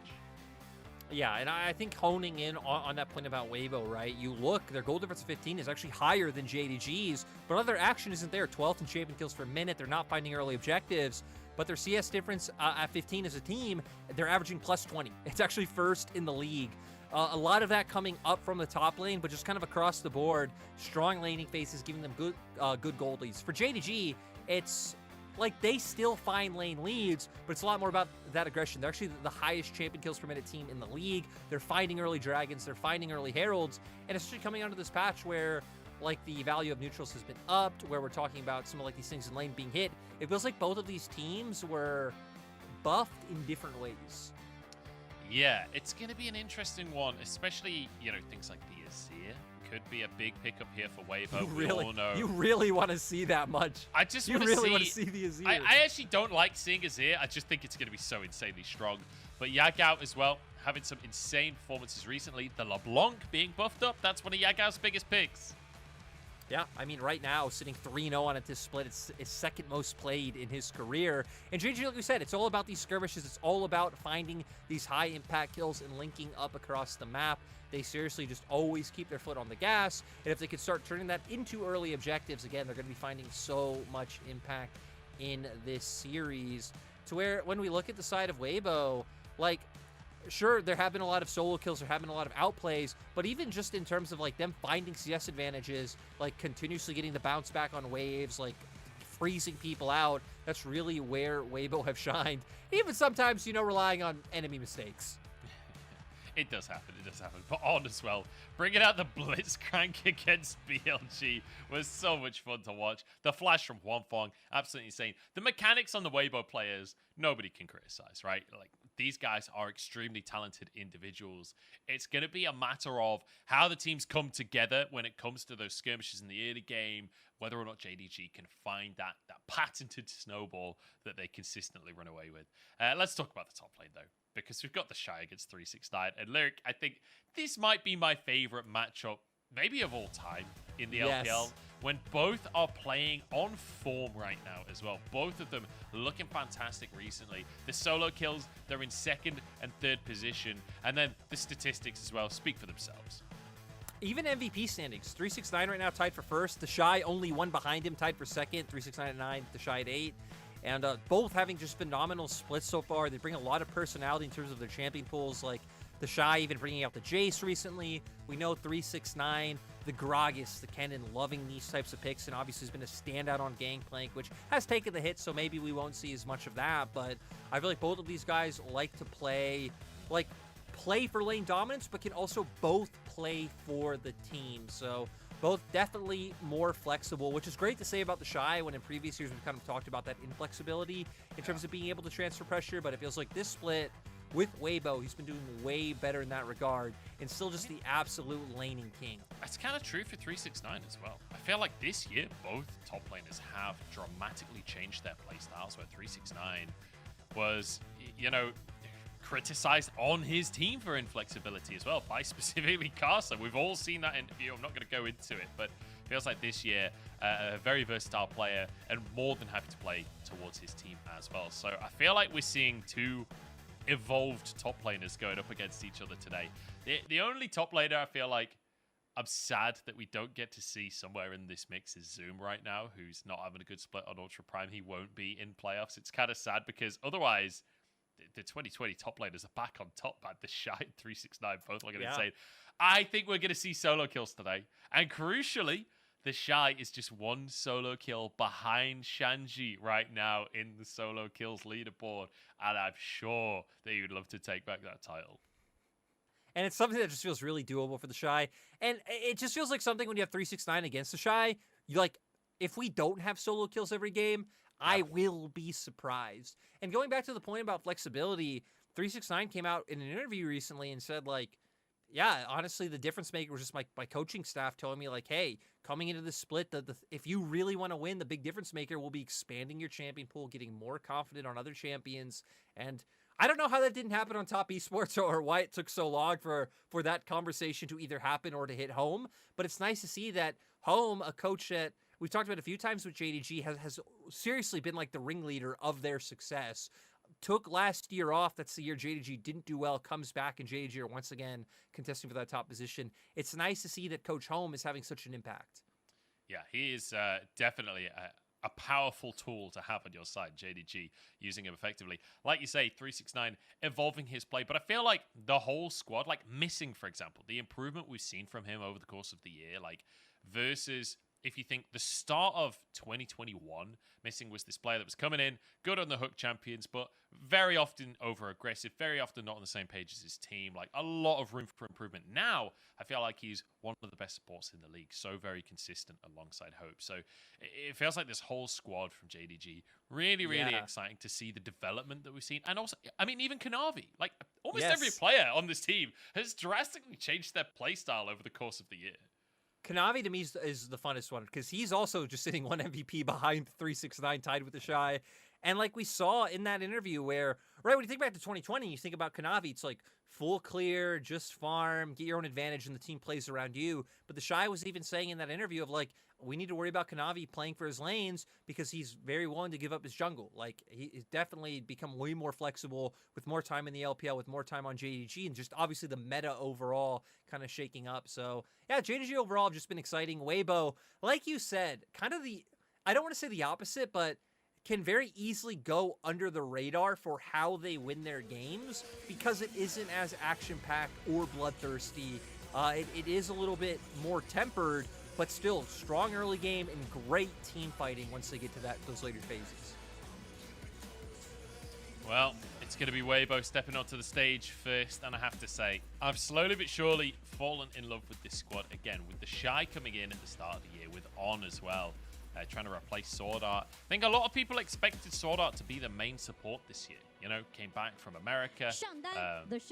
Yeah, and I think honing in on that point about Weibo, right? You look, their goal difference of 15 is actually higher than JDG's, but other action isn't there. 12th in champion kills per minute. They're not finding early objectives, but their CS difference at 15 as a team, they're averaging plus 20. It's actually first in the league. A lot of that coming up from the top lane, but just kind of across the board. Strong laning phases giving them good gold leads. For JDG, it's like they still find lane leads, but it's a lot more about that aggression. They're actually the highest champion kills per minute team in the league. They're finding early dragons, they're finding early heralds, and it's actually coming onto this patch where like the value of neutrals has been upped, where we're talking about some of like these things in lane being hit. It feels like both of these teams were buffed in different ways. Yeah, it's going to be an interesting one, especially, you know, things like the Azir could be a big pickup here for Weibo. You really want to see that much. I just want to see the Azir. I actually don't like seeing Azir. I just think it's going to be so insanely strong. But Yagao as well, having some insane performances recently. The LeBlanc being buffed up, that's one of Yagao's biggest picks. Yeah, I mean, right now, sitting 3-0 on it this split, it's second most played in his career. And JDG, like we said, it's all about these skirmishes. It's all about finding these high-impact kills and linking up across the map. They seriously just always keep their foot on the gas. And if they could start turning that into early objectives, again, they're going to be finding so much impact in this series. To where, when we look at the side of Weibo, like, sure, there have been a lot of solo kills, there have been a lot of outplays, but even just in terms of like them finding CS advantages, like continuously getting the bounce back on waves, like freezing people out, that's really where Weibo have shined. Even sometimes, relying on enemy mistakes. It does happen, But on as well, bringing out the Blitzcrank against BLG was so much fun to watch. The flash from Huanfeng, absolutely insane. The mechanics on the Weibo players, nobody can criticize, right? Like, these guys are extremely talented individuals. It's going to be a matter of how the teams come together when it comes to those skirmishes in the early game, whether or not JDG can find that patented snowball that they consistently run away with. Let's talk about the top lane, though, because we've got the Shy against 369. And Lyric, I think this might be my favorite matchup, maybe of all time, in the LPL, when both are playing on form right now as well. Both of them looking fantastic recently. The solo kills, they're in second and third position. And then the statistics as well speak for themselves. Even MVP standings, 369 right now tied for first. The Shy only one behind him, tied for second. 369 at 9, the Shy at 8. And both having just phenomenal splits so far. They bring a lot of personality in terms of their champion pools, like the Shy even bringing out the Jace recently. We know 369, the Gragas, the Kennen, loving these types of picks, and obviously has been a standout on Gangplank, which has taken the hit, so maybe we won't see as much of that. But I feel like both of these guys like to play for lane dominance, but can also both play for the team. So both definitely more flexible, which is great to say about the Shy, when in previous years we've kind of talked about that inflexibility in terms of being able to transfer pressure. But it feels like this split with Weibo, he's been doing way better in that regard, and still just the absolute laning king. That's kind of true for 369 as well. I feel like this year, both top laners have dramatically changed their playstyles, where 369 was, criticized on his team for inflexibility as well by specifically Carson. We've all seen that interview. I'm not going to go into it, but it feels like this year a very versatile player and more than happy to play towards his team as well. So I feel like we're seeing two evolved top laners going up against each other today. The only top laner I feel like I'm sad that we don't get to see somewhere in this mix is Zoom right now, who's not having a good split on Ultra Prime. He won't be in playoffs. It's kind of sad because otherwise the 2020 top laners are back on top, man. The Shy and 369 both looking insane. I think we're going to see solo kills today. And crucially, the Shy is just one solo kill behind Shanji right now in the solo kills leaderboard. And I'm sure that he would love to take back that title. And it's something that just feels really doable for the Shy. And it just feels like something when you have 369 against the Shy, if we don't have solo kills every game, I will be surprised. And going back to the point about flexibility, 369 came out in an interview recently and said, honestly, the difference maker was just my coaching staff telling me, hey, coming into the split, if you really want to win, the big difference maker will be expanding your champion pool, getting more confident on other champions. And I don't know how that didn't happen on Top Esports or why it took so long for that conversation to either happen or to hit home. But it's nice to see that Home, a coach that we've talked about a few times with JDG, has seriously been the ringleader of their success. Took last year off. That's the year JDG didn't do well. Comes back, and JDG are once again contesting for that top position. It's nice to see that Coach Home is having such an impact. Yeah, he is definitely a powerful tool to have on your side, JDG, using him effectively. Like you say, 369 evolving his play, but I feel like the whole squad, Missing, for example, the improvement we've seen from him over the course of the year, versus if you think the start of 2021, Missing was this player that was coming in, good on the hook champions, but very often over-aggressive, very often not on the same page as his team, a lot of room for improvement. Now, I feel like he's one of the best supports in the league, so very consistent alongside Hope. So it feels like this whole squad from JDG, really, really exciting to see the development that we've seen. And also, even Kanavi, almost every player on this team has drastically changed their playstyle over the course of the year. Kanavi to me is the funnest one because he's also just sitting one MVP behind 369 tied with the Shy. And like we saw in that interview where right, when you think back to 2020, you think about Kanavi, it's like full clear, just farm, get your own advantage, and the team plays around you. But the Shy was even saying in that interview of like, we need to worry about Kanavi playing for his lanes because he's very willing to give up his jungle. Like, he's definitely become way more flexible with more time in the LPL, with more time on JDG, and just obviously the meta overall kind of shaking up. So, yeah, JDG overall have just been exciting. Weibo, like you said, kind of I don't want to say the opposite, but can very easily go under the radar for how they win their games because it isn't as action-packed or bloodthirsty. It is a little bit more tempered, but still strong early game and great team fighting once they get to those later phases. Well, it's going to be Weibo stepping onto the stage first, and I have to say, I've slowly but surely fallen in love with this squad again, with the Shy coming in at the start of the year, with On as well. Trying to replace Sword Art. I think a lot of people expected Sword Art to be the main support this year. You know, came back from America.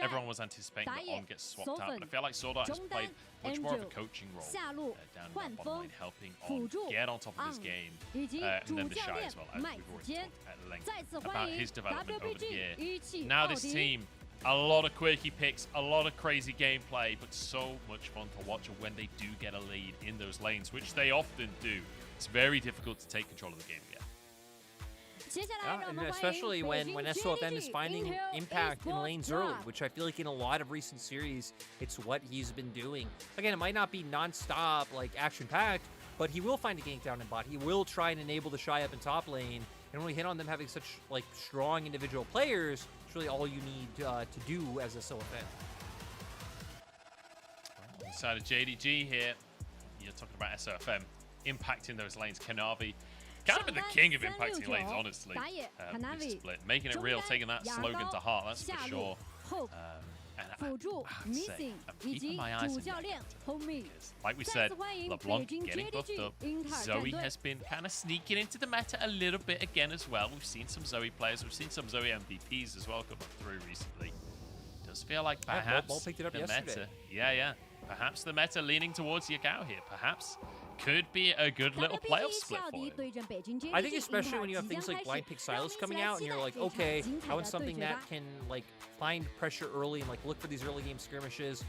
Everyone was anticipating that On gets swapped out, but I feel like Sword Art has played much more of a coaching role down in the bottom lane, helping On get on top of his game. And then the Shy as well, as we've already talked at length about his development over the year. Now this team, a lot of quirky picks, a lot of crazy gameplay, but so much fun to watch when they do get a lead in those lanes, which they often do. It's very difficult to take control of the game again. And especially when SOFM is finding impact in lanes early, which I feel like in a lot of recent series, it's what he's been doing. Again, it might not be non-stop, like action-packed, but he will find a gank down in bot. He will try and enable the Shy up in top lane. And when we hit on them having such like strong individual players, it's really all you need to do as a SOFM. Inside of JDG here, you're talking about SOFM. Impacting those lanes. Kanavi, kind of been the king of impacting lanes, honestly. This split, making it real, taking that slogan to heart, that's for sure. And I have to say, I'm keeping my eyes on that. Like we said, LeBlanc getting buffed up. Zoe has been kind of sneaking into the meta a little bit again as well. We've seen some Zoe players, we've seen some Zoe MVPs as well come up through recently. Does feel like perhaps picked it up the yesterday. meta, perhaps the meta leaning towards Yagao here, perhaps. Could be a good little playoff split for him. I think especially when you have things like Blind Pick Silas coming out and you're like, okay, I want something that can like find pressure early and like look for these early game skirmishes.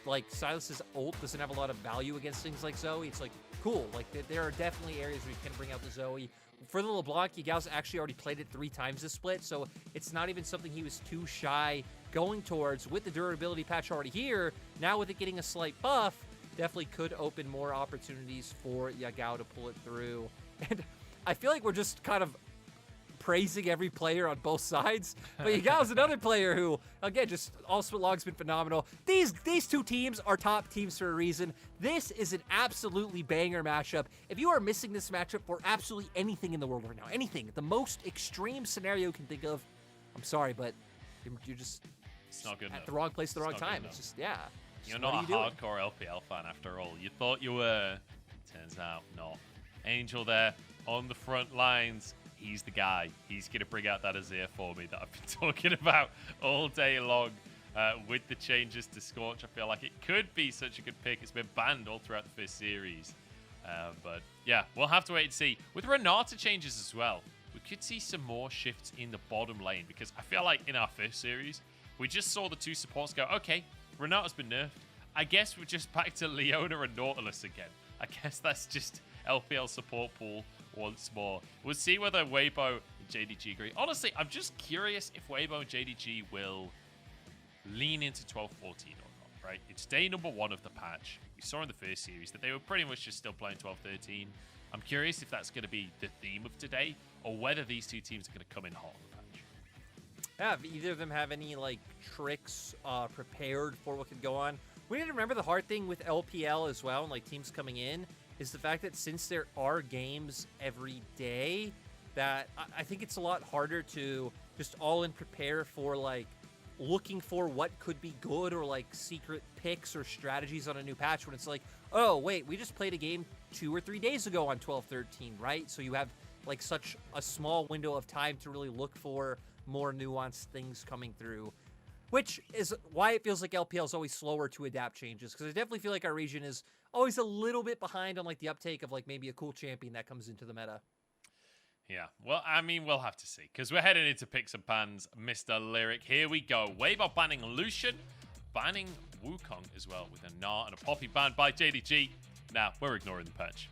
Like Silas's ult doesn't have a lot of value against things like Zoe. It's like, cool. Like there are definitely areas where you can bring out the Zoe. For the LeBlanc, Yagao's actually already played it 3 times this split, so it's not even something he was too shy going towards. With the durability patch already here, now with it getting a slight buff, definitely could open more opportunities for Yagao to pull it through. And I feel like we're just kind of praising every player on both sides. But Yagao's another player who, again, just all split log's been phenomenal. These two teams are top teams for a reason. This is an absolutely banger matchup. If you are missing this matchup for absolutely anything in the world right now, anything, the most extreme scenario you can think of, I'm sorry, but you're just it's not good at enough. the wrong place at the wrong It's not time. good It's just, yeah. You're What not a are you doing? hardcore LPL fan after all. You thought you were. Turns out not. Angel there on the front lines. He's the guy. He's going to bring out that Azir for me that I've been talking about all day long. With the changes to Scorch, I feel like it could be such a good pick. It's been banned all throughout the first series. But yeah, we'll have to wait and see. With Renata changes as well, we could see some more shifts in the bottom lane. Because I feel like in our first series, we just saw the 2 supports go, okay, Renata's been nerfed. I guess we're just back to Leona and Nautilus again. I guess that's just LPL support pool once more. We'll see whether Weibo and JDG agree. Honestly, I'm just curious if Weibo and JDG will lean into 12-14 or not, right? It's day number 1 of the patch. We saw in the first series that they were pretty much just still playing 12-13. I'm curious if that's going to be the theme of today or whether these 2 teams are going to come in hot on the patch. Yeah, if either of them have any like tricks prepared for what could go on. We need to remember the hard thing with LPL as well, and like teams coming in, is the fact that since there are games every day, that I think it's a lot harder to just all in prepare for like looking for what could be good or like secret picks or strategies on a new patch when it's like, oh wait, we just played a game 2 or 3 days ago on 12-13, right? So you have like such a small window of time to really look for more nuanced things coming through, which is why it feels like LPL is always slower to adapt changes, because I definitely feel like our region is always a little bit behind on like the uptake of like maybe a cool champion that comes into the meta. Yeah, well, I mean, we'll have to see, because we're heading into picks and pans, Mr. Lyric. Here we go. Weibo banning Lucian, banning Wukong as well, with a Gnar and a Poppy banned by JDG. Now, we're ignoring the patch.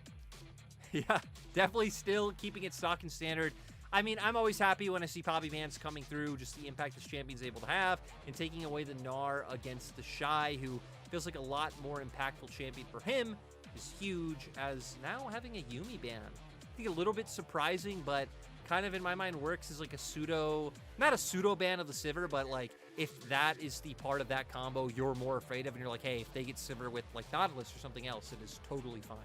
Yeah, definitely still keeping it stock and standard. I mean, I'm always happy when I see Poppy bans coming through, just the impact this champion's able to have, and taking away the Gnar against the Shy, who feels like a lot more impactful champion for him, is huge, as now having a Yuumi ban. I think a little bit surprising, but kind of in my mind works as like a pseudo, not a pseudo ban of the Sivir, but like if that is the part of that combo you're more afraid of, and you're like, hey, if they get Sivir with like Nautilus or something else, it is totally fine.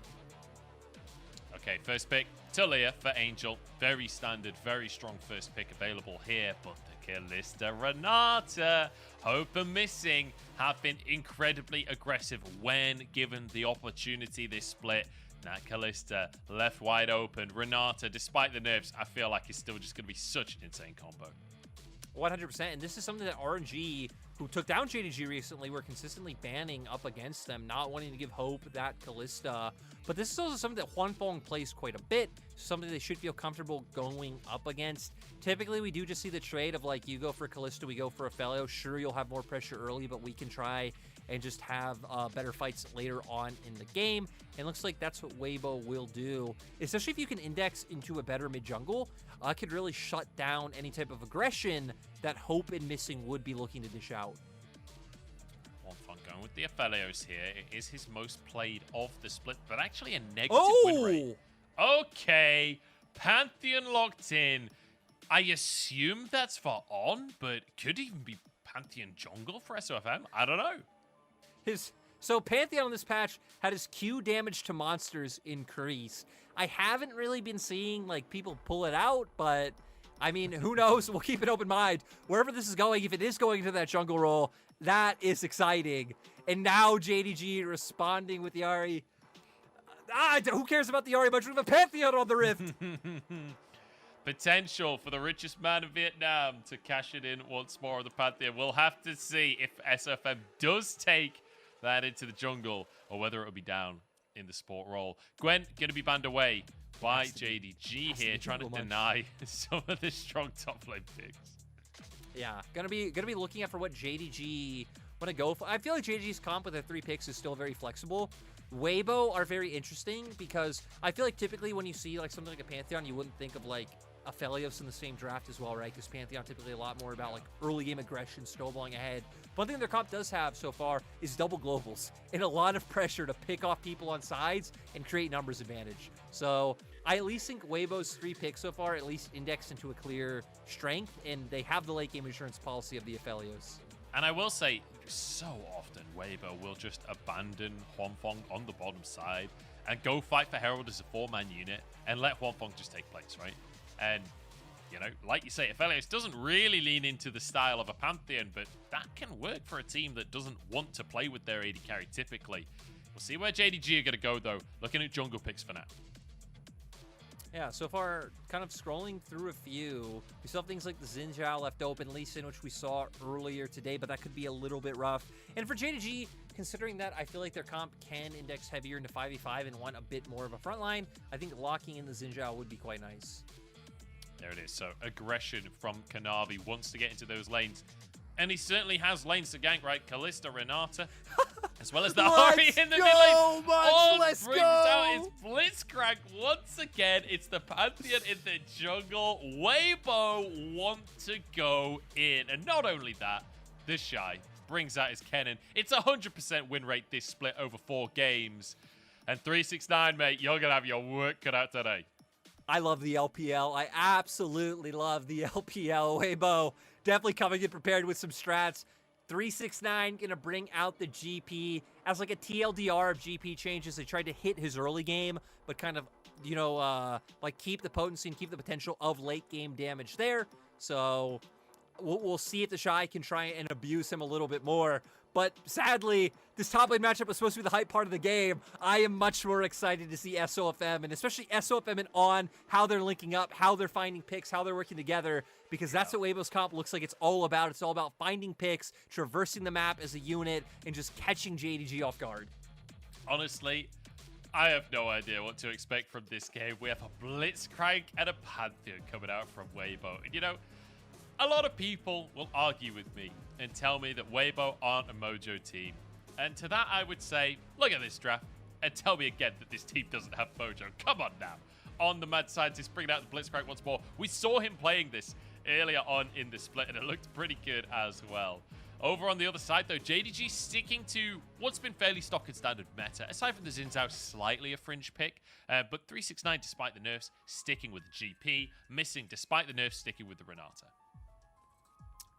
Okay, first pick, Talia for Angel. Very standard, very strong first pick available here, but the Kalista Renata, Hope and Missing, have been incredibly aggressive when given the opportunity this split. That Kalista left wide open. Renata, despite the nerfs, I feel like is still just going to be such an insane combo. 100%, and this is something that RNG, who took down JDG recently, were consistently banning up against them, not wanting to give Hope that Kalista. But this is also something that Huanfeng plays quite a bit, something they should feel comfortable going up against. Typically, we do just see the trade of like, you go for Kalista, we go for Aphelios. Sure, you'll have more pressure early, but we can try and just have better fights later on in the game. And looks like that's what Weibo will do, especially if you can index into a better mid-jungle. Could really shut down any type of aggression that Hope and Missing would be looking to dish out. Huanfeng going with the Aphelios here. It is his most played of the split, but actually a negative win rate. Okay, Pantheon locked in. I assume that's for On, but could even be Pantheon jungle for SOFM. I don't know. So Pantheon on this patch had his Q damage to monsters increase. I haven't really been seeing like people pull it out, but I mean, who knows? We'll keep an open mind. Wherever this is going, if it is going into that jungle role, that is exciting. And now JDG responding with the Ahri. Who cares about the Ahri much? We have a Pantheon on the Rift. Potential for the richest man in Vietnam to cash it in once more on the Pantheon. We'll have to see if SFM does take that into the jungle, or whether it'll be down in the support role. Gwen going to be banned away by JDG here, trying to deny some of the strong top lane picks. Yeah, gonna be looking at for what JDG want to go for. I feel like JDG's comp with their 3 picks is still very flexible. Weibo are very interesting because I feel like typically when you see like something like a Pantheon, you wouldn't think of like Aphelios in the same draft as well, right? Because Pantheon typically a lot more about like early game aggression, snowballing ahead. One thing their comp does have so far is double globals and a lot of pressure to pick off people on sides and create numbers advantage. So I at least think Weibo's 3 picks so far at least indexed into a clear strength, and they have the late game insurance policy of the Aphelios. And I will say, so often Weibo will just abandon Huanfeng on the bottom side and go fight for Herald as a 4-man unit and let Huanfeng just take place, right? And, you know, like you say, Aphelios doesn't really lean into the style of a Pantheon, but that can work for a team that doesn't want to play with their AD carry typically. We'll see where JDG are going to go, though. Looking at jungle picks for now. Yeah, so far, kind of scrolling through a few. We still have things like the Xin Zhao left open, Lee Sin, which we saw earlier today, but that could be a little bit rough. And for JDG, considering that I feel like their comp can index heavier into 5v5 and want a bit more of a front line, I think locking in the Xin Zhao would be quite nice. There it is. So aggression from Kanavi, wants to get into those lanes. And he certainly has lanes to gank, right? Kalista, Renata, as well as the Ahri in the mid lane. Let's brings go! out his Blitzcrank once again. It's the Pantheon in the jungle. Weibo want to go in. And not only that, the Shy brings out his Kennen. It's 100% win rate this split over 4 games. And 369, mate, you're going to have your work cut out today. I love the LPL. I absolutely love the LPL. Weibo definitely coming in prepared with some strats. 369 gonna bring out the GP as like a TLDR of GP changes. They tried to hit his early game, but kind of, you know, like keep the potency and keep the potential of late game damage there. So we'll see if the Shy can try and abuse him a little bit more. But sadly, this top lane matchup was supposed to be the hype part of the game. I am much more excited to see SOFM, and especially SOFM and On, how they're linking up, how they're finding picks, how they're working together, because that's what Weibo's comp looks like it's all about. It's all about finding picks, traversing the map as a unit, and just catching JDG off guard. Honestly, I have no idea what to expect from this game. We have a Blitzcrank and a Pantheon coming out from Weibo. And you know, a lot of people will argue with me and tell me that Weibo aren't a Mojo team. And to that I would say, look at this draft and tell me again that this team doesn't have Mojo. Come on now. On the Mad Scientist, bringing out the Blitzcrank once more. We saw him playing this earlier on in the split and it looked pretty good as well. Over on the other side, though, JDG sticking to what's been fairly stock and standard meta. Aside from the Xin Zhao, slightly a fringe pick. But 369, despite the nerfs, sticking with the GP. Missing, despite the nerfs, sticking with the Renata.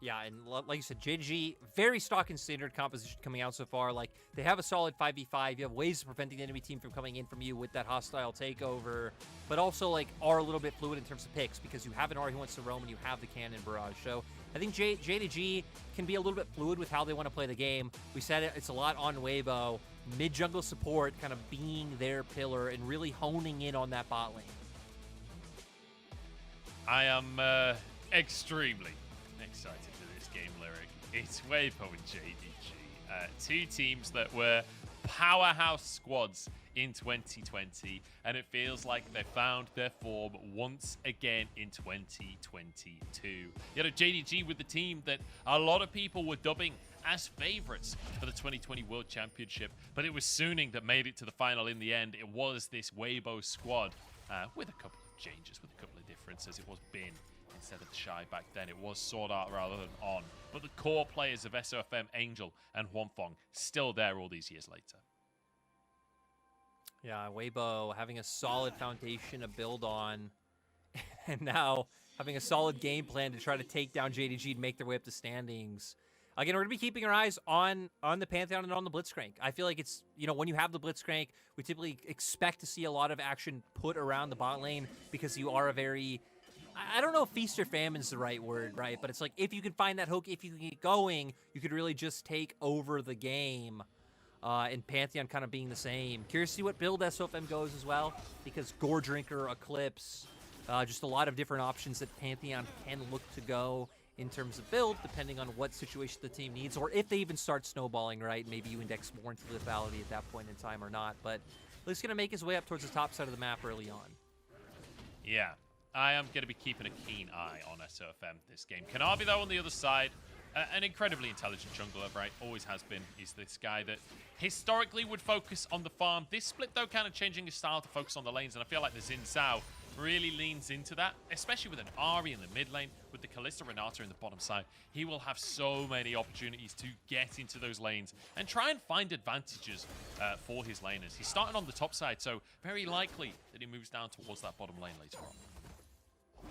Yeah, and like you said, JDG, very stock and standard composition coming out so far. Like, they have a solid 5v5. You have ways of preventing the enemy team from coming in from you with that hostile takeover, but also, like, are a little bit fluid in terms of picks because you have an R who wants to roam and you have the cannon barrage. So I think JDG can be a little bit fluid with how they want to play the game. We said it's a lot on Weibo. Mid-jungle support kind of being their pillar and really honing in on that bot lane. I am extremely excited for this game, Lyric. It's Weibo and JDG. Two teams that were powerhouse squads in 2020, and it feels like they found their form once again in 2022. You know, JDG with the team that a lot of people were dubbing as favorites for the 2020 World Championship, but it was Suning that made it to the final in the end. It was this Weibo squad with a couple of changes, with a couple of differences. It was Bin instead of the Shy back then. It was Sword Art rather than On. But the core players of SOFM, Angel and Huanfeng, still there all these years later. Yeah, Weibo having a solid foundation to build on, and now having a solid game plan to try to take down JDG and make their way up the standings. Again, we're going to be keeping our eyes on the Pantheon and on the Blitzcrank. I feel like it's, you know, when you have the Blitzcrank, we typically expect to see a lot of action put around the bot lane because you are a very, I don't know if feast or famine is the right word, right? But it's like, if you can find that hook, if you can get going, you could really just take over the game. And Pantheon kind of being the same. Curious to see what build SOFM goes as well, because Gore Drinker, Eclipse, just a lot of different options that Pantheon can look to go in terms of build, depending on what situation the team needs, or if they even start snowballing, right? Maybe you index more into lethality at that point in time or not, but Luke's going to make his way up towards the top side of the map early on. Yeah, I am going to be keeping a keen eye on SOFM this game. Kanavi, though, on the other side, an incredibly intelligent jungler, right? Always has been. He's this guy that historically would focus on the farm. This split, though, kind of changing his style to focus on the lanes, and I feel like the Xin Zhao really leans into that, especially with an Ahri in the mid lane, with the Kalista Renata in the bottom side. He will have so many opportunities to get into those lanes and try and find advantages for his laners. He's starting on the top side, so very likely that he moves down towards that bottom lane later on.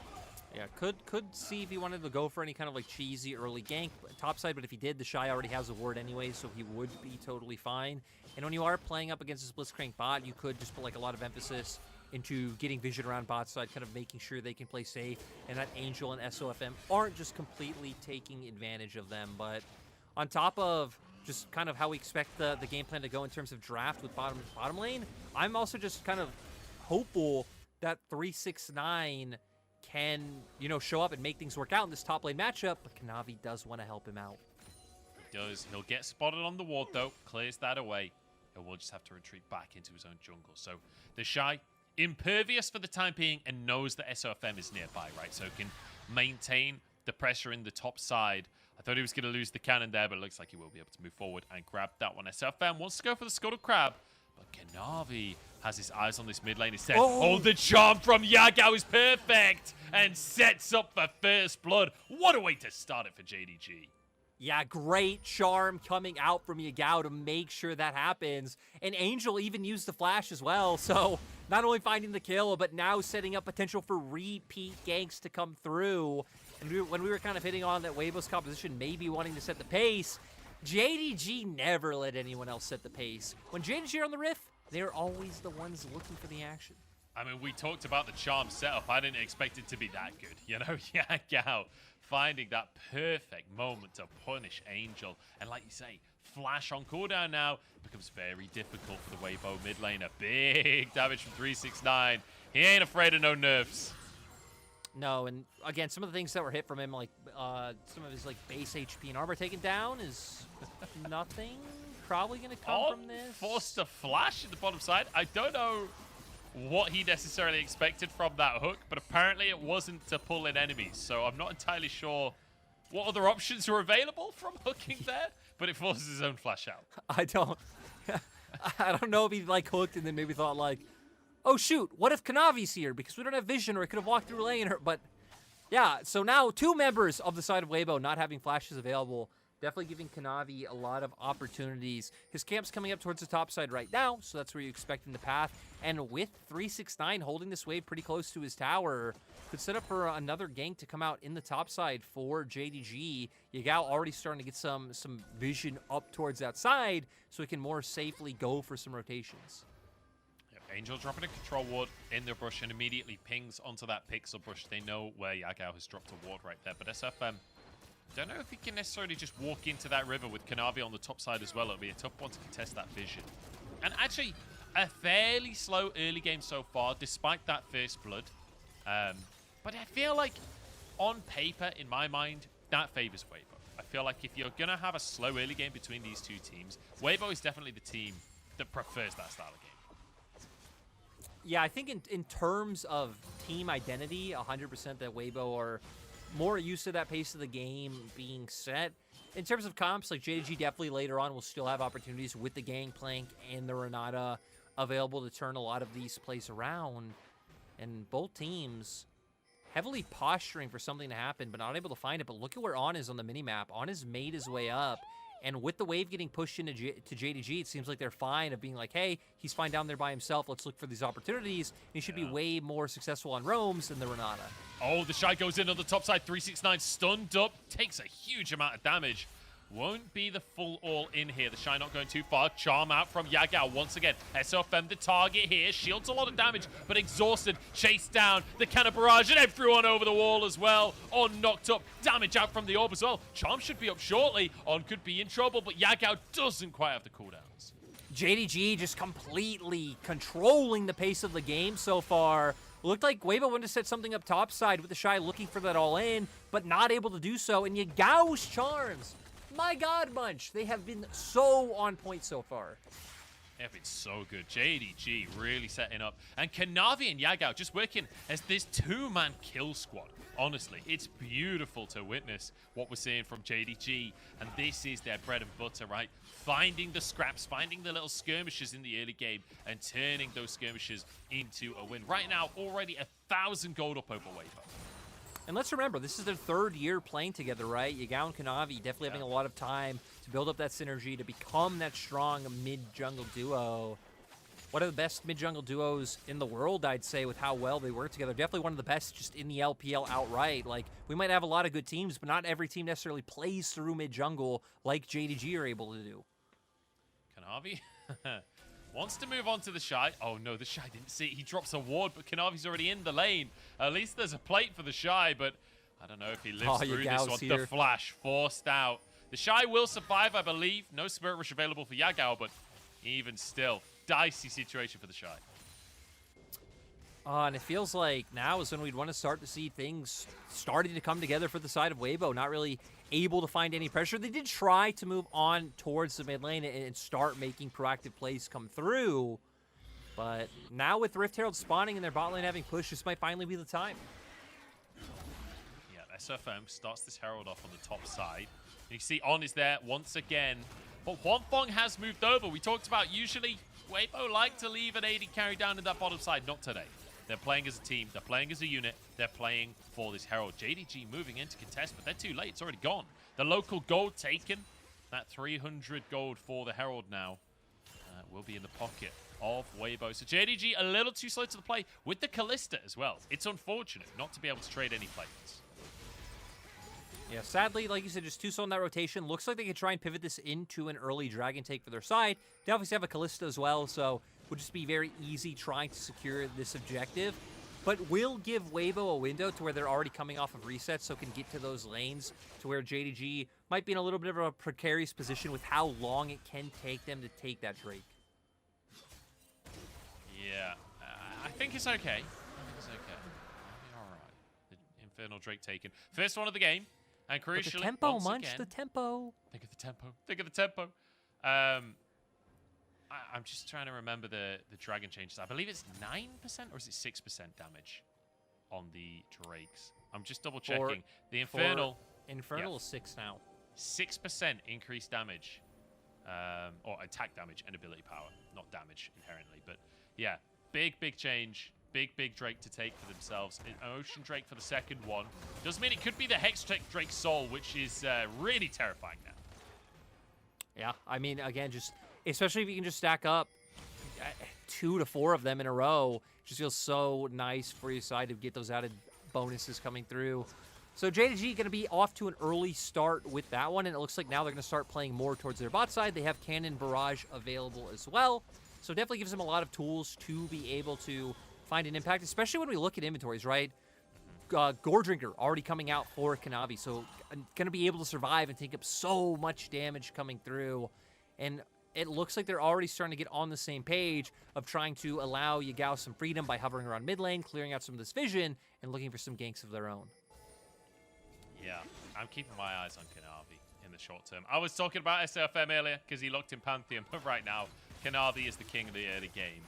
Yeah, could see if he wanted to go for any kind of like cheesy early gank topside, but if he did, the Shy already has a ward anyway, so he would be totally fine. And when you are playing up against this Blitzcrank bot, you could just put like a lot of emphasis into getting vision around bot side, kind of making sure they can play safe, and that Angel and SOFM aren't just completely taking advantage of them. But on top of just kind of how we expect the game plan to go in terms of draft with bottom lane, I'm also just kind of hopeful that 369 can, you know, show up and make things work out in this top lane matchup, but Kanavi does want to help him out. He does. He'll get spotted on the ward, though. Clears that away. And will just have to retreat back into his own jungle. So the Shy, impervious for the time being, and knows that SOFM is nearby, right? So can maintain the pressure in the top side. I thought he was going to lose the cannon there, but it looks like he will be able to move forward and grab that one. SOFM wants to go for the Scuttle Crab, but Kanavi has his eyes on this mid lane instead. Oh, the charm from Yagao is perfect and sets up for first blood. What a way to start it for JDG. Yeah, great charm coming out from Yagao to make sure that happens. And Angel even used the flash as well. So not only finding the kill, but now setting up potential for repeat ganks to come through. And when we were kind of hitting on that Weibo's composition, maybe wanting to set the pace, JDG never let anyone else set the pace. When JDG are on the riff, they're always the ones looking for the action. I mean, we talked about the charm setup. I didn't expect it to be that good. You know, Yagao finding that perfect moment to punish Angel. And like you say, flash on cooldown now becomes very difficult for the Weibo mid laner. Big damage from 369. He ain't afraid of no nerfs. No, and again, some of the things that were hit from him, like some of his like base HP and armor taken down is nothing. probably going to come from this. Forced a flash in the bottom side. I don't know what he necessarily expected from that hook, but apparently it wasn't to pull in enemies. So I'm not entirely sure what other options were available from hooking there, but it forces his own flash out. I don't know if he like hooked and then maybe thought like, oh shoot, what if Kanavi's here? Because we don't have vision, or he could have walked through lane. But yeah, so now 2 members of the side of Weibo not having flashes available, definitely giving Kanavi a lot of opportunities. His camp's coming up towards the top side right now, so that's where you expect him to path. And with 369 holding this wave pretty close to his tower, could set up for another gank to come out in the top side for JDG. Yagao already starting to get some vision up towards that side, so he can more safely go for some rotations. Yep, Angel dropping a control ward in their brush and immediately pings onto that pixel brush. They know where Yagao has dropped a ward right there, but SFM don't know if he can necessarily just walk into that river with Kanavi on the top side as well. It'll be a tough one to contest that vision. And actually, a fairly slow early game so far, despite that first blood. But I feel like, on paper, in my mind, that favors Weibo. I feel like if you're going to have a slow early game between these two teams, Weibo is definitely the team that prefers that style of game. Yeah, I think in terms of team identity, 100% that Weibo are more used to that pace of the game being set. In terms of comps, like JDG definitely later on will still have opportunities with the Gangplank and the Renata available to turn a lot of these plays around. And both teams heavily posturing for something to happen, but not able to find it. But look at where On is on the minimap. On has made his way up. And with the wave getting pushed into to JDG, it seems like they're fine of being like, hey, he's fine down there by himself. Let's look for these opportunities. And he should be way more successful on roams than the Renata. Oh, the Shy goes in on the top side. 369 stunned up. Takes a huge amount of damage. Won't be the full all-in here. The Shy not going too far. Charm out from Yagao once again. SFM the target here. Shields a lot of damage, but exhausted. Chased down. The cannon barrage and everyone over the wall as well. On knocked up. Damage out from the orb as well. Charm should be up shortly. On could be in trouble, but Yagao doesn't quite have the cooldowns. JDG just completely controlling the pace of the game so far. Looked like Weibo wanted to set something up topside with the Shy looking for that all-in, but not able to do so. And Yagao's charms, my God, Munch, they have been so on point so far. They have been so good. JDG really setting up. And Kanavi and Yagao just working as this 2-man kill squad. Honestly, it's beautiful to witness what we're seeing from JDG. And this is their bread and butter, right? Finding the scraps, finding the little skirmishes in the early game, and turning those skirmishes into a win. Right now, already 1,000 gold up over Weibo. And let's remember, this is their 3rd year playing together, right? Yagao and Kanavi definitely having a lot of time to build up that synergy, to become that strong mid-jungle duo. One of the best mid-jungle duos in the world, I'd say, with how well they work together. Definitely one of the best just in the LPL outright. Like, we might have a lot of good teams, but not every team necessarily plays through mid-jungle like JDG are able to do. Kanavi wants to move on to the Shy. Oh no, the Shy didn't see it. He drops a ward, but Kanavi's already in the lane. At least there's a plate for the Shy, but I don't know if he lives through this one. Here. The flash forced out. The Shy will survive, I believe. No Spirit Rush available for Yagao, but even still, dicey situation for the Shy. And it feels like now is when we'd want to start to see things starting to come together for the side of Weibo. Not really able to find any pressure. They did try to move on towards the mid lane and start making proactive plays come through. But now with Rift Herald spawning and their bot lane having pushed, this might finally be the time. Yeah, SFM starts this Herald off on the top side. And you see On is there once again. But Huanfeng has moved over. We talked about usually Weibo like to leave an AD carry down in that bottom side. Not today. They're playing as a team. They're playing as a unit. They're playing for this Herald. JDG moving in to contest, but they're too late. It's already gone. The local gold taken. That 300 gold for the Herald now will be in the pocket of Weibo. So JDG a little too slow to the play with the Callista as well. It's unfortunate not to be able to trade any plays. Yeah, sadly, like you said, just too slow in that rotation. Looks like they could try and pivot this into an early Dragon take for their side. They obviously have a Callista as well, so would just be very easy trying to secure this objective. But will give Weibo a window to where they're already coming off of resets, so can get to those lanes to where JDG might be in a little bit of a precarious position with how long it can take them to take that Drake. Yeah, I think it's okay. I think it's okay. I'll be all right. The Infernal Drake taken. First one of the game. And crucially, the tempo, once Munch, again, the tempo. Think of the tempo. Think of the tempo. I'm just trying to remember the dragon changes. I believe it's 9% or is it 6% damage on the drakes? I'm just double checking. The infernal. Infernal is 6 now. 6% increased damage, or attack damage and ability power, not damage inherently. But yeah, big change. Big Drake to take for themselves. An Ocean Drake for the second one. Does mean it could be the Hextech Drake Soul, which is really terrifying now. Yeah, I mean, again, just especially if you can just stack up 2 to 4 of them in a row, just feels so nice for your side to get those added bonuses coming through. So JDG going to be off to an early start with that one, and it looks like now they're going to start playing more towards their bot side. They have Cannon Barrage available as well, so it definitely gives them a lot of tools to be able to find an impact, especially when we look at inventories, right? Gore Drinker already coming out for Kanavi, so going to be able to survive and take up so much damage coming through. And it looks like they're already starting to get on the same page of trying to allow Yagao some freedom by hovering around mid lane, clearing out some of this vision, and looking for some ganks of their own. Yeah, I'm keeping my eyes on Kanavi in the short term. I was talking about SFM earlier because he looked in Pantheon, but right now, Kanavi is the king of the early game.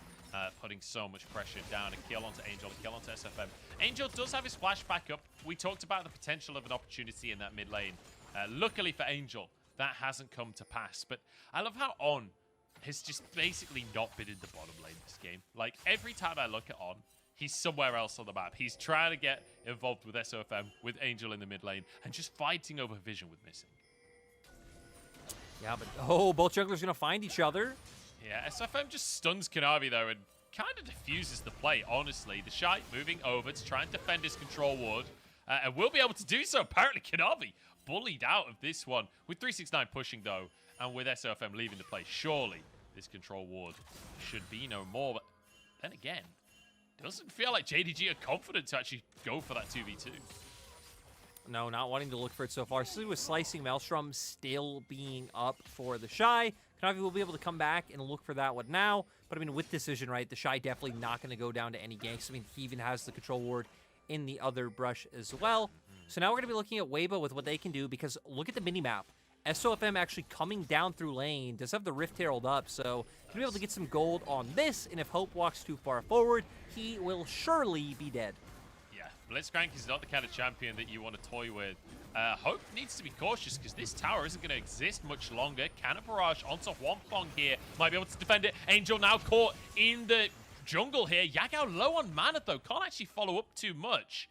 Putting so much pressure down. A kill onto Angel, a kill onto SFM. Angel does have his flash back up. We talked about the potential of an opportunity in that mid lane. Luckily for Angel, that hasn't come to pass. But I love how On has just basically not been in the bottom lane this game. Like, every time I look at On, he's somewhere else on the map. He's trying to get involved with SOFM, with Angel in the mid lane, and just fighting over vision with Missing. Yeah, but both junglers going to find each other. Yeah, SFM just stuns Kanavi, though, and kind of diffuses the play, honestly. The Shy moving over to try and defend his control ward, and will be able to do so. Apparently, Kanavi bullied out of this one. With 369 pushing, though, and with SOFM leaving the play, surely this control ward should be no more. But then again, doesn't feel like JDG are confident to actually go for that 2v2. No, not wanting to look for it so far. Especially with Slicing Maelstrom still being up for the Shy. Kanavi will be able to come back and look for that one now. But, I mean, with decision, right, the Shy definitely not going to go down to any ganks. I mean, he even has the control ward in the other brush as well. So now we're going to be looking at Weibo with what they can do, because look at the minimap. SOFM actually coming down through lane, does have the Rift Herald up, so going to be able to get some gold on this, and if Hope walks too far forward, he will surely be dead. Yeah, Blitzcrank is not the kind of champion that you want to toy with. Hope needs to be cautious because this tower isn't going to exist much longer. Cannon Barrage onto Huanfeng here. Might be able to defend it. Angel now caught in the jungle here. Yagao low on mana though. Can't actually follow up too much.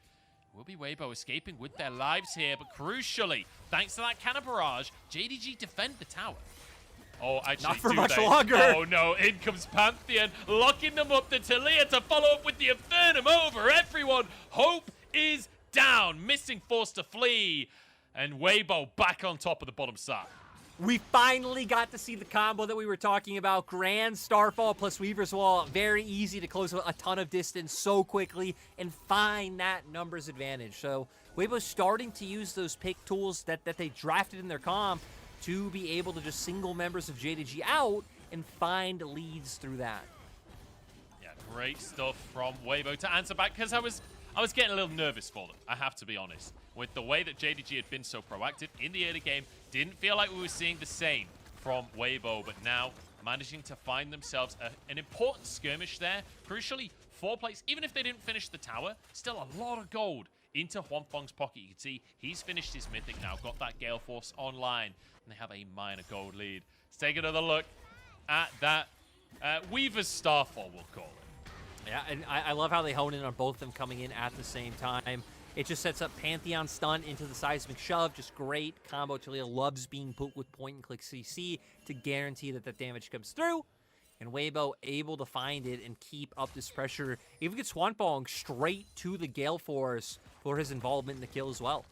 Will be Weibo escaping with their lives here, but crucially, thanks to that Cannon Barrage, JDG defend the tower. Oh, actually, not for much longer. Oh no, in comes Pantheon, locking them up to Talia to follow up with the Infernum over everyone. Hope is down, Missing forced to flee, and Weibo back on top of the bottom side. We finally got to see the combo that we were talking about. Grand Starfall plus Weaver's Wall. Very easy to close a ton of distance so quickly and find that numbers advantage. So Weibo's starting to use those pick tools that they drafted in their comp to be able to just single members of JDG out and find leads through that. Yeah, great stuff from Weibo to answer back, because I was getting a little nervous for them, I have to be honest. With the way that JDG had been so proactive in the early game, didn't feel like we were seeing the same from Weibo, but now managing to find themselves an important skirmish there. Crucially, 4 plates, even if they didn't finish the tower, still a lot of gold into Huanfeng's pocket. You can see he's finished his mythic now, got that Gale Force online, and they have a minor gold lead. Let's take another look at that Weaver's Starfall, we'll call it. Yeah, and I love how they hone in on both of them coming in at the same time. It just sets up Pantheon stun into the seismic shove. Just great combo. Talia loves being put with point-and-click CC to guarantee that damage comes through. And Weibo able to find it and keep up this pressure. Even gets Huanfeng straight to the Gale Force for his involvement in the kill as well.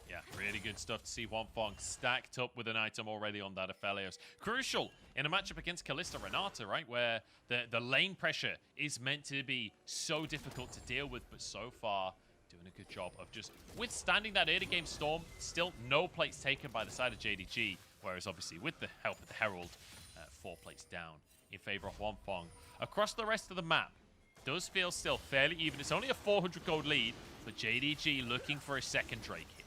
Yeah, really good stuff to see Huanfeng stacked up with an item already on that Aphelios. Crucial in a matchup against Kalista Renata, right, where the lane pressure is meant to be so difficult to deal with, but so far doing a good job of just withstanding that early game storm. Still no plates taken by the side of JDG, whereas obviously with the help of the Herald, 4 plates down in favor of Huanfeng. Across the rest of the map, does feel still fairly even. It's only a 400 gold lead, but JDG looking for a second Drake here.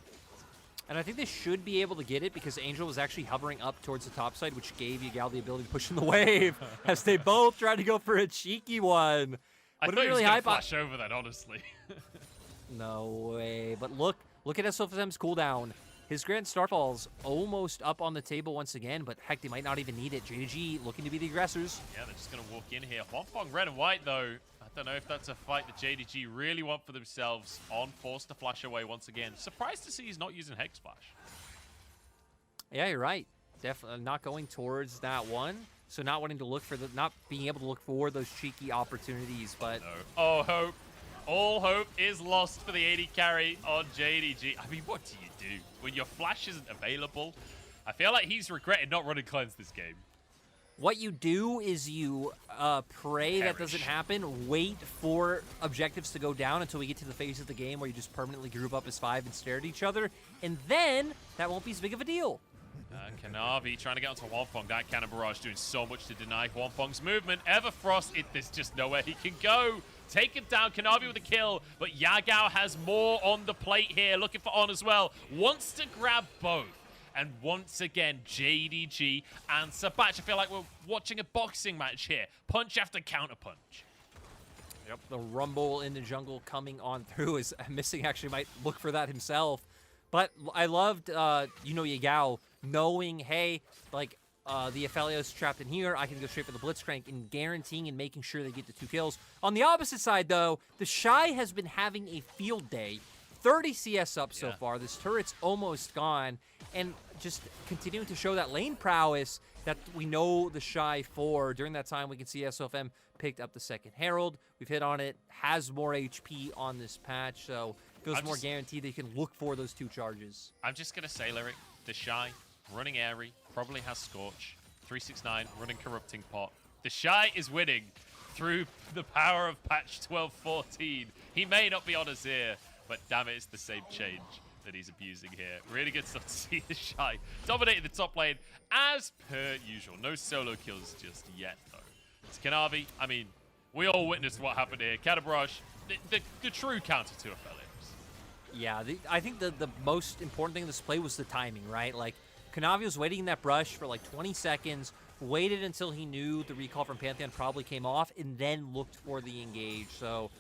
And I think they should be able to get it because Angel was actually hovering up towards the top side, which gave Yagao the ability to push in the wave as they both tried to go for a cheeky one. I Would thought it really he was going hype to flash over that, honestly. No way. But look at SFM's cooldown. His Grand Starfall's almost up on the table once again, but heck, they might not even need it. JDG looking to be the aggressors. Yeah, they're just going to walk in here. Huanfeng red and white, though. I don't know if that's a fight that JDG really want for themselves. On forced to flash away once again. Surprised to see he's not using Hex Flash. Yeah, you're right. Definitely not going towards that one. So not wanting to look for not being able to look for those cheeky opportunities, but... No. Oh, hope. All hope is lost for the 80 carry on JDG. I mean, what do you do when your flash isn't available? I feel like he's regretted not running Cleanse this game. What you do is you pray that doesn't happen, wait for objectives to go down until we get to the phase of the game where you just permanently group up as 5 and stare at each other, and then that won't be as big of a deal. Kanavi trying to get onto Huanfeng. That Cannon Barrage doing so much to deny Huanfeng's movement. Everfrost, there's just nowhere he can go. Take him down, Kanavi with a kill, but Yagao has more on the plate here, looking for On as well. Wants to grab both. And once again, JDG and Sabatch. I feel like we're watching a boxing match here. Punch after counter punch. Yep. The rumble in the jungle coming on through is missing. Actually might look for that himself. But I loved, Yagao knowing, hey, like, the Aphelios trapped in here. I can go straight for the Blitzcrank and guaranteeing and making sure they get the 2 kills. On the opposite side, though, the Shy has been having a field day. 30 CS up so far. This turret's almost gone. And just continuing to show that lane prowess that we know the Shy for. During that time, we can see SOFM picked up the second Herald. We've hit on it. Has more HP on this patch, so feels more guaranteed that you can look for those 2 charges. I'm just going to say, Lyric, the Shy running Airy, probably has Scorch. 369 running Corrupting Pot. The Shy is winning through the power of patch 12.14. He may not be on his ear, but damn it, it's the same change that he's abusing here. Really good stuff to see the Shy dominating the top lane as per usual. No solo kills just yet, though. It's Kanavi. I mean, we all witnessed what happened here. Catabarrage, the true counter to Aphelios. Yeah, I think the most important thing in this play was the timing, right? Like, Kanavi was waiting in that brush for like 20 seconds, waited until he knew the recall from Pantheon probably came off, and then looked for the engage. So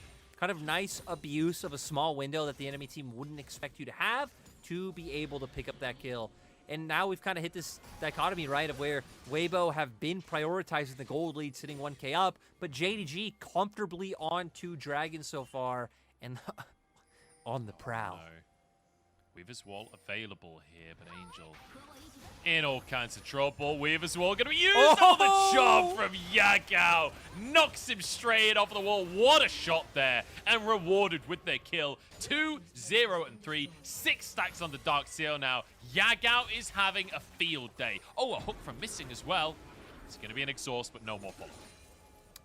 kind of nice abuse of a small window that the enemy team wouldn't expect you to have to be able to pick up that kill. And now we've kind of hit this dichotomy, right, of where Weibo have been prioritizing the gold lead, sitting 1k up, but JDG comfortably on 2 dragons so far, and on the prowl. No. Weaver's Wall available here, but Angel in all kinds of trouble. Weaver's Wall going to be used. Oh, the job from Yagao. Knocks him straight off the wall. What a shot there. And rewarded with their kill. 2, 0, and 3. 6 stacks on the Dark Seal now. Yagao is having a field day. Oh, a hook from Missing as well. It's going to be an exhaust, but no more follow.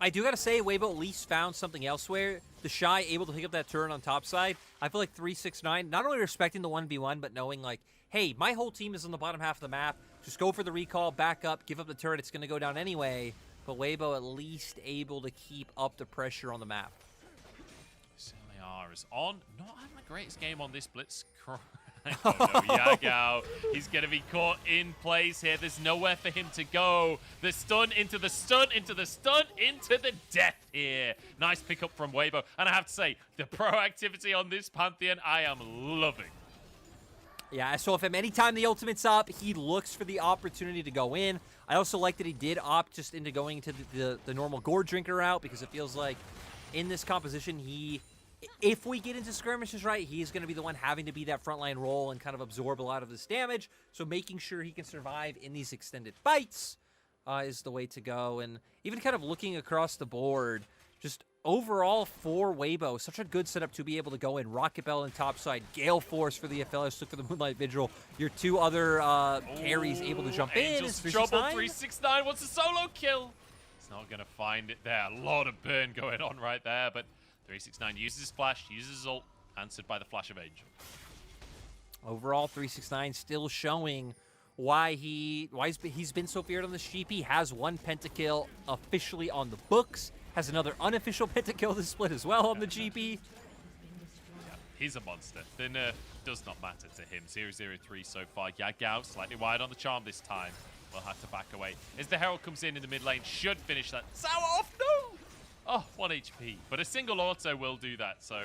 I do gotta say, Weibo at least found something elsewhere. The Shy able to pick up that turn on top side. I feel like 369, not only respecting the 1v1, but knowing like, hey, my whole team is on the bottom half of the map. Just go for the recall, back up, give up the turret. It's gonna go down anyway. But Weibo at least able to keep up the pressure on the map. Celiar is on. Not having the greatest game on this blitz. Oh no, Yagao. He's going to be caught in place here. There's nowhere for him to go. The stun into the stun, into the stun, into the death here. Nice pickup from Weibo. And I have to say, the proactivity on this Pantheon, I am loving. Yeah, so if anytime the ultimate's up, he looks for the opportunity to go in. I also like that he did opt just into going into the normal Gore Drinker route, because it feels like in this composition, if we get into skirmishes right, he's going to be the one having to be that frontline role and kind of absorb a lot of this damage. So making sure he can survive in these extended fights is the way to go. And even kind of looking across the board, just overall for Weibo, such a good setup to be able to go in. Rocket Bell and topside, Gale Force for the Aphelios, look for the Moonlight Vigil. Your 2 other carries able to jump in. Angel's trouble, 369 wants a solo kill. It's not going to find it there. A lot of burn going on right there, but 369 uses his flash, uses his ult, answered by the flash of Angel. Overall, 369 still showing why he's been so feared on the GP. Has 1 pentakill officially on the books. Has another unofficial pentakill this split as well on the GP. is a monster. The nerf does not matter to him. 0-0-3 so far. Yagao slightly wide on the charm this time. Will have to back away. As the Herald comes in the mid lane, should finish that. Sour off, no! Oh, 1 HP. But a single auto will do that. So,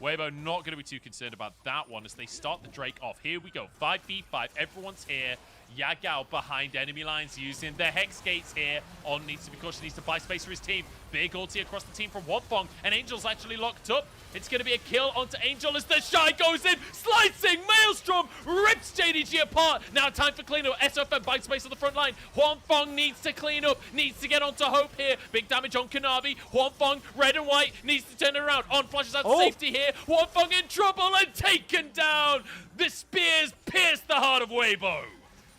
Weibo not going to be too concerned about that one as they start the Drake off. Here we go. 5v5. Everyone's here. Yagao behind enemy lines using the Hex Gates here. On needs to be cautious. Needs to buy space for his team. Big ulti across the team from Wonfong. And Angel's actually locked up. It's going to be a kill onto Angel as the Shy goes in. Slicing. Maelstrom rips JDG apart. Now time for cleanup. SOFM buys space on the front line. Wonfong needs to clean up. Needs to get onto Hope here. Big damage on Kanavi. Wonfong, red and white, needs to turn it around. On flashes out safety here. Wonfong in trouble and taken down. The spears pierce the heart of Weibo.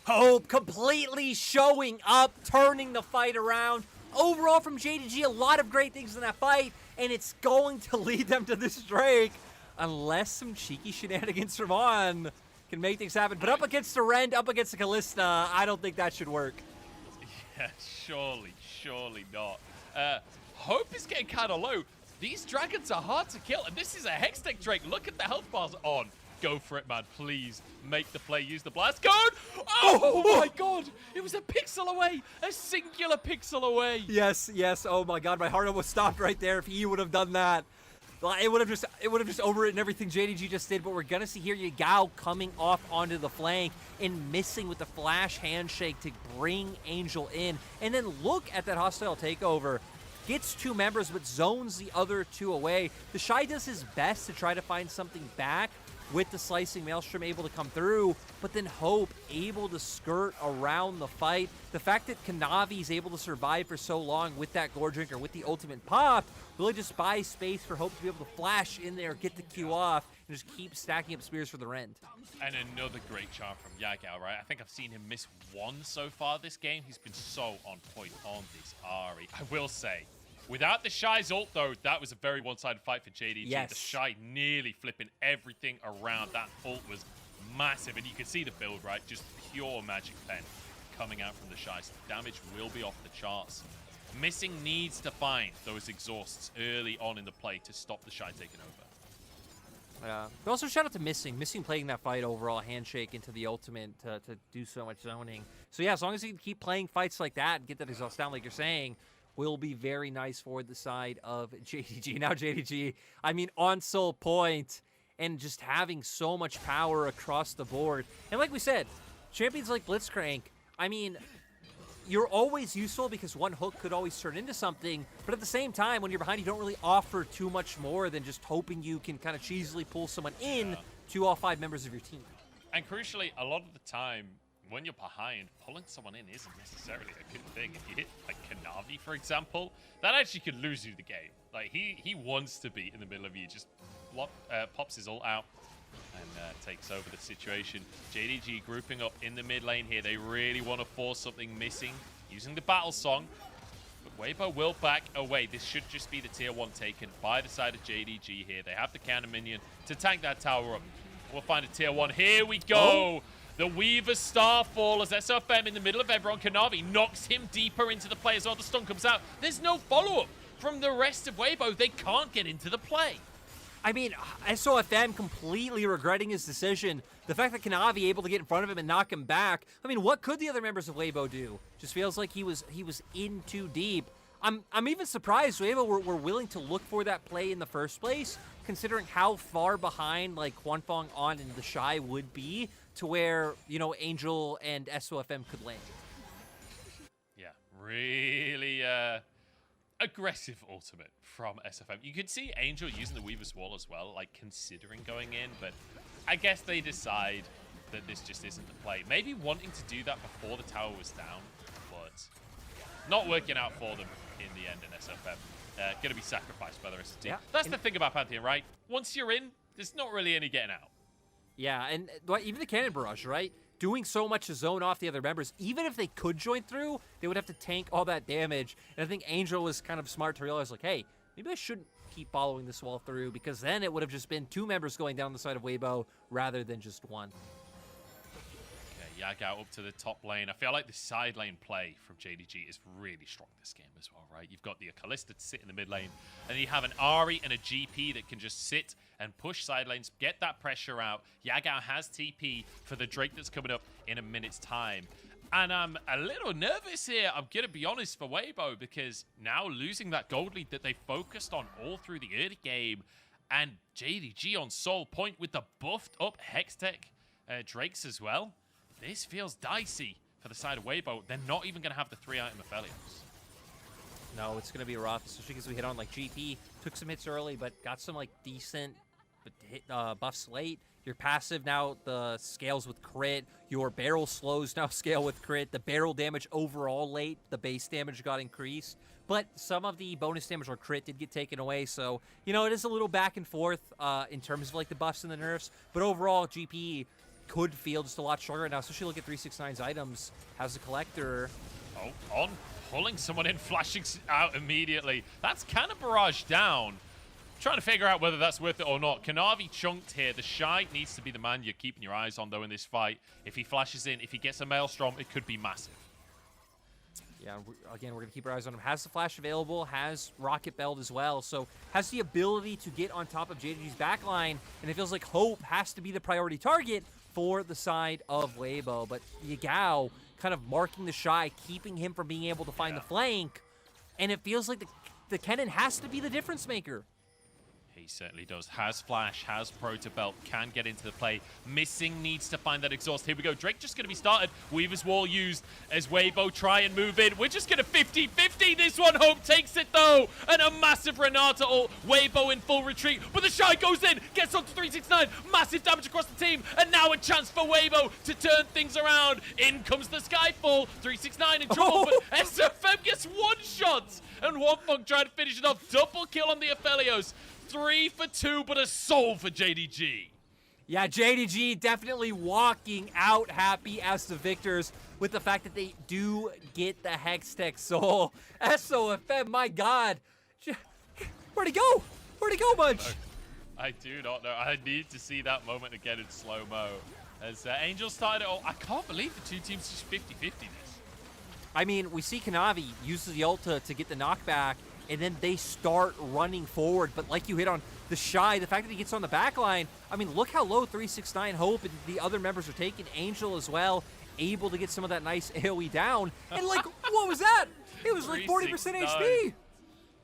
Hope completely showing up, turning the fight around. Overall from JDG, a lot of great things in that fight, and it's going to lead them to this Drake, unless some cheeky shenanigans from On can make things happen. But up against the Rend, up against the Kalista, I don't think that should work. Yeah, surely not. Hope is getting kind of low. These dragons are hard to kill, and this is a Hextech Drake. Look at the health bars on. Go for it, man. Please make the play. Use the blast code. Oh my god. It was a pixel away. A singular pixel away. Yes. Oh my god, my heart almost stopped right there if he would have done that. It would have just overwritten everything JDG just did, but we're gonna see here Yagao coming off onto the flank and missing with the flash handshake to bring Angel in. And then look at that hostile takeover. Gets 2 members, but zones the other 2 away. The Shy does his best to try to find something back with the slicing Maelstrom able to come through, but then Hope able to skirt around the fight. The fact that Kanavi is able to survive for so long with that Gore Drinker, with the ultimate pop, really just buys space for Hope to be able to flash in there, get the Q off, and just keep stacking up spears for the Rend. And another great charm from Yagao, right? I think I've seen him miss 1 so far this game. He's been so on point on this Ahri. I will say, without the Shy's ult, though, that was a very one-sided fight for JDG. Yes. The Shy nearly flipping everything around. That ult was massive, and you can see the build, right? Just pure magic pen coming out from the Shy. So the damage will be off the charts. Missing needs to find those exhausts early on in the play to stop the Shy taking over. Yeah. But also shout out to Missing. Missing playing that fight overall, handshake into the ultimate to do so much zoning. So yeah, as long as he can keep playing fights like that and get that exhaust down like you're saying, will be very nice for the side of JDG. Now JDG, I mean, on Soul Point and just having so much power across the board. And like we said, champions like Blitzcrank, I mean, you're always useful because one hook could always turn into something, but at the same time, when you're behind, you don't really offer too much more than just hoping you can kind of cheesily pull someone in to all 5 members of your team. And crucially, a lot of the time, when you're behind, pulling someone in isn't necessarily a good thing. If you hit, like, Kanavi, for example, that actually could lose you the game. Like, he wants to be in the middle of you, just pops his ult out and takes over the situation. JDG grouping up in the mid lane here. They really want to force something Missing using the battle song. But Weibo will back away. This should just be the tier 1 taken by the side of JDG here. They have the counter minion to tank that tower up. We'll find a tier 1. Here we go. The Weaver Starfall as SFM in the middle of everyone. Kanavi knocks him deeper into the play as well. The stun comes out. There's no follow-up from the rest of Weibo. They can't get into the play. I mean, SOFM completely regretting his decision. The fact that Kanavi able to get in front of him and knock him back. I mean, what could the other members of Weibo do? Just feels like he was in too deep. I'm even surprised Weibo were willing to look for that play in the first place, considering how far behind like Wonfong On and the Shy would be to where, you know, Angel and SOFM could land. Yeah, really aggressive ultimate from SFM. You could see Angel using the Weaver's Wall as well, like considering going in, but I guess they decide that this just isn't the play. Maybe wanting to do that before the tower was down, but not working out for them in the end in SFM. Going to be sacrificed by the rest of the team. Yeah. That's the thing about Pantheon, right? Once you're in, there's not really any getting out. Yeah, and even the Cannon Barrage, right? Doing so much to zone off the other members, even if they could join through, they would have to tank all that damage. And I think Angel was kind of smart to realize, like, hey, maybe I shouldn't keep following this wall through, because then it would have just been 2 members going down the side of Weibo rather than just 1. Okay, Yagao up to the top lane. I feel like the side lane play from JDG is really strong this game as well, right? You've got the Kalista to sit in the mid lane, and then you have an Ahri and a GP that can just sit and push side lanes, get that pressure out. Yagao has TP for the Drake that's coming up in a minute's time. And I'm a little nervous here, I'm going to be honest, for Weibo, because now losing that gold lead that they focused on all through the early game, and JDG on sole point with the buffed up Hextech Drakes as well. This feels dicey for the side of Weibo. They're not even going to have the 3-item Aphelios. No, it's going to be rough, especially because we hit on like GP. Took some hits early, but got some like decent buffs late. Your passive now the scales with crit. Your barrel slows now scale with crit. The barrel damage overall late. The base damage got increased. But some of the bonus damage or crit did get taken away. So, you know, it is a little back and forth in terms of like the buffs and the nerfs. But overall, GP could feel just a lot stronger right now, especially look at 369's items. Has the collector. Oh, on pulling someone in, flashing out immediately. That's kind of barraged down. Trying to figure out whether that's worth it or not. Kanavi chunked here. The Shy needs to be the man you're keeping your eyes on, though, in this fight. If he flashes in, if he gets a Maelstrom, it could be massive. Yeah, again, we're going to keep our eyes on him. Has the flash available, has Rocket Belt as well, so has the ability to get on top of JDG's backline, and it feels like Hope has to be the priority target for the side of Weibo. But Yagao kind of marking the Shy, keeping him from being able to find the flank, and it feels like the Kennen has to be the difference maker. He certainly does. Has flash, has proto belt, can get into the play. Missing needs to find that exhaust. Here we go. Drake just going to be started. Weaver's Wall used as Weibo try and move in. We're just going to 50-50 this one. Hope takes it though. And a massive Renata ult. Weibo in full retreat. But the Shy goes in. Gets onto 369. Massive damage across the team. And now a chance for Weibo to turn things around. In comes the Skyfall. 369 in trouble. But SFM gets one shot. And Wonfong trying to finish it off. Double kill on the Aphelios. 3 for 2, but a soul for JDG. Yeah, JDG definitely walking out happy as the victors with the fact that they do get the Hextech soul. SOFM, my God. Where'd he go? Where'd he go, Bunch? I do not know. I need to see that moment again in slow-mo. As Angel started it all. I can't believe the two teams just 50-50 this. I mean, we see Kanavi uses the ulta to get the knockback, and then they start running forward. But like you hit on, the Shy, the fact that he gets on the back line, I mean, look how low 369 Hope and the other members are taking. Angel as well, able to get some of that nice AoE down. And like, what was that? It was like 40% HP.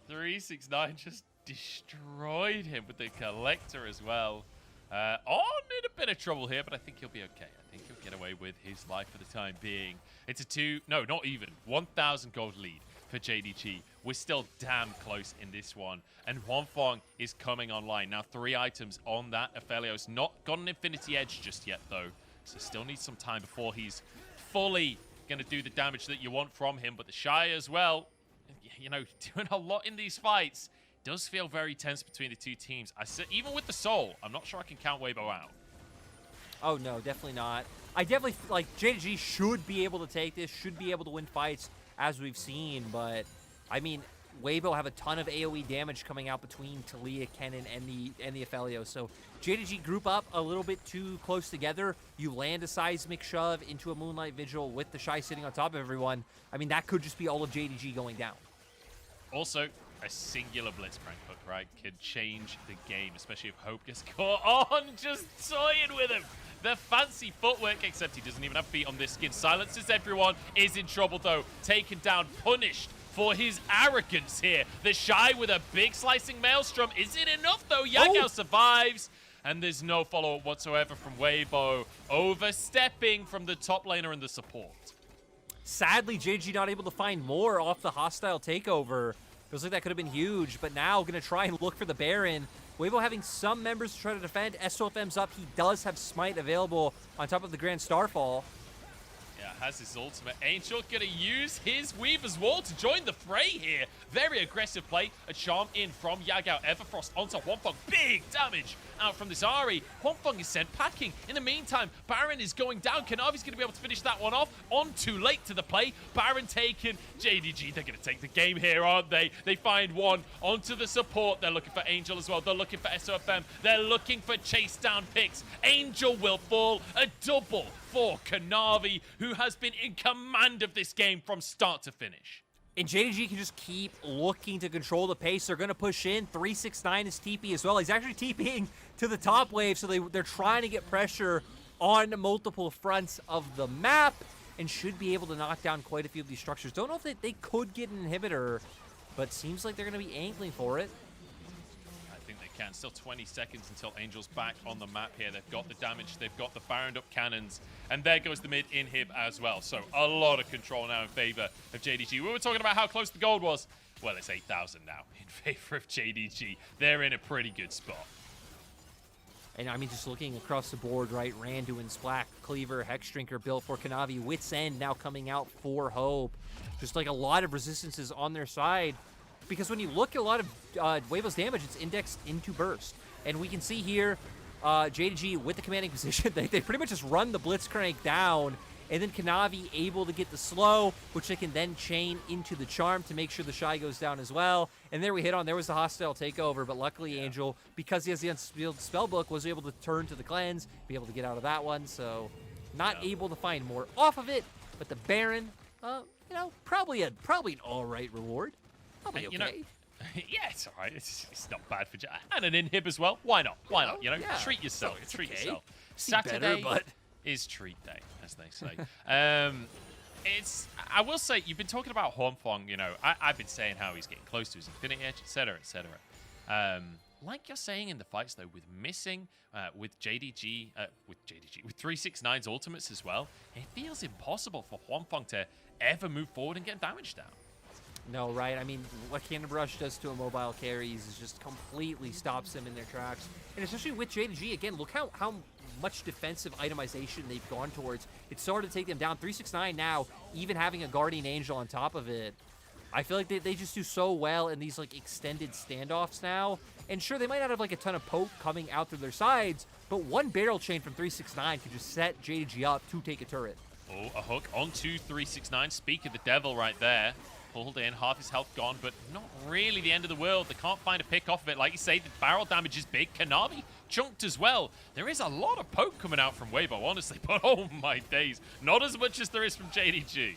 369 just destroyed him with the Collector as well. On in a bit of trouble here, but I think he'll be okay. I think he'll get away with his life for the time being. It's a 1,000 gold lead for JDG. We're still damn close in this one. And Wonfong is coming online. Now 3 items on that. Aphelios not got an Infinity Edge just yet, though. So still needs some time before he's fully going to do the damage that you want from him. But the Shy as well, you know, doing a lot in these fights. Does feel very tense between the two teams. I said, even with the Soul, I'm not sure I can count Weibo out. Oh, no, definitely not. I definitely, like, JDG should be able to take this, should be able to win fights, as we've seen. But, I mean, Weibo have a ton of AoE damage coming out between Talia, Kennen, and the Aphelios. So, JDG group up a little bit too close together. You land a seismic shove into a Moonlight Vigil with the Shy sitting on top of everyone. I mean, that could just be all of JDG going down. Also, a singular Blitzcrank hook, right, could change the game, especially if Hope gets caught on, just toying with him. The fancy footwork, except he doesn't even have feet on this skin. Silences everyone, is in trouble though. Taken down, punished for his arrogance here. The Shy with a big slicing Maelstrom. Is it enough though? Yagao survives. And there's no follow-up whatsoever from Weibo. Overstepping from the top laner and the support. Sadly, JDG not able to find more off the hostile takeover. Feels like that could have been huge, but now going to try and look for the Baron. Weibo having some members to try to defend. SOFM's up. He does have Smite available on top of the Grand Starfall. Yeah, has his ultimate. Angel going to use his Weaver's Wall to join the fray here. Very aggressive play. A charm in from Yagao. Everfrost onto Wonfong. Big damage out from this Ahri. Wonfong is sent packing. In the meantime, Baron is going down. Kanavi's going to be able to finish that one off. On too late to the play. Baron taken. JDG, they're going to take the game here, aren't they? They find one onto the support. They're looking for Angel as well. They're looking for SOFM. They're looking for chase down picks. Angel will fall. A double for Kanavi, who has been in command of this game from start to finish. And JDG can just keep looking to control the pace. They're going to push in. 369 is TP as well. He's actually TPing to the top wave, so they're trying to get pressure on multiple fronts of the map and should be able to knock down quite a few of these structures. Don't know if they could get an inhibitor, but seems like they're going to be angling for it. I think they can. Still 20 seconds until Angel's back on the map here. They've got the damage. They've got the Baroned up cannons. And there goes the mid inhib as well. So a lot of control now in favor of JDG. We were talking about how close the gold was. Well, it's 8,000 now in favor of JDG. They're in a pretty good spot. And I mean, just looking across the board, right? Randuin, Splack, Cleaver, Hexdrinker built for Kanavi. Wits End now coming out for Hope. Just like a lot of resistances on their side. Because when you look at a lot of Weibo's damage, it's indexed into burst. And we can see here, JDG with the commanding position, they pretty much just run the Blitzcrank down, and then Kanavi able to get the slow, which they can then chain into the charm to make sure the Shy goes down as well. And there we hit on, there was the hostile takeover, but luckily Angel, because he has the unsealed spellbook, was able to turn to the cleanse, be able to get out of that one, so not able to find more off of it, but the Baron, you know, probably an alright reward. Probably okay. You know, yeah, it's all right. It's not bad for and an inhib as well. Why not? Why not? You know, yeah. treat yourself. So treat okay. yourself. Saturday Saturday is treat day, as they say. I will say, you've been talking about Huanfeng. You know, I've been saying how he's getting close to his Infinity Edge, etc., etc. Like you're saying in the fights though, with missing, with JDG, with 369's ultimates as well, it feels impossible for Huanfeng to ever move forward and get damage down. No, right? I mean, what Cannon Brush does to a mobile carries is just completely stops them in their tracks. And especially with JDG, again, look how much defensive itemization they've gone towards. It's started to take them down. 369 now, even having a Guardian Angel on top of it. I feel like they just do so well in these like extended standoffs now. And sure, they might not have like a ton of poke coming out through their sides, but one barrel chain from 369 could just set JDG up to take a turret. Oh, a hook onto 369. Speak of the devil right there. Pulled in, half his health gone, but not really the end of the world. They can't find a pick off of it. Like you say, the barrel damage is big. Kanavi chunked as well. There is a lot of poke coming out from Weibo, honestly, but oh my days. Not as much as there is from JDG.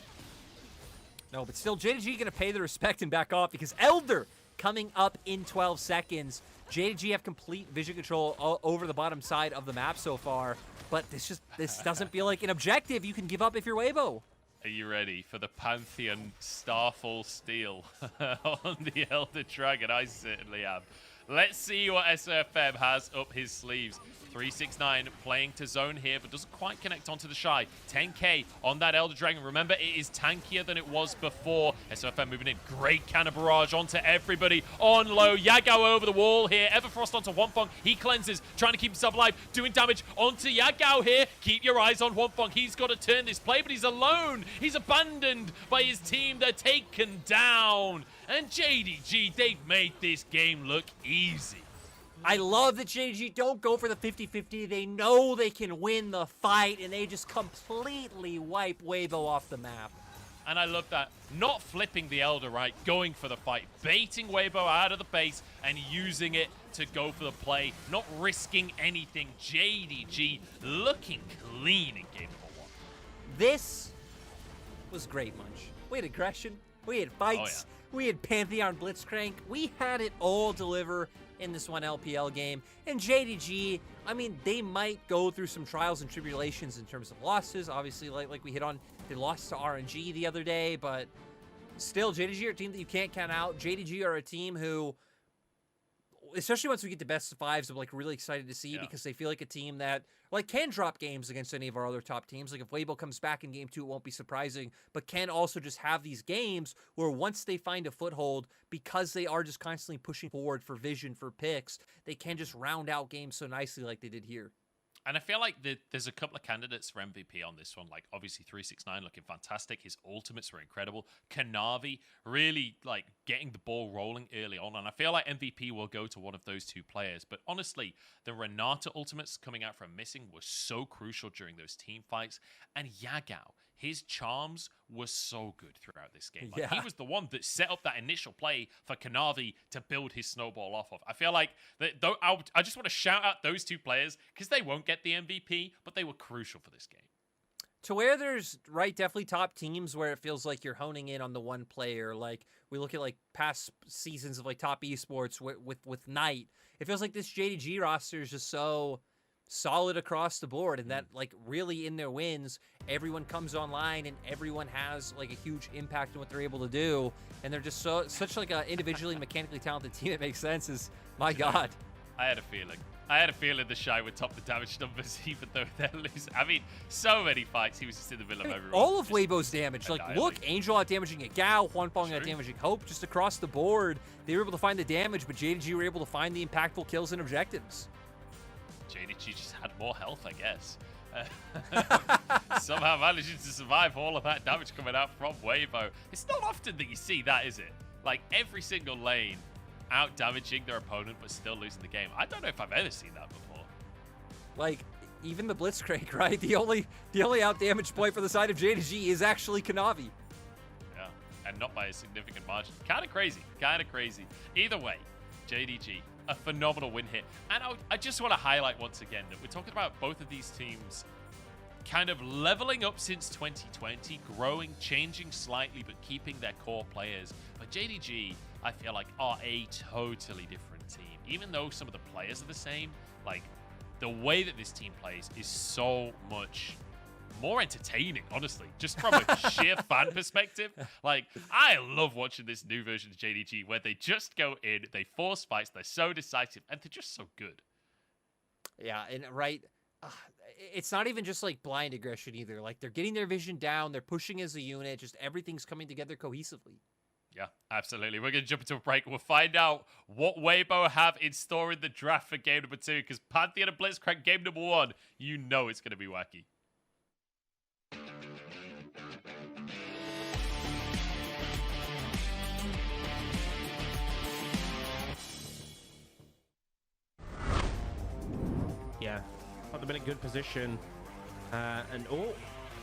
No, but still, JDG going to pay the respect and back off because Elder coming up in 12 seconds. JDG have complete vision control over the bottom side of the map so far, but this doesn't feel like an objective you can give up if you're Weibo. Are you ready for the Pantheon Starfall Steel on the Elder Dragon? I certainly am. Let's see what SFM has up his sleeves. 369 playing to zone here, but doesn't quite connect onto the Shy. 10k on that Elder Dragon. Remember, it is tankier than it was before. SFM moving in. Great cannon barrage onto everybody on low. Yagao over the wall here. Everfrost onto Huanfeng. He cleanses, trying to keep himself alive, doing damage onto Yagao here. Keep your eyes on Huanfeng. He's got to turn this play, but he's alone. He's abandoned by his team. They're taken down. And JDG, they've made this game look easy. I love that JDG don't go for the 50-50. They know they can win the fight, and they just completely wipe Weibo off the map. And I love that. Not flipping the Elder, right? Going for the fight. Baiting Weibo out of the base and using it to go for the play. Not risking anything. JDG looking clean in game number 1. This was great, Munch. We had aggression. We had fights. Oh, yeah. We had Pantheon Blitzcrank. We had it all deliver in this one LPL game. And JDG, I mean, they might go through some trials and tribulations in terms of losses. Obviously, like we hit on, they lost to RNG the other day, but still, JDG are a team that you can't count out. JDG are a team who, especially once we get to best of fives, I'm like really excited to see because they feel like a team that like can drop games against any of our other top teams. Like if Weibo comes back in game 2, it won't be surprising, but can also just have these games where once they find a foothold, because they are just constantly pushing forward for vision, for picks, they can just round out games so nicely like they did here. And I feel like there's a couple of candidates for MVP on this one. Like, obviously, 369 looking fantastic. His ultimates were incredible. Kanavi really, like, getting the ball rolling early on. And I feel like MVP will go to one of those two players. But honestly, the Renata ultimates coming out from Missing were so crucial during those team fights. And Yagao, his charms were so good throughout this game. Like, he was the one that set up that initial play for Kanavi to build his snowball off of. I feel like I just want to shout out those two players because they won't get the MVP, but they were crucial for this game. To where there's, right, definitely top teams where it feels like you're honing in on the one player. Like, we look at, like, past seasons of, like, top esports with Knight. It feels like this JDG roster is just so solid across the board, and that, like, really in their wins, everyone comes online and everyone has, like, a huge impact on what they're able to do, and they're just such, like, a individually mechanically talented team. It makes sense. My God. I had a feeling the Shy would top the damage numbers even though they're losing. I mean, so many fights. He was just in the middle of everyone. All of Weibo's damage. Like, look, Angel out damaging a Gao, Huanfeng out damaging Hope, just across the board. They were able to find the damage, but JDG were able to find the impactful kills and objectives. JDG just had more health, I guess. Somehow managing to survive all of that damage coming out from Weibo. It's not often that you see that, is it? Like, every single lane out damaging their opponent but still losing the game. I don't know if I've ever seen that before. Like, even the Blitzcrank, right? The only out damage point for the side of JDG is actually Kanavi. Yeah, and not by a significant margin. Kind of crazy. Either way, JDG, a phenomenal win hit. And I just want to highlight once again that we're talking about both of these teams kind of leveling up since 2020, growing, changing slightly, but keeping their core players. But JDG, I feel like, are a totally different team. Even though some of the players are the same, like, the way that this team plays is so much more entertaining, honestly, just from a sheer fan perspective. Like, I love watching this new version of JDG where they just go in, they force fights, they're so decisive, and they're just so good. Yeah, and right, it's not even just like blind aggression either. Like, they're getting their vision down, they're pushing as a unit, just everything's coming together cohesively. Yeah, absolutely. We're going to jump into a break. We'll find out what Weibo have in store in the draft for game number 2, because Pantheon and Blitzcrank game number 1, you know it's going to be wacky. Yeah, thought they've been in good position. And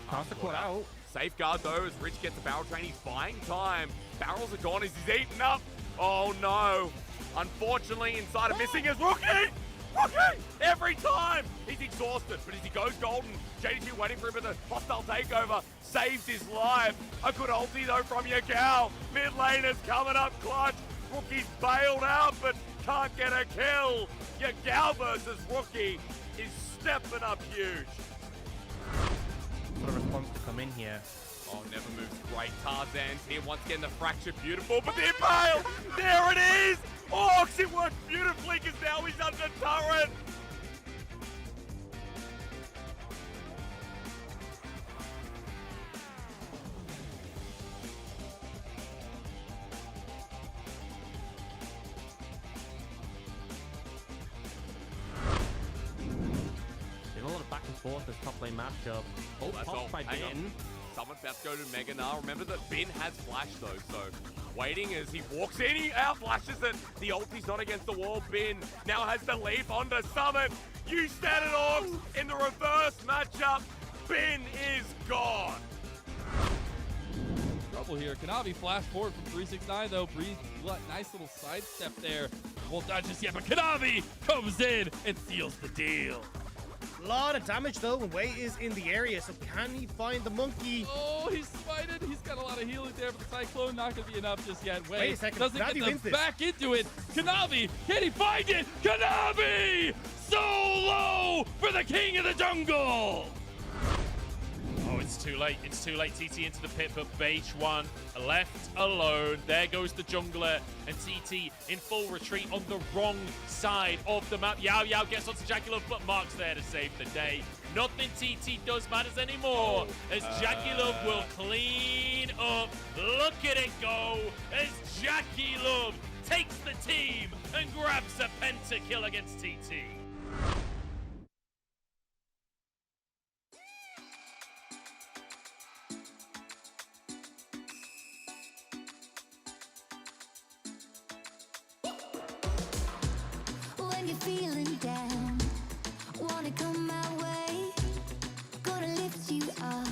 pass the quad out. Safeguard though, as Rich gets the barrel train, he's buying time. Barrels are gone as he's eaten up. Oh no. Unfortunately, inside of missing is Rookie! Rookie! Every time! He's exhausted, but as he goes golden, JDG waiting for him with a hostile takeover, saves his life. A good ulti though from Yagao. Mid laner's coming up clutch. Rookie's bailed out, but can't get a kill. Yagao versus Rookie is stepping up huge. What a response to come in here. Oh, never moves great. Tarzan's here once again, the fracture beautiful, but the impale! There it is! Orcs, it worked beautifully because now he's under turret! There's a lot of back and forth this top lane matchup. Oh, that's all. By Hang Bin. on. Someone's about to go to Mega now. Remember that Bin has flash though, so waiting as he walks in, he out flashes it. The ulti's not against the wall. Bin now has the leap onto Summit. You stand at Orcs in the reverse matchup. Bin is gone. Trouble here. Kanavi flash forward from 369 though. Breeze, nice little sidestep there. Won't dodge just yet, but Kanavi comes in and seals the deal. A lot of damage though when Wei is in the area, so can he find the monkey? Oh, he's smited. He's got a lot of healing there, but the Cyclone not going to be enough just yet. Wait a second, doesn't Kanavi get wins the this. back into it. Kanavi, can he find it? Kanavi! Solo for the king of the jungle! Oh, it's too late. It's too late. TT into the pit, but Beige1 left alone. There goes the jungler, and TT in full retreat on the wrong side of the map. Yao Yao gets onto Jackie, but Mark's there to save the day. Nothing TT does matters anymore, as Jackie will clean up. Look at it go, as Jackie takes the team and grabs a pentakill against TT. When you're feeling down, wanna come my way, gonna lift you up.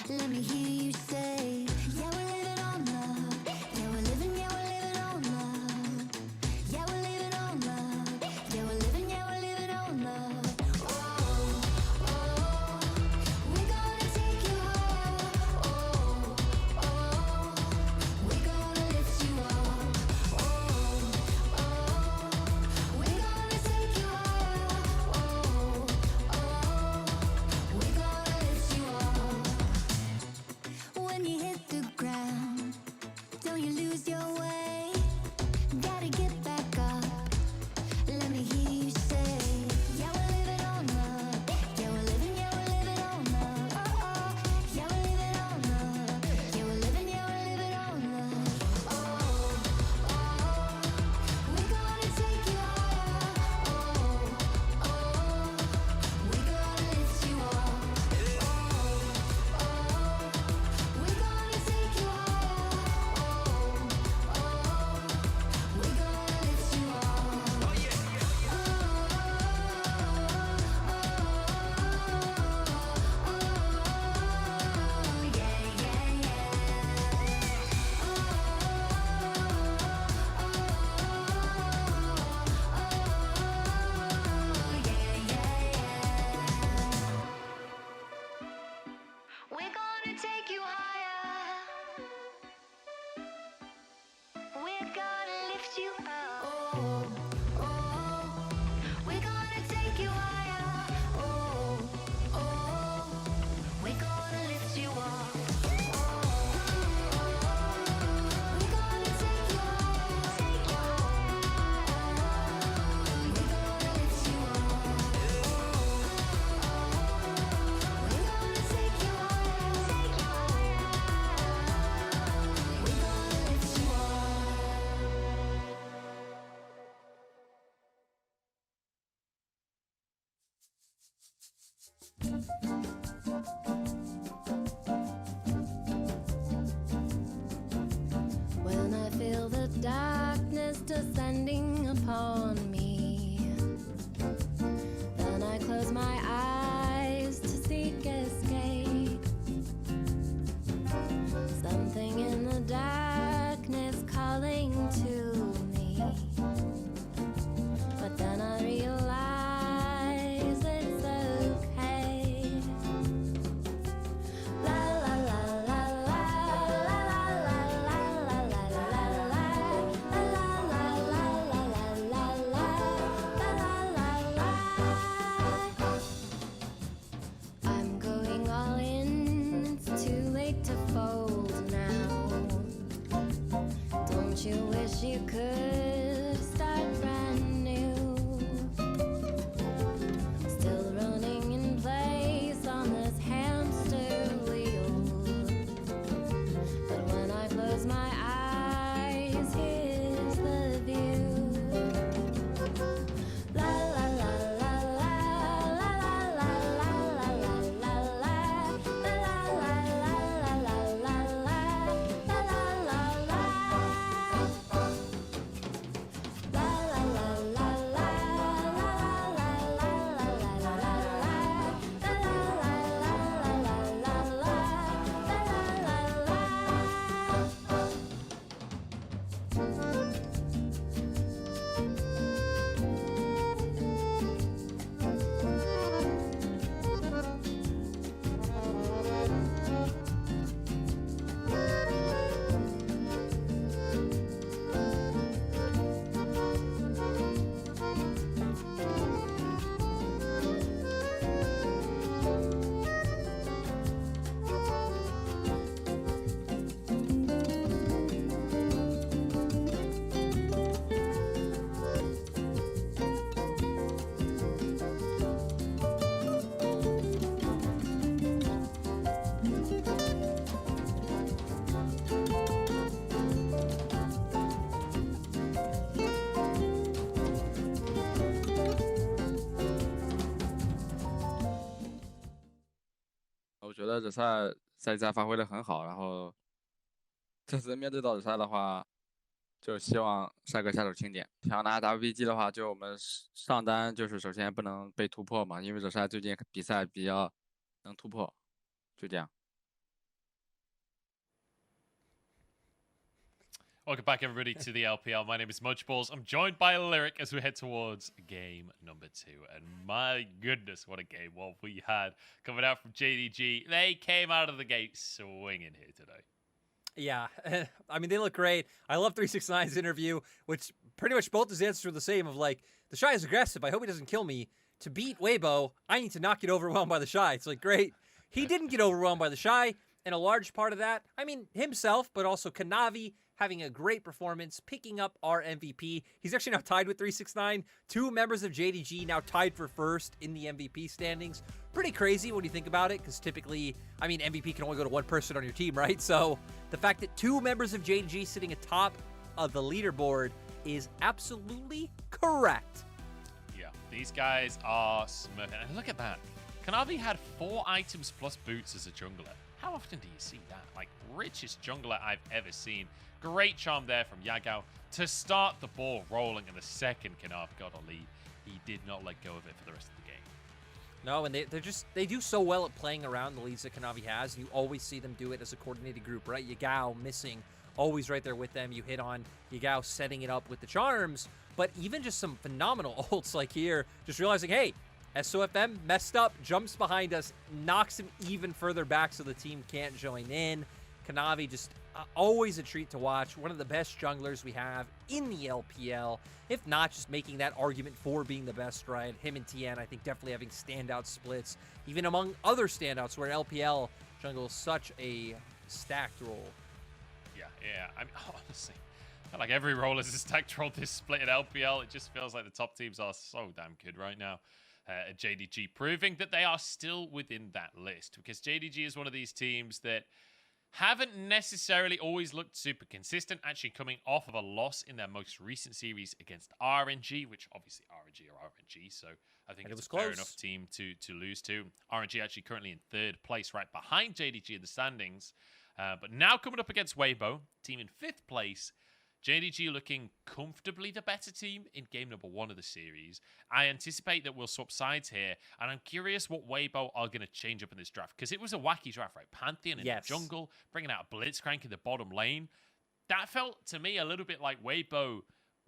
Let me hear you say, yeah, we're living on love. Yeah, we're living on love. Yeah, we're living on love. Yeah, we're living on love. Oh, oh, we're gonna away. Gotta get back up. Let me hear you say, yeah, we're living on love. Yeah, we're living on love. Oh, yeah, we're living on love. Yeah, we're living on love. Oh, we're gonna take you higher. Oh, we're gonna lift you up. We're gonna take you higher. We're gonna lift you up. We're gonna take you higher. We're gonna lift you up. We're gonna take you higher. We're gonna lift you up. We're gonna take you higher. Take you higher. We're gonna lift you up. We're gonna take you higher. Take you higher. We're gonna lift you up. When I feel the darkness descending upon me, then I close my eyes to seek escape. Something in the darkness calling to me, but then I realize it's okay. La la la la la la la la la la la la I'm going all in, it's too late to fold now. Don't you wish you could start brand new? Still running in place on this hamster wheel. But when I close my eyes, here's the view. La la la la la la la la la la la la la la la la我觉得赛季赛发挥的很好，然后这次面对到比赛的话，就希望帅哥下手轻点。想要拿 WBG 的话，就我们上单就是首先不能被突破嘛，因为这赛最近比赛比较能突破，就这样。Welcome back, everybody, to the LPL. My name is Mudgeballs. I'm joined by Lyric as we head towards game number 2. And my goodness, what a game one we had coming out from JDG. They came out of the gate swinging here today. Yeah, I mean, they look great. I love 369's interview, which pretty much both his answers were the same of like, the Shy is aggressive. I hope he doesn't kill me. To beat Weibo, I need to not get overwhelmed by the Shy. It's like, great. He didn't get overwhelmed by the Shy. And a large part of that, I mean, himself, but also Kanavi having a great performance, picking up our MVP. He's actually now tied with 369. 2 members of JDG now tied for first in the MVP standings. Pretty crazy when you think about it, because typically, I mean, MVP can only go to one person on your team, right? So the fact that 2 members of JDG sitting atop of the leaderboard is absolutely correct. Yeah, these guys are smirking. And look at that. Kanavi had 4 items plus boots as a jungler. How often do you see that? Like, richest jungler I've ever seen. Great charm there from Yagao to start the ball rolling, and the second Kanavi got a lead, he did not let go of it for the rest of the game. No, and they do so well at playing around the leads that Kanavi has. You always see them do it as a coordinated group, right? Yagao missing, always right there with them. You hit on Yagao setting it up with the charms, but even just some phenomenal ults like here, just realizing, hey, SOFM messed up, jumps behind us, knocks him even further back so the team can't join in. Kanavi just always a treat to watch. One of the best junglers we have in the LPL, if not just making that argument for being the best, right? Him and TN, I think, definitely having standout splits, even among other standouts where LPL jungle is such a stacked role. Yeah. I mean, honestly, I feel like every role is a stacked role this split at LPL. It just feels like the top teams are so damn good right now. JDG proving that they are still within that list, because JDG is one of these teams that haven't necessarily always looked super consistent, actually coming off of a loss in their most recent series against RNG, which obviously RNG are RNG, so I think it's a fair enough team to lose to. RNG actually currently in 3rd place, right behind JDG in the standings, but now coming up against Weibo, team in 5th place. JDG looking comfortably the better team in game number 1 of the series. I anticipate that we'll swap sides here, and I'm curious what Weibo are going to change up in this draft, because it was a wacky draft, right? Pantheon in the jungle, bringing out Blitzcrank in the bottom lane. That felt to me a little bit like Weibo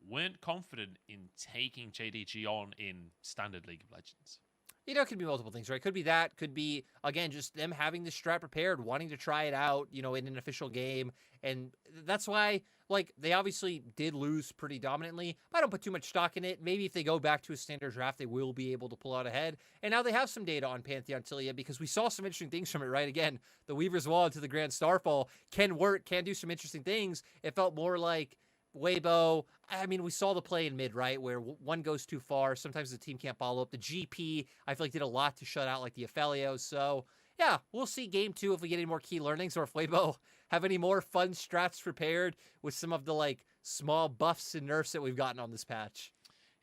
weren't confident in taking JDG on in Standard League of Legends. You know, it could be multiple things, right? Could be that. Could be, again, just them having the strat prepared, wanting to try it out, you know, in an official game. And that's why, like, they obviously did lose pretty dominantly. I don't put too much stock in it. Maybe if they go back to a standard draft, they will be able to pull out ahead. And now they have some data on Pantheon Tilia, because we saw some interesting things from it, right? Again, the Weaver's Wall to the Grand Starfall can work, can do some interesting things. It felt more like Weibo, I mean, we saw the play in mid, right, where one goes too far. Sometimes the team can't follow up. The GP, I feel like, did a lot to shut out, like, the Aphelios. So, yeah, we'll see game 2 if we get any more key learnings, or if Weibo have any more fun strats prepared with some of the, like, small buffs and nerfs that we've gotten on this patch.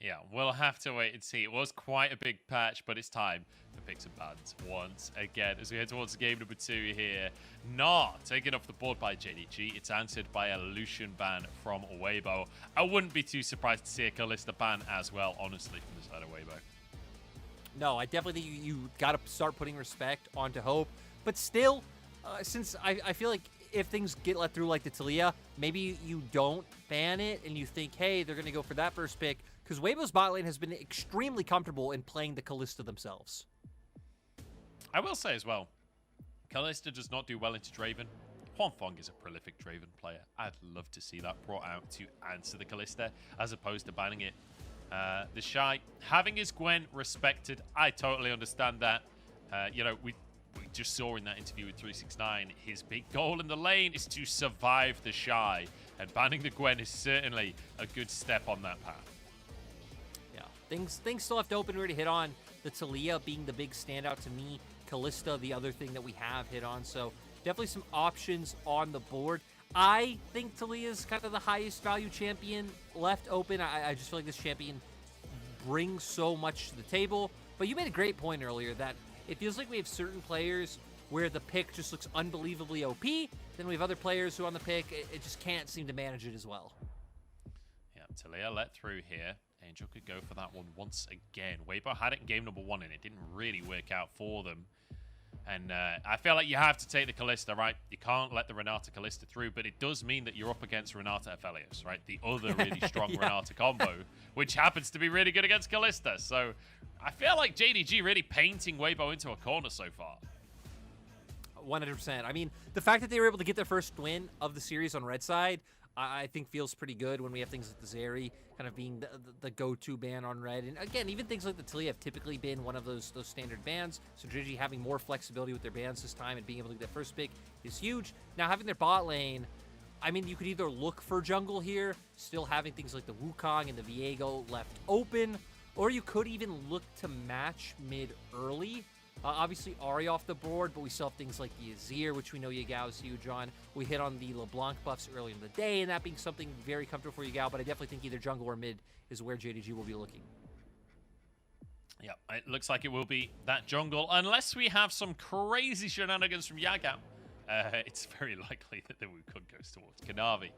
Yeah, we'll have to wait and see. It was quite a big patch, but it's time for picks and bans once again as we head towards game number 2 here. Not taken off the board by JDG. It's answered by a Lucian ban from Weibo. I wouldn't be too surprised to see a Kalista ban as well, honestly, from the side of Weibo. No, I definitely think you got to start putting respect onto Hope. But still, since I feel like if things get let through like the Talia, maybe you don't ban it and you think, hey, they're going to go for that first pick. Because Weibo's bot lane has been extremely comfortable in playing the Kalista themselves. I will say as well, Kalista does not do well into Draven. Huanfeng is a prolific Draven player. I'd love to see that brought out to answer the Kalista as opposed to banning it. The Shy, having his Gwen respected, I totally understand that. You know, we just saw in that interview with 369, his big goal in the lane is to survive the Shy. And banning the Gwen is certainly a good step on that path. Things still left open. We already hit on the Talia being the big standout to me. Kalista, the other thing that we have hit on. So definitely some options on the board. I think Talia is kind of the highest value champion left open. I just feel like this champion brings so much to the table. But you made a great point earlier that it feels like we have certain players where the pick just looks unbelievably OP. Then we have other players who on the pick, it just can't seem to manage it as well. Yeah, Talia let through here. Angel could go for that one once again. Weibo had it in game number 1 and it didn't really work out for them. And I feel like you have to take the Kalista, right? You can't let the Renata Kalista through, but it does mean that you're up against Renata Aphelios, right? The other really strong Renata combo, which happens to be really good against Kalista. So I feel like JDG really painting Weibo into a corner so far. 100%. I mean, the fact that they were able to get their first win of the series on red side, I think feels pretty good when we have things like the Zeri kind of being the go-to ban on red. And again, even things like the Talia have typically been one of those standard bans. So JDG having more flexibility with their bans this time and being able to get that first pick is huge. Now having their bot lane I mean, you could either look for jungle here, still having things like the Wukong and the Viego left open, or you could even look to match mid early. Obviously, Ahri off the board, but we still have things like the Azir, which we know Yagao is huge on. We hit on the LeBlanc buffs early in the day, and that being something very comfortable for Yagao, but I definitely think either jungle or mid is where JDG will be looking. Yeah, it looks like it will be that jungle, unless we have some crazy shenanigans from Yagao. It's very likely that the Wukong goes towards Kanavi.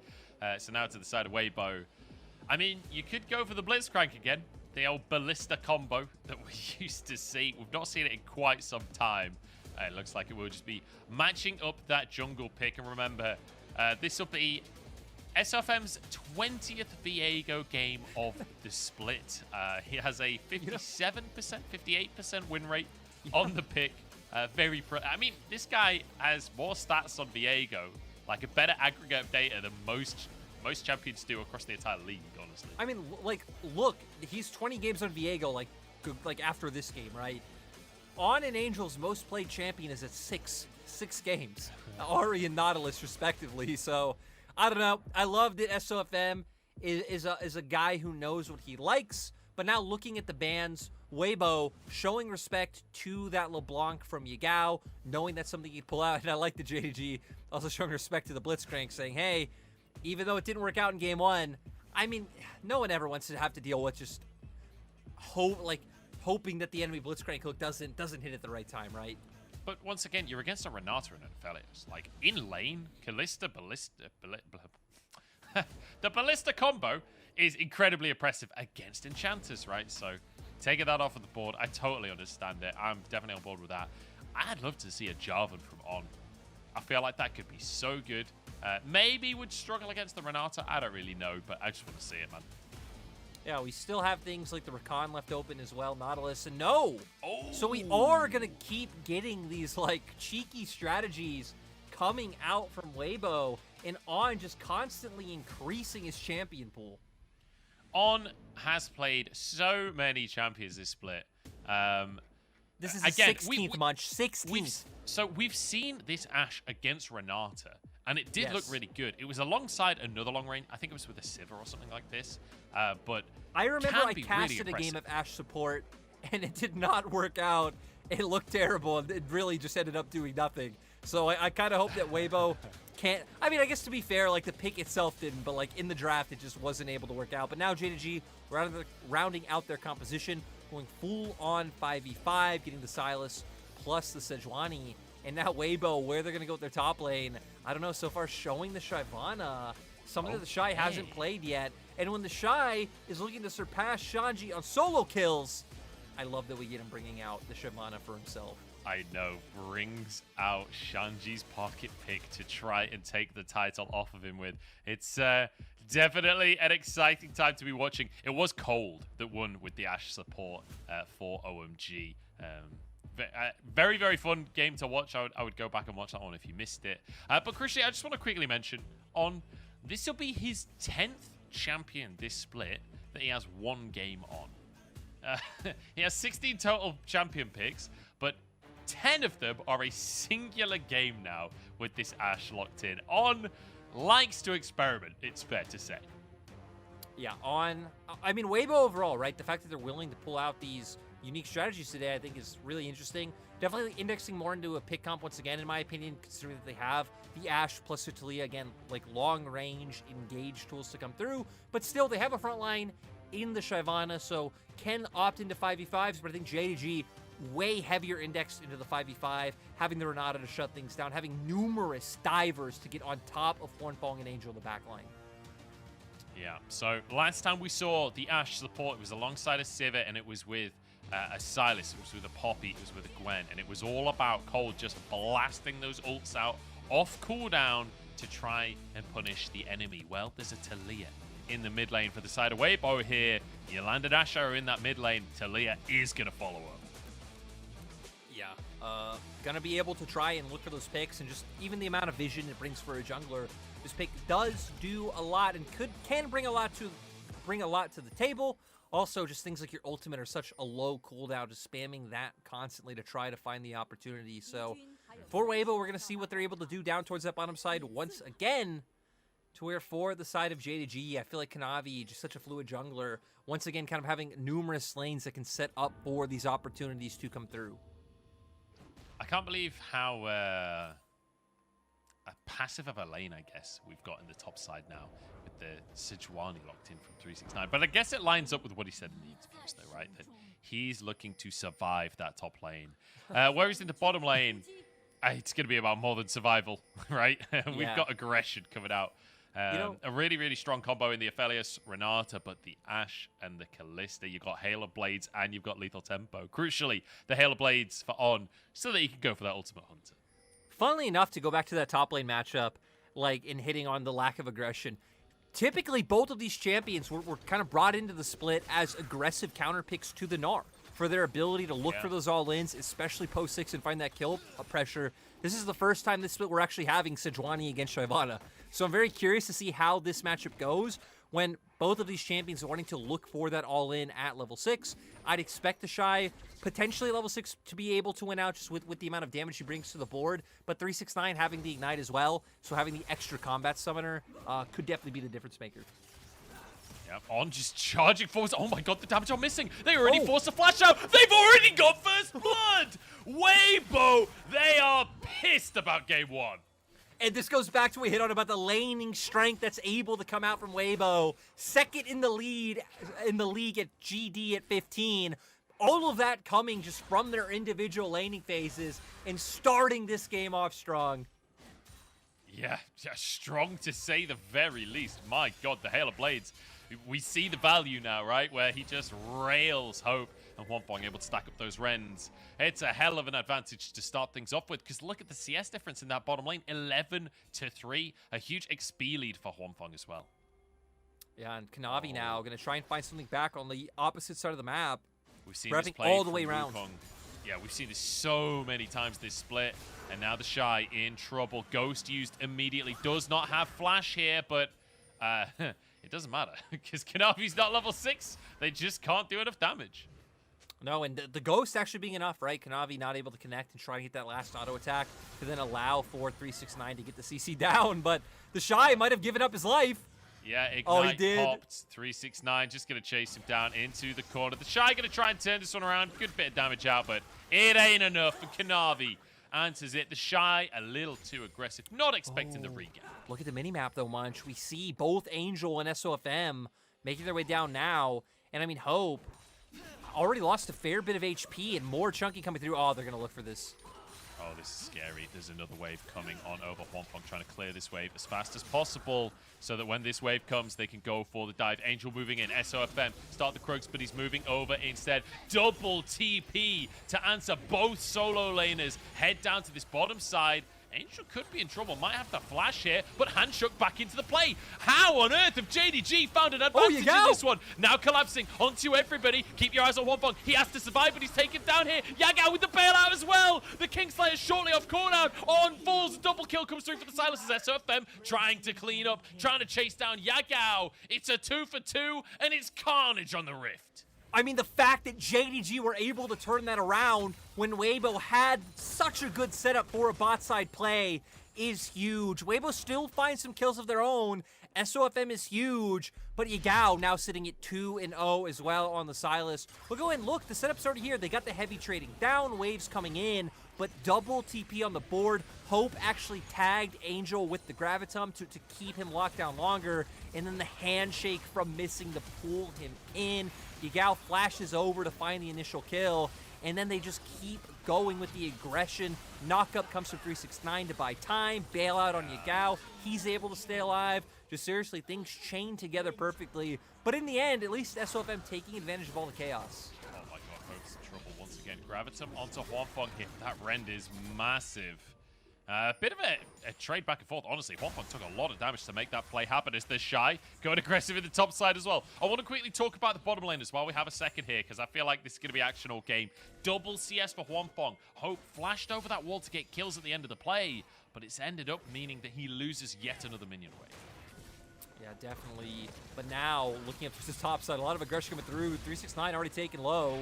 So now to the side of Weibo. I mean, you could go for the Blitzcrank again. The old ballista combo that we used to see. We've not seen it in quite some time. It looks like it will just be matching up that jungle pick. And remember, this will be SFM's 20th Viego game of the split. He has a 57%, 58% win rate on the pick. I mean, this guy has more stats on Viego, like a better aggregate of data than most champions do across the entire league, honestly. I mean, like, look, he's 20 games on Viego, like after this game, right? On an Angel's most played champion is at six games. Ahri and Nautilus, respectively. So, I don't know. I love that SOFM is a guy who knows what he likes. But now looking at the bans, Weibo showing respect to that LeBlanc from Yagao, knowing that's something he'd pull out. And I like the JDG also showing respect to the Blitzcrank, saying, hey, even though it didn't work out in game one, I mean, no one ever wants to have to deal with just hoping that the enemy Blitzcrank hook doesn't hit at the right time, right? But once again, you're against a Renata and Aphelios. Like, in lane, Ballista. The Ballista combo is incredibly oppressive against Enchanters, right? So, taking that off of the board, I totally understand it. I'm definitely on board with that. I'd love to see a Jarvan from On. I feel like that could be so good. Maybe would struggle against the Renata. I don't really know, but I just want to see it, man. Yeah, we still have things like the Rakan left open as well, Nautilus, and no! Oh. So we are going to keep getting these, like, cheeky strategies coming out from Weibo, and On just constantly increasing his champion pool. On has played so many champions this split. This is again, 16th Munch, 16th. We've seen this Ashe against Renata, and it did look really good. It was alongside another long range. I think it was with a Sivir or something like this. But I remember I really casted a game of Ashe support, and it did not work out. It looked terrible, and it really just ended up doing nothing. So I kind of hope that Weibo can't... I mean, I guess to be fair, like, the pick itself didn't, but, like, in the draft, it just wasn't able to work out. But now JDG, rounding out their composition, going full-on 5v5, getting the Silas plus the Sejuani. And now Weibo, where they're going to go with their top lane, I don't know, so far showing the Shyvana, something that the Shy hasn't played yet. And when the Shy is looking to surpass Shanji on solo kills, I love that we get him bringing out the Shyvana for himself. I know, brings out Shanji's pocket pick to try and take the title off of him with. It's definitely an exciting time to be watching. It was Cold that won with the Ashe support for OMG. Very, very fun game to watch. I would go back and watch that one if you missed it. But Christian, I just want to quickly mention, this will be his 10th champion this split that he has one game on. He has 16 total champion picks, but 10 of them are a singular game now with this Ashe locked in. On likes to experiment, it's fair to say. Yeah, I mean, Weibo overall, right? The fact that they're willing to pull out these unique strategies today, I think, is really interesting. Definitely indexing more into a pick comp once again, in my opinion, considering that they have the Ashe plus Talia, again, like long-range engage tools to come through. But still, they have a front line in the Shyvana, so can opt into 5v5s, but I think JDG way heavier indexed into the 5v5, having the Renata to shut things down, having numerous divers to get on top of Thornfang and Angel in the backline. Yeah, so last time we saw the Ashe support, it was alongside a Sivir, and it was with a Silas, it was with a Poppy, it was with a Gwen, and it was all about Cold just blasting those ults out off cooldown to try and punish the enemy. Well, there's a Talia in the mid lane for the side of Weibo here. Yolanda and Ashe are in that mid lane. Talia is going to follow up. Yeah, gonna be able to try and look for those picks, and just even the amount of vision it brings for a jungler. This pick does do a lot and can bring a lot to the table. Also, just things like your ultimate are such a low cooldown, just spamming that constantly to try to find the opportunity. So for Weibo, we're gonna see what they're able to do down towards that bottom side once again. To where for the side of JDG, I feel like Kanavi, just such a fluid jungler, once again kind of having numerous lanes that can set up for these opportunities to come through. I can't believe how passive of a lane, I guess, we've got in the top side now with the Sejuani locked in from 369. But I guess it lines up with what he said in the interviews, though, right? That he's looking to survive that top lane. Whereas in the bottom lane, it's going to be about more than survival, right? We've got aggression coming out. A really, really strong combo in the Aphelios Renata, but the Ashe and the Kalista, you've got Hail of Blades and you've got Lethal Tempo. Crucially, the Hail of Blades for On, so that you can go for that Ultimate Hunter. Funnily enough, to go back to that top lane matchup, like in hitting on the lack of aggression, typically both of these champions were kind of brought into the split as aggressive counter picks to the Gnar for their ability to look for those all-ins, especially post-6 and find that kill pressure. This is the first time this split we're actually having Sejuani against Shyvana. So I'm very curious to see how this matchup goes when both of these champions are wanting to look for that all-in at level 6. I'd expect the Shy, potentially level 6, to be able to win out just with the amount of damage he brings to the board, but 369 having the Ignite as well, so having the extra combat summoner could definitely be the difference maker. Yep, On just charging forwards. Oh my god, the damage are missing. They already forced a flash out. They've already got first blood. Weibo, they are pissed about game 1. And this goes back to what we hit on about the laning strength that's able to come out from Weibo. Second in the league at GD at 15. All of that coming just from their individual laning phases and starting this game off strong. Yeah, strong to say the very least. My god, the Hail of Blades. We see the value now, right? Where he just rails Hope and Huanfeng able to stack up those Rens. It's a hell of an advantage to start things off with, because look at the CS difference in that bottom lane. 11-3. A huge XP lead for Huanfeng as well. Yeah, and Kanavi now going to try and find something back on the opposite side of the map. We've seen this play all the way around. Wukong. Yeah, we've seen this so many times this split. And now the Shy in trouble. Ghost used immediately. Does not have flash here, but it doesn't matter because Kanavi's not level 6. They just can't do enough damage. No, and the Ghost actually being enough, right? Kanavi not able to connect and try to get that last auto attack to then allow for 369 to get the CC down. But the Shy might have given up his life. Yeah, Ignite oh, he did. Popped. 369 just going to chase him down into the corner. The Shy going to try and turn this one around. Good bit of damage out, but it ain't enough for Kanavi. Answers it. The Shy a little too aggressive. Not expecting the regap. Look at the minimap though, Munch. We see both Angel and SOFM making their way down now. And I mean, Hope already lost a fair bit of HP and more Chunky coming through. Oh, they're going to look for this. Oh, this is scary. There's another wave coming on over. Huanfeng trying to clear this wave as fast as possible so that when this wave comes, they can go for the dive. Angel moving in. SOFM start the Krugs, but he's moving over instead. Double TP to answer both solo laners. Head down to this bottom side. Angel could be in trouble. Might have to flash here, but Handshook back into the play. How on earth have JDG found an advantage in this one? Now collapsing onto everybody. Keep your eyes on Huanfeng. He has to survive, but he's taken down here. Yagao with the bailout as well. The Kingslayer shortly off cooldown. On falls. Double kill comes through for the Silences. SOFM trying to clean up, trying to chase down Yagao. It's a 2 for 2, and it's carnage on the Rift. I mean, the fact that JDG were able to turn that around when Weibo had such a good setup for a bot side play is huge. Weibo still finds some kills of their own. SOFM is huge, but Yagao now sitting at 2-0 as well on the Silas. We'll go and look, the setup's already here. They got the heavy trading down, waves coming in, but double TP on the board. Hope actually tagged Angel with the Gravitum to keep him locked down longer, and then the handshake from missing to pull him in. Yagao flashes over to find the initial kill, and then they just keep going with the aggression. Knockup comes from 369 to buy time. Bailout on Yagao. He's able to stay alive. Just seriously, things chain together perfectly. But in the end, at least SOFM taking advantage of all the chaos. Oh my god, Hope's in trouble once again. Gravitum onto Huanfeng here. That rend is massive. A bit of a trade back and forth. Honestly, Huanfeng took a lot of damage to make that play happen as the Shy going aggressive in the top side as well. I want to quickly talk about the bottom lane as well. We have a second here because I feel like this is going to be action all game. Double CS for Huanfeng. Hope flashed over that wall to get kills at the end of the play, but it's ended up meaning that he loses yet another minion wave. Yeah, definitely. But now, looking up to the top side, a lot of aggression coming through. 369 already taken low.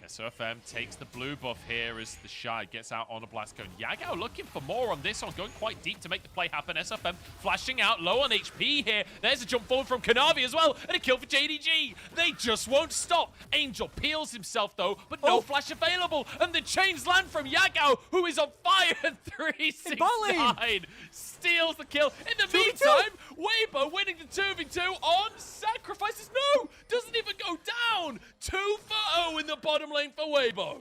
SOFM takes the blue buff here as the Shy gets out on a blast cone. Yagao looking for more on this one, going quite deep to make the play happen. SOFM flashing out low on HP here. There's a jump forward from Kanavi as well, and a kill for JDG. They just won't stop. Angel peels himself though, but no flash available. And the chains land from Yagao, who is on fire. 369 steals the kill. In the meantime, Weibo winning the 2v2 on sacrifices. No, doesn't even go down. 2 for 0 in the bottom lane for Weibo.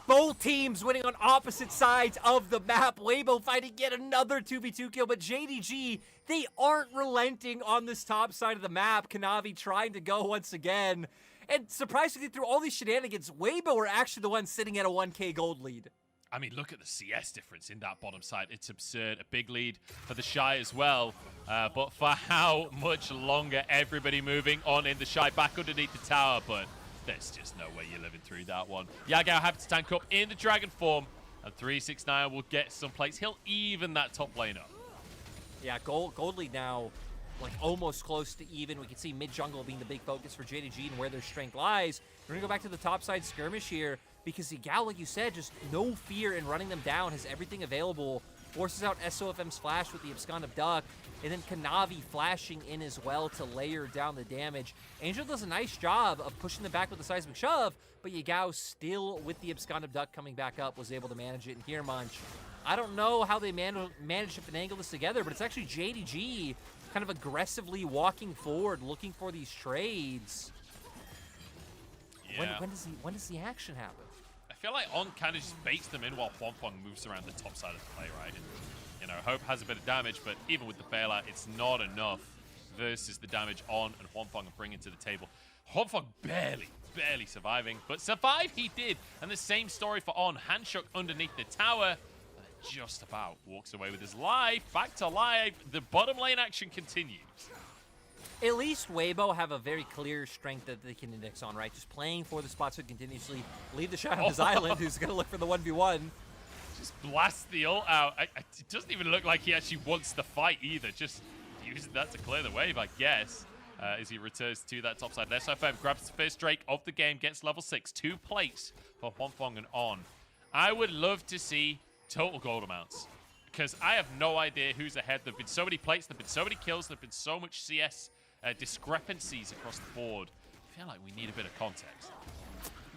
Both teams winning on opposite sides of the map. Weibo fighting yet another 2v2 kill, but JDG, they aren't relenting on this top side of the map. Kanavi trying to go once again. And surprisingly, through all these shenanigans, Weibo are actually the ones sitting at a 1k gold lead. I mean, look at the CS difference in that bottom side. It's absurd. A big lead for the Shy as well. But for how much longer? Everybody moving on in the Shy back underneath the tower, but there's just no way you're living through that one. Yagao happy to tank up in the dragon form, and 369 will get some plates. He'll even that top lane up. Yeah, gold lead now, like almost close to even. We can see mid jungle being the big focus for JDG and where their strength lies. We're gonna go back to the top side skirmish here because Yagao, like you said, just no fear in running them down, has everything available, forces out SOFM's flash with the Abscond Abduct, and then Kanavi flashing in as well to layer down the damage. Angel does a nice job of pushing them back with the seismic shove, but Yagao still, with the Abscond Abduct coming back up, was able to manage it. And here, Munch, I don't know how they managed to finagle this together, but it's actually JDG kind of aggressively walking forward, looking for these trades. Yeah. When does the action happen? I feel like On kind of just baits them in while Huanfeng moves around the top side of the play, right? And, you know, Hope has a bit of damage, but even with the bailout, it's not enough versus the damage On and Huanfeng are bringing to the table. Huanfeng barely surviving, but survive he did. And the same story for On. Handshook underneath the tower, and just about walks away with his life. Back to life. The bottom lane action continues. At least Weibo have a very clear strength that they can index on, right? Just playing for the spots to continuously leave the shot on his island, who's going to look for the 1v1. Just blasts the ult out. It doesn't even look like he actually wants to fight either. Just using that to clear the wave, I guess, as he returns to that top side. SFM grabs the first Drake of the game, gets level 6. 2 plates for Huanfeng and On. I would love to see total gold amounts, because I have no idea who's ahead. There have been so many plates, there have been so many kills, there have been so much CS discrepancies across the board. I feel like we need a bit of context.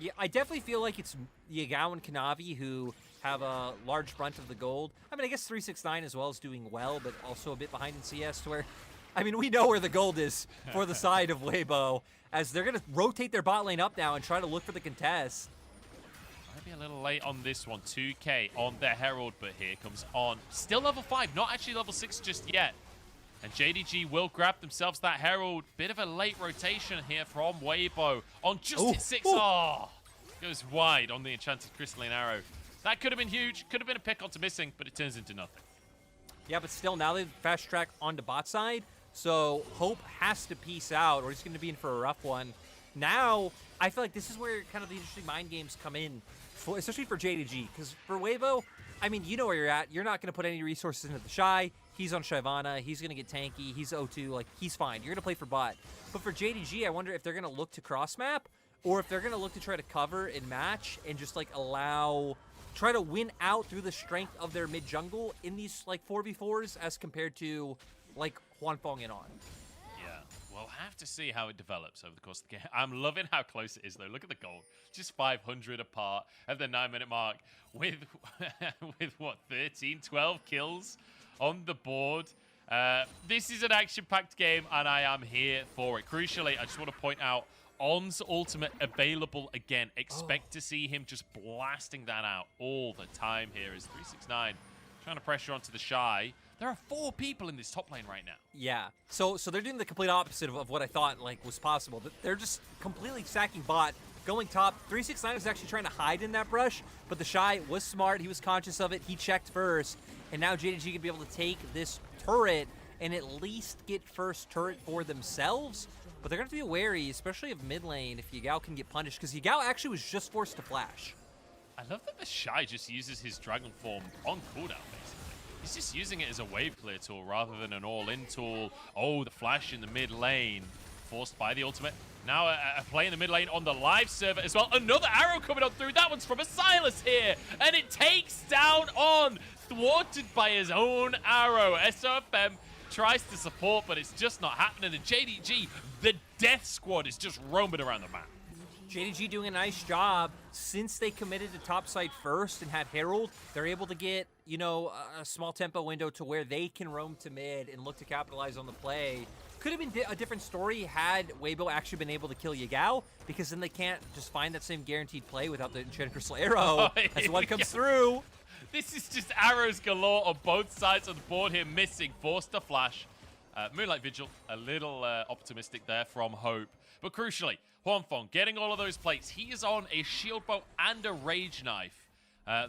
Yeah, I definitely feel like it's Yagao and Kanavi who have a large brunt of the gold. I mean, I guess 369 as well is doing well, but also a bit behind in CS to where, I mean, we know where the gold is for the side of Weibo, as they're going to rotate their bot lane up now and try to look for the contest. Might be a little late on this one. 2k on their Herald, but here comes On. Still level 5, not actually level 6 just yet. And JDG will grab themselves that Herald. Bit of a late rotation here from Weibo. On just hit 6. Oh, goes wide on the Enchanted Crystalline Arrow. That could have been huge. Could have been a pick onto missing, but it turns into nothing. Yeah, but still, now they've fast tracked onto bot side. So Hope has to peace out, or he's going to be in for a rough one. Now, I feel like this is where kind of the interesting mind games come in, especially for JDG. Because for Weibo, I mean, you know where you're at. You're not going to put any resources into the Shy. He's on Shyvana. He's going to get tanky. He's O2. Like, he's fine. You're going to play for bot. But for JDG, I wonder if they're going to look to cross-map or if they're going to look to try to cover and match and just, like, try to win out through the strength of their mid-jungle in these, like, 4v4s as compared to, like, Huanfeng and On. Yeah, we'll have to see how it develops over the course of the game. I'm loving how close it is, though. Look at the gold. Just 500 apart at the 9-minute mark with, with what, 13, 12 kills on the board. This is an action-packed game, and I am here for it. Crucially, I just want to point out On's ultimate available again. Expect to see him just blasting that out all the time here as 369 trying to pressure onto the Shy. There are 4 people in this top lane right now. Yeah, so they're doing the complete opposite of what I thought like was possible. They're just completely sacking bot, going top. 369 is actually trying to hide in that brush, but the Shy was smart. He was conscious of it. He checked first, and now JDG can be able to take this turret and at least get first turret for themselves. But they're going to have to be wary, especially of mid lane, if Yagao can get punished, because Yagao actually was just forced to flash. I love that the Shy just uses his Dragon Form on cooldown, basically. He's just using it as a wave clear tool rather than an all-in tool. Oh, the flash in the mid lane forced by the ultimate. Now a play in the mid lane on the live server as well. Another arrow coming on through. That one's from a Silas here. And it takes down On, thwarted by his own arrow. SOFM tries to support, but it's just not happening. And JDG, the death squad, is just roaming around the map. JDG doing a nice job. Since they committed to topside first and had Herald, they're able to get, you know, a small tempo window to where they can roam to mid and look to capitalize on the play. Could have been a different story had Weibo actually been able to kill Yagao, because then they can't just find that same guaranteed play without the Enchanted Crystal Arrow as one comes through. This is just arrows galore on both sides of the board here, missing. Forced to flash. Moonlight Vigil, a little optimistic there from Hope. But crucially, Huanfeng getting all of those plates. He is on a shield bow and a rage knife.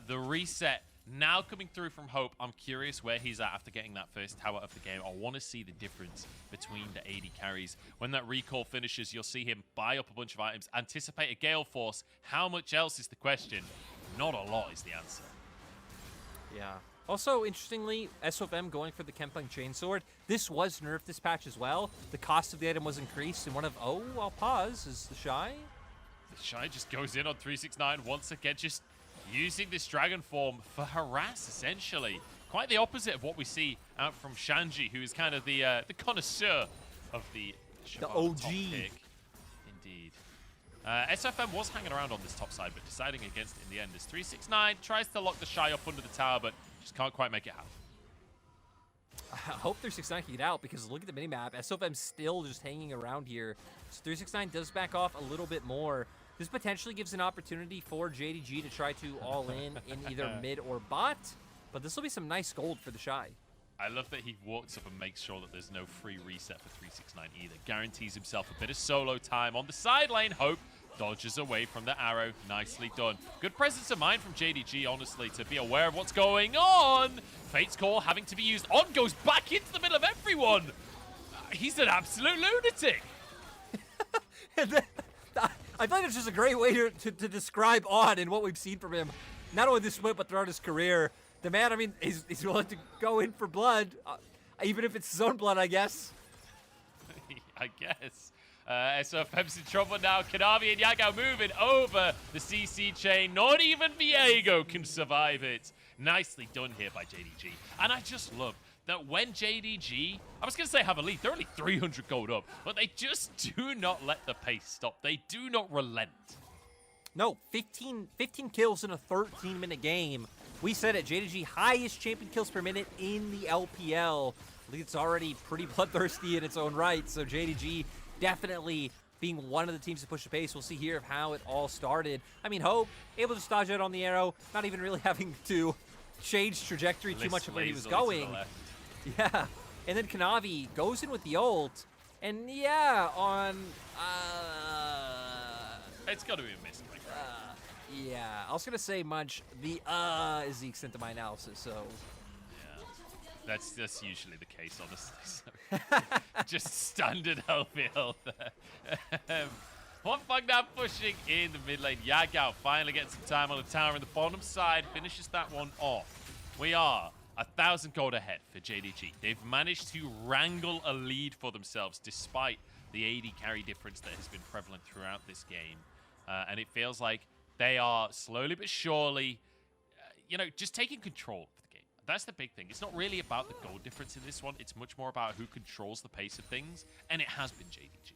The reset now coming through from Hope. I'm curious where he's at after getting that first tower of the game. I want to see the difference between the AD carries. When that recall finishes, you'll see him buy up a bunch of items, anticipate a Gale Force. How much else is the question? Not a lot is the answer. Yeah. Also, interestingly, SOFM going for the Kempang Chainsword. This was nerfed this patch as well. The cost of the item was increased, and one of, oh, I'll pause, is the Shy. The Shy just goes in on 369 once again, just using this Dragon form for harass, essentially. Quite the opposite of what we see out from Shanji, who is kind of the connoisseur of the OG. top pick. Indeed. SFM was hanging around on this top side, but deciding against it in the end. As 369 tries to lock the Shy up under the tower, but just can't quite make it happen. I hope 369 can get out, because look at the minimap. SOFM's still just hanging around here. So 369 does back off a little bit more. This potentially gives an opportunity for JDG to try to all in either mid or bot, but this will be some nice gold for the Shy. I love that he walks up and makes sure that there's no free reset for 369 either. Guarantees himself a bit of solo time on the side lane. Hope dodges away from the arrow. Nicely done. Good presence of mind from JDG, honestly, to be aware of what's going on. Fate's Call having to be used. On goes back into the middle of everyone. He's an absolute lunatic. I thought it's just a great way to describe On and what we've seen from him, not only this split, but throughout his career. The man, I mean, he's willing to go in for blood, even if it's his own blood, I guess. I guess. SOFM's in trouble now. Kanavi and Yagao moving over the CC chain. Not even Viego can survive it. Nicely done here by JDG. And I just love that when JDG, I was going to say have a lead, they're only 300 gold up, but they just do not let the pace stop. They do not relent. No, 15 kills in a 13-minute game. We said it, JDG highest champion kills per minute in the LPL. I think it's already pretty bloodthirsty in its own right, so JDG definitely being one of the teams to push the pace. We'll see here of how it all started. I mean, Hope able to dodge out on the arrow, not even really having to change trajectory too much of where he was going. Yeah, and then Kanavi goes in with the ult, and yeah, on it's got to be a miss. Yeah, I was gonna say Munch. The is the extent of my analysis. So yeah, that's usually the case, honestly. So just standard LPL there. Huanfeng now pushing in the mid lane. Yagao finally getting some time on the tower in the bottom side, finishes that one off. We are 1,000 gold ahead for JDG. They've managed to wrangle a lead for themselves despite the AD carry difference that has been prevalent throughout this game. And it feels like they are slowly but surely, just taking control of the game. That's the big thing. It's not really about the gold difference in this one. It's much more about who controls the pace of things, and it has been JDG.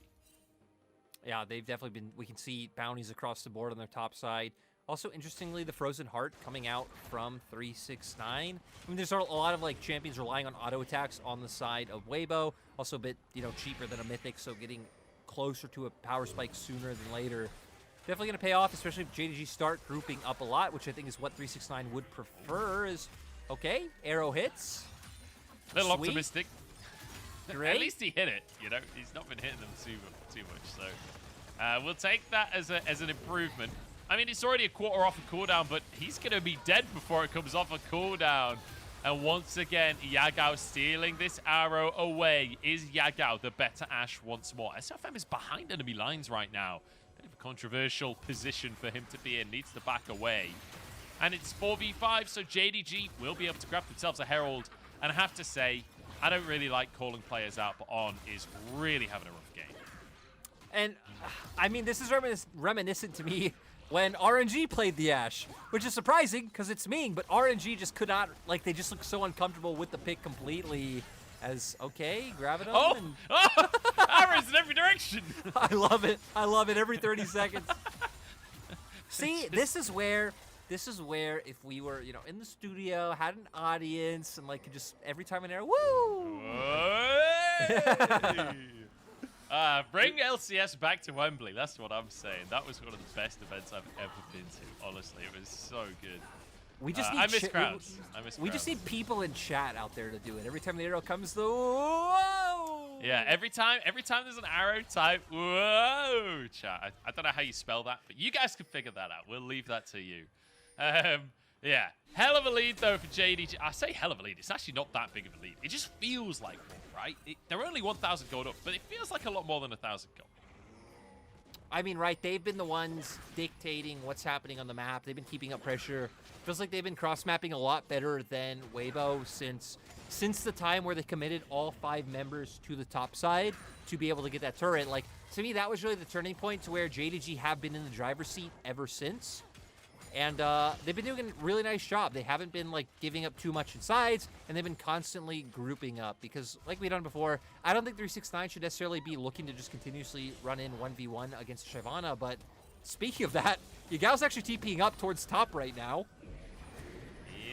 Yeah, they've definitely been. We can see bounties across the board on their top side. Also, interestingly, the Frozen Heart coming out from 369. I mean, there's a lot of champions relying on auto attacks on the side of Weibo. Also a bit, cheaper than a Mythic, so getting closer to a power spike sooner than later. Definitely going to pay off, especially if JDG start grouping up a lot, which I think is what 369 would prefer. Is okay, arrow hits. A little optimistic. Great. At least he hit it. He's not been hitting them too much. So we'll take that as an improvement. I mean, it's already a quarter off a cooldown, but he's going to be dead before it comes off a cooldown. And once again, Yagao stealing this arrow away. Is Yagao the better Ashe once more? SFM is behind enemy lines right now. Bit of a controversial position for him to be in. Needs to back away. And it's 4v5, so JDG will be able to grab themselves a Herald. And I have to say, I don't really like calling players out, but On is really having a rough game. And I mean, this is reminiscent to me when RNG played the Ashe, which is surprising because it's Ming, but RNG just could not, like, they just look so uncomfortable with the pick completely. As, okay, grab it on. And arrows in every direction. I love it. I love it every 30 seconds. See, this is where if we were, you know, in the studio, had an audience, and like just every time an arrow, woo! Bring LCS back to Wembley. That's what I'm saying. That was one of the best events I've ever been to. Honestly, it was so good. We just need I miss crowds. We just need people in chat out there to do it. Every time the arrow comes, the whoa! Yeah, every time there's an arrow, type whoa, chat. I don't know how you spell that, but you guys can figure that out. We'll leave that to you. Yeah, hell of a lead though for JDG. I say hell of a lead. It's actually not that big of a lead. It just feels like one, right? They're only 1,000 gold up, but it feels like a lot more than 1,000 gold. I mean, right, they've been the ones dictating what's happening on the map. They've been keeping up pressure. Feels like they've been cross-mapping a lot better than Weibo since the time where they committed all 5 members to the top side to be able to get that turret. Like, to me, that was really the turning point to where JDG have been in the driver's seat ever since. And they've been doing a really nice job. They haven't been, like, giving up too much in sides, and they've been constantly grouping up. Because, like we've done before, I don't think 369 should necessarily be looking to just continuously run in 1v1 against Shyvana. But speaking of that, Yagal's actually TPing up towards top right now.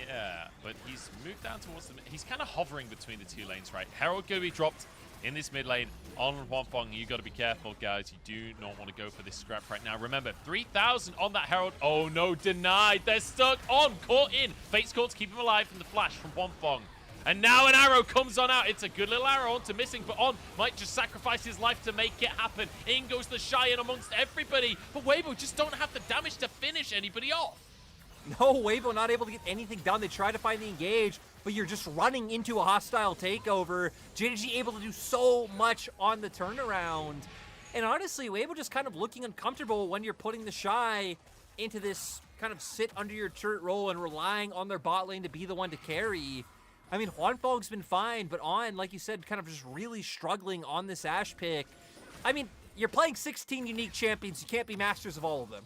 Yeah, but he's moved down towards the mid. He's kind of hovering between the 2 lanes, right? Herald going to be dropped in this mid lane on Huanfeng. You got to be careful, guys. You do not want to go for this scrap right now. Remember, 3,000 on that Herald. Oh no, denied. They're stuck on, caught in. Fate's Call to keep him alive from the flash from Huanfeng. And now an arrow comes on out. It's a good little arrow onto Missing, but On might just sacrifice his life to make it happen. In goes the Shy in amongst everybody. But Weibo just don't have the damage to finish anybody off. No, Weibo not able to get anything done. They try to find the engage, but you're just running into a hostile takeover. JDG able to do so much on the turnaround. And honestly, Weibo just kind of looking uncomfortable when you're putting the Shy into this kind of sit under your turret role and relying on their bot lane to be the one to carry. I mean, Huanfeng's been fine, but On, like you said, kind of just really struggling on this Ashe pick. I mean, you're playing 16 unique champions. You can't be masters of all of them.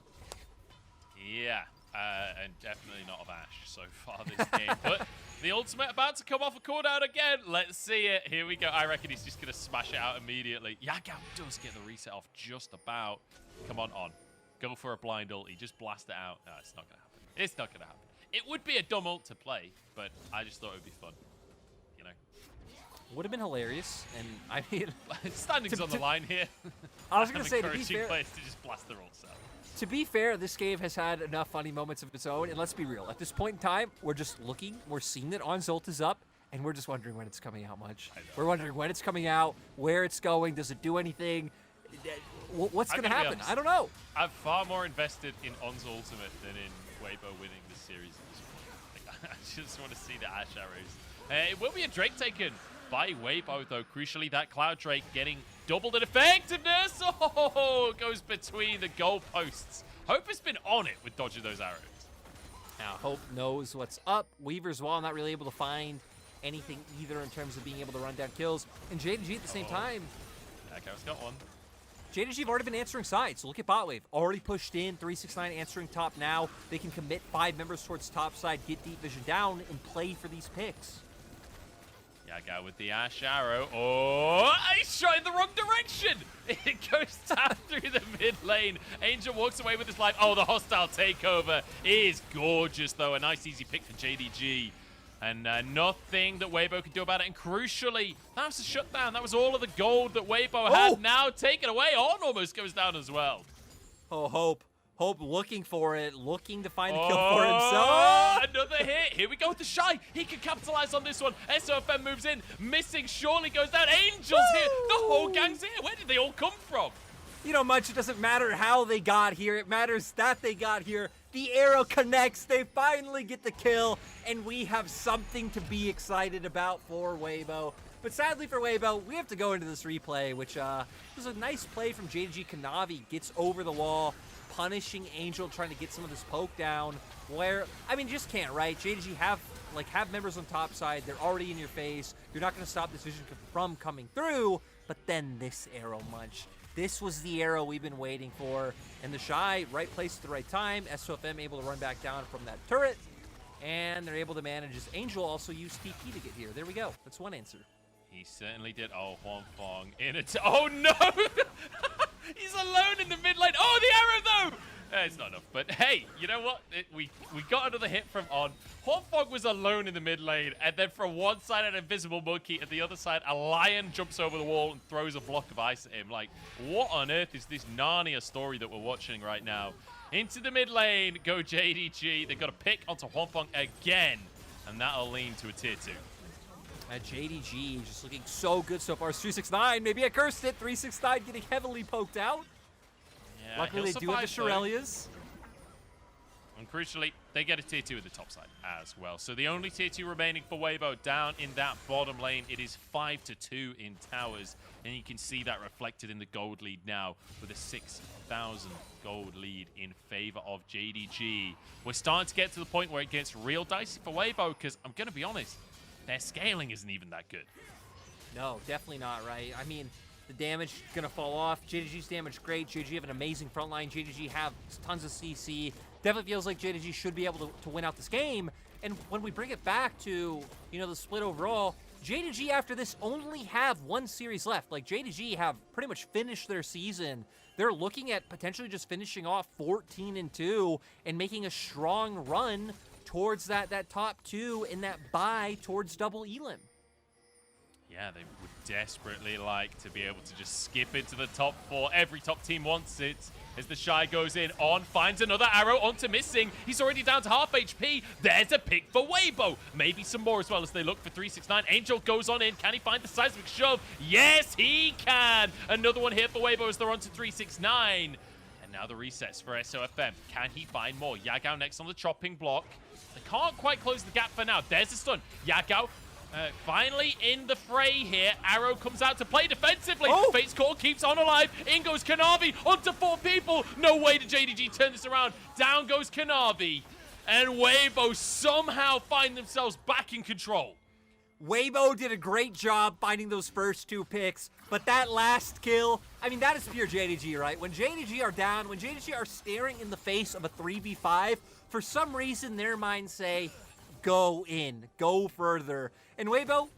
Yeah. And definitely not of Ashe so far this game. But the ultimate about to come off a cooldown again. Let's see it. Here we go. I reckon he's just going to smash it out immediately. Yagao does get the reset off just about. Come on. Go for a blind ulti. Just blast it out. No, it's not going to happen. It's not going to happen. It would be a dumb ult to play, but I just thought it would be fun. You know? Would have been hilarious. And I mean... Standing's on the line here. I was going to say, to be encouraging fair... players to just blast their ults out. To be fair, this game has had enough funny moments of its own, and let's be real. At this point in time, we're just looking, we're seeing that On Zolt is up, and we're just wondering when it's coming out much. We're wondering when it's coming out, where it's going, does it do anything? What's going to happen? I don't know. I'm far more invested in On's ultimate than in Weibo winning this series at this point. Like, I just want to see the Ashe arrows. It will be a Drake taken by Weibo, though. Crucially, that Cloud Drake getting doubled in effectiveness. Oh, goes between the goalposts. Hope has been on it with dodging those arrows. Now, Hope knows what's up. Weaver's Wall not really able to find anything either in terms of being able to run down kills. And JDG at the same time. Yagao's got one. JDG have already been answering sides. So look at bot wave. Already pushed in. 369 answering top now. They can commit 5 members towards top side, get deep vision down, and play for these picks. Yagao with the Ashe arrow. Oh, he's shot in the wrong direction. It goes down through the mid lane. Angel walks away with his life. Oh, the hostile takeover is gorgeous, though. A nice, easy pick for JDG. And nothing that Weibo can do about it. And crucially, that was a shutdown. That was all of the gold that Weibo had now taken away. On almost goes down as well. Oh, Hope looking for it, looking to find a kill for himself. Another hit. Here we go with the Shy. He can capitalize on this one. SOFM moves in. Missing surely goes down. Angel's here. The whole gang's here. Where did they all come from? You know, much, it doesn't matter how they got here. It matters that they got here. The arrow connects. They finally get the kill. And we have something to be excited about for Weibo. But sadly for Weibo, we have to go into this replay, which was a nice play from JDG. Kanavi gets over the wall, punishing Angel, trying to get some of this poke down. Where, I mean, you just can't, right? JDG have members on top side. They're already in your face. You're not going to stop this vision from coming through. But then this arrow munch. This was the arrow we've been waiting for. And the Shy, right place at the right time. SOFM able to run back down from that turret. And they're able to manage as Angel also used TP to get here. There we go. That's one answer. He certainly did. Oh, Huan Fong in it. Oh, no! He's alone in the mid lane. Oh, the arrow, though! It's not enough. But hey, you know what? We got another hit from On. Huan Fong was alone in the mid lane. And then from one side, an invisible monkey. And the other side, a lion jumps over the wall and throws a block of ice at him. Like, what on earth is this Narnia story that we're watching right now? Into the mid lane go JDG. They've got a pick onto Huan Fong again. And that'll lean to a tier 2. JDG just looking so good so far. It's 369. Maybe I cursed it. 369 getting heavily poked out. Yeah, luckily, they do have the Shirelias. And crucially, they get a tier 2 at the top side as well. So the only tier 2 remaining for Weibo down in that bottom lane. It is 5-2 in towers. And you can see that reflected in the gold lead now with a 6,000 gold lead in favor of JDG. We're starting to get to the point where it gets real dicey for Weibo because I'm going to be honest, their scaling isn't even that good. No, definitely not, right? I mean, the damage going to fall off. JDG's damage great. JDG have an amazing front line. JDG have tons of CC. Definitely feels like JDG should be able to win out this game. And when we bring it back to, the split overall, JDG after this only have one series left. Like, JDG have pretty much finished their season. They're looking at potentially just finishing off 14-2 and making a strong run towards that top 2 in that bye towards double Elim. Yeah, they would desperately like to be able to just skip into the top 4. Every top team wants it. As the Shy goes in, On finds another arrow onto Missing. He's already down to half HP. There's a pick for Weibo. Maybe some more as well as they look for 369. Angel goes on in. Can he find the seismic shove? Yes, he can. Another one here for Weibo as they're on to 369. And now the resets for SOFM. Can he find more? Yagao next on the chopping block. They can't quite close the gap for now. There's the stun. Yagao finally in the fray here. Arrow comes out to play defensively. Oh. Fate's Call keeps On alive. In goes Kanavi onto 4 people. No way did JDG turn this around. Down goes Kanavi. And Weibo somehow find themselves back in control. Weibo did a great job finding those first 2 picks, but that last kill, I mean, that is pure JDG, right? When JDG are down, when JDG are staring in the face of a 3v5, for some reason their minds say, go in, go further. And Weibo,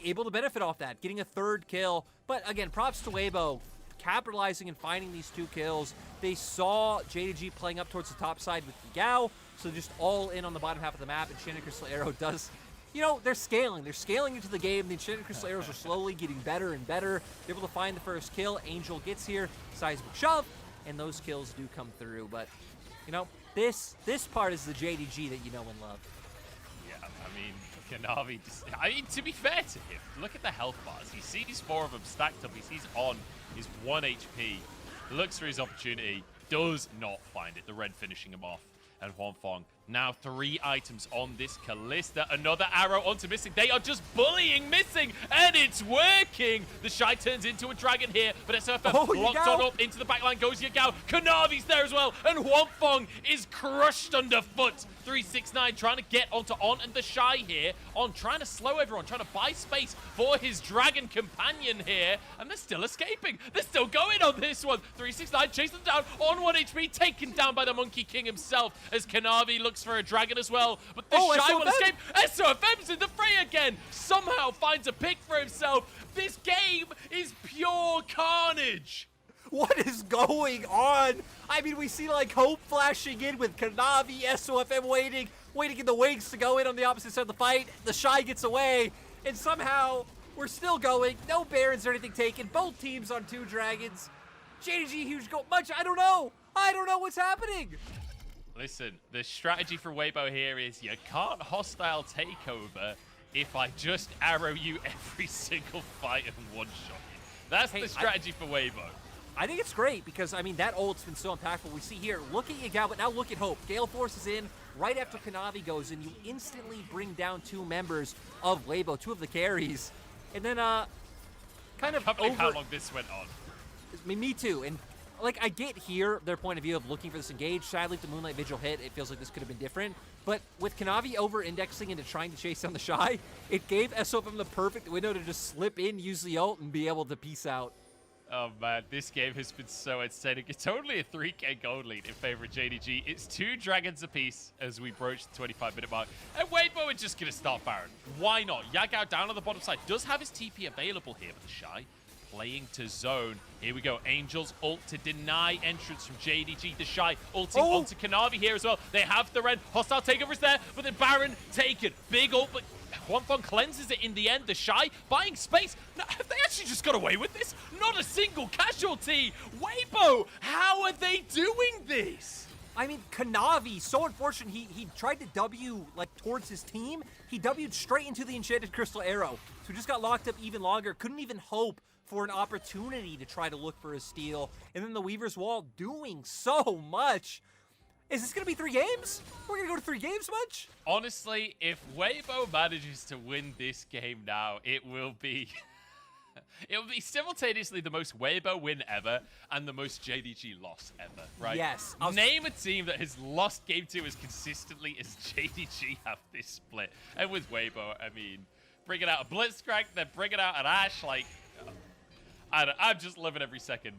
able to benefit off that, getting a 3rd kill. But again, props to Weibo, capitalizing and finding these 2 kills. They saw JDG playing up towards the top side with Gao, so just all in on the bottom half of the map, and Enchanted Crystal Arrow does, they're scaling. They're scaling into the game. The Enchanted Crystal Arrows are slowly getting better and better. They're able to find the first kill. Angel gets here, seismic shove, and those kills do come through. But, this part is the JDG that you know and love. Yeah, I mean, Kanavi just... to be fair to him, look at the health bars. He sees 4 of them stacked up. He sees On is 1 HP. Looks for his opportunity. Does not find it. The red finishing him off. And Huan Fong now 3 items on this Kalista. Another arrow onto Missing. They are just bullying Missing, and it's working. The Shy turns into a dragon here, but SFF locked on up. Into the backline goes Yagao. Kanavi's there as well, and Huan Fong is crushed underfoot. 369 trying to get onto On and the Shy here. On trying to slow everyone, trying to buy space for his dragon companion here, and they're still escaping. They're still going on this one. 369 chasing them down. On 1 HP, taken down by the Monkey King himself as Kanavi looks for a dragon as well. But the Shy will escape. SOFM's in the fray again. Somehow finds a pick for himself. This game is pure carnage. What is going on? I mean, we see like Hope flashing in with Kanavi, SOFM waiting in the wings to go in on the opposite side of the fight. The Shy gets away, and somehow we're still going. No Barons or anything taken. Both teams on 2 dragons. JDG huge goal. I don't know. I don't know what's happening. Listen, the strategy for Weibo here is you can't hostile takeover if I just arrow you every single fight and one-shot you. That's the strategy for Weibo. I think it's great because, I mean, that ult's been so impactful. We see here, look at Yagao, but now look at Hope. Gale Force is in right after Kanavi goes in. You instantly bring down 2 members of Weibo, 2 of the carries. And then, kind of over... how long this went on. I mean, me too. And, like, I get here their point of view of looking for this engage. Sadly, if the Moonlight Vigil hit, it feels like this could have been different. But with Kanavi over-indexing into trying to chase down the Shy, it gave SOFM the perfect window to just slip in, use the ult, and be able to peace out. Oh man, this game has been so entertaining. It's only a 3k gold lead in favor of JDG. It's 2 dragons apiece as we broach the 25-minute mark. And Weibo are just going to start Baron. Why not? Yagao down on the bottom side does have his TP available here, but the Shy playing to zone. Here we go. Angels ult to deny entrance from JDG. The Shy ulting onto Kanavi here as well. They have the Ren. Hostile takeover is there, but then Baron taken. Big ult, but Huanfeng cleanses it in the end. The Shy buying space. Now, have they actually just got away with this? Not a single casualty. Weibo, how are they doing this? I mean, Kanavi, so unfortunate. He tried to W like towards his team. He W'd straight into the Enchanted Crystal Arrow. So he just got locked up even longer. Couldn't even hope for an opportunity to try to look for a steal. And then the Weaver's Wall doing so much. Is this going to be 3 games? We're going to go to 3 games much? Honestly, if Weibo manages to win this game now, it will be... it will be simultaneously the most Weibo win ever and the most JDG loss ever, right? Yes. Name a team that has lost game 2 as consistently as JDG have this split. And with Weibo, I mean, bringing out a Blitzcrank, then bringing out an Ashe, like... I'm just living every second.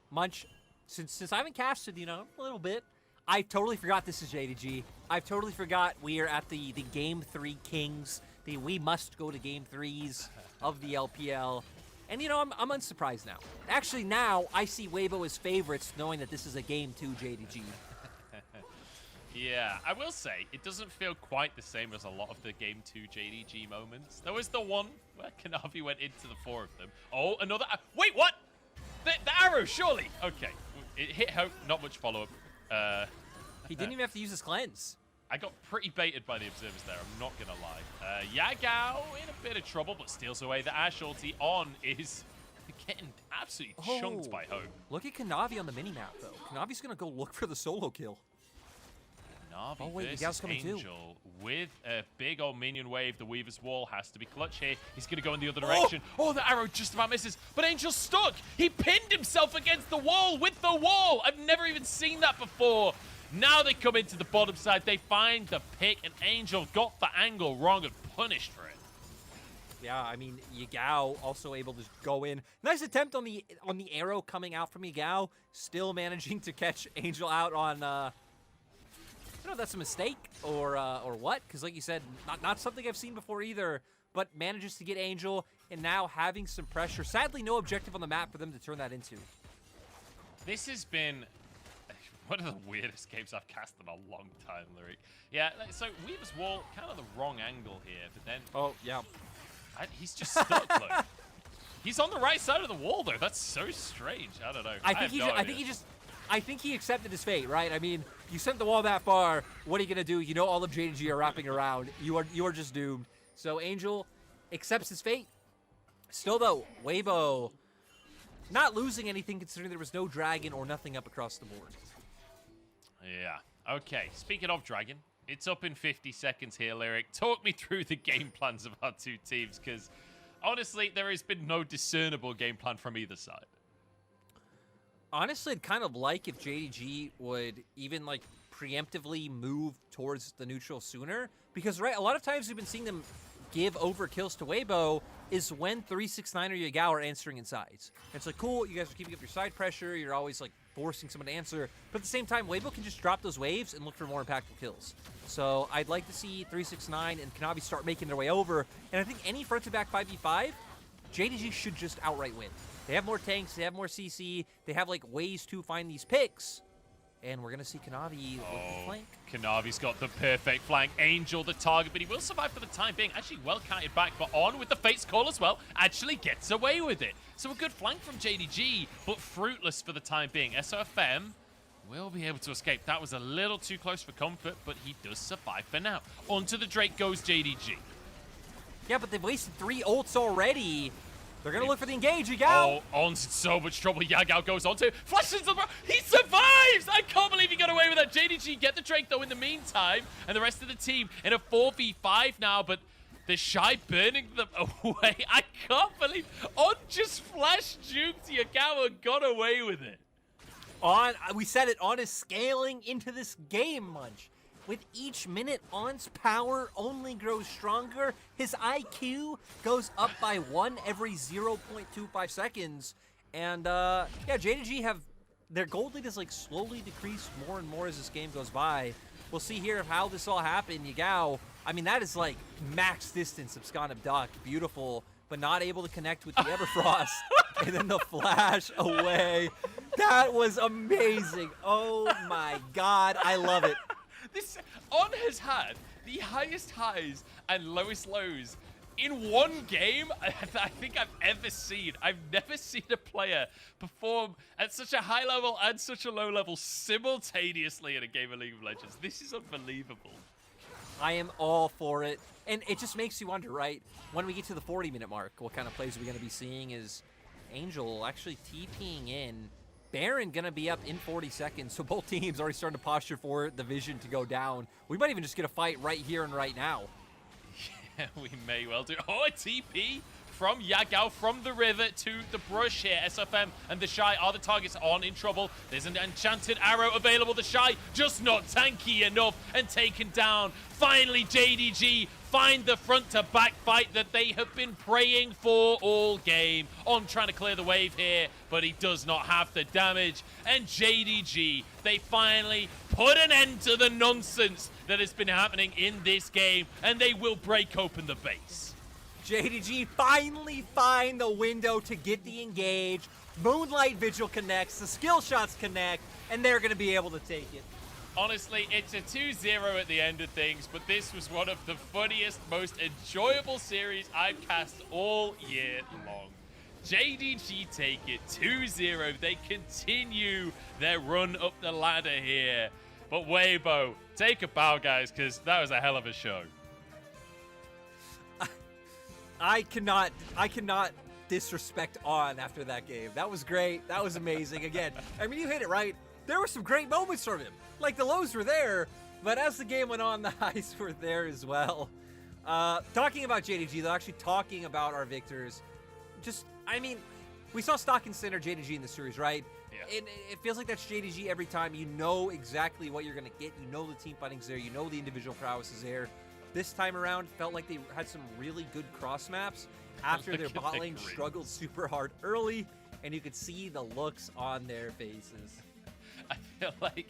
Munch, since I haven't casted, you know, a little bit, I totally forgot this is JDG. I've totally forgot we are at the Game 3 Kings. We must go to Game 3s of the LPL. And, you know, I'm unsurprised now. Actually, now I see Weibo as favorites, knowing that this is a Game 2 JDG. Yeah, I will say, it doesn't feel quite the same as a lot of the Game 2 JDG moments. There was the one where Kanavi went into the 4 of them. Oh, another... Wait, what? The arrow, surely. Okay, it hit Hope, not much follow-up. He didn't even have to use his cleanse. I got pretty baited by the observers there, I'm not going to lie. Yagao in a bit of trouble, but steals away the Ashe ulti on is getting absolutely chunked by Hope. Look at Kanavi on the mini-map, though. Kanavi's going to go look for the solo kill. Navi versus Angel with a big old minion wave. The Weaver's Wall has to be clutch here. He's going to go in the other direction. Oh, the arrow just about misses, but Angel's stuck. He pinned himself against the wall with the wall. I've never even seen that before. Now they come into the bottom side. They find the pick, and Angel got the angle wrong and punished for it. Yeah, I mean, Yagao also able to go in. Nice attempt on the arrow coming out from Yagao. Still managing to catch Angel out on... I don't know if that's a mistake or what, because like you said, not something I've seen before either, but manages to get Angel, and now having some pressure. Sadly, no objective on the map for them to turn that into. This has been one of the weirdest games I've cast in a long time, Lyric. Yeah, so Weaver's Wall, kind of the wrong angle here, but then... Oh, yeah. He's just stuck, look. He's on the right side of the wall, though. That's so strange. I don't know. I think he accepted his fate, right? I mean, you sent the wall that far. What are you gonna do? You know all of JDG are wrapping around. You are just doomed. So Angel accepts his fate. Still though, Weibo not losing anything considering there was no dragon or nothing up across the board. Yeah. Okay. Speaking of dragon, it's up in 50 seconds here, Lyric. Talk me through the game plans of our two teams, because honestly, there has been no discernible game plan from either side. Honestly, I'd kind of like if JDG would even like preemptively move towards the neutral sooner, because right, a lot of times we've been seeing them give overkills to Weibo is when 369 or Yagao are answering in sides. And it's like, cool, you guys are keeping up your side pressure, you're always like forcing someone to answer, but at the same time, Weibo can just drop those waves and look for more impactful kills. So I'd like to see 369 and Kanavi start making their way over, and I think any front-to-back 5v5, JDG should just outright win. They have more tanks, they have more CC, they have like ways to find these picks. And we're gonna see Kanavi with the flank. Kanavi's got the perfect flank. Angel the target, but he will survive for the time being. Actually well counted back, but on with the Fate's Call as well. Actually gets away with it. So a good flank from JDG, but fruitless for the time being. SOFM will be able to escape. That was a little too close for comfort, but he does survive for now. Onto the Drake goes JDG. Yeah, but they've wasted 3 ults already. They're going to look for the engage, Yagao. Oh, On's in so much trouble. Yagao goes onto it. Flashes the... He survives! I can't believe he got away with that. JDG get the Drake, though, in the meantime. And the rest of the team in a 4v5 now, but the Shy burning them away. I can't believe... On just flash juked Yagao and got away with it. We said it, On is scaling into this game, Munch. With each minute, On's power only grows stronger. His IQ goes up by 1 every 0.25 seconds. And yeah, JDG have their gold lead is like slowly decreased more and more as this game goes by. We'll see here how this all happened. Yagao, I mean, that is like max distance of Scott Duck. Beautiful, but not able to connect with the Everfrost. And then the flash away. That was amazing. Oh my God, I love it. This On has had the highest highs and lowest lows in one game I think I've ever seen. I've never seen a player perform at such a high level and such a low level simultaneously in a game of League of Legends. This is unbelievable. I am all for it. And it just makes you wonder, right? When we get to the 40-minute mark, what kind of plays are we going to be seeing? Is Angel actually TPing in? Baron going to be up in 40 seconds, so both teams already starting to posture for the vision to go down. We might even just get a fight right here and right now. Yeah, we may well do. Oh, a TP from Yagao from the river to the brush here. SFM and the Shy are the targets on in trouble. There's an enchanted arrow available. The Shy just not tanky enough and taken down. Finally, JDG find the front to back fight that they have been praying for all game. On trying to clear the wave here, but he does not have the damage. And JDG, they finally put an end to the nonsense that has been happening in this game, and they will break open the base. JDG finally find the window to get the engage. Moonlight Vigil connects, the skill shots connect, and they're going to be able to take it. Honestly, it's a 2-0 at the end of things, but this was one of the funniest, most enjoyable series I've cast all year long. JDG take it 2-0. They continue their run up the ladder here. But Weibo, take a bow, guys, because that was a hell of a show. I cannot disrespect On after that game. That was great. That was amazing. Again, I mean, you hit it right. There were some great moments from him. Like, the lows were there, but as the game went on, the highs were there as well. Talking about JDG, though, actually talking about our victors, just, I mean, we saw Stock and Center JDG in the series, right? Yeah. And it feels like that's JDG every time. You know exactly what you're going to get. You know the team fighting's there. You know the individual prowess is there. This time around, felt like they had some really good cross maps after their bot lane struggled super hard early, and you could see the looks on their faces. I feel like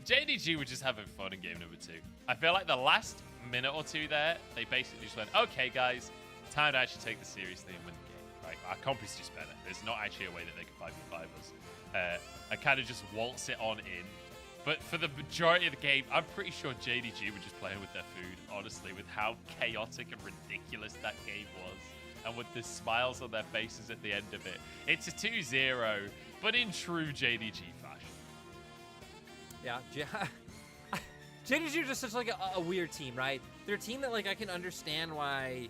JDG were just having fun in game number 2. I feel like the last minute or two there, they basically just went, okay, guys, time to actually take this seriously and win the game. Right? Our comp is just better. There's not actually a way that they can 5v5 us. I kind of just waltz it on in. But for the majority of the game, I'm pretty sure JDG were just playing with their food, honestly, with how chaotic and ridiculous that game was. And with the smiles on their faces at the end of it. It's a 2-0, but in true JDG fashion. Yeah, JDG are just such like a weird team, right? They're a team that, like, I can understand why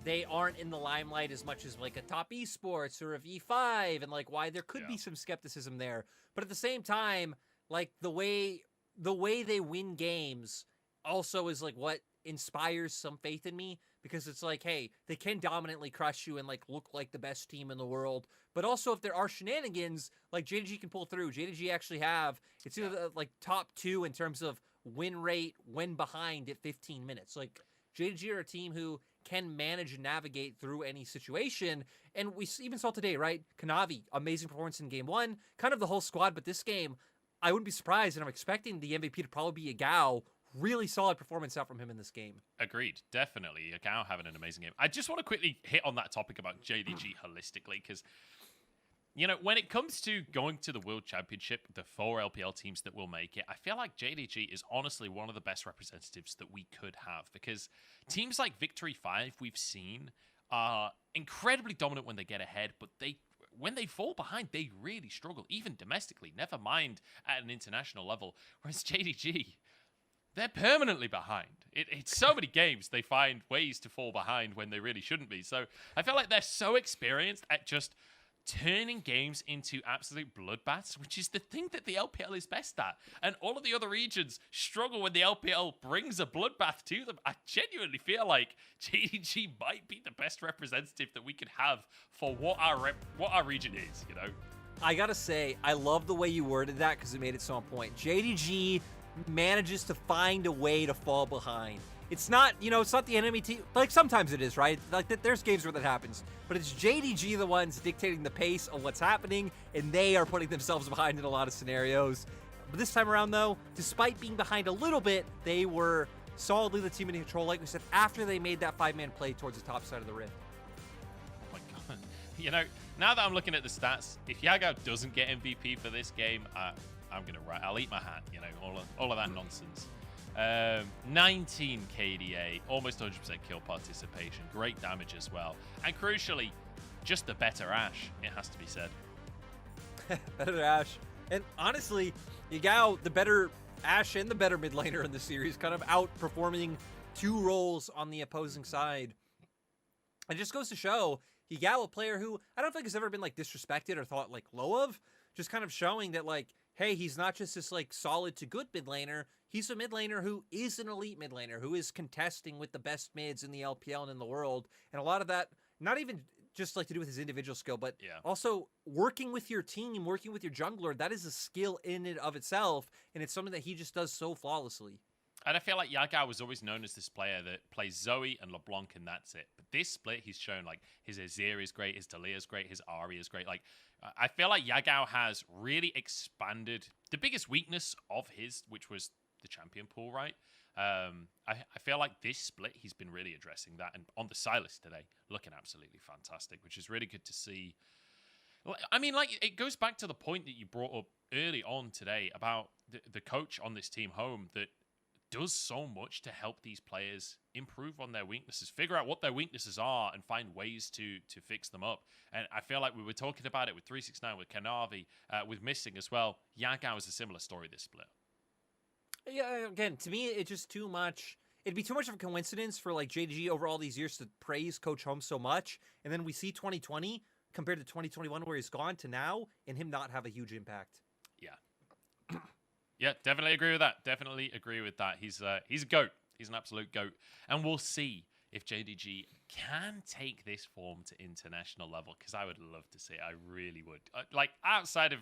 they aren't in the limelight as much as like a top esports or a V5, and like why there could be some skepticism there. But at the same time, like the way they win games also is like what inspires some faith in me, because it's like, hey, they can dominantly crush you and like look like the best team in the world, but also if there are shenanigans, like JDG can pull through. JDG actually have, it's either like top 2 in terms of win rate when behind at 15 minutes. Like JDG are a team who can manage and navigate through any situation. And we even saw today, right? Kanavi, amazing performance in game 1, kind of the whole squad, but this game, I wouldn't be surprised, and I'm expecting the MVP to probably be Yagao. Really solid performance out from him in this game. Agreed, definitely. Yagao having an amazing game. I just want to quickly hit on that topic about JDG holistically, because, you know, when it comes to going to the World Championship, the 4 LPL teams that will make it, I feel like JDG is honestly one of the best representatives that we could have, because teams like Victory 5 we've seen are incredibly dominant when they get ahead, but when they fall behind, they really struggle, even domestically, never mind at an international level. Whereas JDG, they're permanently behind. It's so many games they find ways to fall behind when they really shouldn't be. So I feel like they're so experienced at just turning games into absolute bloodbaths, which is the thing that the LPL is best at. And all of the other regions struggle when the LPL brings a bloodbath to them. I genuinely feel like JDG might be the best representative that we could have for what our region is, you know? I gotta say, I love the way you worded that because it made it so on point. JDG manages to find a way to fall behind. it's not, it's not the enemy team. Like, sometimes it is, right? Like, there's games where that happens. But it's JDG the ones dictating the pace of what's happening, and they are putting themselves behind in a lot of scenarios. But this time around, though, despite being behind a little bit, they were solidly the team in control, like we said, after they made that 5-man play towards the top side of the rift. Oh my god. Now that I'm looking at the stats, if Yagao doesn't get MVP for this game, I'll eat my hat, all of that nonsense. 19 KDA, almost 100% kill participation, great damage as well. And crucially, just the better Ashe, it has to be said. Better Ashe. And honestly, Yagao, the better Ashe and the better mid laner in the series, kind of outperforming two roles on the opposing side. It just goes to show Yagao, a player who I don't think has ever been like disrespected or thought like low of, just kind of showing that like, hey, he's not just this like solid to good mid laner. He's a mid laner who is an elite mid laner, who is contesting with the best mids in the LPL and in the world. And a lot of that, not even just like to do with his individual skill, but also working with your team, working with your jungler. That is a skill in and of itself, and it's something that he just does so flawlessly. And I feel like Yagao was always known as this player that plays Zoe and LeBlanc, and that's it. But this split, he's shown like his Azir is great, his Dalia is great, his Ahri is great. Like, I feel like Yagao has really expanded the biggest weakness of his, which was the champion pool, right? I feel like this split, he's been really addressing that. And on the Solace today, looking absolutely fantastic, which is really good to see. I mean, like, it goes back to the point that you brought up early on today about the coach on this team home that does so much to help these players improve on their weaknesses, figure out what their weaknesses are, and find ways to fix them up. And I feel like we were talking about it with 369, with Kanavi, with Missing as well. Yagao is a similar story this split. Yeah, again, to me, it's just too much. It'd be too much of a coincidence for like JDG over all these years to praise Coach Holmes so much, and then we see 2020 compared to 2021 where he's gone to now, and him not have a huge impact. Yeah. Yeah, definitely agree with that. Definitely agree with that. He's a GOAT. He's an absolute GOAT. And we'll see if JDG can take this form to international level, because I would love to see it. I really would. Like, outside of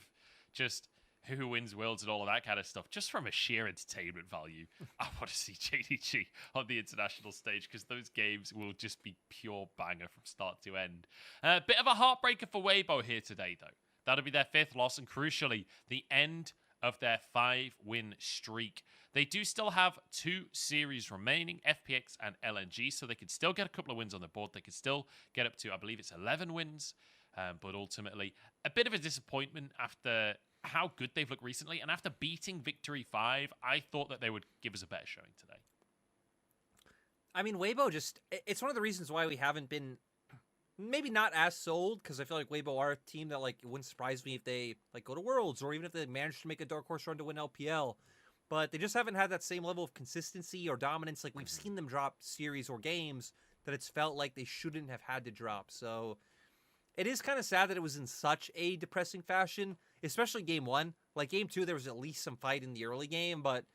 just who wins worlds and all of that kind of stuff, just from a sheer entertainment value, I want to see JDG on the international stage, because those games will just be pure banger from start to end. Bit of a heartbreaker for Weibo here today, though. That'll be their 5th loss, and crucially, the end of their 5-win streak. They do still have 2 series remaining, FPX and LNG, so they could still get a couple of wins on the board. They could still get up to, I believe it's 11 wins, but ultimately a bit of a disappointment after how good they've looked recently, and after beating Victory 5, I thought that they would give us a better showing today. I mean, Weibo it's one of the reasons why we haven't been maybe not as sold, because I feel like Weibo are a team that, like, it wouldn't surprise me if they, like, go to Worlds, or even if they manage to make a dark horse run to win LPL. But they just haven't had that same level of consistency or dominance. Like, we've seen them drop series or games that it's felt like they shouldn't have had to drop. So it is kind of sad that it was in such a depressing fashion, especially Game 1. Like, Game 2, there was at least some fight in the early game, but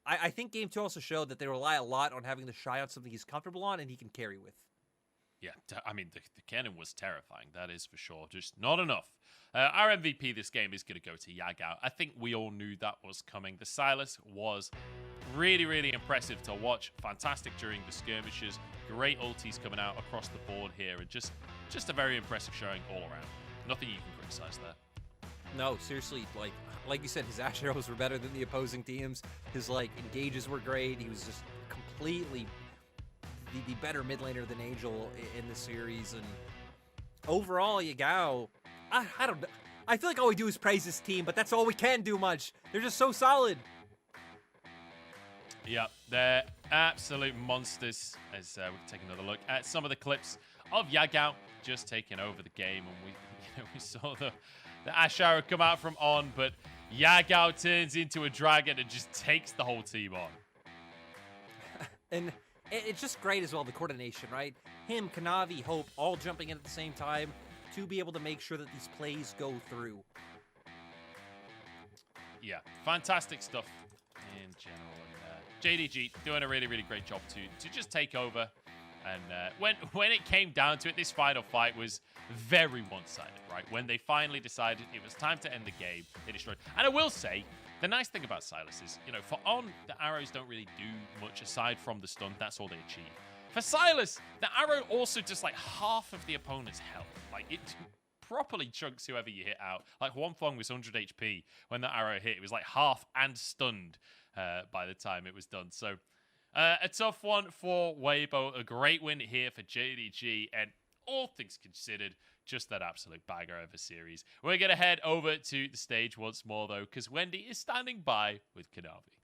I think Game 2 also showed that they rely a lot on having the Shy on something he's comfortable on and he can carry with. Yeah, I mean, the cannon was terrifying, that is for sure. Just not enough. Our MVP this game is going to go to Yagao. I think we all knew that was coming. The Solace was really, really impressive to watch. Fantastic during the skirmishes. Great ultis coming out across the board here. And just a very impressive showing all around. Nothing you can criticize there. No, seriously, like you said, his Ashe arrows were better than the opposing teams. His, like, engages were great. He was just completely the better mid laner than Angel in the series. And overall, Yagao, I don't know. I feel like all we do is praise this team, but that's all we can do much. They're just so solid. Yeah, they're absolute monsters. As we take another look at some of the clips of Yagao just taking over the game, and we saw the Ashe arrow come out from On, but Yagao turns into a dragon and just takes the whole team on. And it's just great as well, the coordination, right? Him, Kanavi, Hope, all jumping in at the same time to be able to make sure that these plays go through. Yeah, fantastic stuff in general. And JDG doing a really, really great job to just take over. And when it came down to it, this final fight was very one-sided, right? When they finally decided it was time to end the game, they destroyed. And I will say, the nice thing about Silas is, you know, for On, the arrows don't really do much aside from the stun. That's all they achieve. For Silas, the arrow also does like half of the opponent's health. Like, it properly chunks whoever you hit out. Like, Huanfeng was 100 HP when the arrow hit. It was like half and stunned by the time it was done. So, a tough one for Weibo. A great win here for JDG. And all things considered, just that absolute bagger of a series. We're going to head over to the stage once more, though, because Wendy is standing by with Kanavi.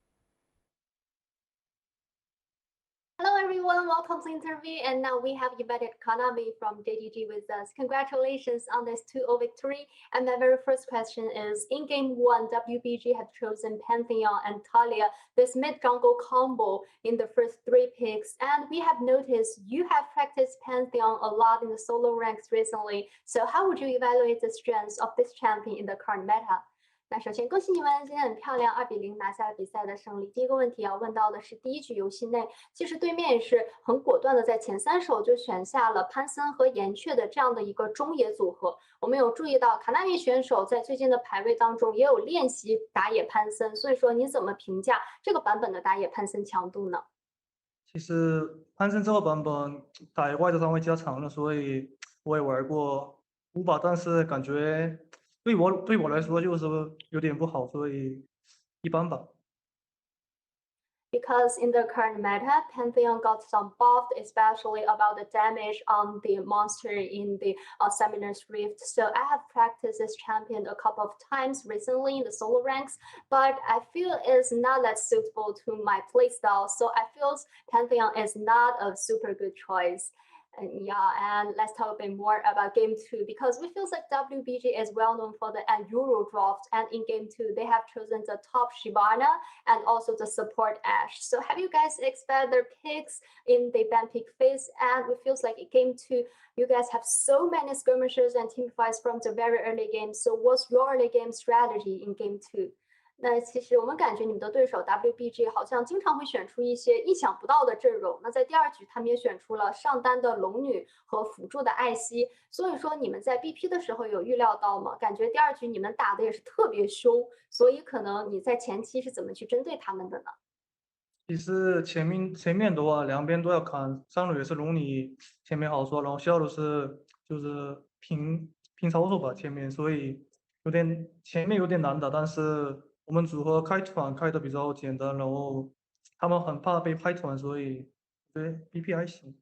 Hello everyone, welcome to the interview. And now we have invited Kanavi from JDG with us. Congratulations on this 2-0 victory. And my very first question is, in game 1, WBG had chosen Pantheon and Talia, this mid-jungle combo in the first 3 picks. And we have noticed you have practiced Pantheon a lot in the solo ranks recently. So how would you evaluate the strengths of this champion in the current meta? 那首先恭喜你们今天很漂亮2-0拿下了比赛的胜利。第一个问题要问到的是第一局游戏内，其实对面也是很果断的在前3手就选下了潘森和岩雀的这样的一个中野组合。我们有注意到卡纳米选手在最近的排位当中也有练习打野潘森，所以说你怎么评价这个版本的打野潘森强度呢？其实潘森这个版本打野怪的上位加长了，所以我也玩过5把，但是感觉对我来说就是有点不好，所以一般吧。Because in the current meta, Pantheon got some buffed, especially about the damage on the monster in the Summoner's Rift. So I have practiced this champion a couple of times recently in the solo ranks, but I feel it's not that suitable to my playstyle. So I feel Pantheon is not a super good choice. And let's talk a bit more about game 2 because we feel like WBG is well known for the Euro draft, and in game 2 they have chosen the top Shyvana and also the support Ashe. So have you guys expected their picks in the ban pick phase? And it feels like in game 2 you guys have so many skirmishes and team fights from the very early game. So what's your early game strategy in game 2? 那其实我们感觉你们的对手 WBG 好像经常会选出一些意想不到的阵容。那在第2局他们也选出了上单的龙女和辅助的艾希，所以说你们在 BP 的时候有预料到吗？感觉第2局你们打的也是特别凶，所以可能你在前期是怎么去针对他们的呢？其实前面的话，两边都要砍，上路也是龙女前面好说，然后下路就是平操作吧前面，所以前面有点难打，但是我们组合开团开的比较简单，然后他们很怕被拍团，所以对 BP 还行。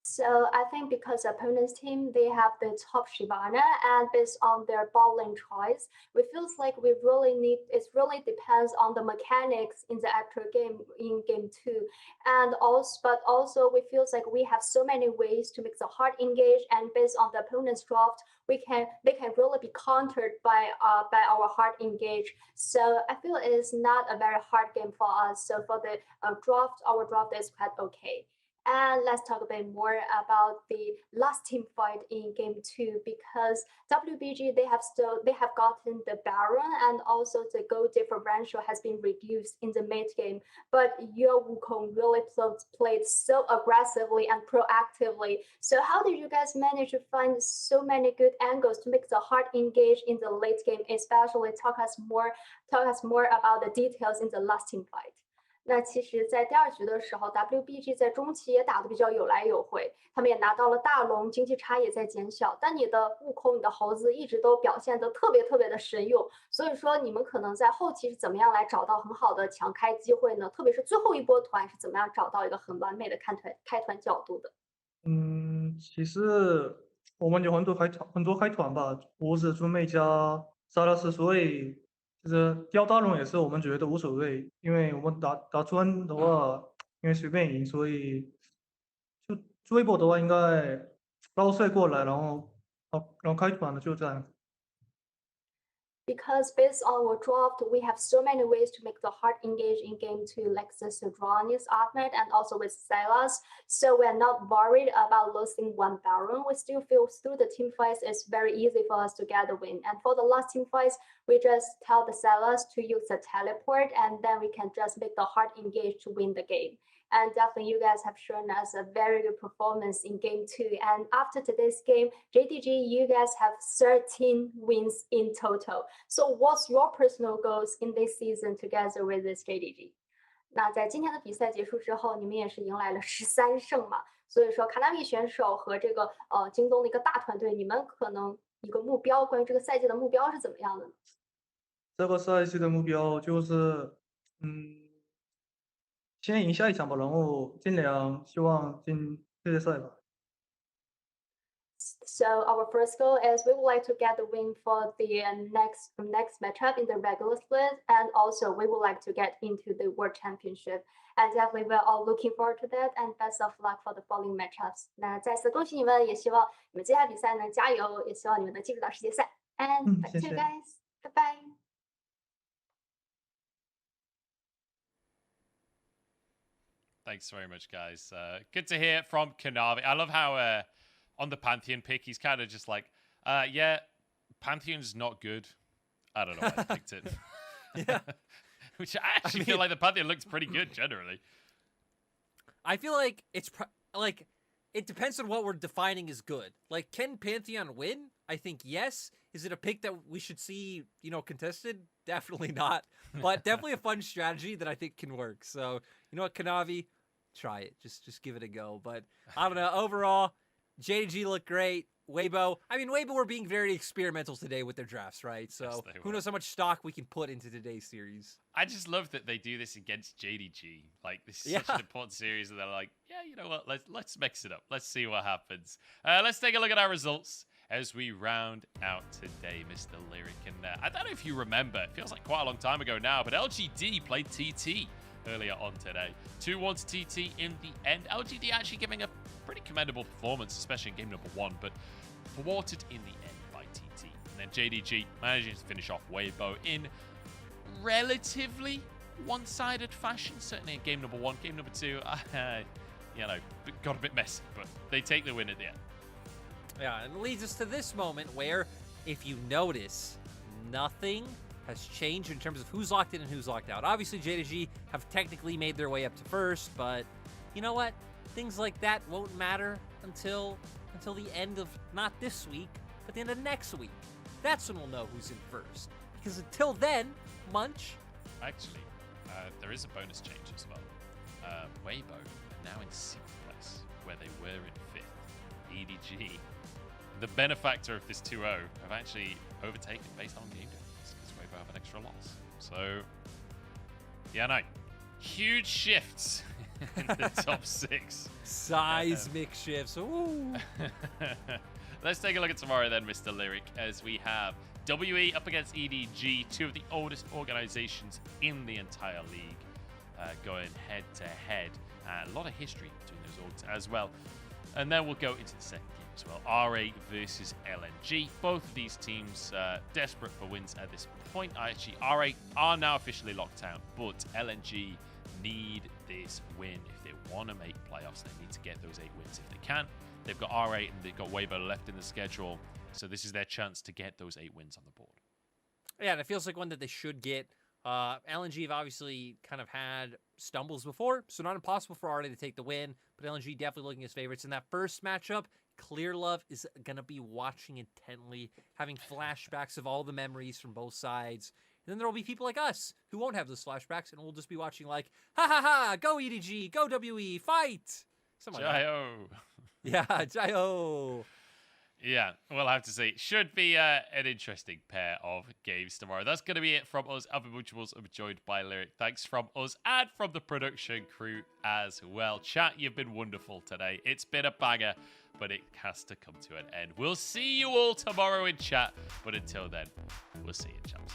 So I think because opponent's team, they have the top Shyvana, and based on their bot lane choice, we feels like it really depends on the mechanics in the actual game in game 2. And also we feels like we have so many ways to make the hard engage, and based on the opponent's draft, they can really be countered by our hard engage. So I feel it is not a very hard game for us. So for the draft, our draft is quite okay. And let's talk a bit more about the last team fight in game 2 because WBG they have gotten the Baron, and also the gold differential has been reduced in the mid game. But your Wukong really played so aggressively and proactively. So how did you guys manage to find so many good angles to make the hard engage in the late game? Especially talk us more about the details in the last team fight. 那其实在第2局的时候 WBG 在中期也打得比较有来有回，他们也拿到了大龙，经济差也在减小，但你的悟空你的猴子一直都表现得特别的神勇，所以说你们可能在后期是怎么样来找到很好的强开机会呢？特别是最后一波团是怎么样找到一个很完美的开团角度的？其实我们有很多开团吧，我是猪妹加沙拉斯，所以就是掉大龙也是我们觉得无所谓，因为我们打专的话，因为随便赢，所以就追波的话应该捞赛过来，然后开团的就这样。Because based on our draft, we have so many ways to make the hard engage in game 2, like the Sedranis, Ahmed, and also with Silas. So we're not worried about losing one Baron. We still feel through the team fights, it's very easy for us to get the win. And for the last team fights, we just tell the Silas to use the teleport, and then we can just make the hard engage to win the game. And definitely you guys have shown us a very good performance in game 2. And after today's game, JDG, you guys have 13 wins in total. So what's your personal goals in this season together with this JDG? 那在今天的比赛结束之后，你们也是迎来了13胜嘛，所以说卡纳米选手和这个京东的一个大团队，你们可能一个目标，关于这个赛季的目标是怎么样的呢？这个赛季的目标就是，先赢下一场吧，然后尽量希望进世界赛吧。So our first goal is we would like to get the win for the next matchup in the regular split, and also we would like to get into the World Championship. And definitely we're all looking forward to that. And best of luck for the following matchups. 那再次恭喜你们，也希望你们接下来比赛能加油，也希望你们能进入到世界赛。And back to you guys. Bye bye. Thanks very much, guys. Good to hear from Kanavi. I love how on the Pantheon pick, he's kind of just like, yeah, Pantheon's not good. I don't know why I picked it. Yeah. Which I actually feel like the Pantheon looks pretty good generally. I feel like it's like it depends on what we're defining as good. Like, can Pantheon win? I think yes. Is it a pick that we should see, contested? Definitely not. But definitely a fun strategy that I think can work. So, you know what, Kanavi? Try it. Just give it a go. But I don't know. Overall, JDG looked great. Weibo were being very experimental today with their drafts, right? So Yes, who knows how much stock we can put into today's series. I just love that they do this against JDG. Like, this is such an important series, and they're like, yeah, you know what? Let's mix it up. Let's see what happens. Let's take a look at our results as we round out today, Mr. Lyric. And I don't know if you remember, it feels like quite a long time ago now, but LGD played TT earlier on today. 2-1 to TT in the end. LGD actually giving a pretty commendable performance, especially in game number 1, but thwarted in the end by TT. And then JDG managing to finish off Weibo in relatively one-sided fashion, certainly in game number 1. Game number 2, got a bit messy, but they take the win at the end. Yeah, and it leads us to this moment where, if you notice, nothing has changed in terms of who's locked in and who's locked out. Obviously, JDG have technically made their way up to first, but you know what? Things like that won't matter until the end of not this week, but the end of next week. That's when we'll know who's in first. Because until then, Munch. Actually, there is a bonus change as well. Weibo are now in 6th place, where they were in 5th. EDG, the benefactor of this 2-0, have actually overtaken based on game difference, because Weibo have an extra loss. So, yeah, no. Huge shifts in the top 6. Seismic shifts. Ooh. Let's take a look at tomorrow then, Mr. Lyric, as we have WE up against EDG, two of the oldest organizations in the entire league, going head-to-head. A lot of history between those orgs as well. And then we'll go into the second game as well. RA versus LNG. Both of these teams desperate for wins at this point. Actually, RA are now officially locked out, but LNG need this win if they want to make playoffs. They need to get those 8 wins if they can. They've got R8 and they've got Weibo left in the schedule, so this is their chance to get those 8 wins on the board. Yeah, and it feels like one that they should get. LNG have obviously kind of had stumbles before, so not impossible for RA to take the win, but LNG definitely looking as favorites. In that first matchup, Clear Love is going to be watching intently, having flashbacks of all the memories from both sides. And then there will be people like us who won't have those flashbacks, and we'll just be watching like, ha ha ha, go EDG, go WE, fight! Something like Jai-ho! Yeah, Jai-ho! Yeah, we'll have to see. Should be an interesting pair of games tomorrow. That's going to be it from us. Unbelievable. I'm joined by Lyric. Thanks from us and from the production crew as well. Chat, you've been wonderful today. It's been a banger, but it has to come to an end. We'll see you all tomorrow in chat, but until then, we'll see you, chaps.